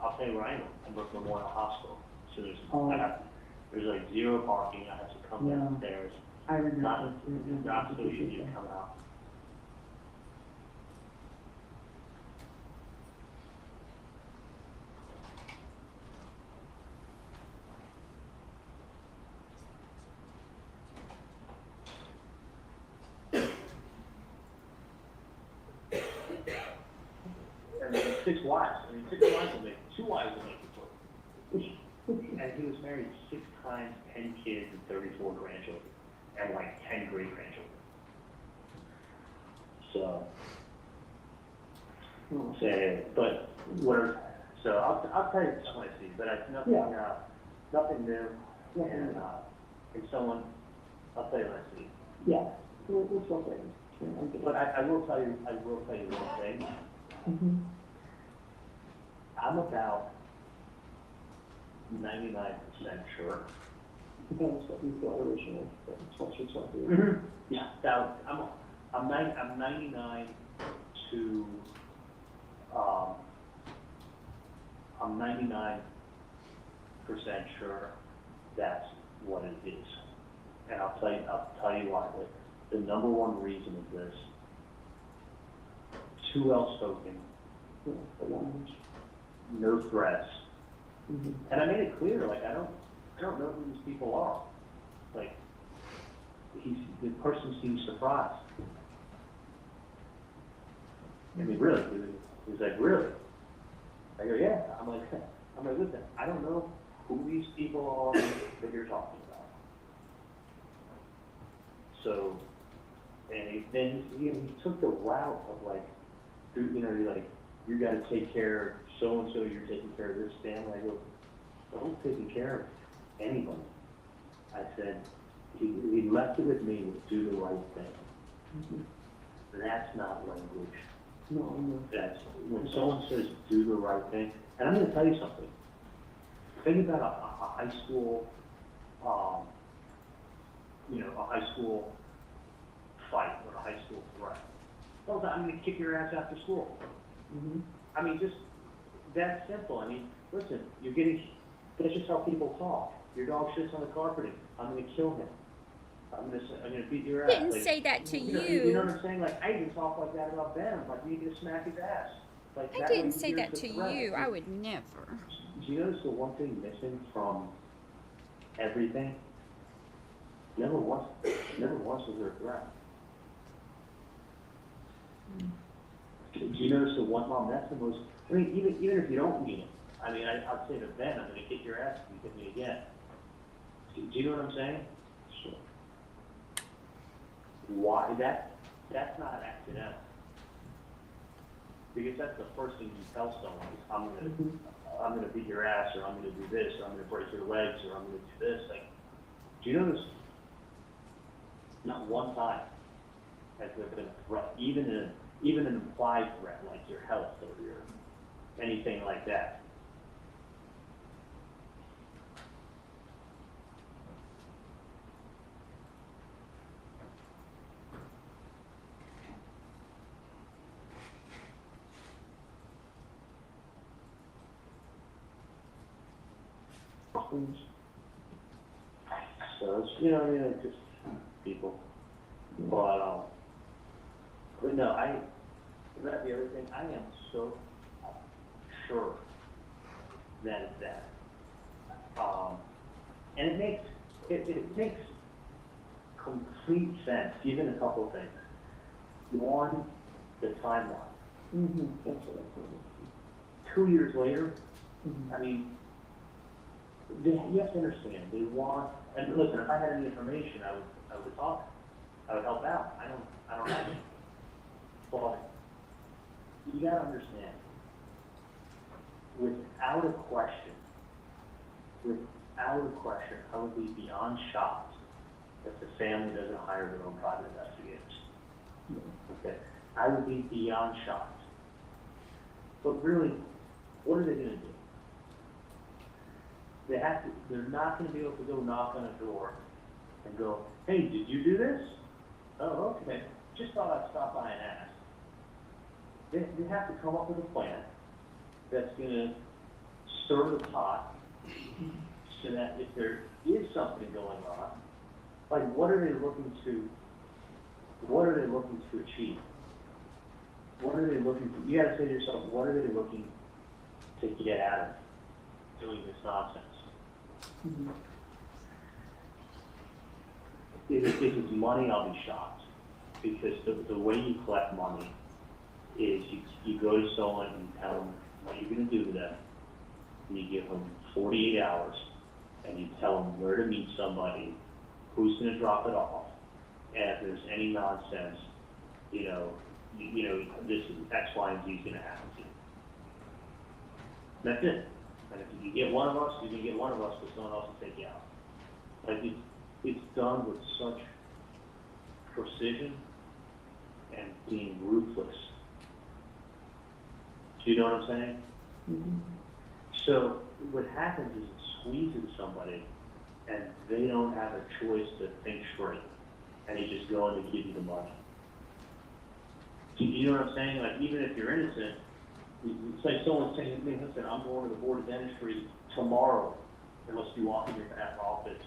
I'll tell you where I am. I'm at Memorial Hospital. So there's like zero parking. I have to come downstairs. I remember. Not so easy to come out. 6 wives. I mean, 6 wives will make, 2 wives will make it work. And he was married 6 times, 10 kids, and 34 grandchildren, and like 10 great-grandchildren. So, but so I'll tell you something I see, but it's nothing, nothing new, and someone, I'll tell you what I see. Yeah, it's okay. But I will tell you one thing. Mm-hmm. I'm about 99% sure. Depends what you thought originally, but it's what you're talking Mm-hmm. about. Yeah, I'm 99 to, I'm 99% sure that's what it is. And I'll tell you why. The number one reason is this: too well spoken, no threats, and I made it clear, like I don't know who these people are. Like the person seems surprised. I mean, really? He's like, really? I go, yeah. I'm like, listen, I don't know who these people are that you're talking about. So, and then he took the route of like, you're like, you got to take care of so and so. You're taking care of this family. I go, I don't taking care of anybody. I said, he left it with me to do the right thing. That's not language. No. That's when someone says do the right thing. And I'm going to tell you something. Think about a high school, a high school fight or a high school threat. Well, I'm going to kick your ass after school. I mean, just that simple. I mean, listen, that's just how people talk. Your dog shits on the carpeting. I'm going to kill him. I'm gonna beat your ass. I didn't say that to you. You know what I'm saying? Like, I even talk like that about Ben. Like, you can smack his ass. Like, I didn't say that to you. I would never. Do you notice the one thing missing from everything? Never once was there a threat. Do you notice the one mom? That's the most. I mean, even if you don't mean it. I mean, I'd say to Ben, I'm gonna kick your ass if you hit me again. Do you know what I'm saying? Sure. Why that's not accidental, because that's the first thing you tell someone is I'm gonna beat your ass, or I'm gonna do this, or I'm gonna break your legs, or I'm gonna do this. Like, do you notice? Not one time has there been a threat, even an implied threat like your health or your anything like that. So it's, it's just people. But no, that's the other thing. I am so sure that it's that. And it makes complete sense, even a couple of things. One, the timeline. That's what I thought. 2 years later, I mean, you have to understand, they want, and listen, if I had any information, I would talk. I would help out. I don't have it. But you gotta understand, without a question, I would be beyond shocked if the family doesn't hire their own private investigators. Okay? I would be beyond shocked. But really, what are they gonna do? They're not going to be able to go knock on a door and go, hey, did you do this? Oh, okay. Just thought I'd stop by and ask. They have to come up with a plan that's going to stir the pot so that if there is something going on, like what are they looking to achieve? What are they looking to, you got to say to yourself, what are they looking to get out of doing this nonsense? If it's money, I'll be shocked, because the way you collect money is you go to someone and tell them what you're going to do to them, and you give them 48 hours, and you tell them where to meet somebody, who's going to drop it off, and if there's any nonsense, you know, this is X, Y, and Z is going to happen to you. That's it. And if you get one of us, you're going to get one of us, but someone else will take you out. Like, it's done with such precision and being ruthless. Do you know what I'm saying? Mm-hmm. So what happens is it squeezes somebody, and they don't have a choice to think straight, and they just go in to give you the money. Do you know what I'm saying? Like, even if you're innocent, it's like someone saying to me, listen, I'm going to the Board of Dentistry tomorrow, unless you walk in your back office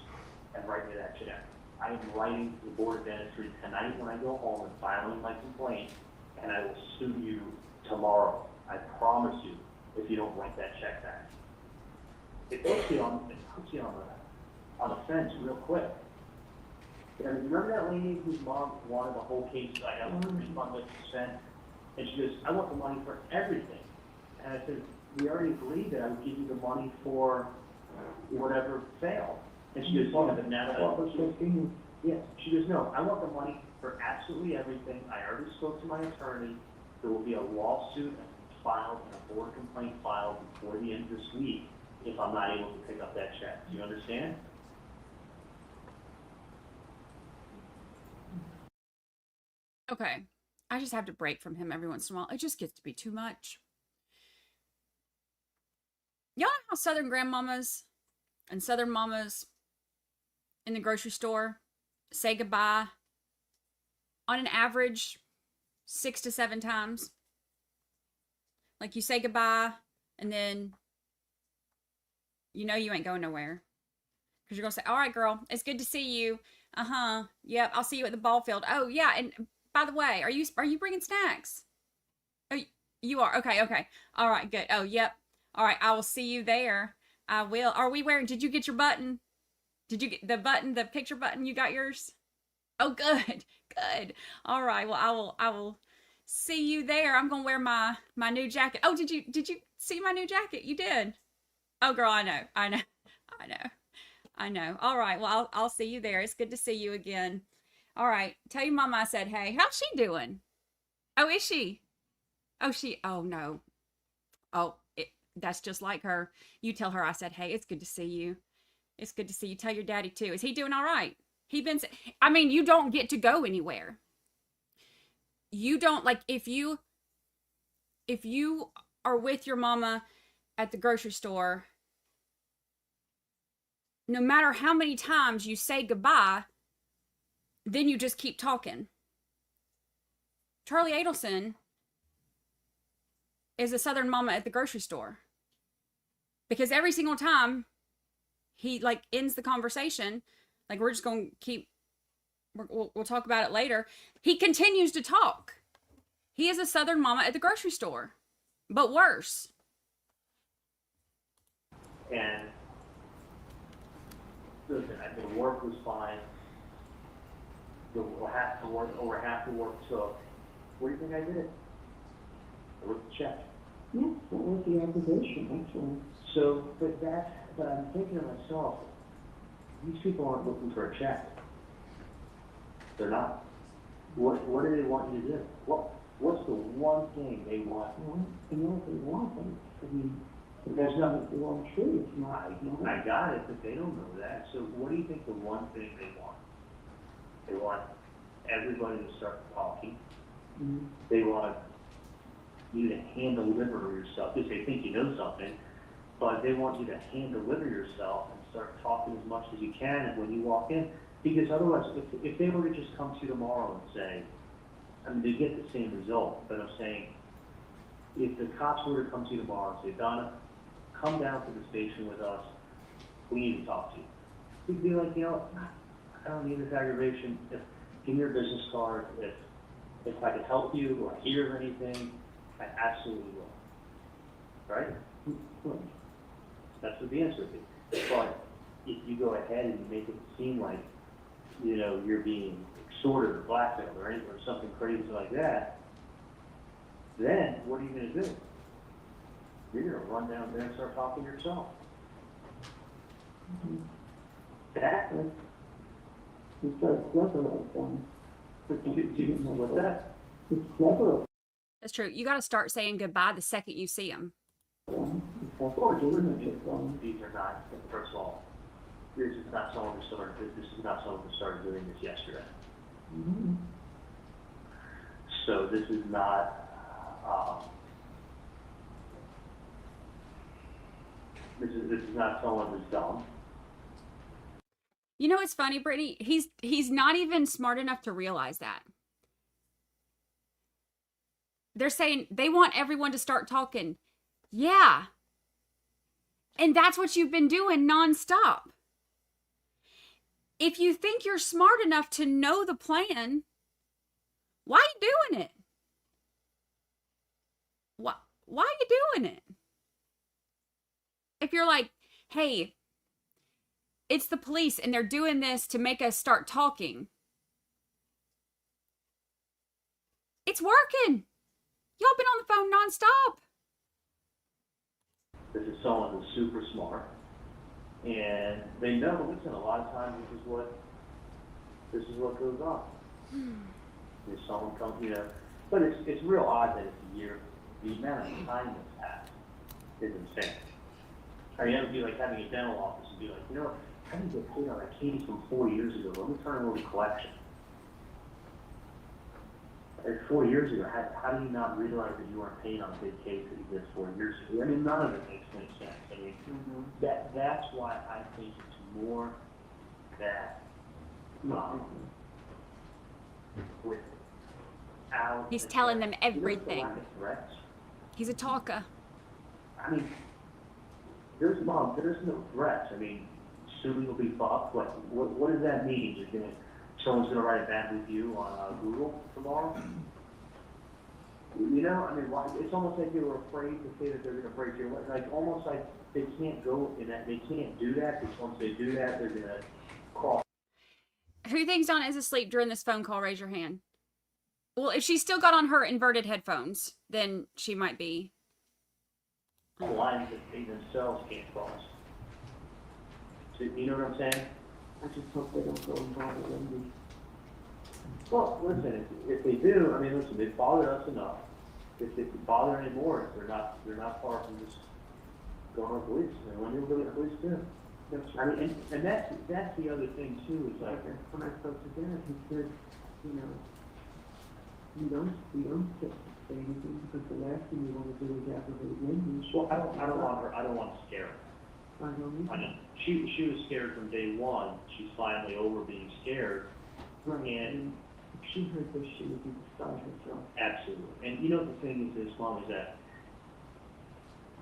and write me that check. I am writing to the Board of Dentistry tonight when I go home and filing my complaint, and I will sue you tomorrow. I promise you, if you don't write that check back. It puts you on the fence real quick. And remember that lady whose mom wanted the whole case, I got to refund what she spent? And she goes, I want the money for everything. And I said, we already agreed that I would give you the money for whatever failed. And she goes, yeah, but now that yes. She goes, no, I want the money for absolutely everything. I already spoke to my attorney. There will be a lawsuit filed and a board complaint filed before the end of this week if I'm not able to pick up that check. Do you understand? Okay. I just have to break from him every once in a while. It just gets to be too much. Y'all know how Southern grandmamas and Southern mamas in the grocery store say goodbye on an average 6 to 7 times? Like, you say goodbye, and then you know you ain't going nowhere. Because you're going to say, all right, girl, it's good to see you. Uh-huh. Yep, I'll see you at the ball field. Oh, yeah, and by the way, are you bringing snacks? Oh, you are. Okay. All right, good. Oh, yep. All right, I will see you there. I will. Are we wearing, did you get your button? Did you get the button, the picture button? You got yours? Oh, good. All right, well, I will see you there. I'm going to wear my new jacket. Oh, did you see my new jacket? You did. Oh, girl, I know. All right, well, I'll see you there. It's good to see you again. All right, tell your mama I said hey. How's she doing? Oh, is she? Oh, no. Oh, that's just like her. You tell her I said hey. It's good to see you. It's good to see you. Tell your daddy, too. Is he doing all right? I mean, you don't get to go anywhere. You don't, like, if you are with your mama at the grocery store, no matter how many times you say goodbye, then you just keep talking. Charlie Adelson is a Southern mama at the grocery store. Because every single time he, like, ends the conversation, like, we're just going to keep, we'll talk about it later. He continues to talk. He is a Southern mama at the grocery store, but worse. And listen, the work was fine. Over half the work took. What do you think I did? I wrote the check. Yes, that was the accusation, actually. So, but I'm thinking to myself, these people aren't looking for a check. They're not. What do they want you to do? What's the one thing they want? Well, they know what they want, but I mean, there's nothing. the wrong truth. It's not. I got it, but they don't know that. So what do you think the one thing they want? They want everybody to start talking. Mm-hmm. They want you to hand deliver yourself, because they think you know something, but they want you to hand deliver yourself and start talking as much as you can when you walk in. Because otherwise, if they were to just come to you tomorrow and say, I mean, they get the same result, but I'm saying, if the cops were to come to you tomorrow and say, Donna, come down to the station with us, we need to talk to you. You'd be like, you know, I don't need this aggravation. Give me your business card. If I could help you or hear of anything, I absolutely will. Right? That's what the answer would be. But if you go ahead and you make it seem like, you know, you're being extorted or blackmailed or anything or something crazy like that, then what are you gonna do? You're gonna run down there and start talking yourself. That, He's so clever like that. what's that? He's clever. That's true. You got to start saying goodbye the second you see him. Of course, these are not, first of all, this is not someone who started doing this yesterday. Mm-hmm. So this is not, this is not someone who's dumb. You know what's funny, Brittany? He's not even smart enough to realize that. They're saying they want everyone to start talking. Yeah. And that's what you've been doing nonstop. If you think you're smart enough to know the plan, why are you doing it? Why are you doing it? If you're like, hey, it's the police and they're doing this to make us start talking. It's working. Y'all been on the phone nonstop. This is someone who's super smart, and they know, listen, a lot of times this is what goes on. If someone comes, you know, but it's real odd that it's a year. The amount of time that's passed is insane. I mean, it would be like having a dental office and be like, you know, I didn't get paid on that case from 4 years ago. Let me turn it over to collection. Like 4 years ago, how do you not realize that you weren't paying on a big case that you did 4 years ago? I mean, none of it makes any sense. I mean, that's why I think it's more that without... He's telling them everything. You know, the lack of threats. He's a talker. I mean, there's no threats. I mean, shooting will be fucked. What does that mean? Someone's gonna write a bad review on Google tomorrow? You know, I mean, it's almost like they were afraid to say that they're gonna break your leg. Like, almost like they can't go in that, they can't do that, because once they do that, they're gonna cross. Who thinks Donna is asleep during this phone call? Raise your hand. Well, if she's still got on her inverted headphones, then she might be. Lines that they themselves can't cross. So, you know what I'm saying? I just hope they don't go and bother Wendy. Well, listen, if they do, I mean, listen, they've bothered us enough. If they bother anymore, they're not far from just going to the police. And when you go to the police too. I mean, and that's the other thing too. Is like when I spoke to Dad, he said, you know, you don't say anything because the last thing you want to do is aggravate Wendy. Well, I don't want to scare her. I know. She was scared from day one. She's finally over being scared. Right. And if she heard this, she would be beside herself. absolutely. And you know the thing is this, Mom, is that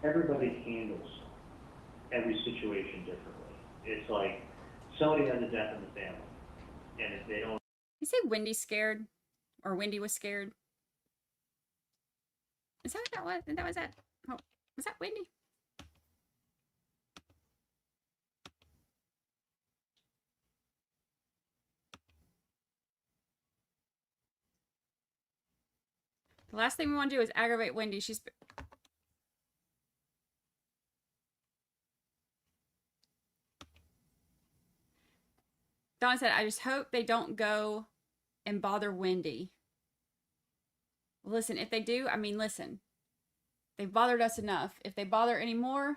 everybody handles every situation differently. It's like somebody has a death in the family, and if they don't. You say Wendy's scared, or Wendy was scared. Is that what that was? That was that. Oh, was that Wendy? The last thing we want to do is aggravate Wendy. She's... Donna said, I just hope they don't go and bother Wendy. Listen, if they do, I mean, listen. They've bothered us enough. If they bother anymore,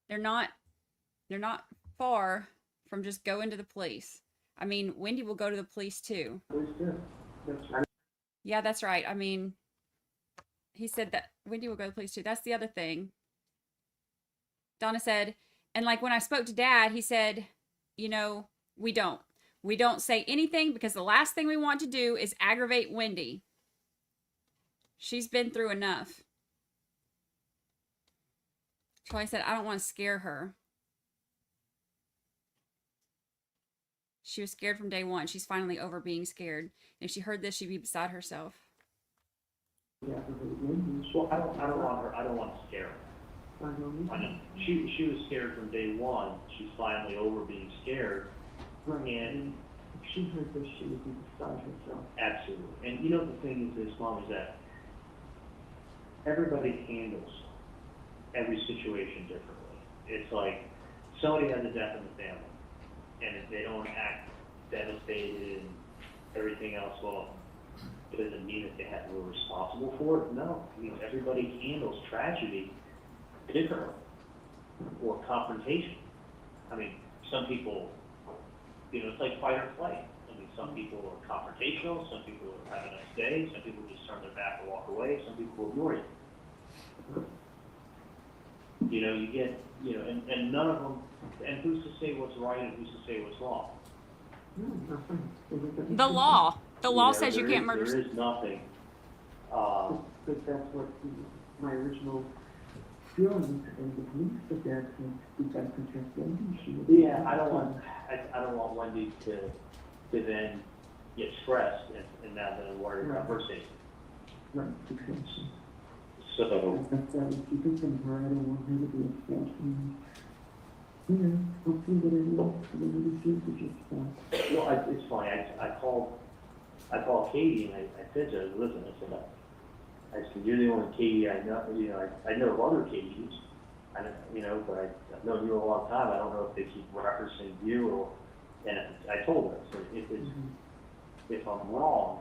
they're not far from just going to the police. I mean, Wendy will go to the police too. Police too. Yeah, that's right. I mean, he said that Wendy will go to the police too. That's the other thing. Donna said, and like when I spoke to Dad, he said, you know, we don't say anything because the last thing we want to do is aggravate Wendy. She's been through enough. Charlie said, I don't want to scare her. She was scared from day one. She's finally over being scared. And if she heard this, she'd be beside herself. Well, I don't want to scare her. I know. She was scared from day one. She's finally over being scared. And if she heard this, she would be beside herself. Absolutely. And you know the thing is this, Mom, is that everybody handles every situation differently. It's like somebody has a death in the family, and if they don't act devastated and everything else, well, it doesn't mean that we're responsible for it. No, I mean, everybody handles tragedy differently, or confrontation. I mean, some people, it's like fight or flight. I mean, some people are confrontational, some people have a nice day, some people just turn their back and walk away, some people ignore you. You get, and none of them, and who's to say what's right and who's to say what's wrong? The law. The law says you can't murder. There is nothing. But that's what my original feeling and the police, but that's we've got to protect Wendy. Yeah, I don't want Wendy to then get stressed and now then worry about her safety. Right, exactly. So, that's why we keep it from her. I don't want her to be upset. And, hopefully what everyone sees is just well, it's funny. I called Katie and I said to her, listen, I said, you're the only Katie I know. I know of other Katies, but I've known you a long time. I don't know if they keep referencing you and I told her, so if I'm wrong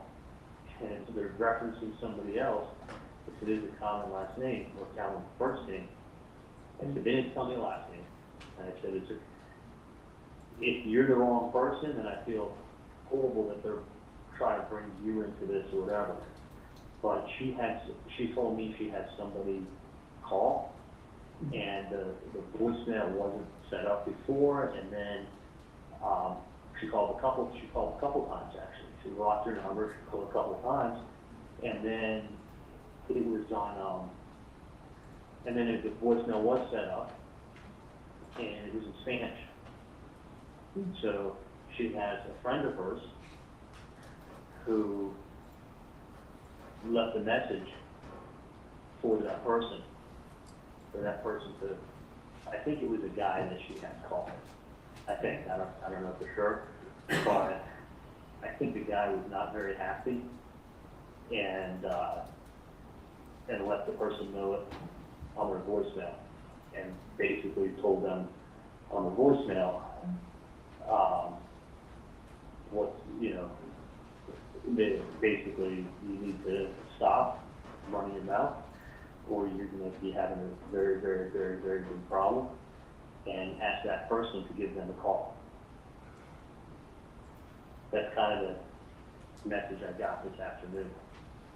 and if they're referencing somebody else, if it is a common last name or common first name, I said, they didn't tell me last name. And I said, if you're the wrong person, then I feel horrible that they're trying to bring you into this or whatever. But she told me she had somebody call, and the voicemail wasn't set up before, and then she called a couple times actually. She locked her number, she called a couple times, and then it was on, and then the voicemail was set up, and it was in Spanish. So she has a friend of hers who left a message for that person to, I think it was a guy that she had called. I don't know for sure, but I think the guy was not very happy and let the person know it on their voicemail, and basically told them on the voicemail basically you need to stop running your mouth, or you're going to be having a very, very, very, very big problem, and ask that person to give them a call. That's kind of the message I got this afternoon.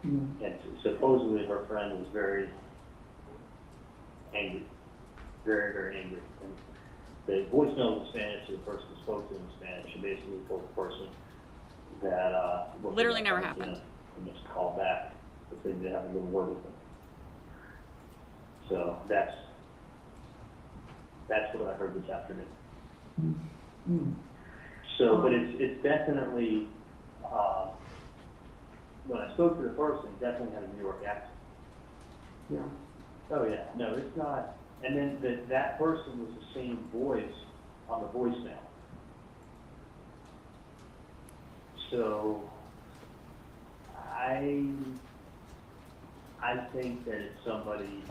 And supposedly her friend was very angry, very, very angry. And the voicemail was in Spanish, so the person spoke to in Spanish. She basically told the person that literally never happened. And just call back if they did have a little word with them. So that's what I heard this afternoon. So, but it's definitely, when I spoke to the person, it definitely had a New York accent. Yeah. Oh yeah, no, it's not. And then that person was the same voice on the voicemail. So I think that it's somebody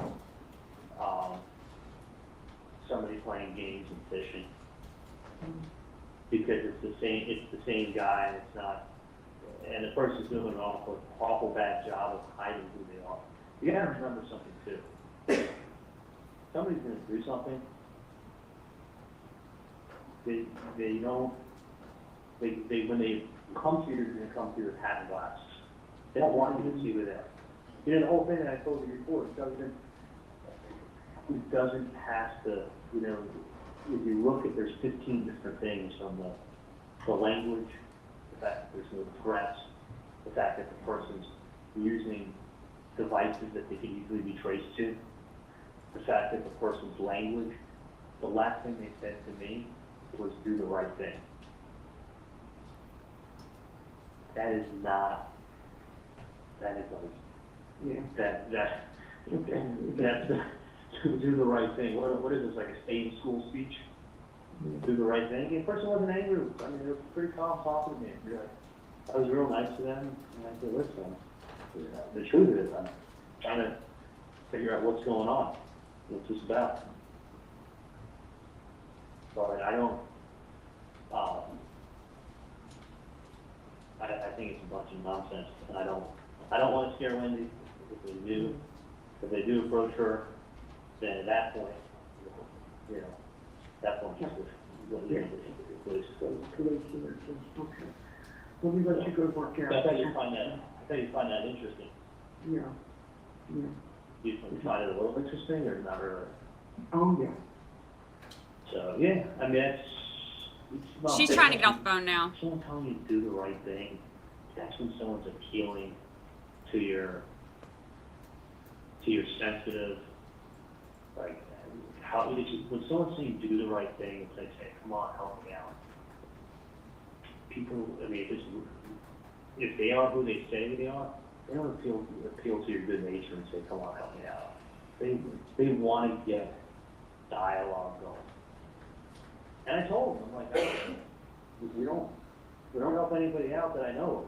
playing games and fishing, because it's the same guy, and it's not. And the person's doing an awful bad job of hiding who they are. You gotta remember something too. Somebody's gonna do something. When they come to you, they're gonna come to you with hat and glasses. They don't want you to see who they are. The whole thing that I told you before, it doesn't have to, if you look at, there's 15 different things from the language, the fact that there's no threats, the fact that the person's using devices that they can easily be traced to, the fact that the person's language, the last thing they said to me was do the right thing. That is like, that's do the right thing. What is this, like a state school speech? Do the right thing. And the person wasn't angry. I mean, they were pretty calm talking to me. I was real nice to them, and I said, listen, the truth is, I'm trying to figure out what's going on, what's this about. But I don't, I think it's a bunch of nonsense, and I don't want to scare Wendy. If they do approach her, then at that point, you know, that point, just Yeah. police. Police, okay. Well, we let you go work out. I thought you'd find that interesting. Yeah, yeah. You find it a little interesting, or not really? Oh, yeah. So, yeah, I mean, it's not She's trying to get off the phone now. Someone telling you to do the right thing, that's when someone's appealing to your sensitive, like, how, when someone's saying do the right thing, it's like, say, come on, help me out. People, I mean, if they are who they say they are, they don't appeal to your good nature and say, come on, help me out. They want to get dialogue going. And I told them, I'm like, we don't help anybody out that I know of.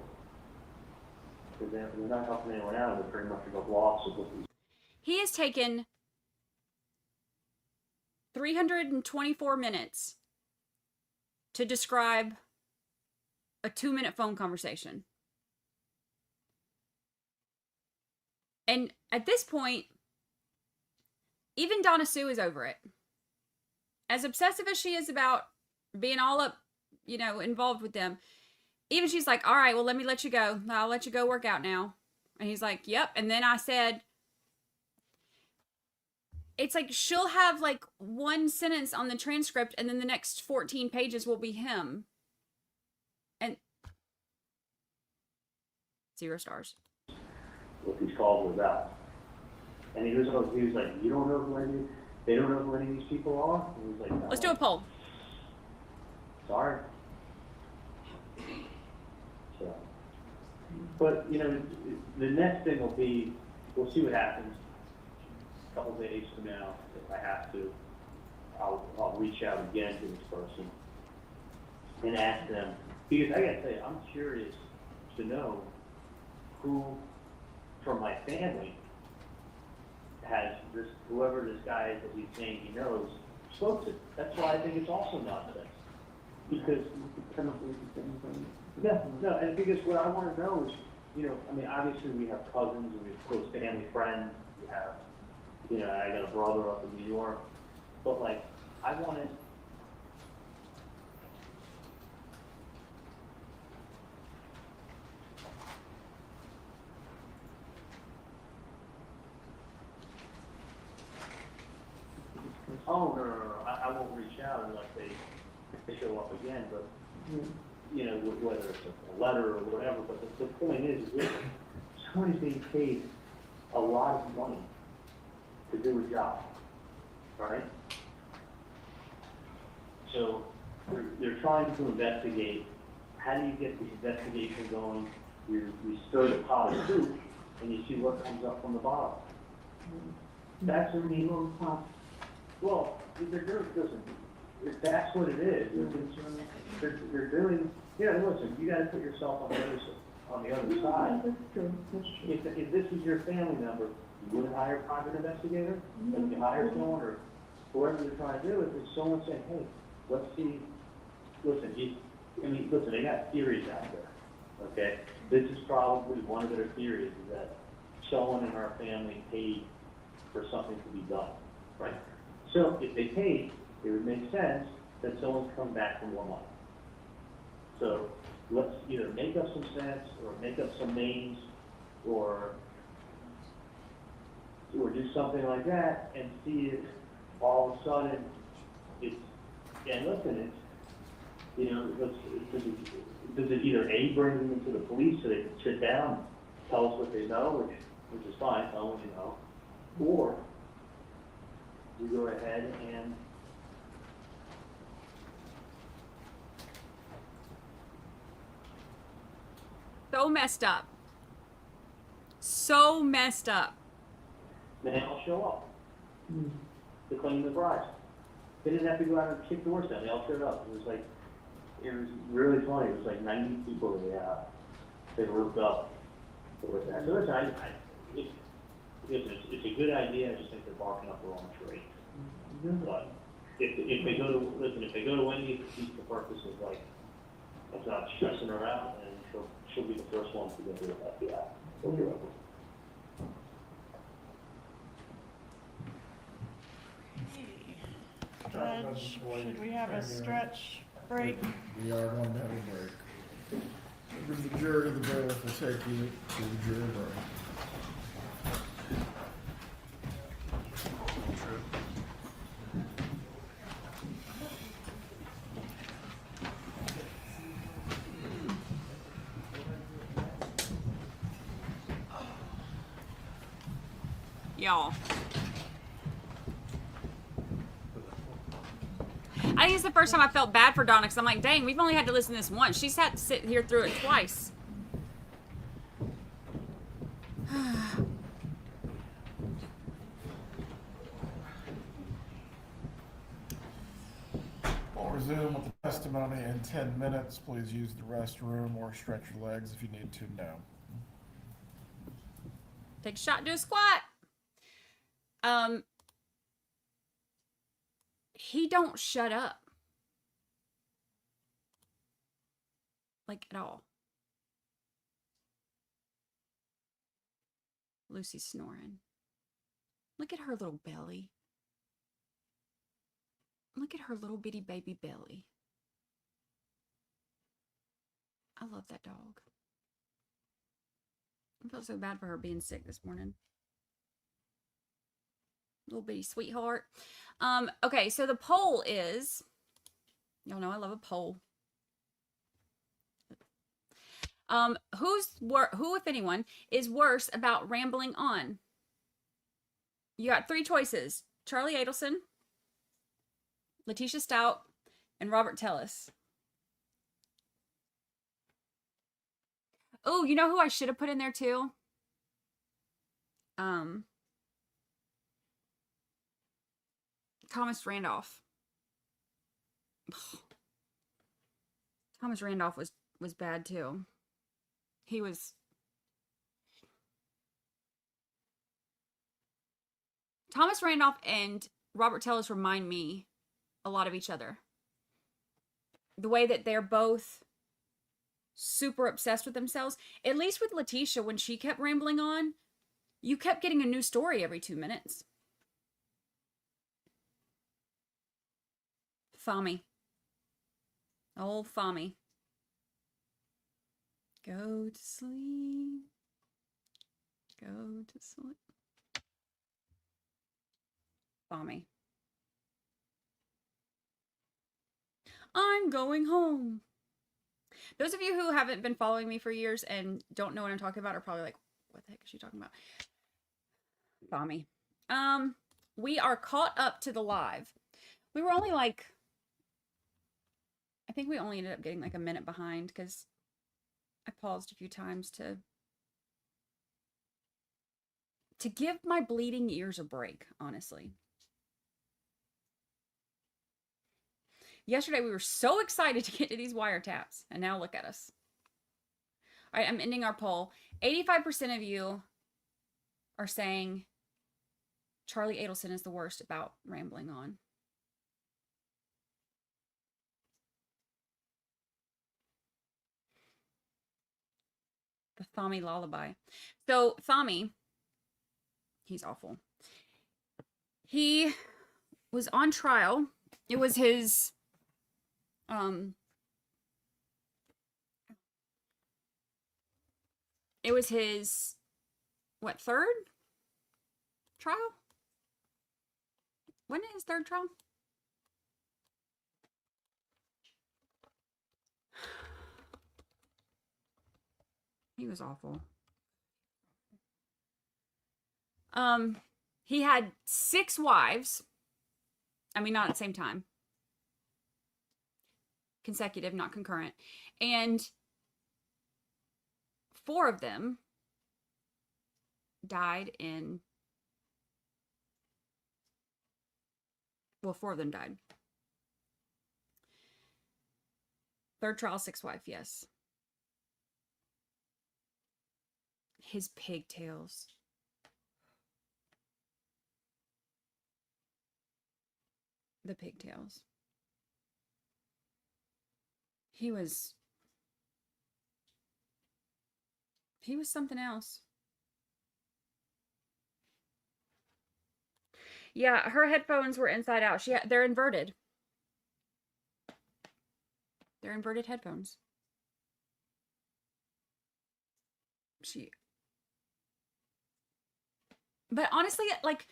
Because we're not helping anyone out, we're pretty much above loss of what we. He has taken 324 minutes to describe a 2-minute phone conversation. And at this point, even Donna Sue is over it. As obsessive as she is about being all up, you know, involved with them, even she's like, all right, well, let me let you go. I'll let you go work out now. And he's like, yep. And then I said, it's like she'll have like one sentence on the transcript and then the next 14 pages will be him. And 0 stars. What these calls were about. And he was like, you don't know who any, they don't know who any of these people are? And he was like, no. Let's do a poll. Sorry. So, but, you know, the next thing will be, we'll see what happens. A couple days from now, if I have to, I'll reach out again to this person and ask them, because I gotta say, I'm curious to know who from my family has this, whoever this guy is that he's saying he knows, spoke to. That's why I think it's also nonsense. Because, no, and because what I want to know is, you know, I mean, obviously we have cousins and we have close family friends, we have, you know, I got a brother up in New York, but like, I wanted, oh, no, I won't reach out unless they show up again, but, you know, whether it's a letter or whatever, but the point is, somebody's being paid a lot of money to do a job, right? So, they're trying to investigate, how do you get the investigation going? You stir the pot of soup, and you see what comes up from the bottom. That's what I mean. Well, they're doing, listen, if that's what it is, they're doing, yeah, listen, you gotta put yourself on the other side. That's true, that's true. If this was your family member, you wouldn't hire a private investigator? If you hire someone, or whoever you're trying to do, if someone saying, hey, let's see, listen, they got theories out there, okay? This is probably one of their theories, is that someone in our family paid for something to be done, right? So if they paid, it would make sense that someone's come back for more money. So let's either make up some sense, or make up some names, or do something like that, and see if all of a sudden it's, and listen, it's, you know, does it either A, bring them into the police so they can sit down, tell us what they know, which is fine, tell them what you know, or we go ahead and So messed up. So messed up. then they'll show up to claim the prize. They didn't have to go out and kick doors down, they all showed up. It was really funny, it was like 90 people they rooped up with that. So listen, it's a good idea, I just think they're barking up the wrong tree. But if they go to, listen, if they go to Wendy for the purpose of like, of not stressing her out, and she'll be the first one to go to the FBI. We'll be right with Judge, should we have a stretch break? We are going to have a break. Members of the jury, the bailiff will take you to the jury break. Y'all. I think it's the first time I felt bad for Donna because I'm like, dang, we've only had to listen to this once. She's had to sit here through it twice. We'll resume with the testimony in 10 minutes. Please use the restroom or stretch your legs if you need to now. Take a shot, do a squat. He don't shut up. Like, at all. Lucy's snoring. Look at her little belly. Look at her little bitty baby belly. I love that dog. I felt so bad for her being sick this morning. Little bitty sweetheart. Okay, so the poll is, y'all know I love a poll. Who, if anyone, is worse about rambling on? You got 3 choices: Charlie Adelson, Letitia Stout, and Robert Tellis. Oh, you know who I should have put in there too? Thomas Randolph. Thomas Randolph was bad too. He was... Thomas Randolph and Robert Tellis remind me a lot of each other. The way that they're both super obsessed with themselves. At least with Letitia, when she kept rambling on, you kept getting a new story every 2 minutes. Fommy. Old Fommy. Go to sleep. Go to sleep. Fommy. I'm going home. Those of you who haven't been following me for years and don't know what I'm talking about are probably like, what the heck is she talking about? Fommy. We are caught up to the live. We were only like, I think we only ended up getting like a minute behind because I paused a few times to give my bleeding ears a break, honestly. Yesterday, we were so excited to get to these wiretaps, and now look at us. All right, I'm ending our poll. 85% of you are saying Charlie Adelson is the worst about rambling on. The Thami lullaby. So, Thami, he's awful. He was on trial. It was his... It was his, what, 3rd trial? Wasn't it his 3rd trial? He was awful. He had 6 wives. I mean, not at the same time. Consecutive, not concurrent. And 4 of them died in... Well, 4 of them died. 3rd trial, 6th wife, yes. His pigtails. the pigtails. He was something else. Yeah, her headphones were inside out. They're inverted. They're inverted headphones. But honestly, like,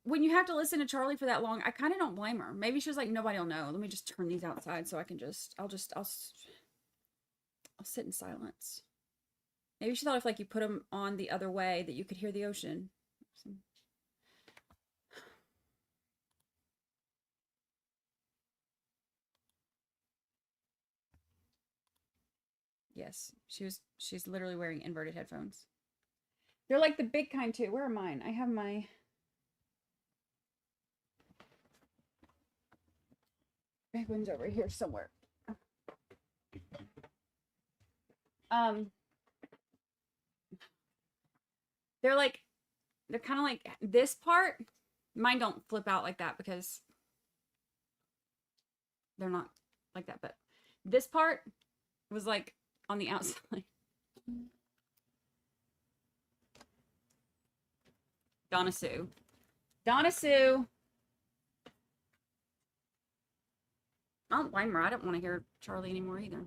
when you have to listen to Charlie for that long, I kind of don't blame her. Maybe she was like, nobody will know. Let me just turn these outside so I can I'll sit in silence. Maybe she thought if like you put them on the other way that you could hear the ocean. Yes, she's literally wearing inverted headphones. They're like the big kind too. Where are mine? I have my big one's over here somewhere. They're kind of like this part. Mine don't flip out like that because they're not like that, but this part was like on the outside. Donna Sue. Donna Sue. I don't blame her. I don't want to hear Charlie anymore either.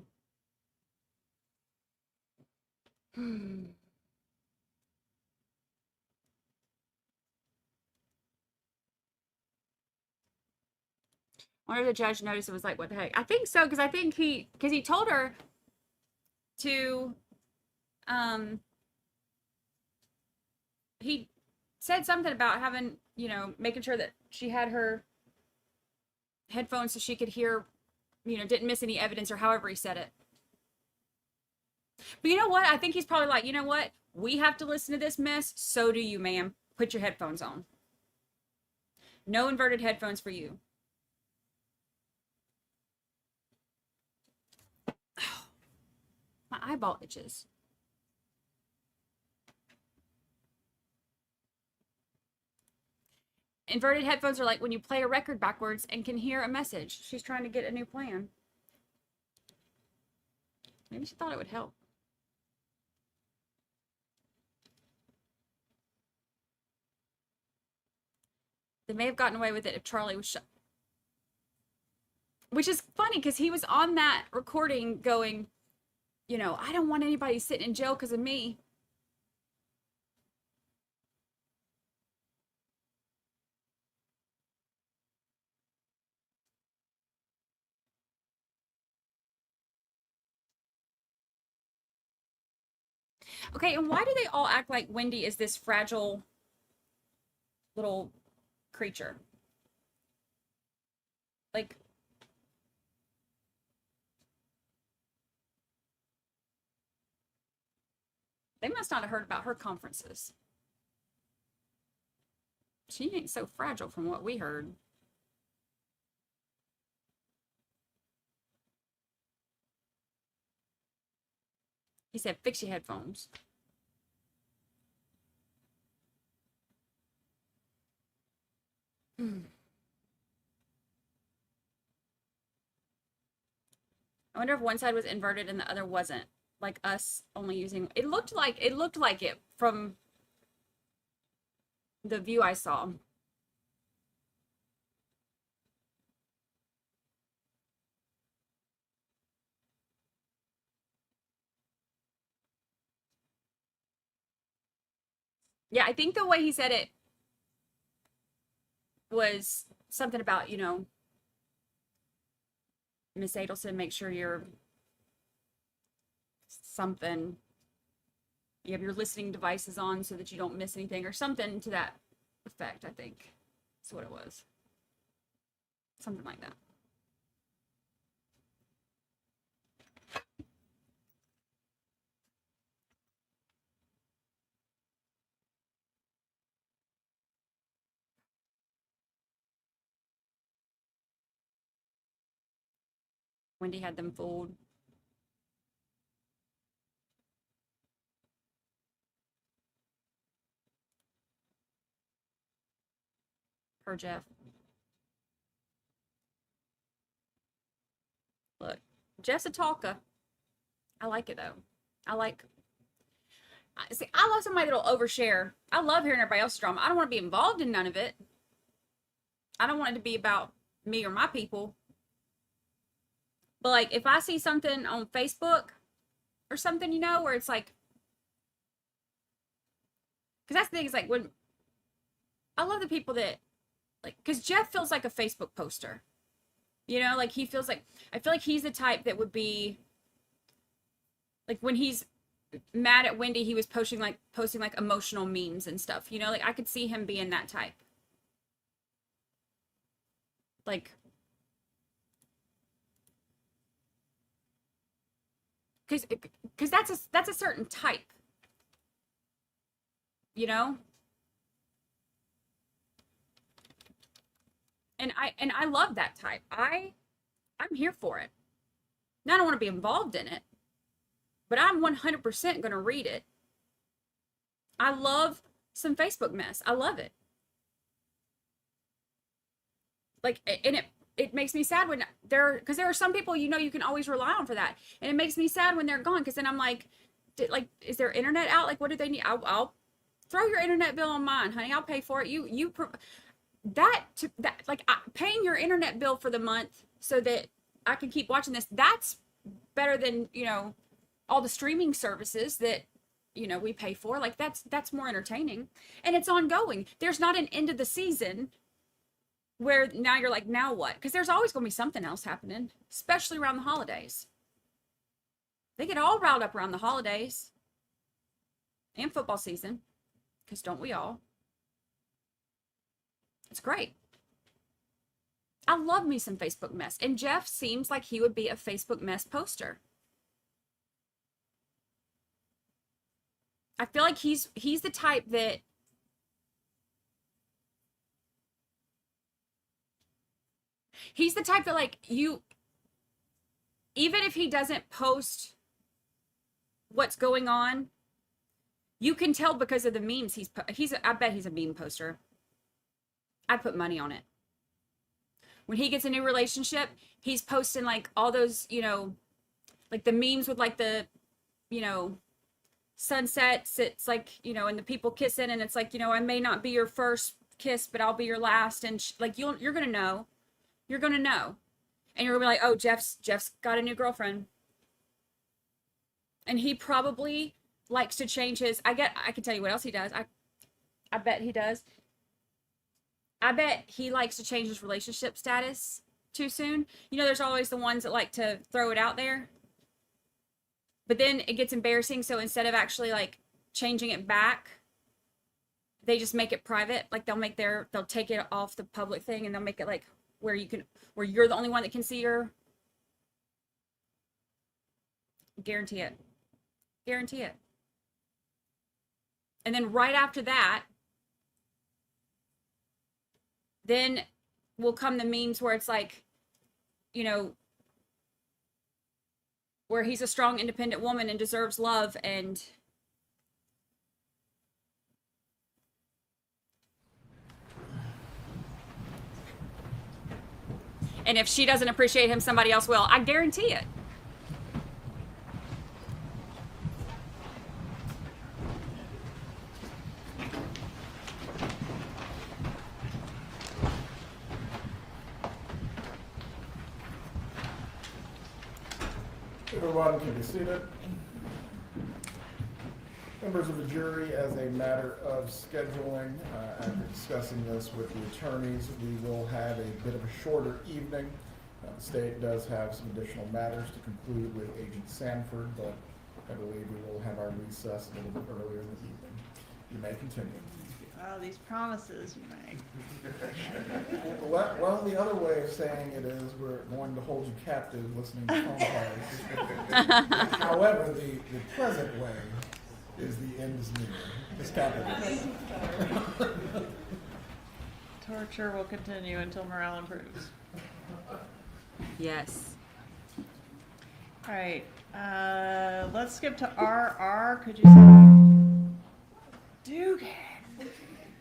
Wonder if the judge noticed it was like, what the heck? I think so, because I think he told her to, he said something about having, making sure that she had her headphones so she could hear, didn't miss any evidence, or however he said it. But you know what? I think he's probably like, you know what? We have to listen to this mess. So do you, ma'am. Put your headphones on. No inverted headphones for you. My eyeball itches. Inverted headphones are like when you play a record backwards and can hear a message. She's trying to get a new plan. Maybe she thought it would help. They may have gotten away with it if Charlie was shut. Which is funny because he was on that recording going, I don't want anybody sitting in jail because of me. Okay, and why do they all act like Wendy is this fragile little creature? Like, they must not have heard about her conferences. She ain't so fragile from what we heard. He said, fix your headphones. I wonder if one side was inverted and the other wasn't. Like us only using, it looked like it from the view I saw. Yeah, I think the way he said it was something about, Miss Adelson, make sure you're something. You have your listening devices on so that you don't miss anything, or something to that effect, I think. That's what it was. Something like that. Wendy had them fooled. Per Jeff. Jeff's a talker. I like it though. See, I love somebody that'll overshare. I love hearing everybody else's drama. I don't want to be involved in none of it. I don't want it to be about me or my people. But like, if I see something on Facebook or something, you know, where it's like, because that's the thing, is like, when I love the people that, like, because Jeff feels like a Facebook poster, you know, like he feels like, I feel like he's the type that would be, like, when he's mad at Wendy, he was posting like emotional memes and stuff, you know, like I could see him being that type. Like, because that's a certain type, you know. And I love that type. I'm here for it. Now I don't want to be involved in it, but I'm 100% going to read it. I love some Facebook mess. I love it. Like, and it makes me sad when because there are some people, you know, you can always rely on for that. And it makes me sad when they're gone, because then I'm like, is their internet out? Like, what do they need? I'll throw your internet bill on mine, honey. I'll pay for it. Paying your internet bill for the month so that I can keep watching this, that's better than, you know, all the streaming services that, you know, we pay for. Like, that's more entertaining, and it's ongoing. There's not an end of the season where now you're like, now what? Because there's always going to be something else happening, especially around the holidays. They get all riled up around the holidays and football season, because don't we all? It's great. I love me some Facebook mess, and Jeff seems like he would be a Facebook mess poster. I feel like he's the type that like, you, even if he doesn't post what's going on, you can tell because of the memes I bet he's a meme poster. I'd put money on it. When he gets a new relationship, he's posting like all those, you know, like the memes with like the, you know, sunsets. It's like, you know, and the people kissing, and it's like, you know, I may not be your first kiss, but I'll be your last. And like, you're going to know. You're going to know. And you're going to be like, oh, Jeff's got a new girlfriend. And he probably likes to change his, I can tell you what else he does. I bet he does. I bet he likes to change his relationship status too soon. You know, there's always the ones that like to throw it out there, but then it gets embarrassing. So instead of actually like changing it back, they just make it private. Like they'll take it off the public thing, and they'll make it like where you're the only one that can see your, guarantee it. And then right after that, then will come the memes where it's like, you know, where he's a strong, independent woman and deserves love, and if she doesn't appreciate him, somebody else will. I guarantee it. Everyone can be seated. Members of the jury, as a matter of scheduling, after discussing this with the attorneys, we will have a bit of a shorter evening. The state does have some additional matters to conclude with Agent Sanford, but I believe we will have our recess a little bit earlier in the evening. You may continue. Oh, these promises you make. Well, the other way of saying it is we're going to hold you captive listening to phone calls. However, the present way is the end is near. It's capital. Torture will continue until morale improves. Yes. All right. Let's skip to RR. Could you Dugan?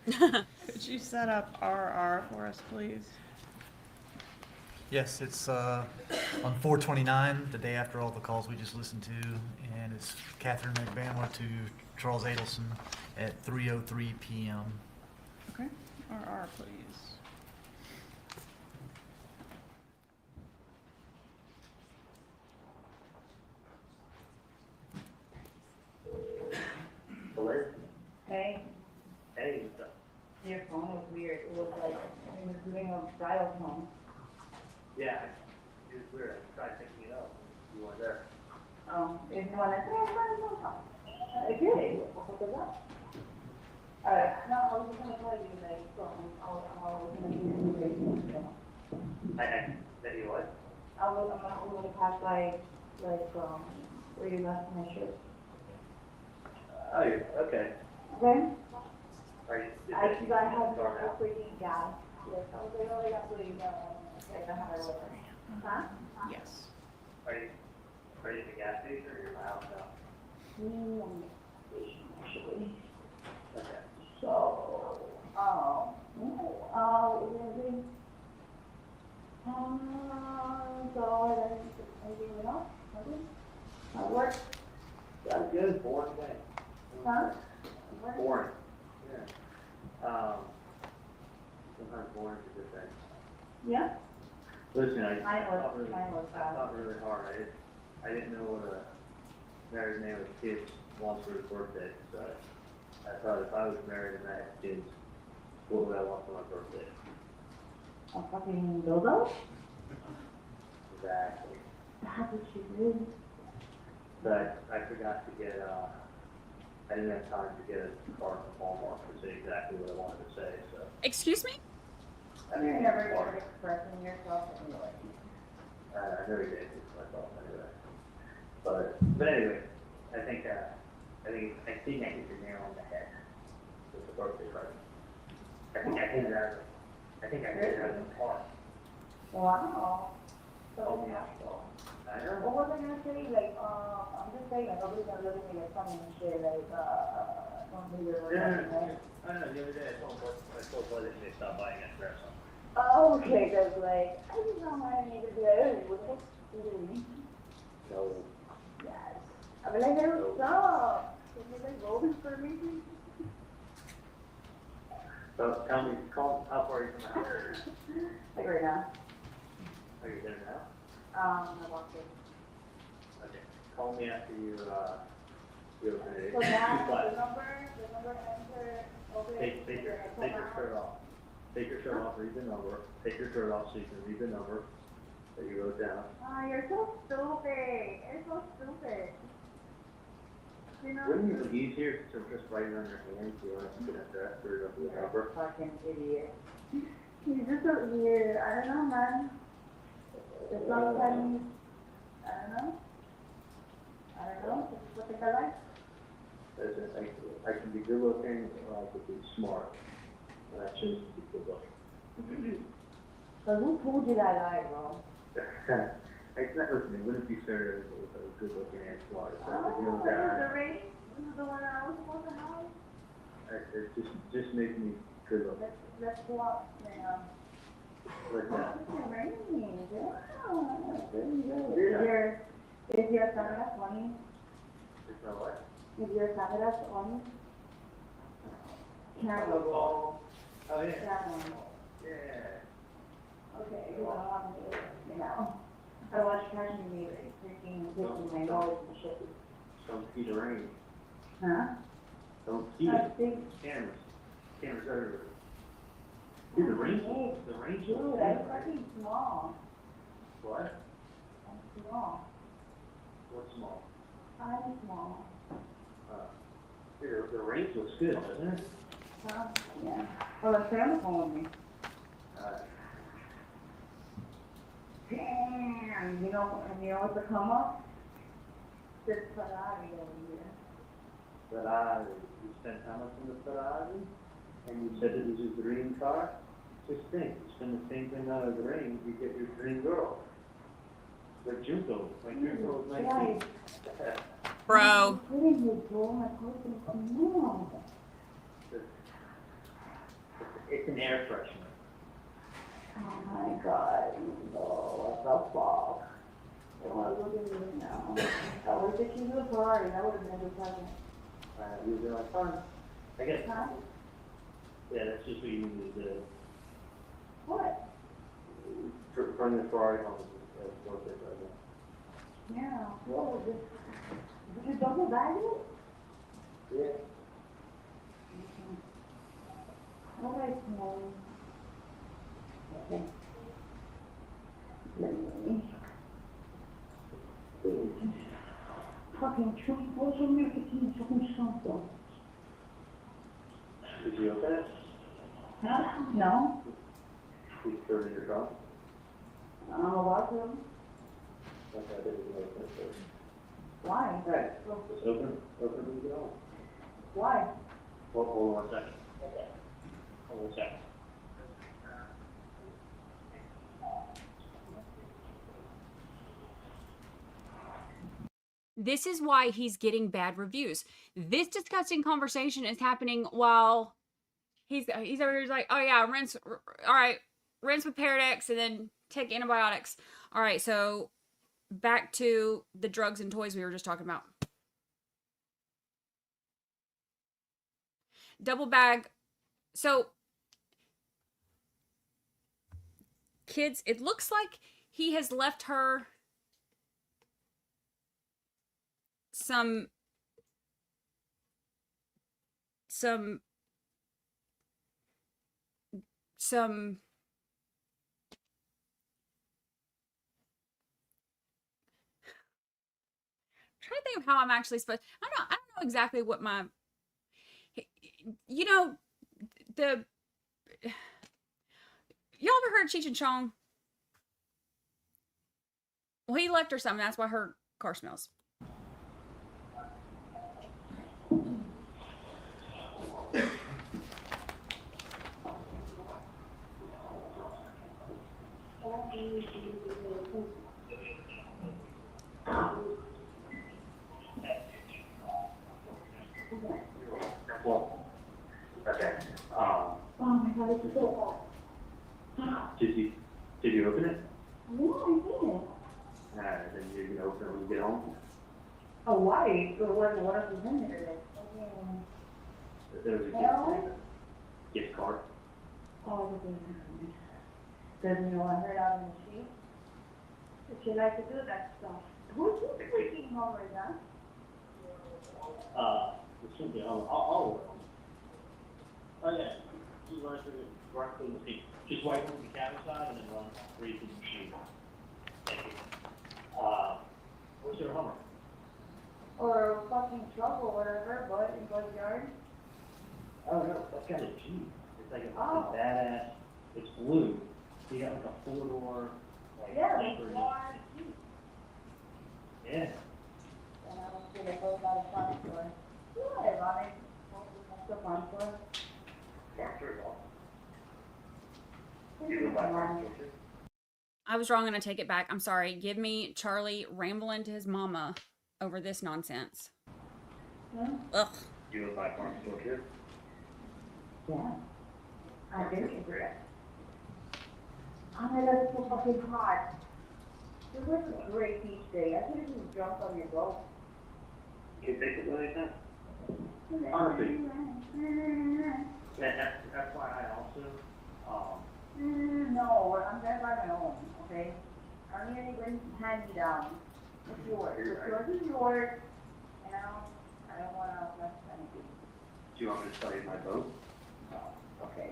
Could you set up RR for us, please? Yes, it's on 4/29, the day after all the calls we just listened to, and it's Catherine McBanwa to Charles Adelson at 3:03 p.m. Okay, RR, please. Hello? Hey, Hey, what's up? your phone was weird. It was like, it was doing a dial tone. Yeah, it was weird. I tried picking it up. You weren't there. If you wanna, I did. What was that? No, I was just gonna tell you, like, I was gonna give you the, That you what? I'm gonna pass by, like, where you left my shirt. Oh, yeah, okay. Okay? Are you? I have a freaking gas. Yes, I was like, oh, I got to leave, I don't have a liquor. Huh? Yes. Are you at the gas station or you're out now? On the station, actually. Okay. So, anything else? Nothing? At work? That's good, boring day. Huh? Boring. Yeah. Sometimes boring is a good thing. Yeah? Listen, I Mine was thought really hard. I didn't know what a married man with kids wants for his birthday, so I thought if I was married and I had kids, what would I want for my birthday? A fucking dildo? Exactly. That's what you do. But I forgot to get, I didn't have time to get a card from Walmart to say exactly what I wanted to say, so. Excuse me? You're never good at expressing yourself anyway. I know he did, it's myself anyway. But anyway, I think I hit the nail on the head with the birthday present. I hit it out of the park. Wow. So, Oh, yeah. natural. I know. What was I gonna say? Like, I'm just saying, like, nobody's gonna look at me like funny and shit, like, don't do your, right? I know, the other day I told Bud that they stopped buying espresso. Oh, okay, cause like, I just don't want to make it good. What the fuck are you doing? No. Yes. I mean, like, it'll stop. Can you like golden for me? So tell me, how far are you from the house? Like right now. Are you there now? I walked in. Okay. Call me after you open it. So now, But the number enter, open. take your shirt off. Take your shirt off, read the number. Take your shirt off so you can read the number that you wrote down. Oh, you're so stupid. You're so stupid. You know? Wouldn't it be easier to just write it on your hand so you don't have to get address or go through the number? Fucking idiot. He's just so weird. I don't know, man. It's sometimes, I don't know. This is what they like. Listen, I can be good looking or I could be smart. And I choose to be good looking. So who told you that lie, bro? It's not listening. It wouldn't be fair if I was good looking and smart. Oh, this is the race? This is the one that I was supposed to have? It just makes me good looking. Let's go out now. Like that. It's raining. Wow. Very good. Is your camera on? It's not what? Is your camera on? Camera. Oh, yeah. Camera. Yeah. Okay, you don't want me to, you know. I watch Crime Junkie Jury, freaking taking my nose and shit. Don't see the rain. Huh? Don't see I it. think, Cameras everywhere. Dude, the rain's dude, I'm fucking small. What? I'm small. What's small? I'm small. Dude, the rain looks good, doesn't it? Huh? Yeah. Well, the camera's on me. Damn, you know what's the come up? This Ferrari over here. Ferrari. You spent how much on the Ferrari? And you said it was your dream car? Just think, you spend the same thing on a dream, you get your dream girl. Like Junko. My dream girl was 19. Bro. It's an air freshener. Oh my God, no, what the fuck? They want to look at me now. I wish that you were Ferrari, that would have been a good present. Using my phone. I guess. Huh? Yeah, that's just what you need to do. What? Bring the Ferrari home as a birthday present. Yeah, whoa, did you double bag it? Yeah. All right, Mom. Okay. Let me. Fucking truth, what's on your fucking something? Did you open it? Huh? No. You threw it in your trunk? I'm about to. Okay, I didn't open it first. Why? Hey, just open and get on. Why? Hold on 1 second. Hold on 1 second. This is why he's getting bad reviews. This disgusting conversation is happening while he's over here. He's like, oh yeah, rinse. All right, rinse with Paradex and then take antibiotics. All right, so back to the drugs and toys we were just talking about. Double bag. So kids, it looks like he has left her some trying to think of how I'm actually supposed. I don't know exactly what my. You know, y'all ever heard Cheech and Chong? Well, he left her something. That's why her car smells. Well, okay. Oh my God, it's so hot. Did you open it? No, I Then you're gonna open it when you get home? Oh, why? What else is in there then? There was a Well? gift card. Oh, doesn't you want her out in the street? But she likes to do that stuff. Who's freaking home right now? It should be on, oh, yeah, just run through the seat. Just wipe on the cabin side and then run through the machine. Thank you. Where's your Hummer? Or fucking truck or whatever, but in Bud's yard? Oh, no, that's got a Jeep. It's like a Oh. badass, it's blue. You got like a 4-door, like, Yeah, camper. it's large. Yeah. And I don't see it goes out of front store. Whatever, I mean, what's the front store? Yeah, sure, I was wrong and I take it back. I'm sorry. Give me Charlie rambling to his mama over this nonsense. Yeah. Ugh. You would buy farm store too? Yeah. I do consider it. I mean, that's so fucking hot. It was a great beach day. I could have just jumped on your boat. You think it really can? Honestly. That's why I also, No, I'm gonna buy my own, okay? I'm gonna even hand you down. It's yours. Yours is yours. And I don't wanna mess with anything. do you want me to sell you my boat? Okay.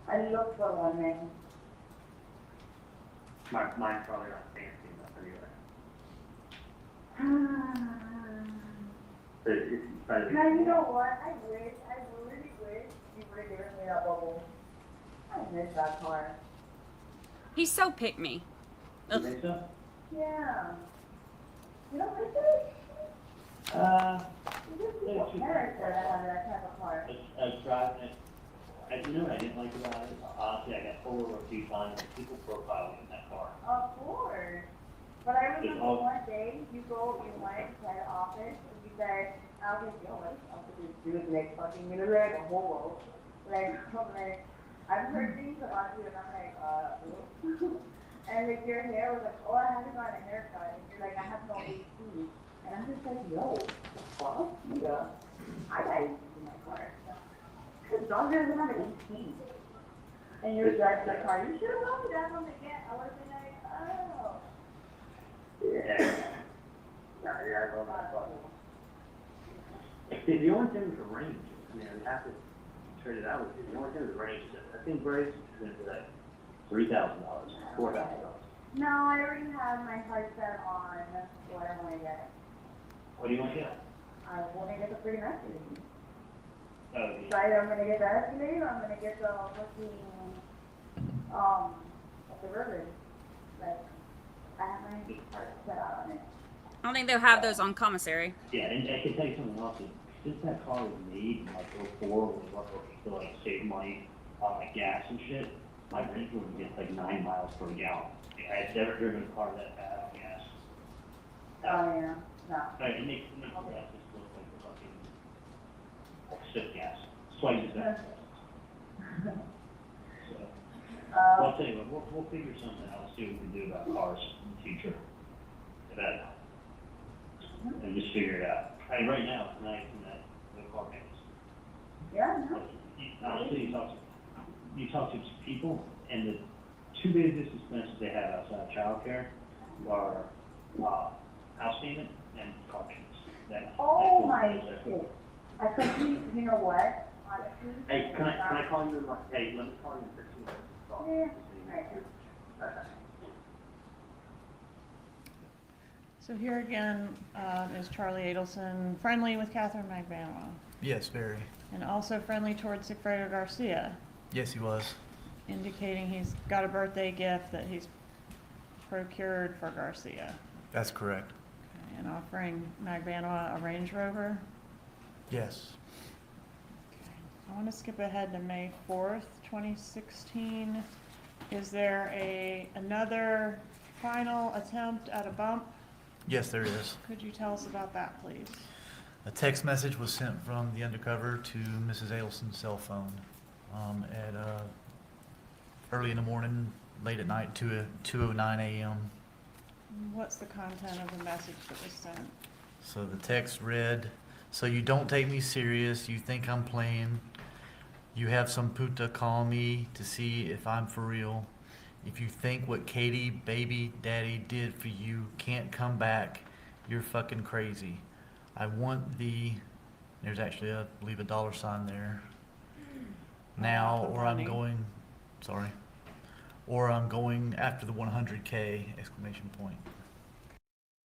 I look for one, man. Mine's probably not fancy enough anyway. But it's better. Now, you know what? I really wish you would have given me that bubble. I miss that car. He's so pick me. You think so? Yeah. You don't miss it? You just Yeah, people parents that have that type of car. I was driving it. You know what I didn't like about it? Honestly, I got pulled over a few times and people profiled me in that car. Of course. But I remember Just all- one day, you went to the office, and you said, I'll be going. I'll just do it next fucking minute, like a whole like, I'm like, I've heard things about you, and I'm like, ooh. And like your hair was like, oh, I haven't gotten a haircut. And you're like, I have no AC. And I'm just like, yo, fuck, yeah. I got AC in my car. Because John doesn't have an AC. And you're driving the car. You should have told me that from the get. I would have been like, oh. Yeah. Yeah, I love that button. The only thing with the range, I mean, I have to trade it out with you. The only thing with the range is that I think Brace is going to be like $3,000, $4,000. No, I already have my heart set on what I want to get. What do you want to get? I want to get the freaking escalator. Oh, So either I'm going to get the escalator or I'm going to get the fucking, the river. Like, I have my heart set out on it. I don't think they'll have those on commissary. yeah, and I can tell you something else. Since that car was made in like 04, when we were looking to like save money on like gas and shit, my range would get like 9 miles per gallon. I had never driven a car that bad on gas. Oh, yeah. No. Right, it makes the gas just look like the fucking stiff gas. Twice as bad. So, well, I'll tell you what, we'll figure something out, see what we can do about cars in the future. That, and just figure it out. I mean, right now, tonight, the car payments. Yeah, no. Honestly, you talk to people, and the two biggest expenses they have outside of childcare are house payment and car payments. Oh my shit. I completely, you know what? Honestly. Hey, can I call you in like, hey, let me call you in 15 minutes. Yeah. Right. So here again is Charlie Adelson, friendly with Catherine McBanoa, Yes, very. and also friendly towards Sigfredo Garcia, Yes, he was. indicating he's got a birthday gift that he's procured for Garcia, That's correct. and offering McBanoa a Range Rover. Yes. I want to skip ahead to May 4th, 2016. Is there another final attempt at a bump? Yes, there is. Could you tell us about that, please? A text message was sent from the undercover to Mrs. Adelson's cell phone at early in the morning, late at night, 2:09 a.m. What's the content of the message that was sent? So the text read, "So you don't take me serious, you think I'm playing. You have some puta call me to see if I'm for real. If you think what Katie, baby daddy did for you can't come back, you're fucking crazy. I want the," there's actually I believe a $sign there. "Now, or I'm going," sorry, "or I'm going after the 100K, exclamation point."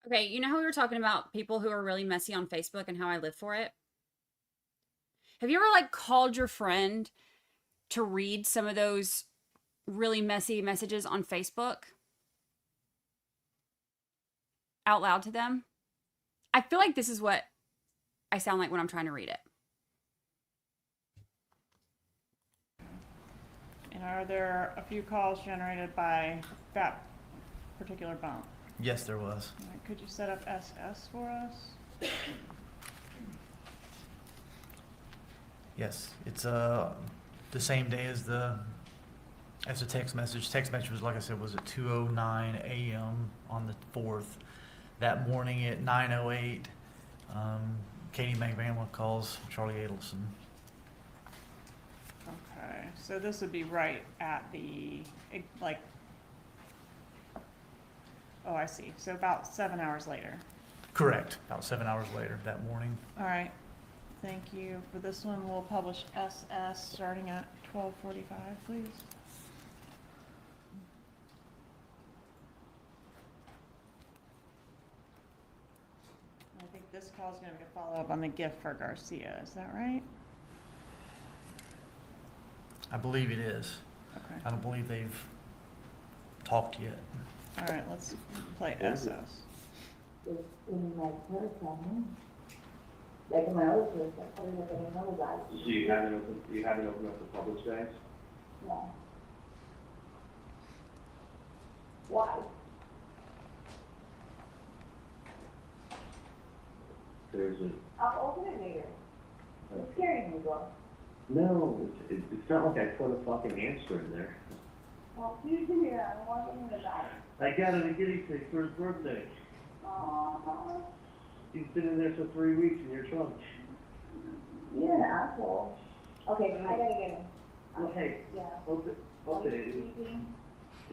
Okay, you know how we were talking about people who are really messy on Facebook and how I live for it? Have you ever like called your friend to read some of those really messy messages on Facebook out loud to them? I feel like this is what I sound like when I'm trying to read it. And are there a few calls generated by that particular bump? Yes, there was. All right, could you set up SS for us? Yes, it's the same day as the text message. Text message was, like I said, was at 2:09 a.m. on the 4th. That morning at 9:08, Katie McBanoa calls Charlie Adelson. Okay, so this would be right at the, like, oh, I see. So about 7 hours later. Correct. About 7 hours later that morning. All right. Thank you. For this one, we'll publish SS starting at 12:45, please. I think this call is going to be a follow-up on the gift for Garcia. Is that right? I believe it is. Okay. I don't believe they've talked yet. All right, let's play SS. It's in my person. Like in my other place, I probably look at another guy. So you haven't opened up the public space? No. Why? There's a, I'll open it later. It's scaring me, though. No, it's not like I put a fucking hamster in there. Well, you do here, I'm walking in the back. I got him a guinea pig for his birthday. Aww. He's been in there for 3 weeks in your trunk. You're an asshole. Okay, I gotta get him. Well, hey, Yeah. okay, it Sleeping.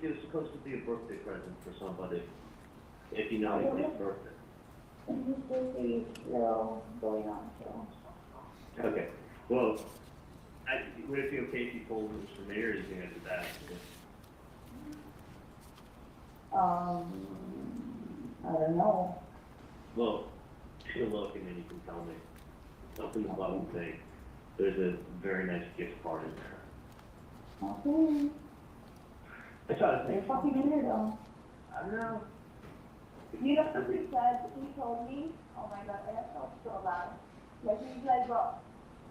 was supposed to be a birthday present for somebody. If you know anybody's birthday. And his birthday is still going on, so. Okay, well, would it be okay if you told him some or anything after that? I don't know. Well, take a look and then you can tell me. Open the button thing. There's a very nice gift card in there. Okay. I try to You're think. fucking in there though. I don't know. You know what he said? He told me, oh my god, I felt so bad. Like he's like, bro,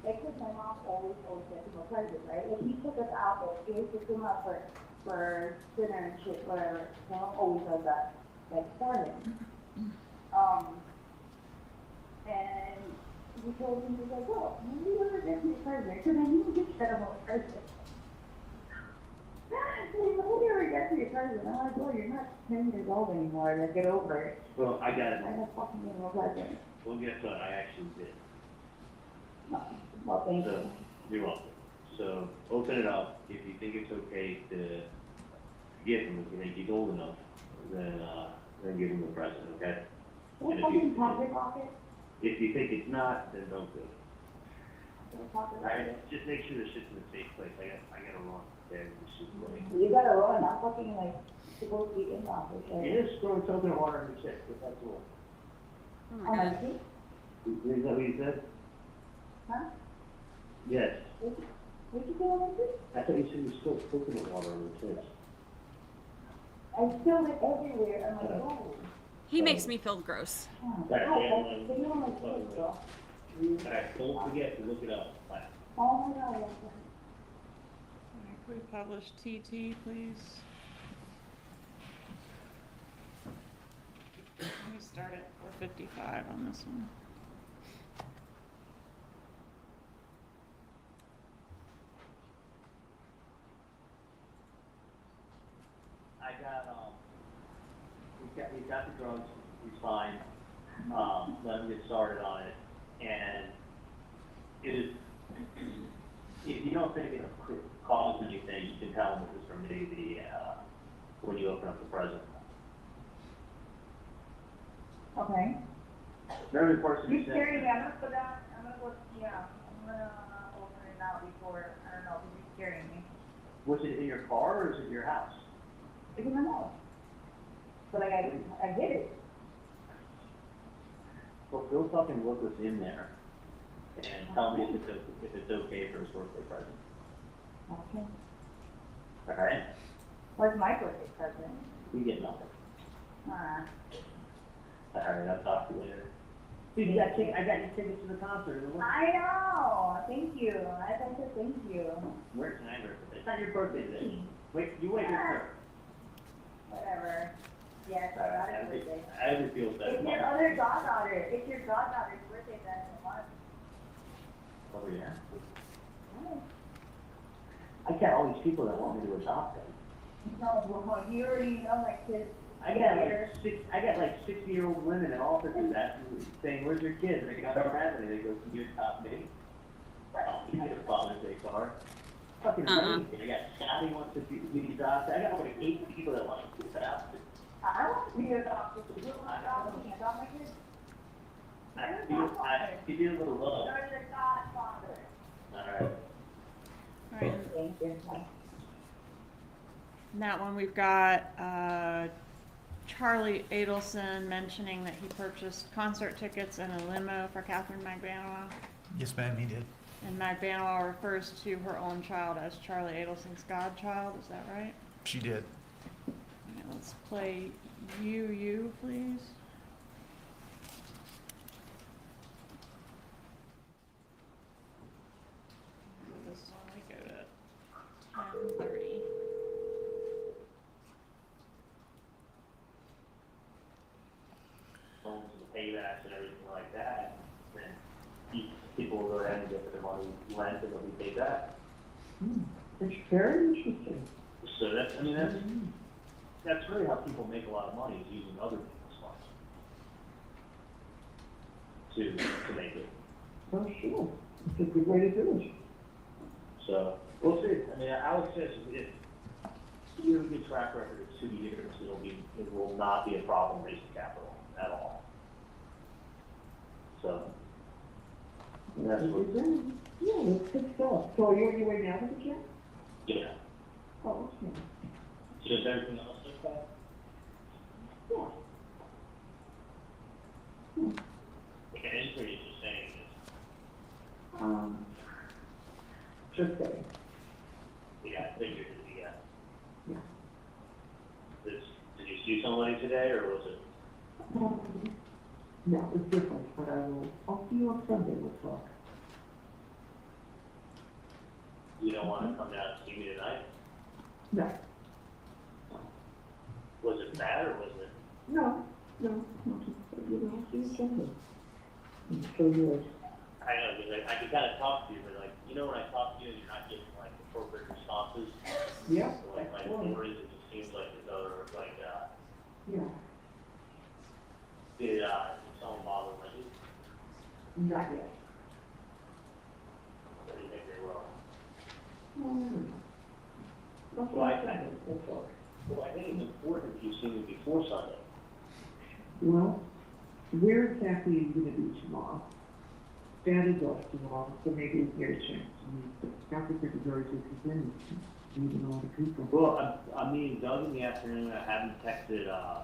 like, cause my mom always gets him a present, right? Like he took us out, like, he used to come out for dinner and shit, whatever. My mom always does that, like, for him. And he told me, he's like, well, you never get me a present, cause I need to get him a present. He's like, who ever gets me a present? I'm like, well, you're not 10 years old anymore, like, get over it. Well, I got it. I have fucking get him a present. Well, guess what? I actually did. Well, thank So, you. you're welcome. So, open it up. If you think it's okay to give him, if you think he's old enough, then give him a present, okay? What And fucking pocket pocket? if you think it's not, then don't do it. What pocket Alright, pocket? just make sure the shit's in a safe place. I gotta run. Okay, this is late. You gotta run, I'm fucking like, supposed to be in the office, right? It is throwing coconut water in the chest, but that's all. Oh Oh, my my god. feet? Is that what you said? Huh? Yes. What you doing with it? I thought you said you spilled coconut water on your chest. I spilled it everywhere, I'm like, oh. He makes me feel gross. Alright, Oh, they don't like this, though. Alright, don't forget to look it up. Bye. Oh my god, Alright, can we publish TT, please? Let me start at 4:55 on this one. He's got the drugs, he's fine. Let him get started on it. And it is, if you don't think it causes anything, you can tell him this is from me, when you open up the present. Okay. Remember the person You who said. scaring me, I'm gonna put that, I'm gonna go, yeah, I'm gonna open it now before, I don't know, because you're scaring me. Was it in your car or is it in your house? It's in my mouth. But like, I hid it. Well, go fucking look what's in there and tell me if it's okay for his birthday present. Okay. Alright? What's my birthday present? You get nothing. Alright, I'll talk to you later. Dude, I got your tickets to the concert. I know. Thank you. I think to thank you. Where's my birthday? It's not your birthday today. Wait, you wait your Whatever. Yes, I got it birthday. I would feel better. It's your other goddaughter. It's your goddaughter's birthday then in a month. Oh, yeah? I got all these people that want me to adopt them. No, well, you already know my kids. I got like 60-year-old women in offices asking, saying, "Where's your kids?" And I don't have any. They go, "Can you adopt me?" Oh, you get a Father's Day card. Fucking amazing. I got Scotty wants to be adopted. I got like 8 people that want to be adopted. I want to be adopted. You want to adopt me? Adopt my kids? I feel a little love. You're the godfather. Alright. Alright, Thank you. in that one we've got, Charlie Adelson mentioning that he purchased concert tickets and a limo for Catherine Magbanua. Yes, ma'am, he did. And Magbanua refers to her own child as Charlie Adelson's godchild, is that right? She did. Okay, let's play You, please. This one we go to 10:30. Phones and paybacks and everything like that, then he people will go ahead and get their money lent and they'll be paid back. It's very interesting. So that's, I mean, that's really how people make a lot of money, is using other people's funds to make it. Oh, sure. It's a good way to do it. So, we'll see. I mean, Alex says if you have a good track record of 2 years, it will not be a problem raising capital at all. So, that's what, Yeah, that's good stuff. So are you on your way now to the gym? yeah. Oh, okay. So is everything else like that? Yeah. Okay, it's pretty interesting. Just saying. Yeah, I figured it, yeah. Yeah. Did you see somebody today, or was it? No, it's different, but I'll see you on Sunday, we'll talk. You don't want to come down and see me tonight? No. Was it bad, or was it? No, I'll see you Sunday. I'm so yours. I know, because I can kind of talk to you, but like, you know, when I talk to you, you're not getting like appropriate responses. Yeah. So, like my stories, it just seems like it's other, like, Yeah. did someone bother you? Not yet. What do you think they will? Well, I think it's important if you see me before Sunday. Well, where exactly are you going to be tomorrow? Dad is off tomorrow, so maybe it's your chance to meet. But Dr. Secretary is in, meeting a lot of people. Well, I'm meeting Doug in the afternoon. I haven't texted, I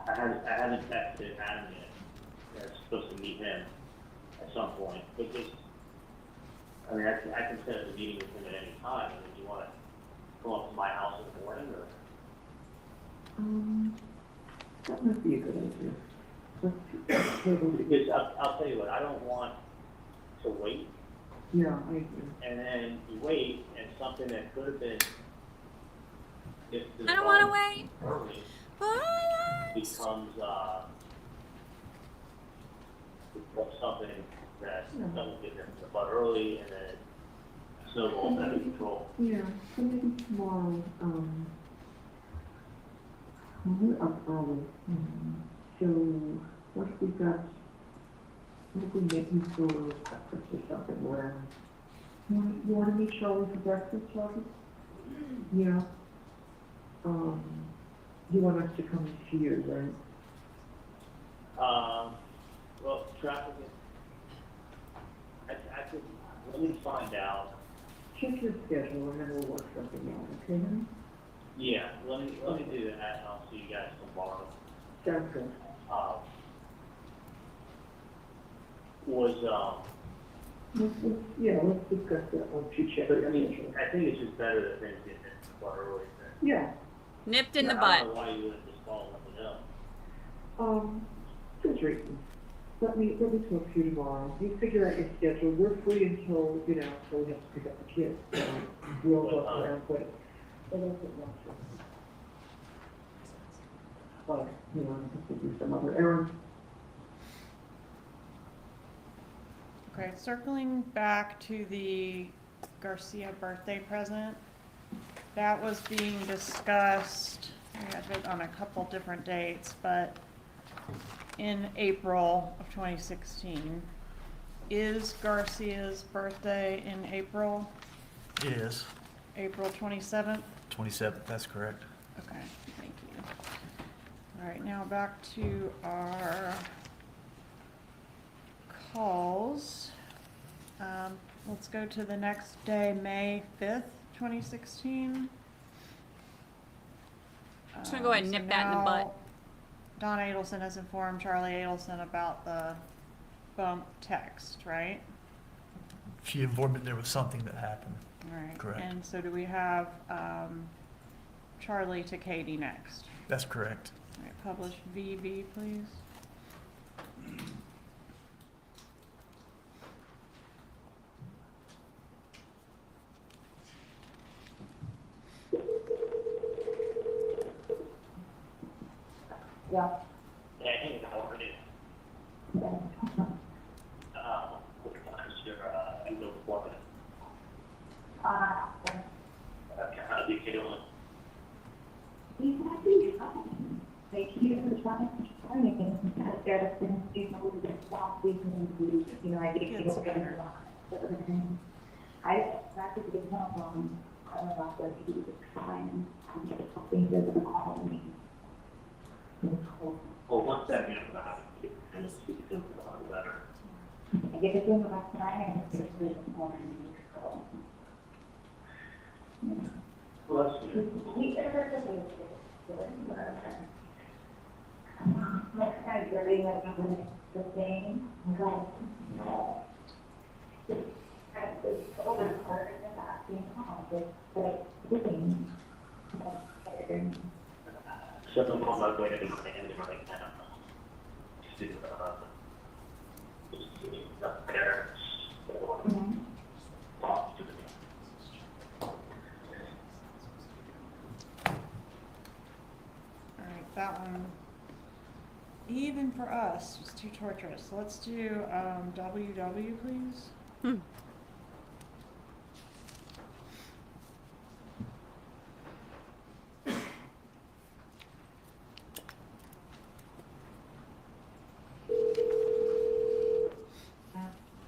haven't texted Adam yet. I'm supposed to meet him at some point. But just, I mean, I can set up a meeting with him at any time. I mean, do you want to come up to my house in the morning, or? That might be a good idea. Because I'll tell you what, I don't want to wait. Yeah, I agree. And then you wait, and something that could have been. I don't want to wait. Early becomes something that doesn't get them in the butt early, and then it snowballs out of control. Yeah, so maybe tomorrow, we're up early. So what if we make you for breakfast or something around? You want to meet Charlie for breakfast, Charlie? Yeah. You want us to come and see you, right? Well, traffic is, I could, let me find out. Check your schedule and then we'll work something out, okay, honey? Yeah, let me do that, and I'll see you guys tomorrow. Sounds good. Let's discuss that once you check. But I mean, I think it's just better that things get nipped in the bud early. Yeah. Nipped in the I butt. don't know why you wouldn't just call and let me know. Good reason. Let me talk to you tomorrow. You figure out your schedule. We're free until, until we have to pick up the kids. So we'll work around, but that's what But, have to do some other errands. Okay, circling back to the Garcia birthday present, that was being discussed, we had it on a couple different dates, but in April of 2016. Is Garcia's birthday in April? It is. April 27th? 27th, that's correct. Okay, thank you. All right, now back to our calls. Let's go to the next day, May 5th, 2016. Just gonna go ahead and nip that in the butt. Donna Adelson has informed Charlie Adelson about the bump text, right? She informed me there was something that happened. All right. Correct. And so do we have Charlie to Katie next? That's correct. All right, publish VV, please. Yeah. Hey, how are you? What's your, legal appointment? Okay, how do you feel? He's happy. Like, he was trying anything. There's been people who just stop speaking, you know, I get to go together. I practiced with him I don't know, like he was trying to get something that was calling me. Well, one second, and it's a letter. I get it in last night and it's this morning. Well, that's Next time you're reading the same, at the older part of the acting conflict, but looking something called my way to the land right now. Just up there. Talk to them. All right, that one, even for us, was too torturous. So let's do WW, please.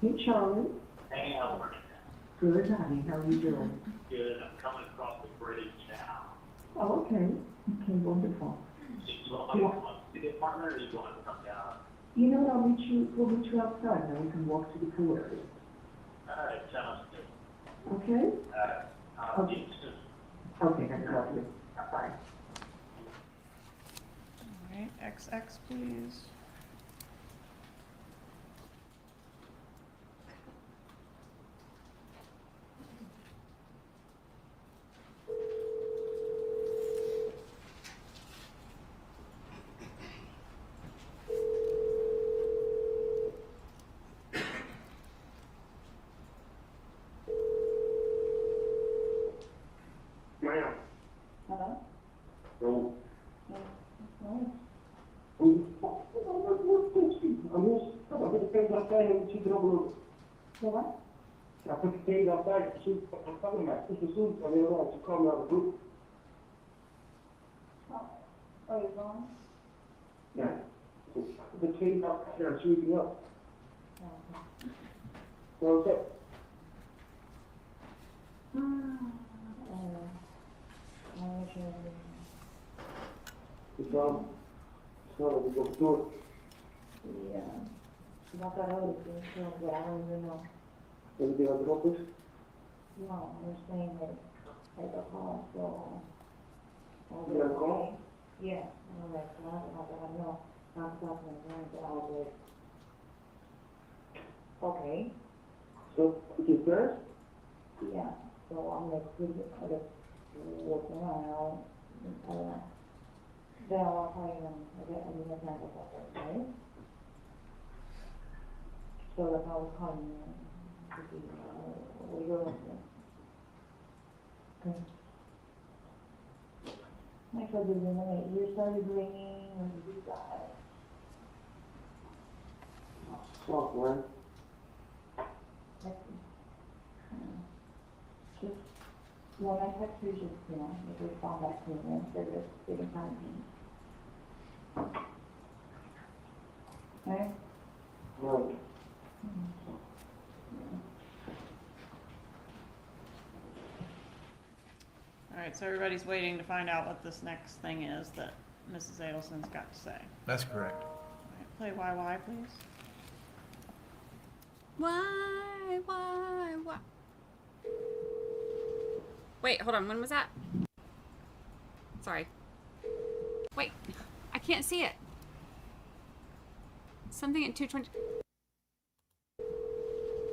Hey, Charlie. Hey, how are Good, honey. How are you doing? you? Good. I'm coming across the bridge now. Oh, okay. Okay, wonderful. So, you want to see the apartment, or you want to come down? You know what, we'll meet you outside, and then we can walk to the pool area. All right, sounds good. Okay? All right, I'll see you soon. Okay, that's lovely. Bye. All right, XX, please. Ma'am. Hello? No. No. I'm just, I put the things outside and she can overlook. So what? I put the things outside and she, I'm talking about Sister Sue, I mean, she called me out of the group. Oh, you're gone? Yeah. The things outside there, she was up. What's up? So we go through it. Yeah. Not that other thing, so I don't even know. Anything else about this? No, I'm just saying that I got home, so. You got a call? Yeah, I'm like, I know, I'm talking to all the. Okay. So, you get first? Yeah, so I'm like, I just walking around, I don't know. Then I'll call you when I mean, that's not what right? So that's how I was calling you, to see, what you're listening. Okay. My cousin's in the you started ringing, and you got it. Fuck, man. Just, when I text you, just, you know, if you respond back to me, instead of sitting on me. Okay? Right. All right, so everybody's waiting to find out what this next thing is that Mrs. Adelson's got to say. That's correct. All right, play YY, please. Why? Wait, hold on. When was that? Sorry. Wait, I can't see it. Something at 2:20.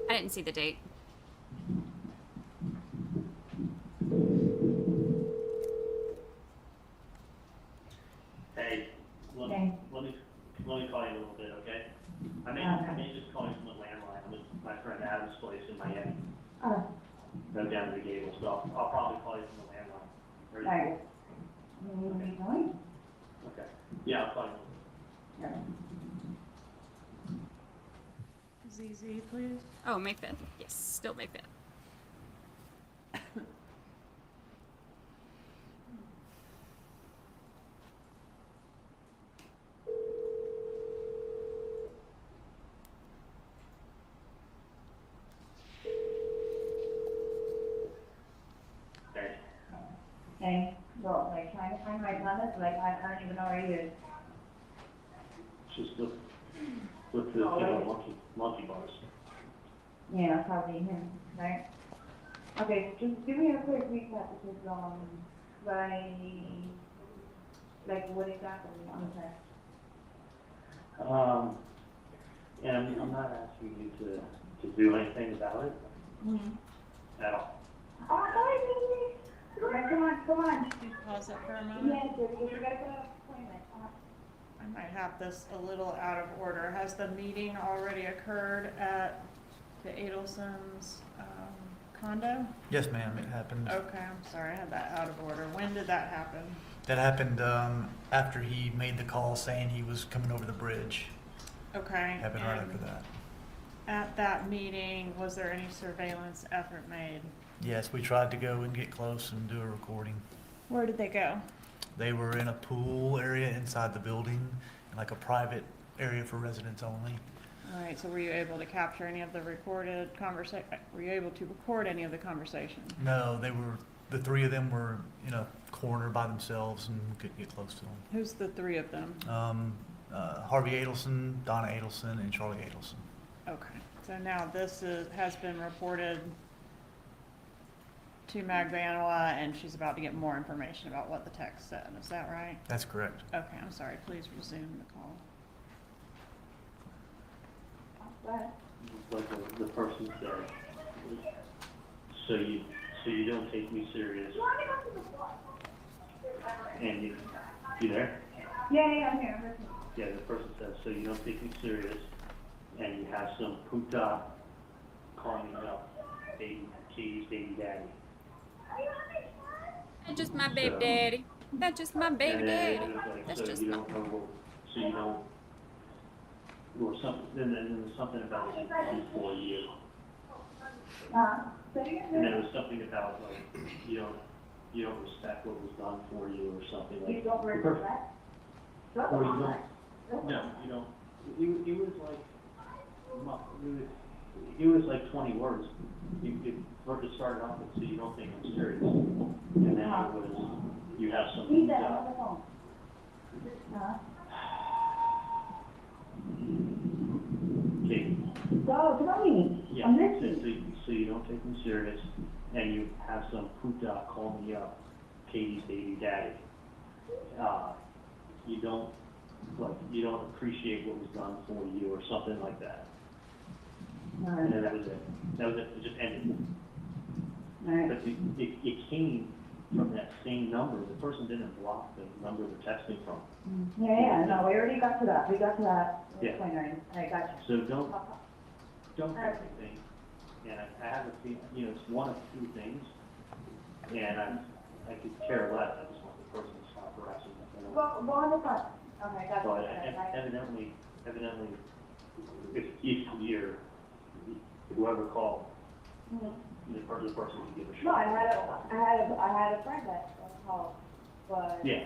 I didn't see the date. Hey, let Okay. me call you in a little bit, okay? I may just call you from the landline. I'm at my friend Adam's place in Miami. Go down to the Gable, so I'll probably call you from the landline. Alright. You need me going? Okay. Yeah, I'll call you. ZZ, please. Oh, May 5th. Yes, still May 5th. Hey, well, like trying to find my brother, like I don't even know where he is. Just look the monkey bars. Yeah, probably him, right? Okay, just give me a quick recap because, like what exactly on the test? And I'm not asking you to do anything about it Mm-hmm. at all. Oh, sorry, baby. Okay, come on. Just pause it for a moment. Yes, baby, we gotta go to an appointment. I might have this a little out of order. Has the meeting already occurred at the Adelson's condo? Yes, ma'am, it happened. Okay, I'm sorry, I had that out of order. When did that happen? That happened after he made the call saying he was coming over the bridge. Okay. Happened right and after that. At that meeting, was there any surveillance effort made? Yes, we tried to go and get close and do a recording. Where did they go? They were in a pool area inside the building, like a private area for residents only. All right, so were you able to capture any of the recorded conversation? Were you able to record any of the conversation? No, the three of them were in a corner by themselves and we couldn't get close to them. Who's the three of them? Harvey Adelson, Donna Adelson, and Charlie Adelson. Okay, so now this has been reported to Mag Vanilla, and she's about to get more information about what the text said. Is that right? That's correct. Okay, I'm sorry. Please resume the call. Like the person said, so you don't take me serious. And you there? Yeah, I'm here, I'm listening. Yeah, the person says, so you don't take me serious, and you have some puta calling me up, Katie's baby daddy. That's just my baby daddy. That's just my baby And then daddy. it was like, That's so just you my... don't know, so you don't, or something, then there was something about it before you. And there was something about like, you don't respect what was done for you or something like. You don't respect? Or you don't, no, you don't, it was like, it was like 20 words. You first started off with, so you don't think I'm serious. And then it was, you have some. He's there on the phone. Okay. Go, tell me. Yeah, I'm listening. so you don't take me serious, and you have some puta call me up, Katie's baby daddy. You don't appreciate what was done for you or something like that. And then that was it. That was it. It just ended. But it came from that same number. The person didn't block the number they're texting from. Yeah, no, we already got to that. We got to that. Yeah. Point, I got you. So don't do anything. And I have a feeling, it's one of two things. And I could care less. I just want the person to stop harassing me. Go on the front. Okay, got But you. evidently, if you're, whoever called, the person would give a shit. No, I had a friend that called, but. Yeah,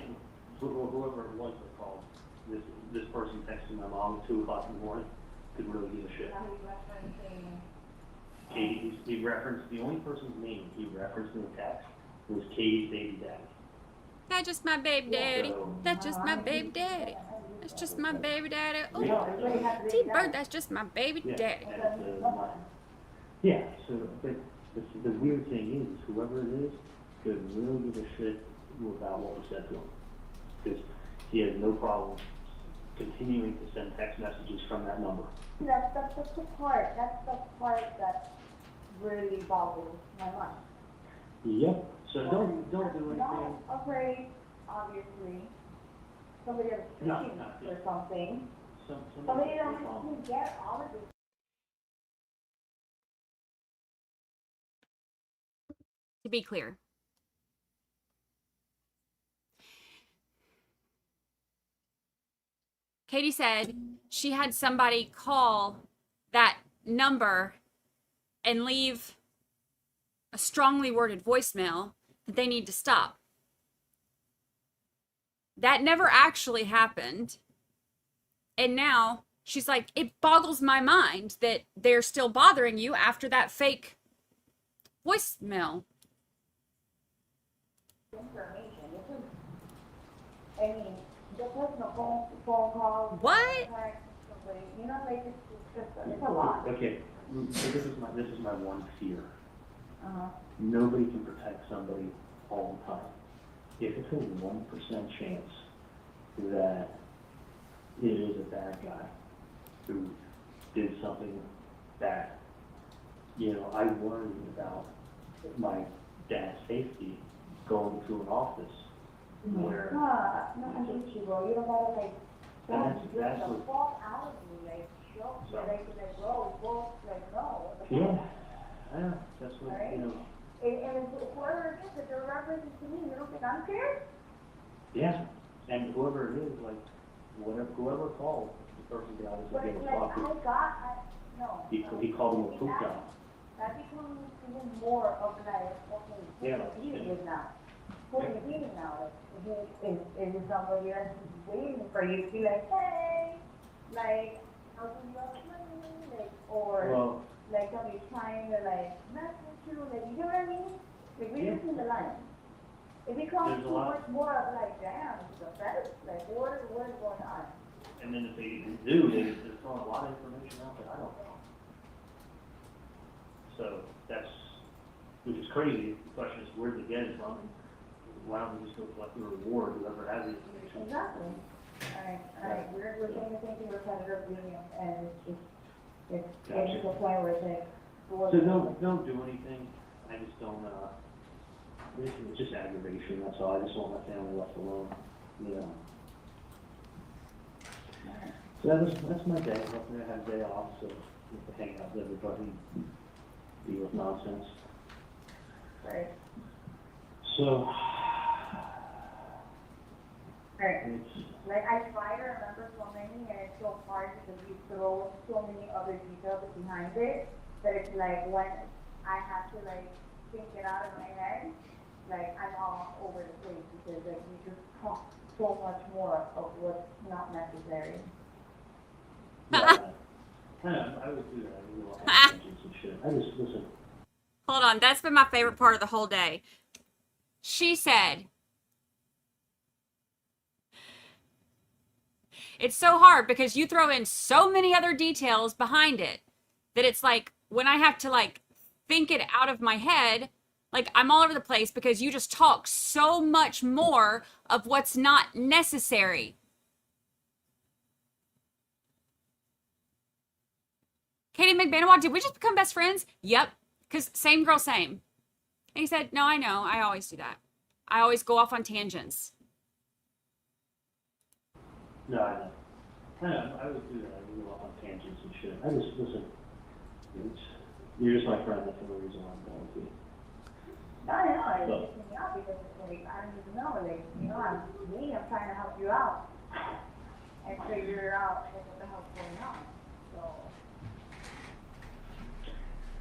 whoever it was that called, this person texting my mom at 2 o'clock in the morning could really give a shit. Katie, he referenced, the only person's name he referenced in the text was Katie's baby daddy. That's just my baby daddy. That's just my baby daddy. That's just my baby daddy. Ooh, T-Bird, that's just my baby daddy. Yeah, so but the weird thing is, whoever it is could really give a shit about what was said to him. Because he has no problem continuing to send text messages from that number. That's the part that really boggles my mind. Yep. So don't do anything. Not afraid, obviously. Somebody else No, thinking not or something. Somebody Somebody don't have to get all of this. To be clear, Katie said she had somebody call that number and leave a strongly worded voicemail that they need to stop. That never actually happened. And now she's like, it boggles my mind that they're still bothering you after that fake voicemail. I mean, the personal phone call. What? You know, like it's a lot. Okay, so this is my one fear. Uh-huh. Nobody can protect somebody all the time. If it's a 1% chance that it is a bad guy who did something that, you know, I worry about my dad's safety going to an office where. No, I get you, bro. You don't gotta like. That's the what. fall out of me, like, show, like, bro, like, no. Yeah, yeah, that's what, Right? you know. And whoever it is that they're referencing to me, you don't think I'm scared? Yeah, and whoever it is, like, whoever called, the person they obviously But didn't it's like, talk to. no. He called him a poop job. That becomes even more of like, okay, who Yeah. are you dealing with now? Who are you dealing now? Like, is it somebody else who's waiting for you to be like, hey, like, how do you have money? Like, or, Well, like, somebody's trying to, like, mess with you, like, you know what I mean? Like, read between the lines. It becomes There's a too lot. much more of, like, damn, it's offensive. Like, what is going on? and then if they do, they're throwing a lot of information out that I don't know. So that's, which is crazy. The question is, where did they get it from? Why don't we just go collect the reward, whoever has the information? Exactly. Alright, we're saying the same thing with Senator Williams, and it's getting to the point where it's like, So don't do anything. I just don't, it's just aggravation, that's all. I just want my family left alone, you know. So that's my day. Hopefully I have a day off, so I get to hang out with everybody, deal with nonsense. right. So, Right. it's, Like, I try to remember so many, and it's so hard because you throw so many other details behind it, that it's like, when I have to, like, think it out of my head, like, I'm all over the place, because, like, you just talk so much more of what's not necessary. yeah, I would do that. I would do all kinds of tangents and shit. I just, listen, Hold on, that's been my favorite part of the whole day. She said, it's so hard because you throw in so many other details behind it that it's like when I have to like think it out of my head, like I'm all over the place because you just talk so much more of what's not necessary. Katie McBanawa, did we just become best friends? Yep, because same girl, same. And he said, no, I know, I always do that. I always go off on tangents. no, I know. I would do that. I would go off on tangents and shit. I just, listen, you're just my friend. That's the only reason why I'm going with you. I know, it's pissing me off because it's like, I don't even know, like, you know, I'm trying to help you out and figure out like, what the hell's going on, so.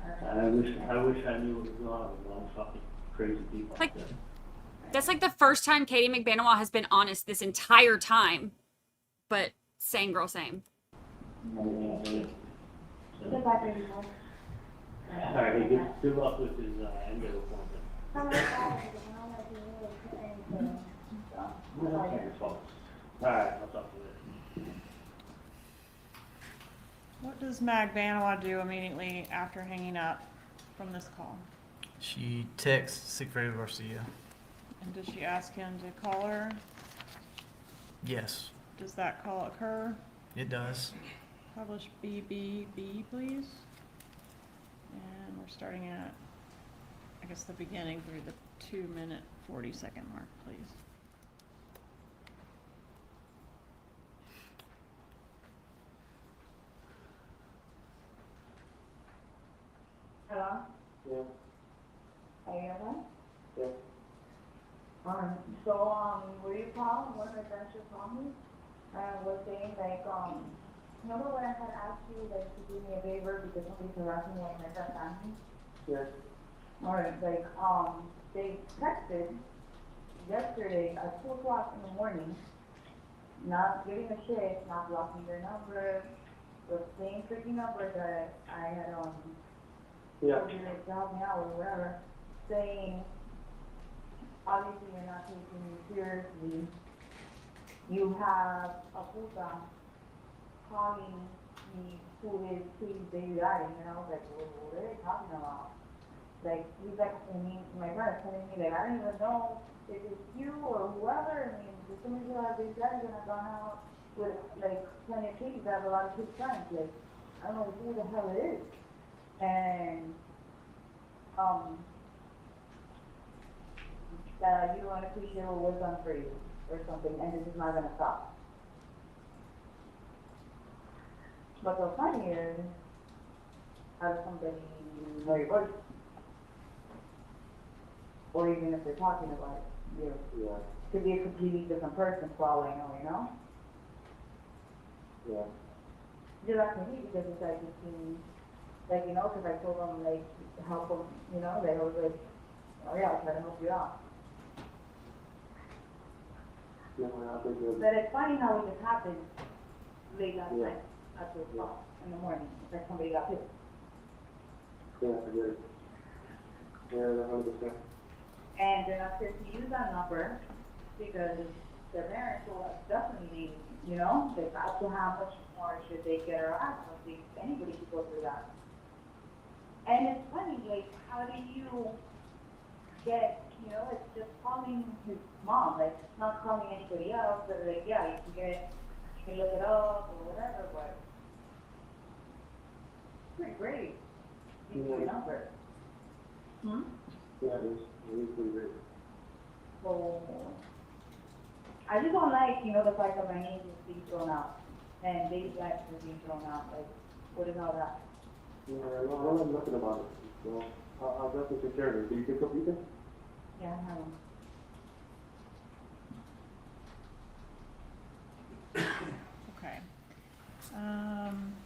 I wish I knew what was going on with all these fucking crazy people Like- out there. That's like the first time Katie McBanawa has been honest this entire time. But same girl, same. Goodbye, baby boy. All right, hey, good luck with his endo appointment. How many times did you know that you really anything? Well, that's not your fault. All right, I'll talk to you later. What does Mag Banawa do immediately after hanging up from this call? She texts Secretary Garcia. And does she ask him to call her? Yes, Does that call occur? it does. Publish BBB, please. And we're starting at, I guess, the beginning through the 2-minute, 40-second mark, please. Hello? Yeah, Are you okay? yeah. So, were you calling? One of the adventures called me? was saying like, remember when I had asked you like to do me a favor because somebody's harassing one of my friend's family? Yes. Alright, like, they texted yesterday at 2 o'clock in the morning, not giving a shit, not blocking their number, the same freaking number that I had, Yeah. told you to help me out or whatever, saying, obviously you're not taking me seriously. You have a puta calling me who is Katie's baby daddy, and I was like, what are they talking about? Like, he's like, my friend is telling me, like, I don't even know if it's you or whoever. I mean, as soon as you have baby daddy, gonna gone out with, like, plenty of kids that have a lot of kids friends. Like, I don't know who the hell it is. And, that you don't appreciate what was done for you or something, and this is not gonna stop. But what's funny is, how does somebody know your voice? Or even if they're talking about it, you Yeah. could be a completely different person for all I know, you know? Yeah. Just like me, because it's like, it seems, like, you know, because I told them, like, to help them, you know, they was like, oh yeah, I'll try to help you out. Yeah, I think it was. But it's funny how it just happened late last Yeah. night, at 2 o'clock in the morning, like somebody got hit. Yeah, I get it. Yeah, 100%. And they're not scared to use that number because their parents will definitely need, you know, they got to how much more should they get her out. I don't think anybody should go through that. And it's funny, like, how do you get, you know, it's just calling his mom, like, not calling anybody else, but like, yeah, you can look it up or whatever, but it's pretty great. It's a number. Hmm? Yeah, it is pretty great. So, I just don't like, you know, the fact that my name is being thrown out, and baby guys are being thrown out, like, what is all that? Yeah, I don't know nothing about it. So, I'll definitely take care of it. Do you pick up Ethan? Yeah, I know. Okay.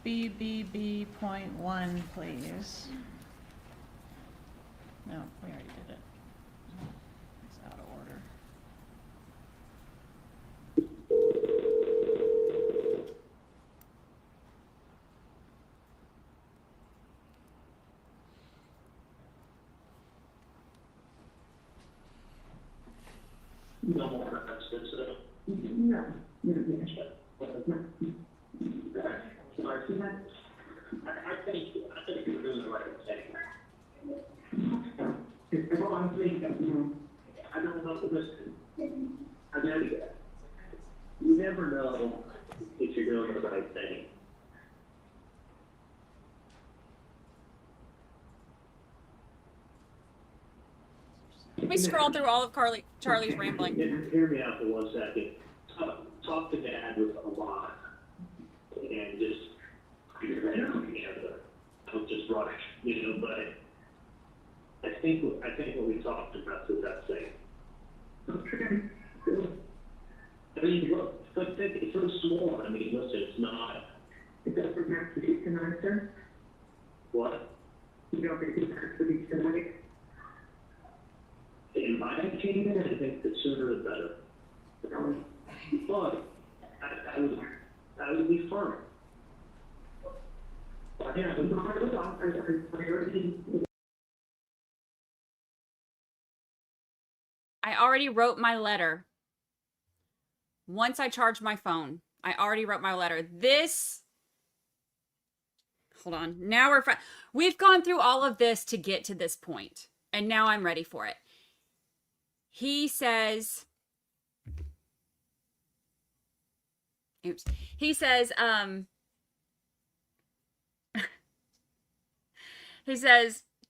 BBB.1, please. No, we already did it. It's out of order. No more instances. No, no, yes. I think you're doing the right thing. It's all I'm saying, no. I don't know, listen, I mean, you never know if you're doing the right thing. Let me scroll through all of Charlie's rambling. Hear me out for 1 second. Talk to Dad a lot, and just figure it out together. Don't just rush, you know. But I think what we talked about is that thing. Okay. I mean, look, it's so small. I mean, listen, it's not. It doesn't have to be tonight, sir. What? You don't think it has to be tonight? In my opinion, I think the sooner the better. But I would be firm. Yeah, I already wrote my letter. Once I charged my phone, I already wrote my letter. Hold on. Now we've gone through all of this to get to this point, and now I'm ready for it. He says, he says,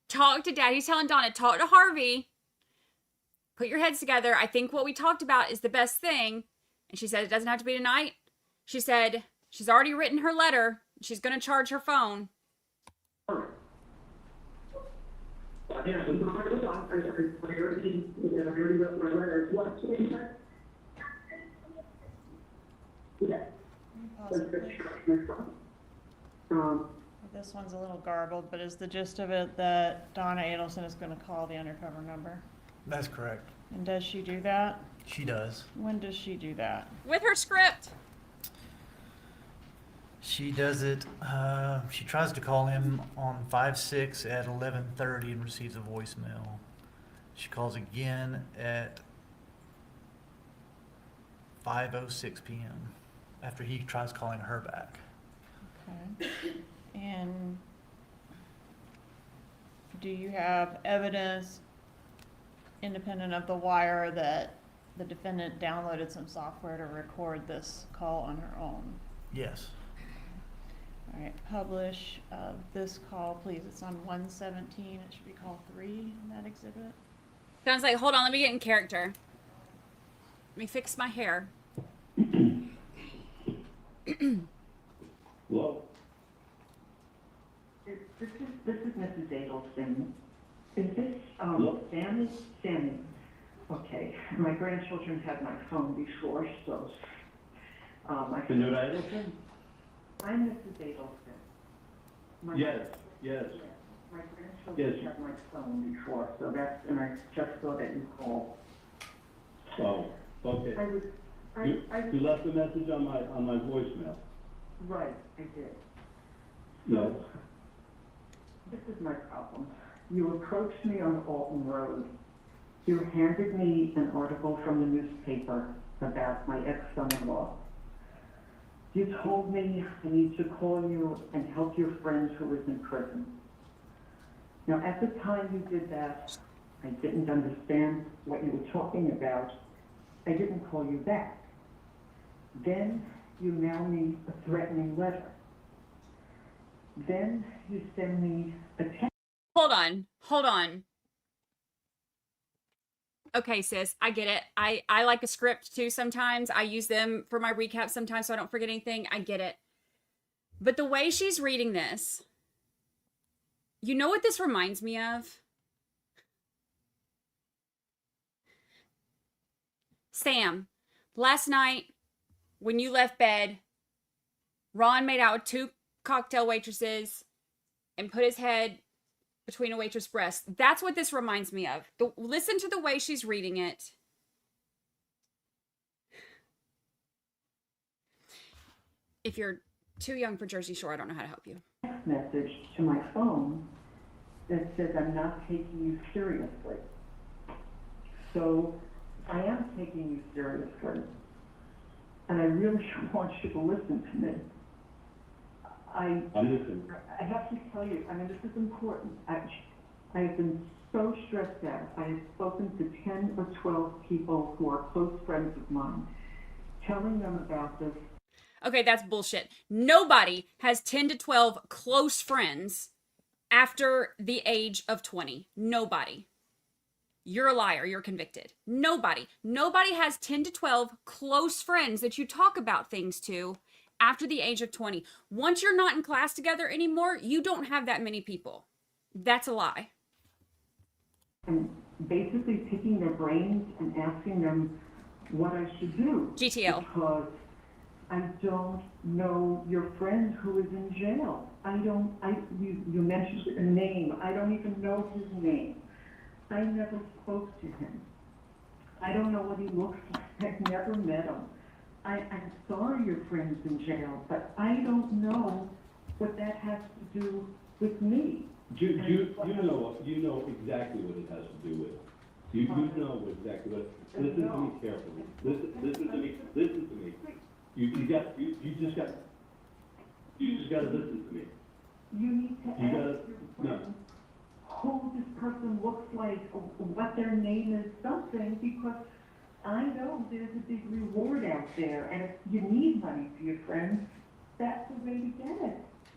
talk to Dad. He's telling Donna, talk to Harvey. Put your heads together. I think what we talked about is the best thing. And she said, it doesn't have to be tonight. She said, she's already written her letter. She's going to charge her phone. I already wrote my letter. What's in there? Yeah. That's Possibly. my phone. This one's a little garbled, but is the gist of it that Donna Adelson is gonna call the undercover number? That's correct. And does she do that? She does. When does she do that? With her script. She does it, she tries to call him on 5/6 at 11:30 and receives a voicemail. She calls again at 5:06 p.m. after he tries calling her back. Okay. And do you have evidence independent of the wire that the defendant downloaded some software to record this call on her own? Yes. All right, publish this call, please. It's on 117. It should be call 3 in that exhibit. Sounds like, hold on, let me get in character. Let me fix my hair. Hello? This is Mrs. Adelson. Is this, Hello? Sammy? Okay, my grandchildren had my phone before, so, Senora Adelson? I'm Mrs. Adelson. Yes, yes. My grandchildren Yes. had my phone before, so that's, and I just saw that you called. Oh, okay. You left a message on my voicemail? Right, I did. Yes. This is my problem. You approached me on Alton Road. You handed me an article from the newspaper about my ex-son-in-law. You told me I need to call you and help your friend who is in prison. Now, at the time you did that, I didn't understand what you were talking about. I didn't call you back. Then you mail me a threatening letter. Then you send me a text. Hold on. Okay, sis, I get it. I like a script too sometimes. I use them for my recap sometimes so I don't forget anything. I get it. But the way she's reading this, you know what this reminds me of? Sam, last night when you left bed, Ron made out with 2 cocktail waitresses and put his head between a waitress' breasts. That's what this reminds me of. Listen to the way she's reading it. If you're too young for Jersey Shore, I don't know how to help you. Text message to my phone that says I'm not taking you seriously. So I am taking you seriously. And I really want you to listen to me. I'm listening. I have to tell you, I mean, this is important. I have been so stressed out. I have spoken to 10 or 12 people who are close friends of mine, telling them about this. Okay, that's bullshit. Nobody has 10 to 12 close friends after the age of 20. Nobody. You're a liar. You're convicted. Nobody. Nobody has 10 to 12 close friends that you talk about things to after the age of 20. Once you're not in class together anymore, you don't have that many people. That's a lie. And basically picking their brains and asking them what I should do. GTL. Because I don't know your friend who is in jail. You mentioned a name. I don't even know his name. I never spoke to him. I don't know what he looks like. I've never met him. I'm sorry your friend's in jail, but I don't know what that has to do with me. You know exactly what it has to do with. You know exactly what. Listen to me carefully. Listen to me. You just got to listen to me. You need to ask your friend who this person looks like, or what their name is, something, because I know there's a big reward out there, and if you need money for your friends, that's the way to get it.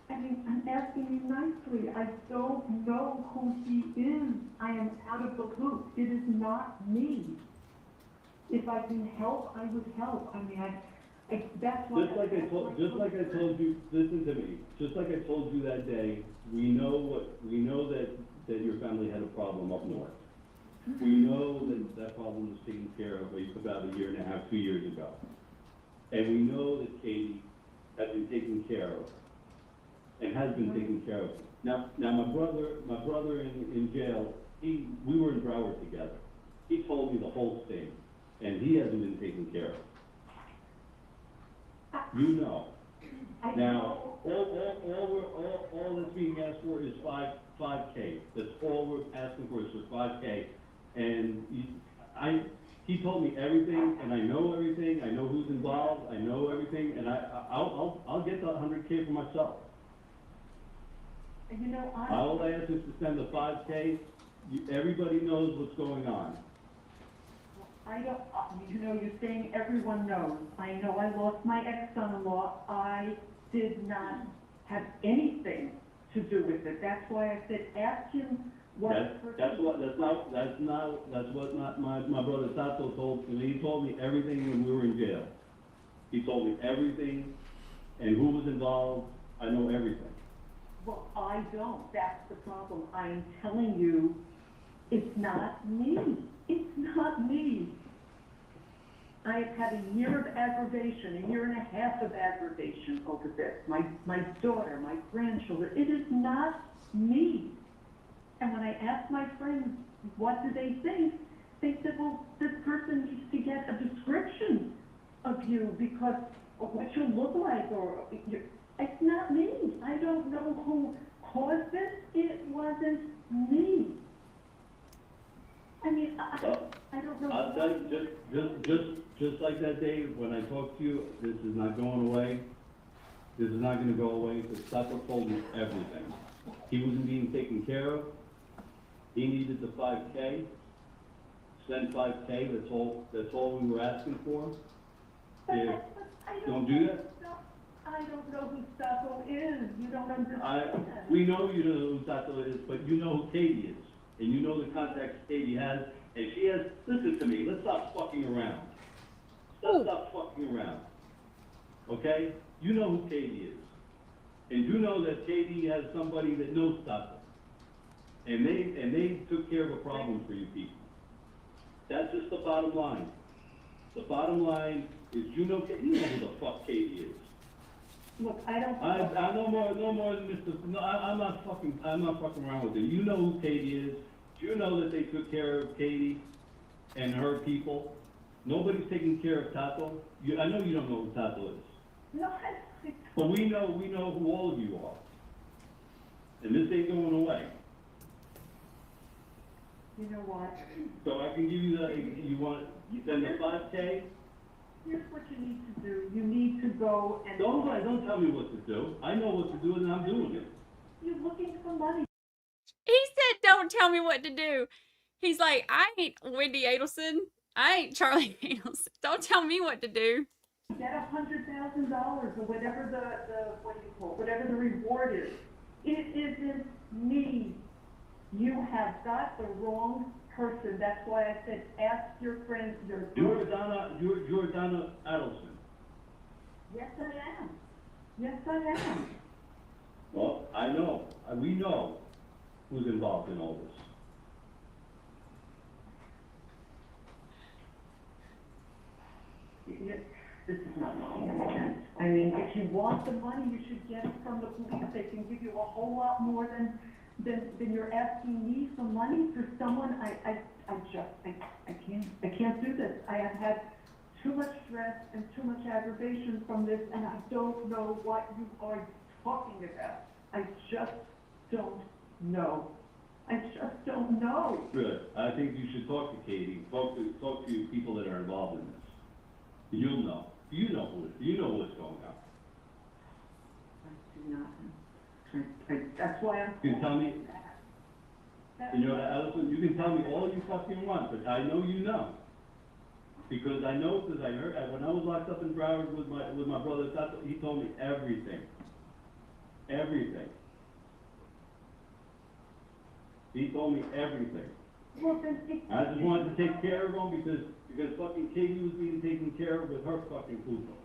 I mean, I'm asking you nicely. I don't know who he is. I am out of the loop. It is not me. If I can help, I would help. I mean, that's what. Just like I told you, listen to me. Just like I told you that day, we know that your family had a problem up north. We know that problem was taken care of about 1.5 years, 2 years ago. And we know that Katie has been taken care of, and has been taken care of. Now my brother in jail, we were in Broward together. He told me the whole thing, and he hasn't been taken care of. You know. Now, all that's being asked for is $5K. That's all we're asking for is for $5K. And he told me everything, and I know everything. I know who's involved. I know everything, and I'll get the $100K for myself. You know, All I ask is to send the $5K. Everybody knows what's going on. I don't, you know, you're saying everyone knows. I know I lost my ex-son-in-law. I did not have anything to do with it. That's why I said, ask him what. That's what my brother Tato told me. He told me everything when we were in jail. He told me everything, and who was involved. I know everything. Well, I don't. That's the problem. I'm telling you, it's not me. It's not me. I have had a year of aggravation, a year and a half of aggravation over this. My daughter, my grandchildren. It is not me. And when I asked my friends, what do they think? They said, well, this person needs to get a description of you because of what you look like, or it's not me. I don't know who caused this. It wasn't me. I mean, I don't know. I'll tell you, just like that day when I talked to you, this is not going away. This is not going to go away because Tato told me everything. He wasn't being taken care of. He needed the $5K. Send $5K. That's all we were asking for. If don't do that. I don't know who Tato is. You don't understand. We know you don't know who Tato is, but you know who Katie is. And you know the contacts Katie has, and she has, listen to me, let's stop fucking around. Stop fucking around. Okay? You know who Katie is. And you know that Katie has somebody that knows Tato. And they took care of a problem for you people. That's just the bottom line. The bottom line is you know who the fuck Katie is. Look, I don't. I no more than Mr. No, I'm not fucking around with you. You know who Katie is. You know that they took care of Katie and her people. Nobody's taking care of Tato. I know you don't know who Tato is. No, but we know who all of you are. And this ain't going away. You know what? So I can give you you send the $5K? Here's what you need to do. You need to go and... Don't tell me what to do. I know what to do and I'm doing it. You're looking for money. He said, don't tell me what to do. He's like, I ain't Wendy Adelson. I ain't Charlie Adelson. Don't tell me what to do. Get $100,000 or whatever whatever the reward is. It isn't me. You have got the wrong person. That's why I said, ask your friends. You're Donna Adelson. Yes, I am. Yes, I am. Well, I know. We know who's involved in all this. This is not making any sense. I mean, if you want the money, you should get it from the police. They can give you a whole lot more than you're asking me for money for someone. I can't do this. I have had too much stress and too much aggravation from this, and I don't know what you are talking about. I just don't know. I just don't know. Good. I think you should talk to Katie. Talk to people that are involved in this. You'll know. You know what's going on. I do not. That's why I'm. You can tell me. Allison, you can tell me all you fucking want, but I know you know. Because I know, because I heard when I was locked up in Broward with my brother Tato, he told me everything. Everything. He told me everything. Well, then I just wanted to take care of him because fucking Katie was being taken care of with her fucking poodle.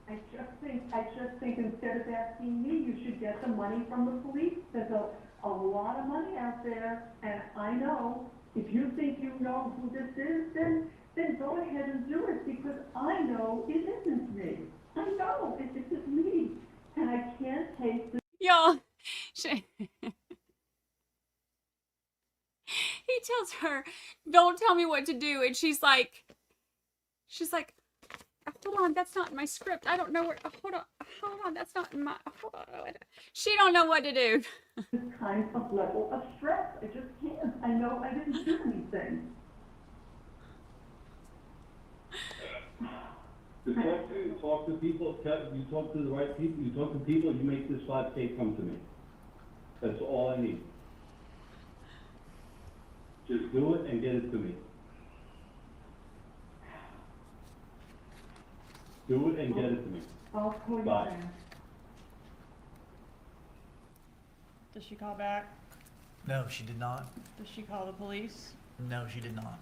I just think instead of asking me, you should get the money from the police. There's a lot of money out there, and I know if you think you know who this is, then then go ahead and do it, because I know it isn't me. I know it isn't me, and I can't take the. Y'all, he tells her, don't tell me what to do. And she's like, hold on, that's not in my script. I don't know where, hold on, that's not in my, hold on. She don't know what to do. This kind of level of stress. I just can't. I know I didn't do anything. You talk to people, you talk to the right people, you talk to people, you make this 5K come to me. That's all I need. Just do it and get it to me. Do it and get it to me. I'll call you Bye. back. Does she call back? No, she did not. Does she call the police? No, she did not.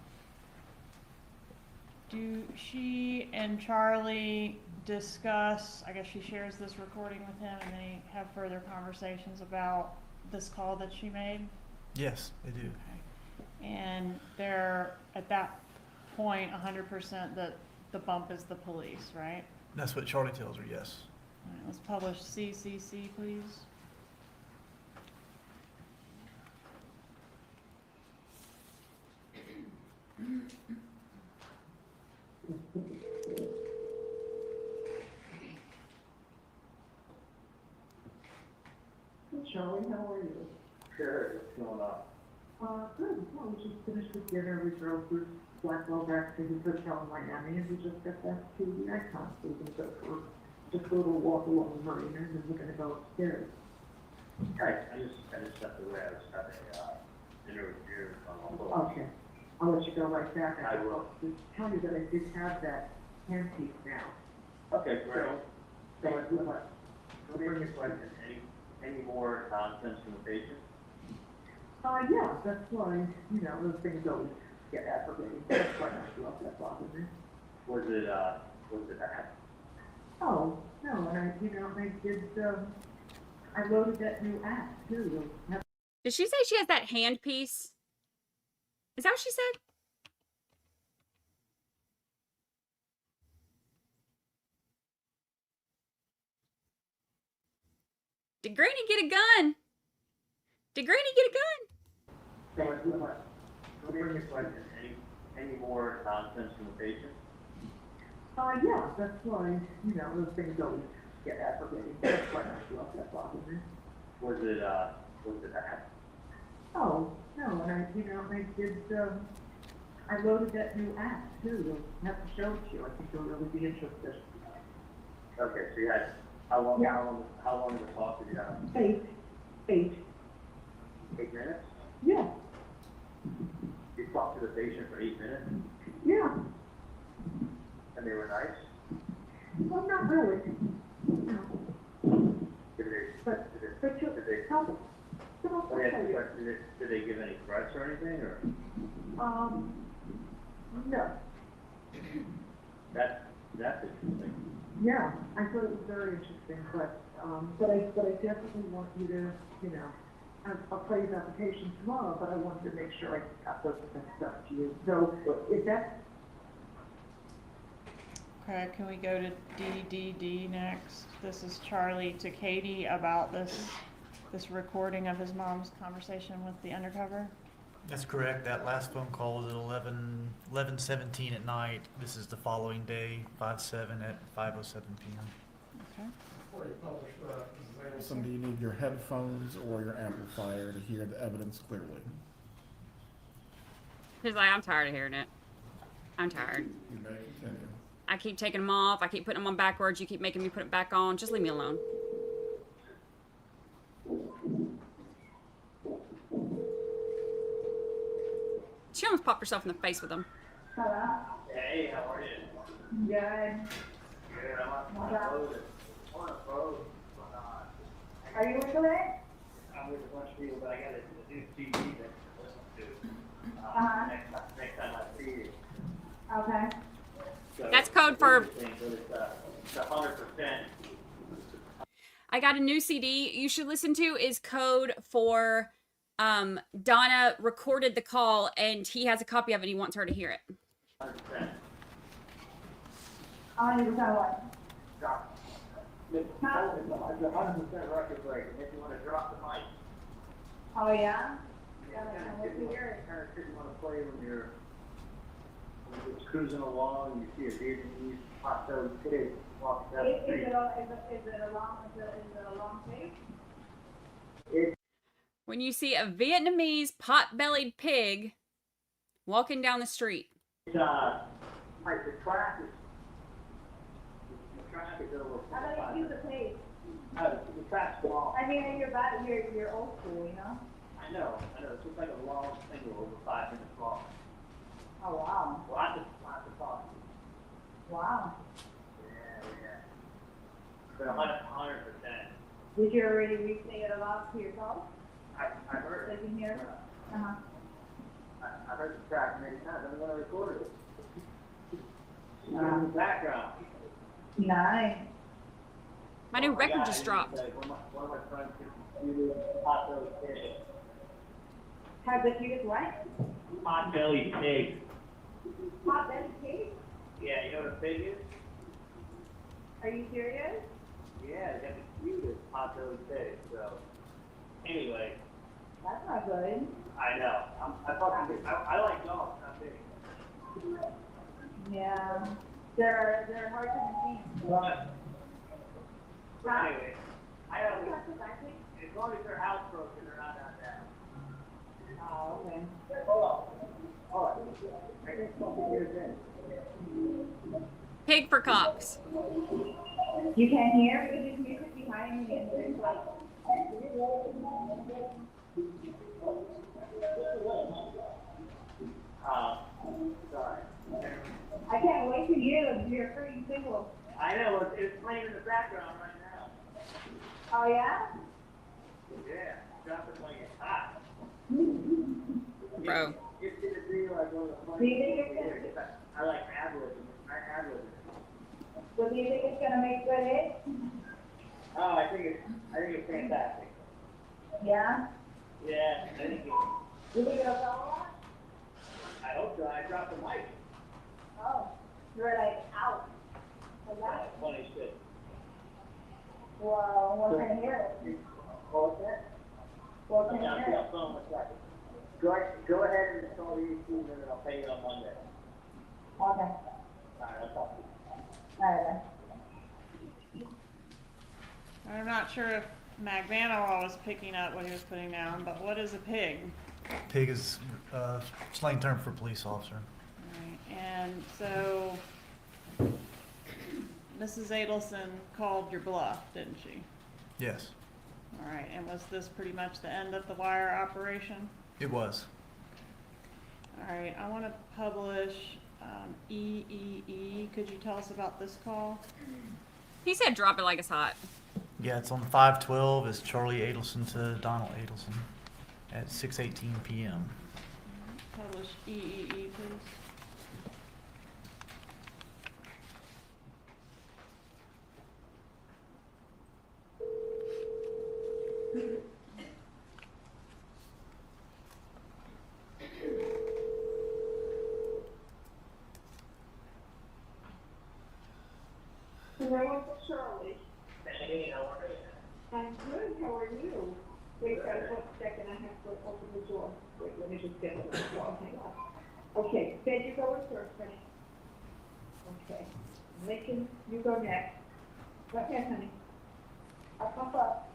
Do she and Charlie discuss, I guess she shares this recording with him, and they have further conversations about this call that she made? Yes, they do. And they're, at that point, 100% that the bump is the police, right? That's what Charlie tells her, yes. All right, let's publish CCC, please. Hey, Charlie, how are you? Good, what's going on? Good. Well, we just finished with dinner. We drove through Blackwell back to his hotel in Miami, and we just got back to the Icon. So we're going to go for just a little walk along the marina, and then we're going to go upstairs. Right, I just stepped away, I was having, dinner with you on the Okay. I'll let you go right back. I will. Just tell you that I did have that handpiece now. Okay, great. So I would like. Let me ask you a question, any more nonsense from the patient? Yeah, that's why, you know, those things always get aggravating. That's why I love that bothered me. Was it bad? Oh, no, and I did, I loaded that new app too. Did she say she has that hand piece? Is that what she said? Did Granny get a gun? Did Granny get a gun? So let me ask you a question, any more nonsense from the patient? Yeah, that's why, you know, those things always get aggravating. That's why I love that bothered me. Was it bad? Oh, no, and I did, I loaded that new app too. I'll have to show it to you. I think you'll really be interested. Okay, so you had, how long of a talk did you have? 8. 8 minutes? Yeah. You talked to the patient for 8 minutes? Yeah. And they were nice? Well, not really. No. Did they Tell them. let me ask you a question, did they give any threats or anything, or? No. That's interesting. Yeah, I thought it was very interesting, but I definitely want you to, you know, I'll play his application tomorrow, but I wanted to make sure I got those stuff to you. So if that's. Okay, can we go to DDD next? This is Charlie to Katie about this recording of his mom's conversation with the undercover. That's correct. That last phone call was at 11:17 at night. This is the following day, 5/7 at 5:07 p.m. Okay. Before you publish that, Ms. Adelson, do you need your headphones or your amplifier to hear the evidence clearly? He's like, I'm tired of hearing it. I'm tired. You may continue. I keep taking them off. I keep putting them on backwards. You keep making me put it back on. Just leave me alone. She almost popped herself in the face with them. Hello? Hey, how are you? Good. Good, I'm on a boat. Are you with the I'm with a bunch of people, but I got a new CD that I listen to. Next time I see you. Okay. So, That's code for- It's 100%. I got a new CD you should listen to is code for Donna recorded the call and he has a copy of it. He wants her to hear it. 100%. I don't even know what. Drop. It's a 100% record break, and if you want to drop the mic. Oh, yeah? Yeah, Yeah, kind what's of the shit year? you want to play when you're just cruising along and you see a Vietnamese hot-dog pig walking down the Is street. it a long tape? When you see a Vietnamese pot-bellied pig walking down the street. It's, like the track is over. How about you use a tape? The track's long. I mean, you're old school, you know? I know. It's just like a long single over 5 minutes long. Oh, wow. Lots of talking. Wow. Yeah. But 100%. Did you already re-sing it aloud to yourself? I heard So it. you can hear it? Uh-huh. I heard the track many times. I'm going to record it. In the background. Nice. My new record just dropped. One of my friends did hot belly pig. Have the cutest what? Hot belly pig. Hot belly pig? Yeah, you know what a pig is? Are you serious? Yeah, they got the cutest hot belly pig. So, anyway, That's not good. I know. I like dogs, not pigs. Yeah. They're hard to maintain. But Huh? anyway, I don't know. As long as they're housebroken, they're not that bad. Oh, okay. Oh, I guess something here then. Pig for cops. You can't hear because there's music behind me and there's like. Sorry. I can't wait to hear your pretty single. I know, it's playing in the background right now. Oh, yeah? Yeah, drop it like it's hot. Bro. It's gonna be like one of the Do funny you think things it's here. I like ad-libbing it. So do you think it's gonna make good hits? Oh, I think it's fantastic. Yeah? Yeah, I think You think it'll sell a lot? I hope so. I dropped the mic. Oh, you're like out. Like that? Funny shit. Well, what can I hear it? What's that? What can I I'll hear be it? on phone in a second. Go ahead and install the EQ and then I'll pay you on Monday. Okay. All right, I'll talk to you. Alright. I'm not sure if McVaniel was picking up what he was putting down, but what is a pig? Pig is slang term for police officer. Right, and so Mrs. Adelson called your bluff, didn't she? Yes, All right, and was this pretty much the end of the wire operation? it was. All right, I want to publish EEE. Could you tell us about this call? He said drop it like it's hot. Yeah, it's on 5/12. It's Charlie Adelson to Donna Adelson at 6:18 p.m. Publish EEE, please. Hello, Charlie. Hey, how are you? I'm good, how are you? Wait, guys, 1 second, I have to open the door. Wait, let me just get it. Hang on. Okay, Ben, you go in first, honey. Okay, Lincoln, you go next. Go ahead, honey. Up, up, up.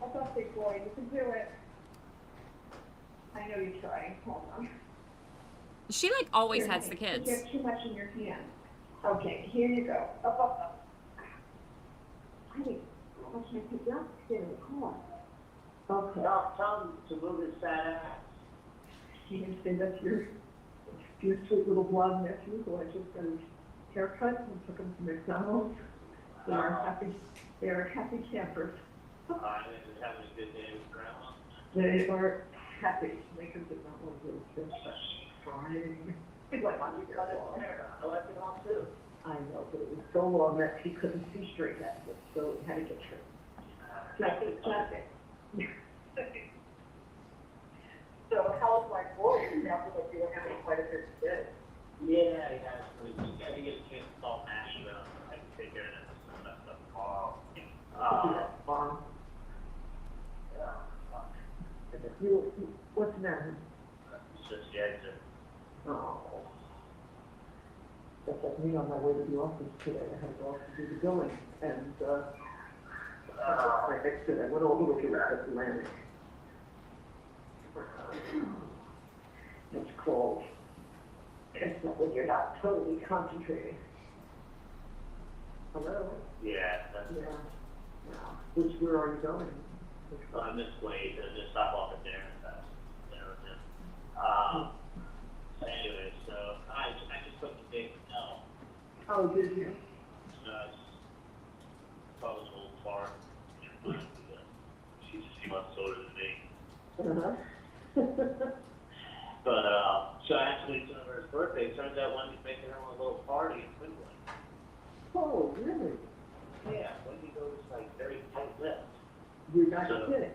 Up, up, big boy, you can do it. I know you're trying, hold on. She like always Here, has the honey, kids. You get too much in your hand. Okay, here you go. Up, up, up. Honey, how much I pick up? Sit in the car. Okay. Tell him to move his fat ass. He can say that's your sweet little blonde nephew who I just got his haircut and took him to McDonald's. They are happy campers. They're just having a good day with grandma. They are happy. Lincoln did not want to do this. Crying. He's like, why don't you cut his hair? I like it all too. I know, but it was so long that he couldn't see straight at it, so he had to get trimmed. Classic. So how tell us like, boy, it sounds like you were having quite a bit to do. Yeah, he has. We got to get a chance to call Nashville. I can take care of some of that stuff tomorrow. What's the matter? It's just the exit. Oh. Just like me on my way to the office today, I had to go to do the billing, and, right next to that, went over to the Atlantic. It's cold. It's not when you're not totally concentrating. Hello? Yeah, that's Yeah. Where are you going? I'm this way to just stop off at dinner. Anyway, so I just took the big L. Oh, did you? So I probably a little far. She's a few months older than me. But, so actually, it's her birthday. It turns out Wendy's making her own little party in Cleveland. Oh, really? Yeah, Wendy goes like very tight-lipped. You're not kidding.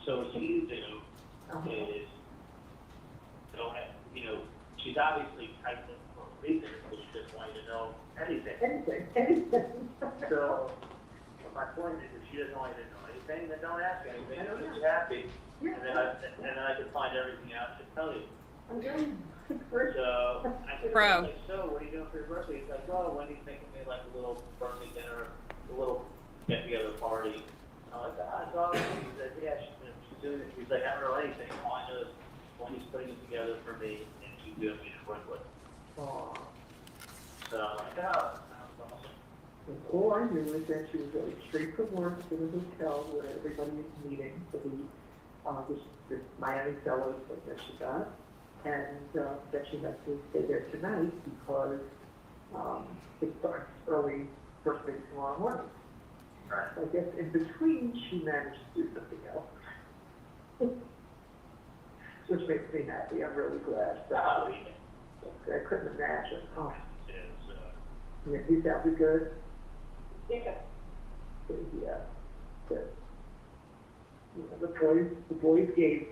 So what you do is, don't have, she's obviously tight-lipped for a reason, because she doesn't want you to know anything. Anything. So, my point is, if she doesn't want you to know anything, then don't ask anything. Just be happy. Yeah. And then I can find everything out and tell you. Okay. So, I said, Bro. like, so what are you doing for your birthday? He's like, oh, Wendy's making me like a little birthday dinner, a little get-together party. I'm like, it's awesome. He said, yeah, she's doing it. He's like, I don't know anything. All I know is Wendy's putting it together for me, and she's doing me to work with. Oh. So I'm like, oh, that sounds awesome. All I knew is that she was going straight from work to the hotel where everybody was meeting for the, this Miami Fellows that she got, and that she has to stay there tonight because it starts early, first thing tomorrow morning. Right. So I guess in between, she managed to do something else. Which makes me happy. I'm really glad. Oh, yeah. I couldn't imagine. Oh. It's, Yeah, you sounded good. Yeah. Yeah. Good. The boys gave,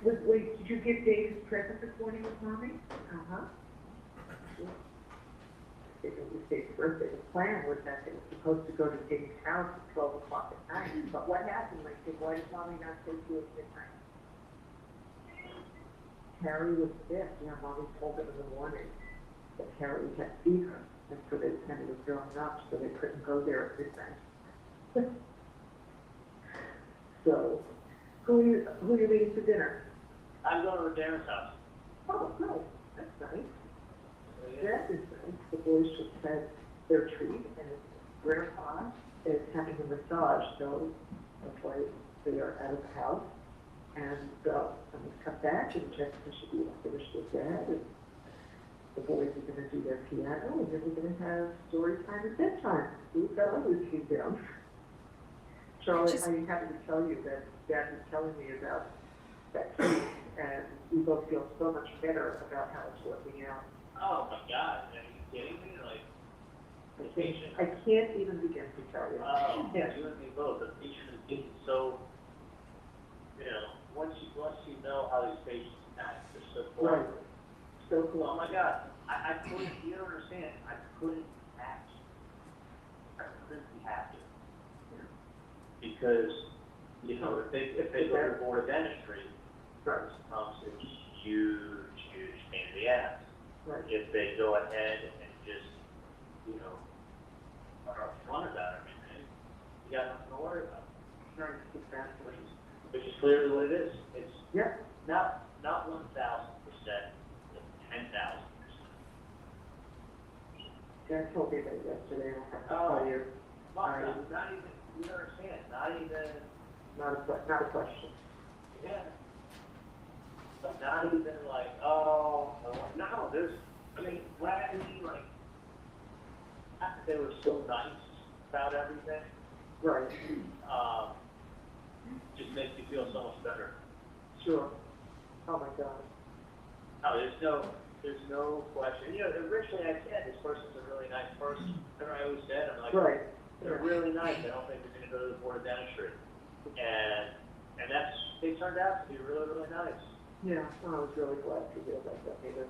wait, did you give Dave his present this morning with Mommy? Uh-huh. It was Dave's birthday. The plan was that they were supposed to go to Dave's house at 12 o'clock at night. But what happened? Like, why did Mommy not take you at midnight? Harry was sick. Yeah, Mommy told him in the morning that Harry had fever. And so they kind of was throwing up, so they couldn't go there at midnight. So, who are you meeting for dinner? I'm going to Darren's house. Oh, good. That's nice. That is nice. The boys just had their treat, and Grandpa is having a massage, so that's why they are out of the house. And I'm going to come back, and Jessica should be finished with that. And the boys are going to do their piano, and then we're going to have story time at bedtime. We've got others to do down. Charlie, I'm happy to tell you that Dad was telling me about that case, and we both feel so much better about how it's working out. Oh my God, are you kidding me? Like, the patient. I can't even begin to tell you. Oh, Yes. you and me both. The patient is getting so, once you know how these patients act, they're so cool. Right. So cool. Oh my God, I couldn't, you don't understand, I couldn't act. I couldn't be happy. Because, if they go to board of dentistry, first comes a huge pain in the ass. Right. If they go ahead and just, are upfront about everything, you got nothing to worry about. Right. Which is clearly what it is. It's Yep. not 1,000%, it's 10,000%. Dad told me that yesterday, and I have to Oh. tell you, Not even, you understand, not even, not a question. yeah. Not even like, oh, no, what happened to me, like, they were so nice about everything, Right. just makes you feel so much better. Sure. Oh my God. No, there's no question. Originally I said this person's a really nice person. Remember I always said, I'm like, Right. they're really nice. I don't think they're going to go to the board of dentistry. And And they turned out to be really, really nice. Yeah, I was really glad to hear that. That made a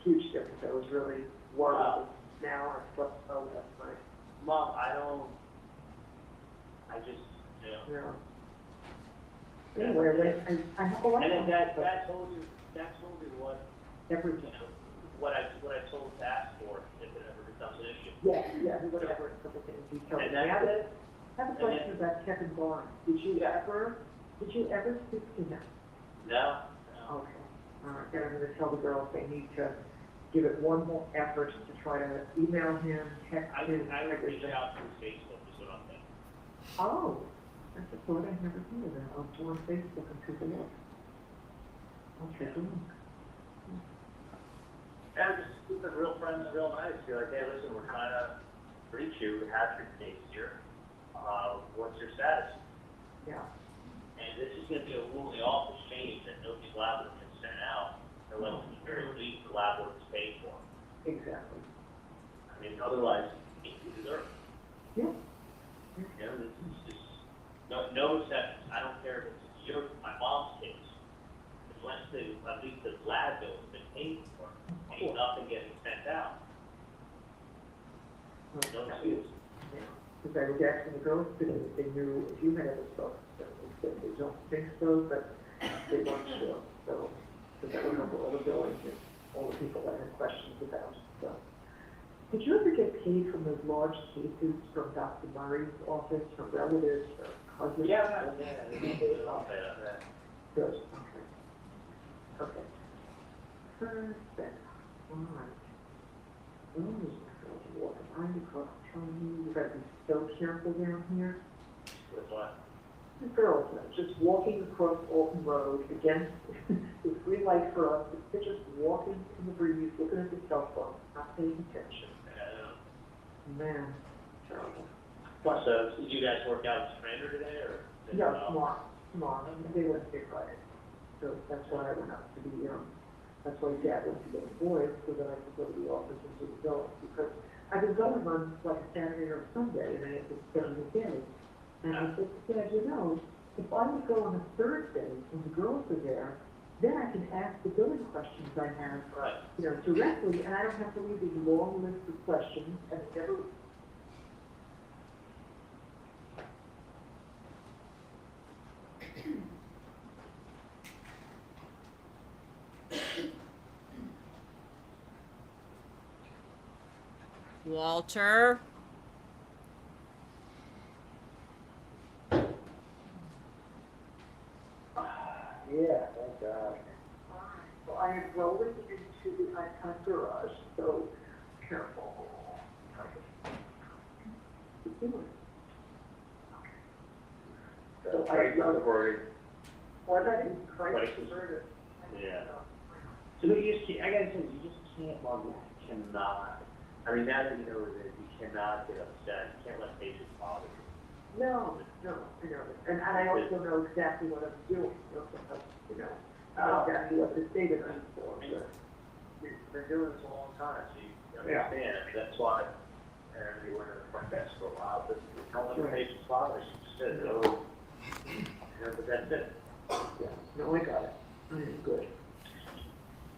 huge difference. I was really worried. Now I slept so last night. Mom, I just, Yeah. Anyway, I have a lot. And then that told you what, Everything. what I told to ask for if it ever becomes an issue. Yeah, whatever, a couple things he told me. And that's it. I have a question about Kevin Barnes. Did you ever speak to him? No. Okay. All right, then I'm gonna tell the girls they need to give it one more effort to try to email him, text him. I would reach out through Facebook is what I'm thinking. Oh, that's a thought I've never seen of that. I'll go on Facebook and take a look. I'll take a look. And just keep it real friends, real nice. Be like, hey, listen, we're trying to reach you. We have your case here. What's your status? Yeah. And this is going to be a rule in the office change that nobody's lab work gets sent out unless at the very least the lab work is paid for. Exactly. I mean, otherwise, you deserve it. Yeah. You know, this is just no exceptions. I don't care if it's my mom's case. Unless at least the lab bill has been paid for, ain't nothing getting sent out. No excuse. Because I was asking the girls today if they knew if you had ever spoken to them. They said they don't think so, but they weren't sure. So, because I remember all the billings and all the people that had questions about it. So, did you ever get paid from those large cases from Dr. Murray's office, from relatives or cousins? Yeah. Good. Okay. Okay. Perfect. All right. Oh, walking behind the car, telling you, you gotta be so careful down here. With what? The girls are just walking across Alton Road against the green light for us. They're just walking in the breeze, looking at the cell phone, not paying attention. Man, terrible. But, So, did you guys work out with Strander today, or? yeah, tomorrow. They went to Friday. So that's why I went up to the, that's why Dad went to get the boys, so that I could go to the office and do the billing. Because I've been going on like a Saturday or a Sunday, and I have to spend the day. And I said, Dad, you know, if I would go on a Thursday when the girls are there, then I can ask the billing questions I have, you know, directly, and I don't have to leave these long list of questions, and it never. Walter. Yeah, thank God. So I am rolling into the icon garage, so careful. So I love what I did, Christ deserted. Yeah. So you just can't, I gotta say, you just can't log in. You cannot. I mean, now that you know that you cannot get upset. You can't let patients bother you. No, I know. And I also know exactly what I'm doing. You know, I know exactly what the state is for. You've been doing this a long time, so you understand. I mean, that's why you went to the front desk for a while, but don't let the patients bother you. Just said, no, but that's it. Yeah, no, I got it. Good.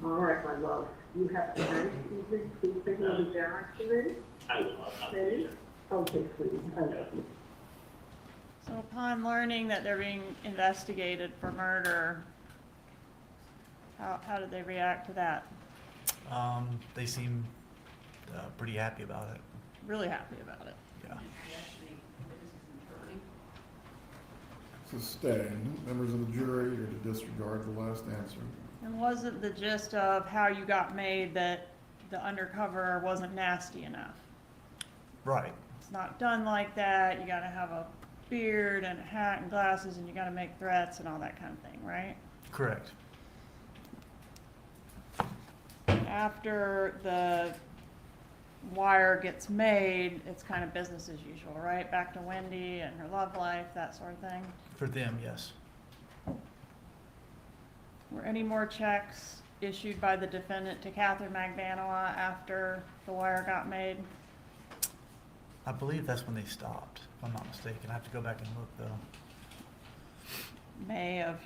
All right, my love. You have a nice evening. Please take over the barracks today. I will. Ready? Okay, sweetie. I love you. So upon learning that they're being investigated for murder, how did they react to that? They seem pretty happy about it. Really happy about it. Yeah. Sustained. Members of the jury are to disregard the last answer. And wasn't the gist of how you got made that the undercover wasn't nasty enough? Right. It's not done like that. You gotta have a beard and a hat and glasses, and you gotta make threats and all that kind of thing, right? Correct. After the wire gets made, it's kind of business as usual, right? Back to Wendy and her love life, that sort of thing. For them, yes. Were any more checks issued by the defendant to Catherine Magbanua after the wire got made? I believe that's when they stopped, if I'm not mistaken. I have to go back and look, though. May of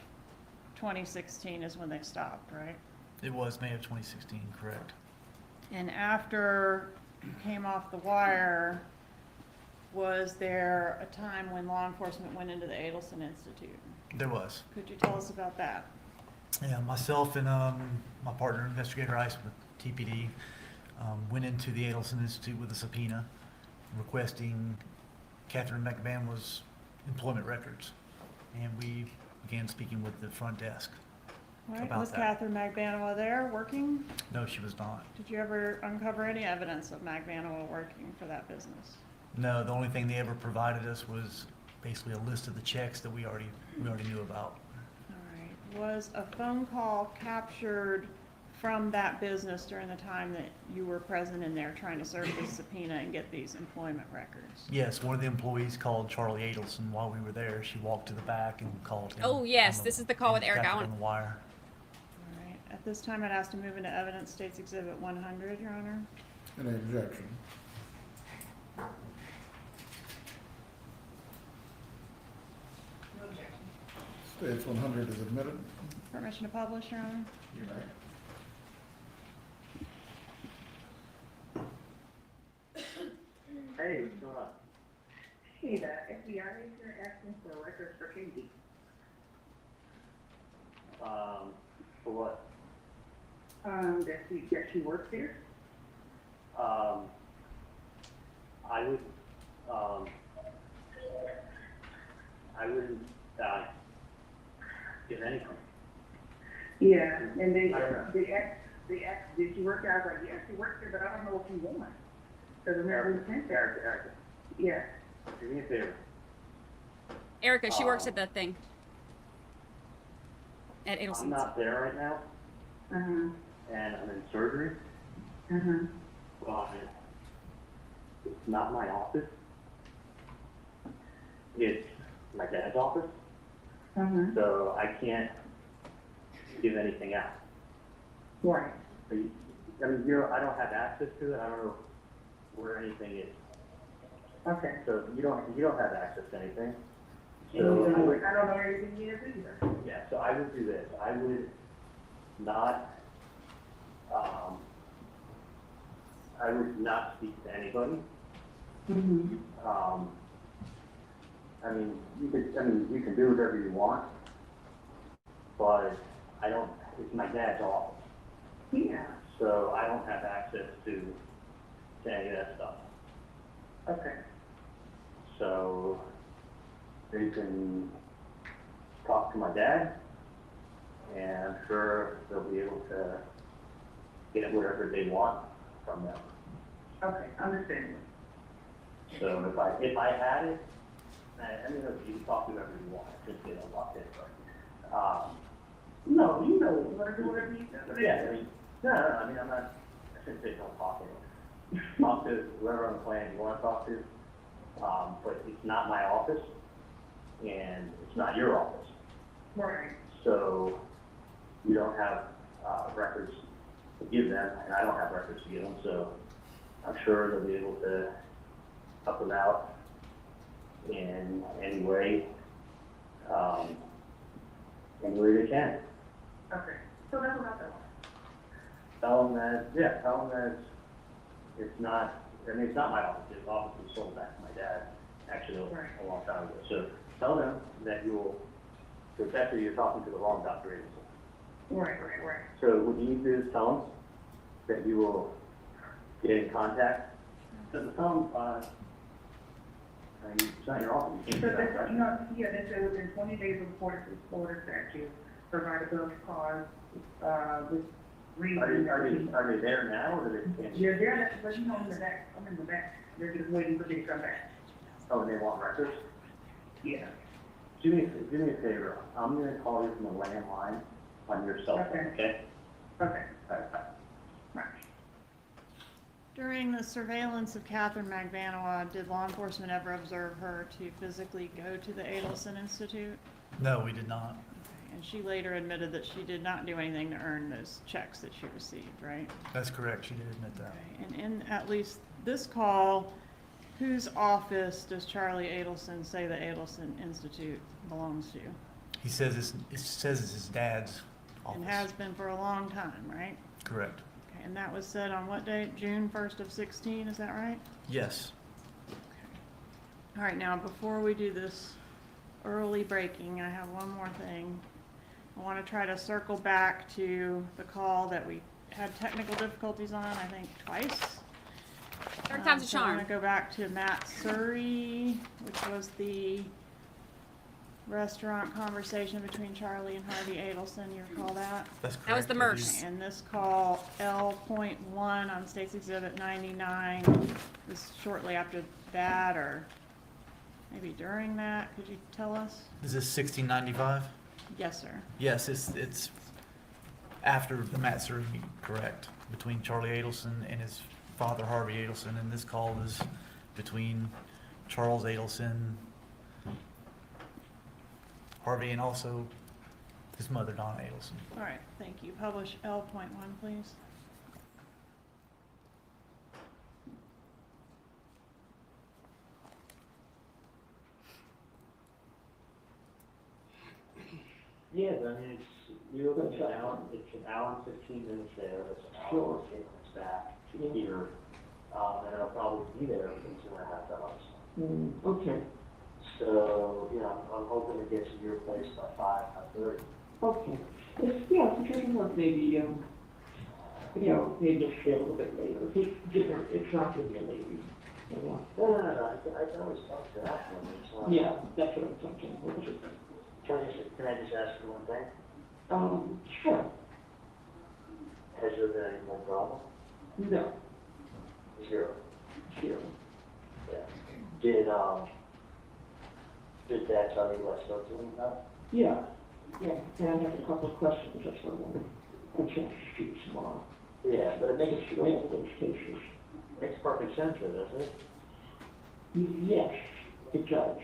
2016 is when they stopped, right? It was May of 2016, correct. And after you came off the wire, was there a time when law enforcement went into the Adelson Institute? There was. Could you tell us about that? Yeah, myself and my partner, Investigator Ice with TPD, went into the Adelson Institute with a subpoena requesting Catherine McBanwell's employment records. And we began speaking with the front desk Right, about was that. Catherine McBanwell there working? No, she was not. Did you ever uncover any evidence of McBanwell working for that business? No, the only thing they ever provided us was basically a list of the checks that we already knew about. All right. Was a phone call captured from that business during the time that you were present in there trying to serve this subpoena and get these employment records? Yes, one of the employees called Charlie Adelson while we were there. She walked to the back and called him. Oh, yes, this is the call with Eric got her Allen. on the wire. All right. At this time, I'd ask to move into evidence States Exhibit 100, Your Honor. Any objection? States 100 is admitted. Permission to publish, Your Honor. You may. Hey, what's going on? Hey, the FBI is here asking for records for Katie. For what? That she works here? I wouldn't, get anything. Yeah, and they I don't know. asked, did you work there? I was like, yeah, she works here, but I don't know if you want. Cause remember we sent her. Erica, Yeah. do me a favor. Erica, she works at the thing. At Adelson's. I'm not there right now, Uh-huh, and I'm in surgery, uh-huh. but it's not my office. It's my dad's office, Uh-huh. so I can't give anything out. Right. I mean, I don't have access to it. I don't know where anything is. Okay. So you don't have access to anything. And So I don't know everything he is either. yeah, so I would do this. I would not, I would not speak to anybody. Mm-hmm. You can do whatever you want, but it's my dad's office. Yeah. So I don't have access to any of that stuff. Okay. So they can talk to my dad, and I'm sure they'll be able to get whatever they want from them. Okay, understand. So if I had it, you can talk to whoever you want, since they don't want it, but, No, you know, you're gonna do whatever you say. yeah, I'm not, I shouldn't say don't talk to them. Talk to whoever on the planet you want to talk to, but it's not my office, and it's not your office. Right. So you don't have, records to give them, and I don't have records to give them, so I'm sure they'll be able to help them out in any way, any way they can. Okay. So that's what I thought. Tell them that it's not, it's not my office. The office was sold back to my dad, actually, a long time ago. So tell them that because actually you're talking to the wrong Dr. Adelson. Right. So what you need to do is tell them that you will get in contact. So tell them, it's not your office. You can't do that. They said within 20 days of court to Florida statute, provide a bill of cause, with reason. Are they there now, or do they? You're there, but you know, I'm in the back. They're just waiting for me to come back. Oh, and they want records? Yeah. Do me a favor. I'm gonna call you from the landline on your cell phone, okay? Okay. All right, bye. During the surveillance of Catherine McBanwell, did law enforcement ever observe her to physically go to the Adelson Institute? No, we did not. Okay. And she later admitted that she did not do anything to earn those checks that she received, right? That's correct. She did admit that. Okay. And in at least this call, whose office does Charlie Adelson say the Adelson Institute belongs to? He says it says it's his dad's office. And has been for a long time, right? Correct. Okay, and that was said on what date? June 1st of 16, is that right? Yes. All right, now before we do this early breaking, I have one more thing. I want to try to circle back to the call that we had technical difficulties on, I think twice. Third time's a So I charm. want to go back to Matt Surrey, which was the restaurant conversation between Charlie and Harvey Adelson. You recall that? That's correct. That was the I do. MERS. And this call, L.1 on State's Exhibit 99, was shortly after that, or maybe during that. Could you tell us? Is this 1695? Yes, sir. Yes, it's after the Matt Surrey meeting, correct, between Charlie Adelson and his father Harvey Adelson, and this call was between Charles Adelson, Harvey, and also his mother Donna Adelson. All right, thank you. Publish L.1, please. Yeah, I mean, you're looking at an hour, it's an hour and 15 minutes there, it's an hour and 10 minutes back to here. And it'll probably be there within 2.5 hours. Okay, So, you know, I'm hoping to get to your place by 5:30. okay. Yeah, if you can work maybe, maybe just stay a little bit later. It's not gonna be a late meeting. No, I can always talk to that one. It's not- Yeah, that's what I'm thinking. We'll just- Can I just ask you one thing? Sure. Has there been any more problem? No, Zero. sure. Yeah. Did Dad tell you what I spoke to him about? Yeah, and I have a couple of questions, that's what I want to chance to speak tomorrow. Yeah, but it makes All those cases. perfect sense, doesn't it? Yes, it does.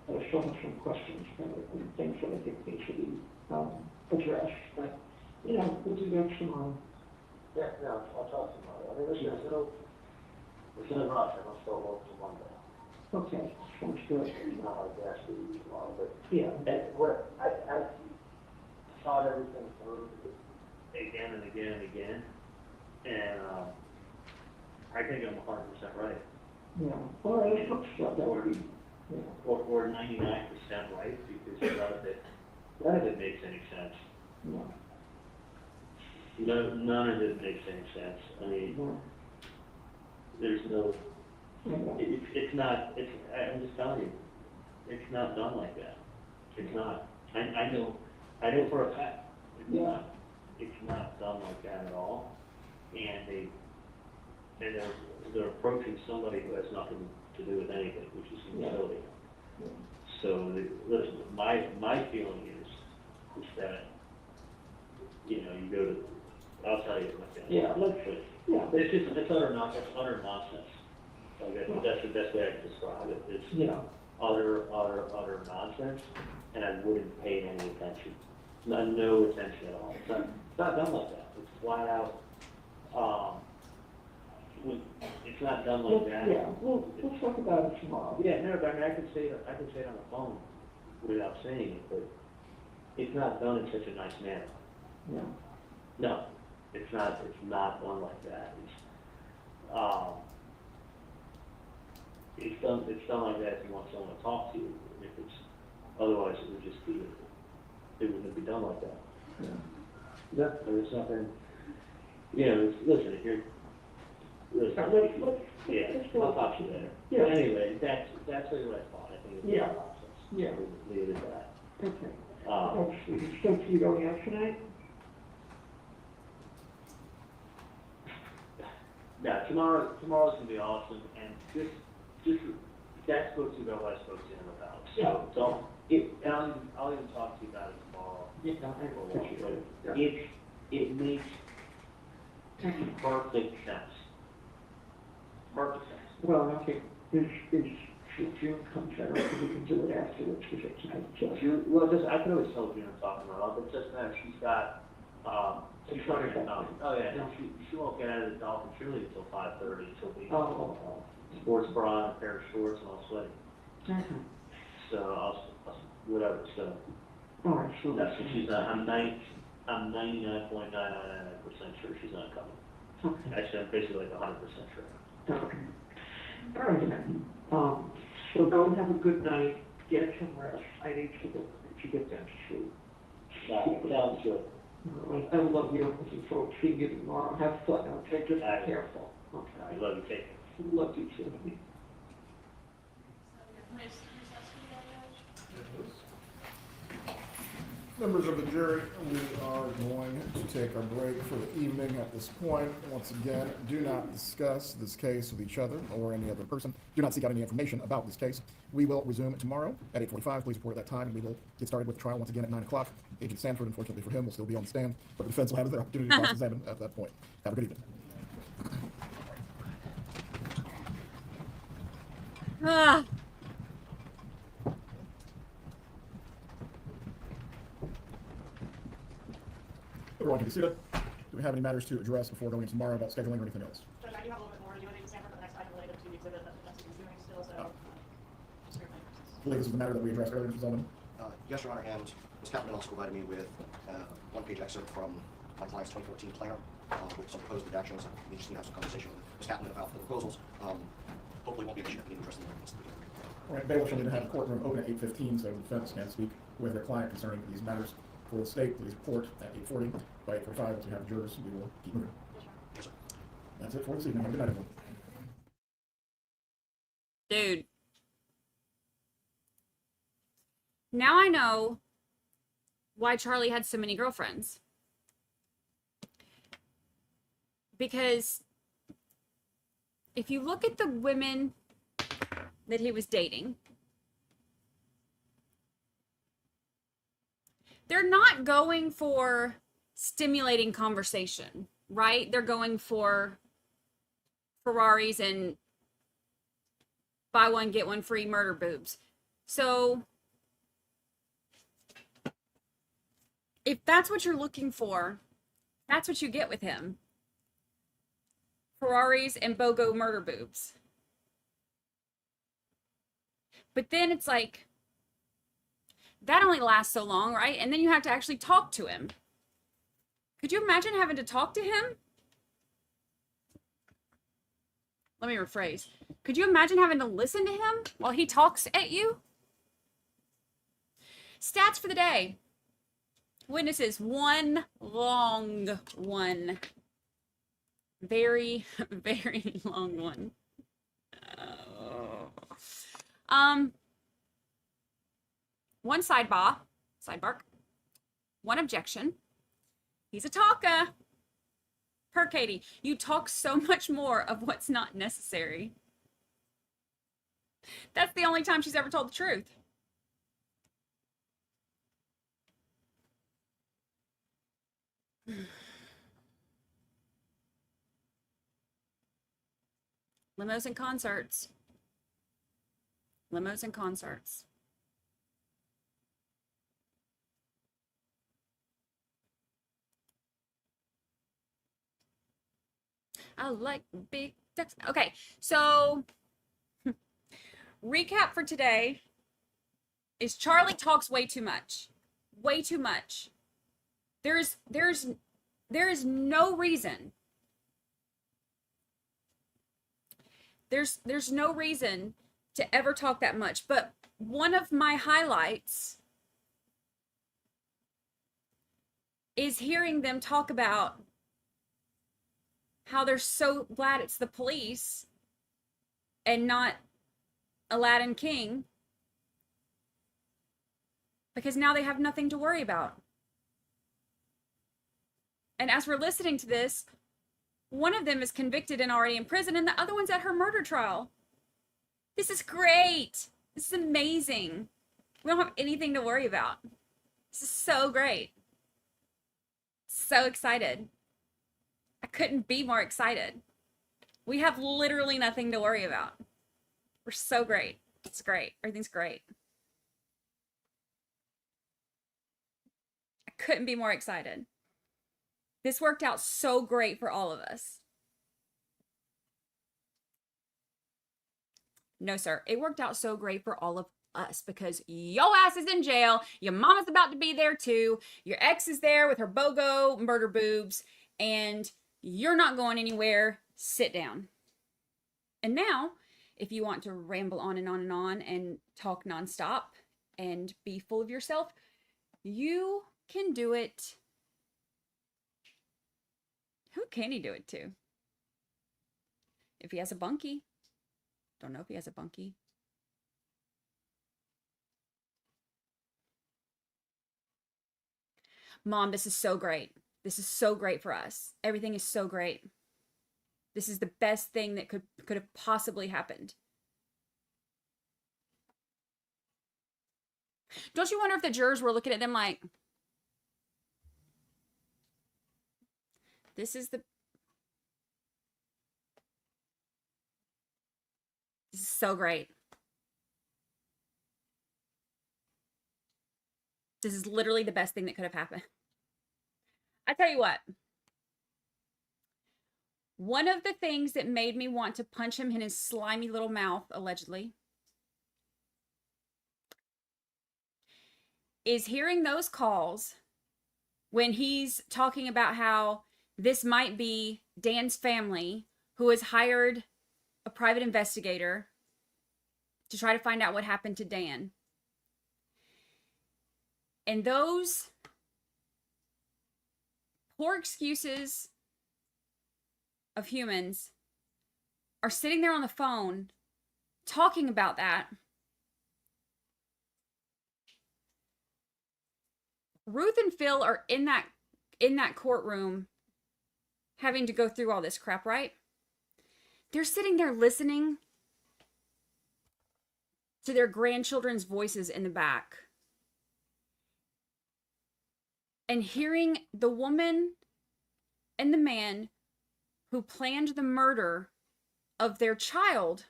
I still have some questions and things that I think need to be addressed, but, we'll do that tomorrow. Yeah, no, I'll talk tomorrow. I mean, listen, it's in a rush, I must go home to Monday. Okay, sounds good. It's not like that to be tomorrow, but Yeah, and what I thought everything through again and again and again, and I think I'm 100% right, yeah. All right, I hope so, that would be, yeah. or 99% right, because none of it makes any sense. No, None of it makes any sense. I mean, no. there's no. I know. It's not. I'm just telling you, it's not done like that. It's not. I know for a fact. Yeah. Not. It's not done like that at all. And they're approaching somebody who has nothing to do with anything, which is utility. Yeah. So listen, my feeling is that you go to. I'll tell you my feeling. Yeah, yeah. It's utter nonsense. Like that's the best way I can describe it. It's utter nonsense, and I wouldn't pay any attention. No attention at all. It's not done like that. It's flat out. It's not done like that. Yeah, we'll talk about it tomorrow. Yeah, no, but I mean, I could say it on the phone without saying it, but it's not done in such a nice manner. Yeah. No, it's not done like that. It's done like that if you want someone to talk to you. Otherwise it would just be, it wouldn't be done like that. Yeah. No, there's nothing, listen, if you're, Let's go. I'll talk to you later. Yeah. But anyway, that's really what I thought. I think it's Yeah. a process. Yeah. Leave it at that. Okay. So you going out tonight? Yeah, tomorrow's gonna be awesome, and just that's supposed to be what I spoke to him about. Yeah. So I'll even talk to you about it tomorrow. Yeah, I appreciate it. Yeah. It makes perfect sense. Perfect sense. Well, okay, if June comes out, we can do it afterwards, because it's nice. June, I can always tell June I'm talking about, but just now she's got, she's trying to, oh yeah, no, she won't get out of the Dolphin cheerleading until 5:30, she'll be sports bra and a pair of shorts and all sweaty. Okay. So whatever, so All right, so That's what she's not, I'm 99.999% sure she's not coming. okay. Actually, I'm basically like 100% sure. Okay. All right, then. So go and have a good night, get some rest. I need to get down to sleep. Sounds good. All right, I love you. Looking forward to seeing you tomorrow. Have fun. Okay, just be careful. I Okay. love you, Kate. Love you too. Members of the jury, we are going to take our break for the evening at this point. Once again, do not discuss this case with each other or any other person. Do not seek out any information about this case. We will resume tomorrow at 8:45. Please report at that time, and we will get started with the trial once again at 9 o'clock. Agent Sanford, unfortunately for him, will still be on the stand, but the defense will have their opportunity to cross-examine at that point. Have a good evening. Ah. Everyone can be seated. Do we have any matters to address before going tomorrow about scheduling or anything else? But I do have a little bit more to do with Agent Sanford, the next item related to the exhibit that that's what he's doing still, so. Certainly. I believe this is the matter that we addressed earlier, Mr. Zeldin. Yes, Your Honor, and Ms. Kaplan also provided me with one-page excerpt from my client's 2014 planner, with some proposed redactions. We just need to have some conversation with Ms. Kaplan about the proposals. Hopefully won't be an issue. I can address them in the All right, bailiff shall need to have the courtroom open at 8:15, so the defense can speak with their client concerning these matters. For the state, please report at 8:40. By 8:45, once we have jurors, we will keep moving. Yes, sir. That's it for this evening. Have a good night, everyone. Dude. Now I know why Charlie had so many girlfriends. Because if you look at the women that he was dating, they're not going for stimulating conversation, right? They're going for Ferraris and buy one, get one free murder boobs. So if that's what you're looking for, that's what you get with him. Ferraris and BOGO murder boobs. But then it's like, that only lasts so long, right? And then you have to actually talk to him. Could you imagine having to talk to him? Let me rephrase. Could you imagine having to listen to him while he talks at you? Stats for the day. Witnesses, one long one. Very, very long one. One sidebar, one objection. He's a talker. Per Katie, you talk so much more of what's not necessary. That's the only time she's ever told the truth. Limos and concerts. Limos and concerts. I like big ducks. Okay, so recap for today is Charlie talks way too much. Way too much. There is no reason. There's no reason to ever talk that much. But one of my highlights is hearing them talk about how they're so glad it's the police and not Aladdin King, because now they have nothing to worry about. And as we're listening to this, one of them is convicted and already in prison, and the other one's at her murder trial. This is great. This is amazing. We don't have anything to worry about. This is so great. So excited. I couldn't be more excited. We have literally nothing to worry about. We're so great. It's great. Everything's great. I couldn't be more excited. This worked out so great for all of us. No, sir. It worked out so great for all of us because yo ass is in jail. Your mama's about to be there too. Your ex is there with her BOGO murder boobs, and you're not going anywhere. Sit down. And now, if you want to ramble on and on and on and talk nonstop and be full of yourself, you can do it. Who can he do it to? If he has a bunkie. Don't know if he has a bunkie. Mom, this is so great. This is so great for us. Everything is so great. This is the best thing that could have possibly happened. Don't you wonder if the jurors were looking at them like, this is so great. This is literally the best thing that could have happened. I tell you what. One of the things that made me want to punch him in his slimy little mouth, allegedly, is hearing those calls when he's talking about how this might be Dan's family who has hired a private investigator to try to find out what happened to Dan. And those poor excuses of humans are sitting there on the phone talking about that. Ruth and Phil are in that courtroom having to go through all this crap, right? They're sitting there listening to their grandchildren's voices in the back and hearing the woman and the man who planned the murder of their child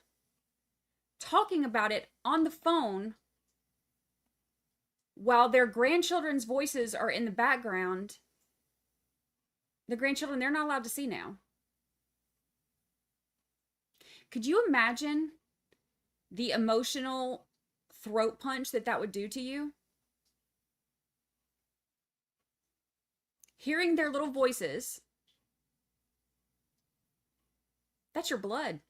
talking about it on the phone while their grandchildren's voices are in the background. The grandchildren, they're not allowed to see now. Could you imagine the emotional throat punch that would do to you? Hearing their little voices, that's your blood.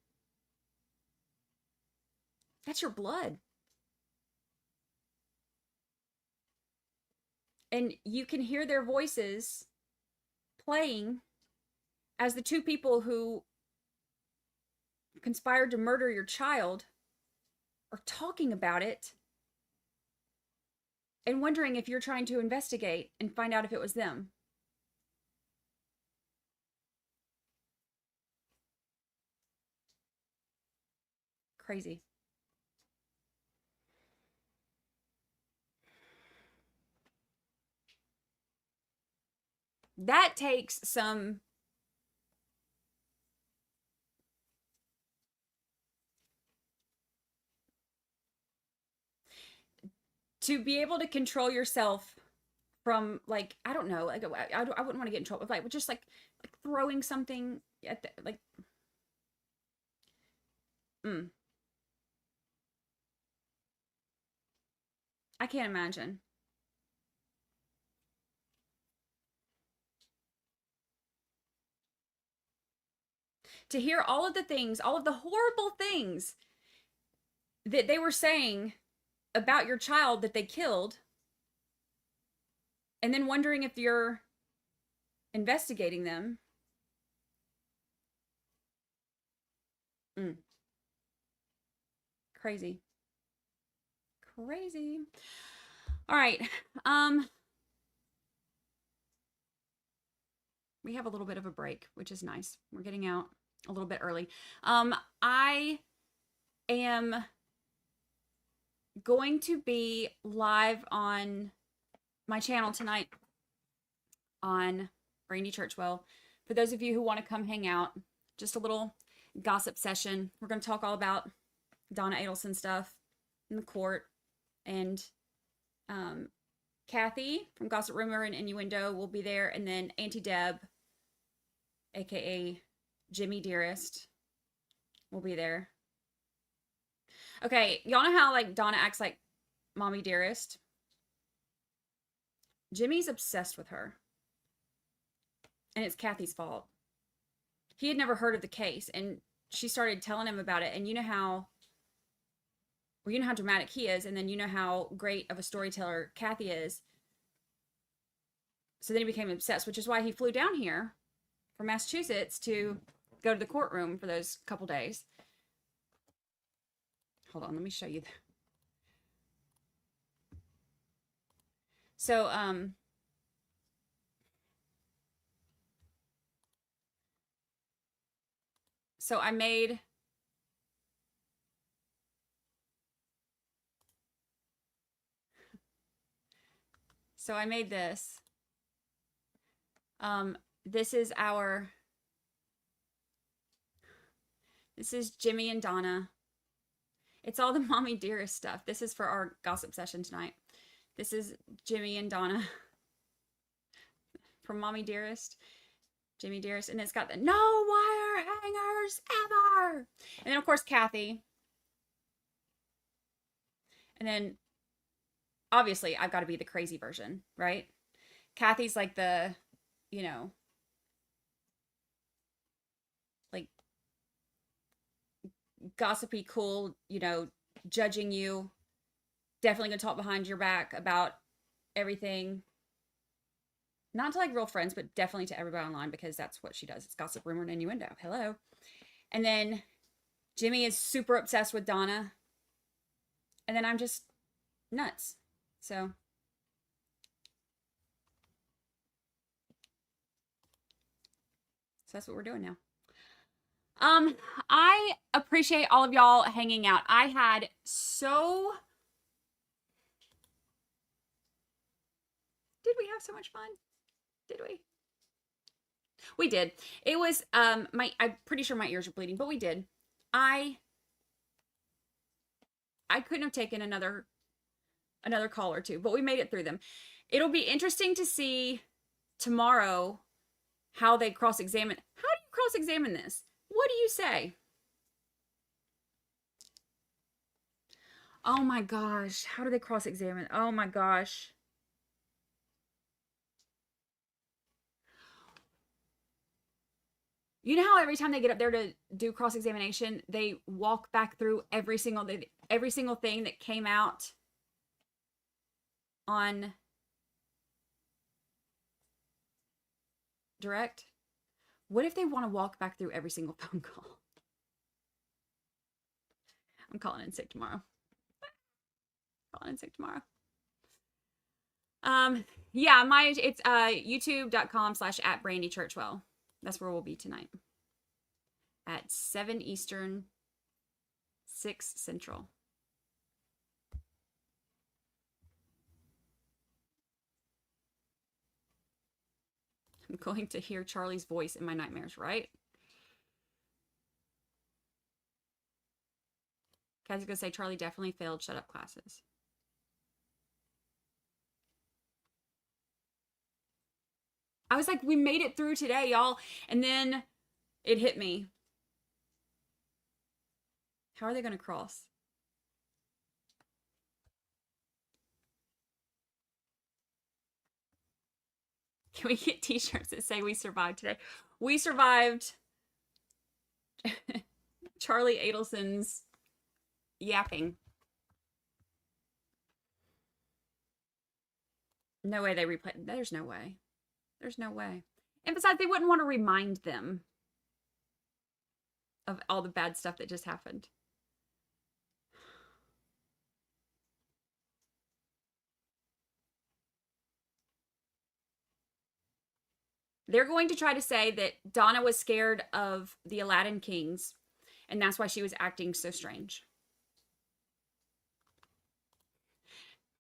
That's your blood. And you can hear their voices playing as the two people who conspired to murder your child are talking about it and wondering if you're trying to investigate and find out if it was them. Crazy. That takes some to be able to control yourself from, like, I don't know, like I wouldn't want to get in trouble, like just like throwing something at the, like I can't imagine. To hear all of the things, all of the horrible things that they were saying about your child that they killed, and then wondering if you're investigating them. Crazy. Crazy. All right. We have a little bit of a break, which is nice. We're getting out a little bit early. I am going to be live on my channel tonight on Brandi Churchwell. For those of you who want to come hang out, just a little gossip session. We're going to talk all about Donna Adelson stuff in the court. And Kathy from Gossip Rumor and Innuendo will be there. And then Auntie Deb, aka Jimmy Dearest, will be there. Okay, y'all know how like Donna acts like mommy dearest? Jimmy's obsessed with her. And it's Kathy's fault. He had never heard of the case, and she started telling him about it. And you know how dramatic he is, and then you know how great of a storyteller Kathy is. So then he became obsessed, which is why he flew down here from Massachusetts to go to the courtroom for those couple days. Hold on, let me show you. So, I made this. This is Jimmy and Donna. It's all the mommy dearest stuff. This is for our gossip session tonight. This is Jimmy and Donna from Mommy Dearest. Jimmy Dearest. And it's got the no wire hangers ever. And then, of course, Kathy. And then, obviously, I've got to be the crazy version, right? Kathy's like the, you know, like gossipy, cool, you know, judging you. Definitely gonna talk behind your back about everything. Not to like real friends, but definitely to everybody online, because that's what she does. It's gossip, rumor, and innuendo. Hello. And then Jimmy is super obsessed with Donna. And then I'm just nuts. So that's what we're doing now. I appreciate all of y'all hanging out. I had so... Did we have so much fun? Did we? We did. It was, I'm pretty sure my ears are bleeding, but we did. I couldn't have taken another call or two, but we made it through them. It'll be interesting to see tomorrow how they cross-examine. How do you cross-examine this? What do you say? Oh my gosh. How do they cross-examine? Oh my gosh. You know how every time they get up there to do cross-examination, they walk back through every single thing that came out on direct? What if they want to walk back through every single phone call? I'm calling in sick tomorrow. Yeah, it's youtube.com/@Brandi Churchwell. That's where we'll be tonight. At 7 Eastern, 6 Central. I'm going to hear Charlie's voice in my nightmares, right? Kathy's going to say Charlie definitely failed shut up classes. I was like, we made it through today, y'all. And then it hit me. How are they going to cross? Can we get t-shirts that say we survived today? We survived Charlie Adelson's yapping. No way they replay. There's no way. There's no way. And besides, they wouldn't want to remind them of all the bad stuff that just happened. They're going to try to say that Donna was scared of the Aladdin Kings, and that's why she was acting so strange.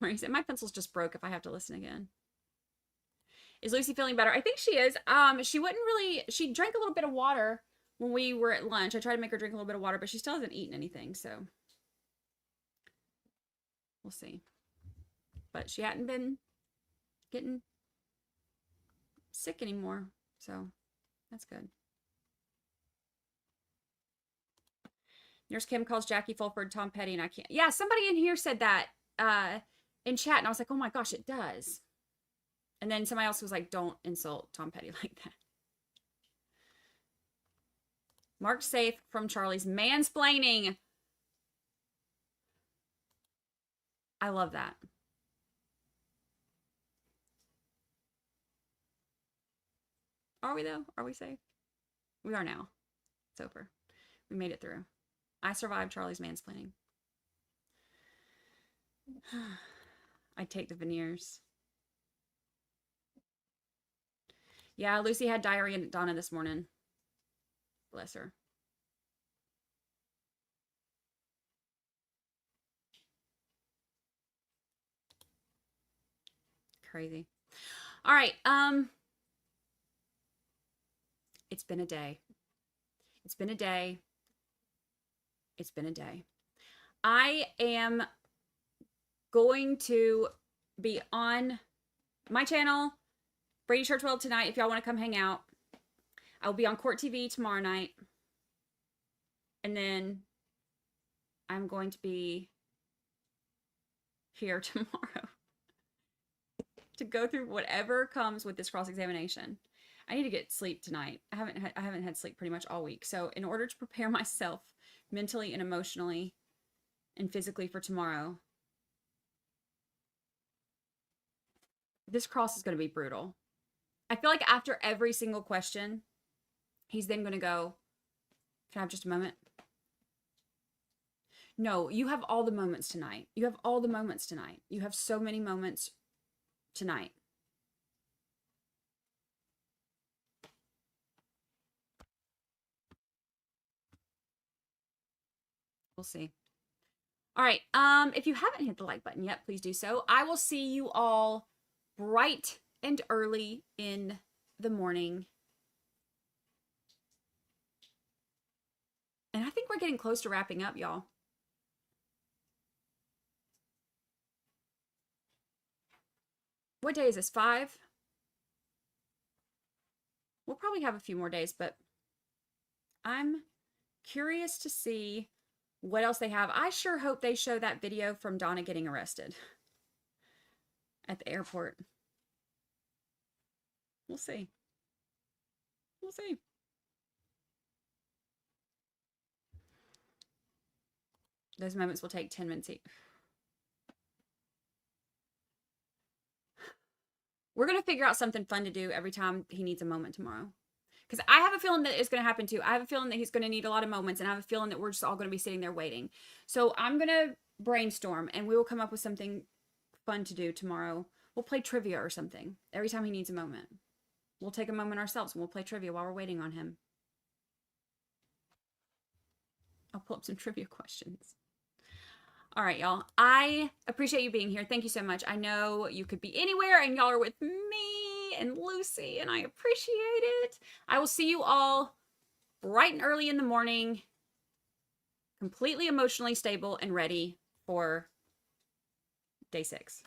Marie said, my pencil's just broke if I have to listen again. Is Lucy feeling better? I think she is. She drank a little bit of water when we were at lunch. I tried to make her drink a little bit of water, but she still hasn't eaten anything, so we'll see. But she hadn't been getting sick anymore, so that's good. Nurse Kim calls Jackie Fulford Tom Petty, and I can't. Yeah, somebody in here said that in chat, and I was like, oh my gosh, it does. And then somebody else was like, don't insult Tom Petty like that. Mark's safe from Charlie's mansplaining. I love that. Are we though? Are we safe? We are now. It's over. We made it through. I survived Charlie's mansplaining. I'd take the veneers. Yeah, Lucy had diarrhea at Donna this morning. Bless her. Crazy. All right. It's been a day. It's been a day. It's been a day. I am going to be on my channel, Brandi Churchwell, tonight if y'all want to come hang out. I'll be on Court TV tomorrow night. And then I'm going to be here tomorrow to go through whatever comes with this cross-examination. I need to get sleep tonight. I haven't had sleep pretty much all week. So in order to prepare myself mentally and emotionally and physically for tomorrow, this cross is going to be brutal. I feel like after every single question, he's then going to go, can I have just a moment? No, you have all the moments tonight. You have all the moments tonight. You have so many moments tonight. We'll see. All right. If you haven't hit the like button yet, please do so. I will see you all bright and early in the morning. And I think we're getting close to wrapping up, y'all. What day is this? 5? We'll probably have a few more days, but I'm curious to see what else they have. I sure hope they show that video from Donna getting arrested at the airport. We'll see. We'll see. Those moments will take 10 minutes each. We're going to figure out something fun to do every time he needs a moment tomorrow. Because I have a feeling that it's going to happen too. I have a feeling that he's going to need a lot of moments, and I have a feeling that we're just all going to be sitting there waiting. So I'm going to brainstorm, and we will come up with something fun to do tomorrow. We'll play trivia or something every time he needs a moment. We'll take a moment ourselves, and we'll play trivia while we're waiting on him. I'll pull up some trivia questions. All right, y'all. I appreciate you being here. Thank you so much. I know you could be anywhere, and y'all are with me and Lucy, and I appreciate it. I will see you all bright and early in the morning, completely emotionally stable and ready for day 6.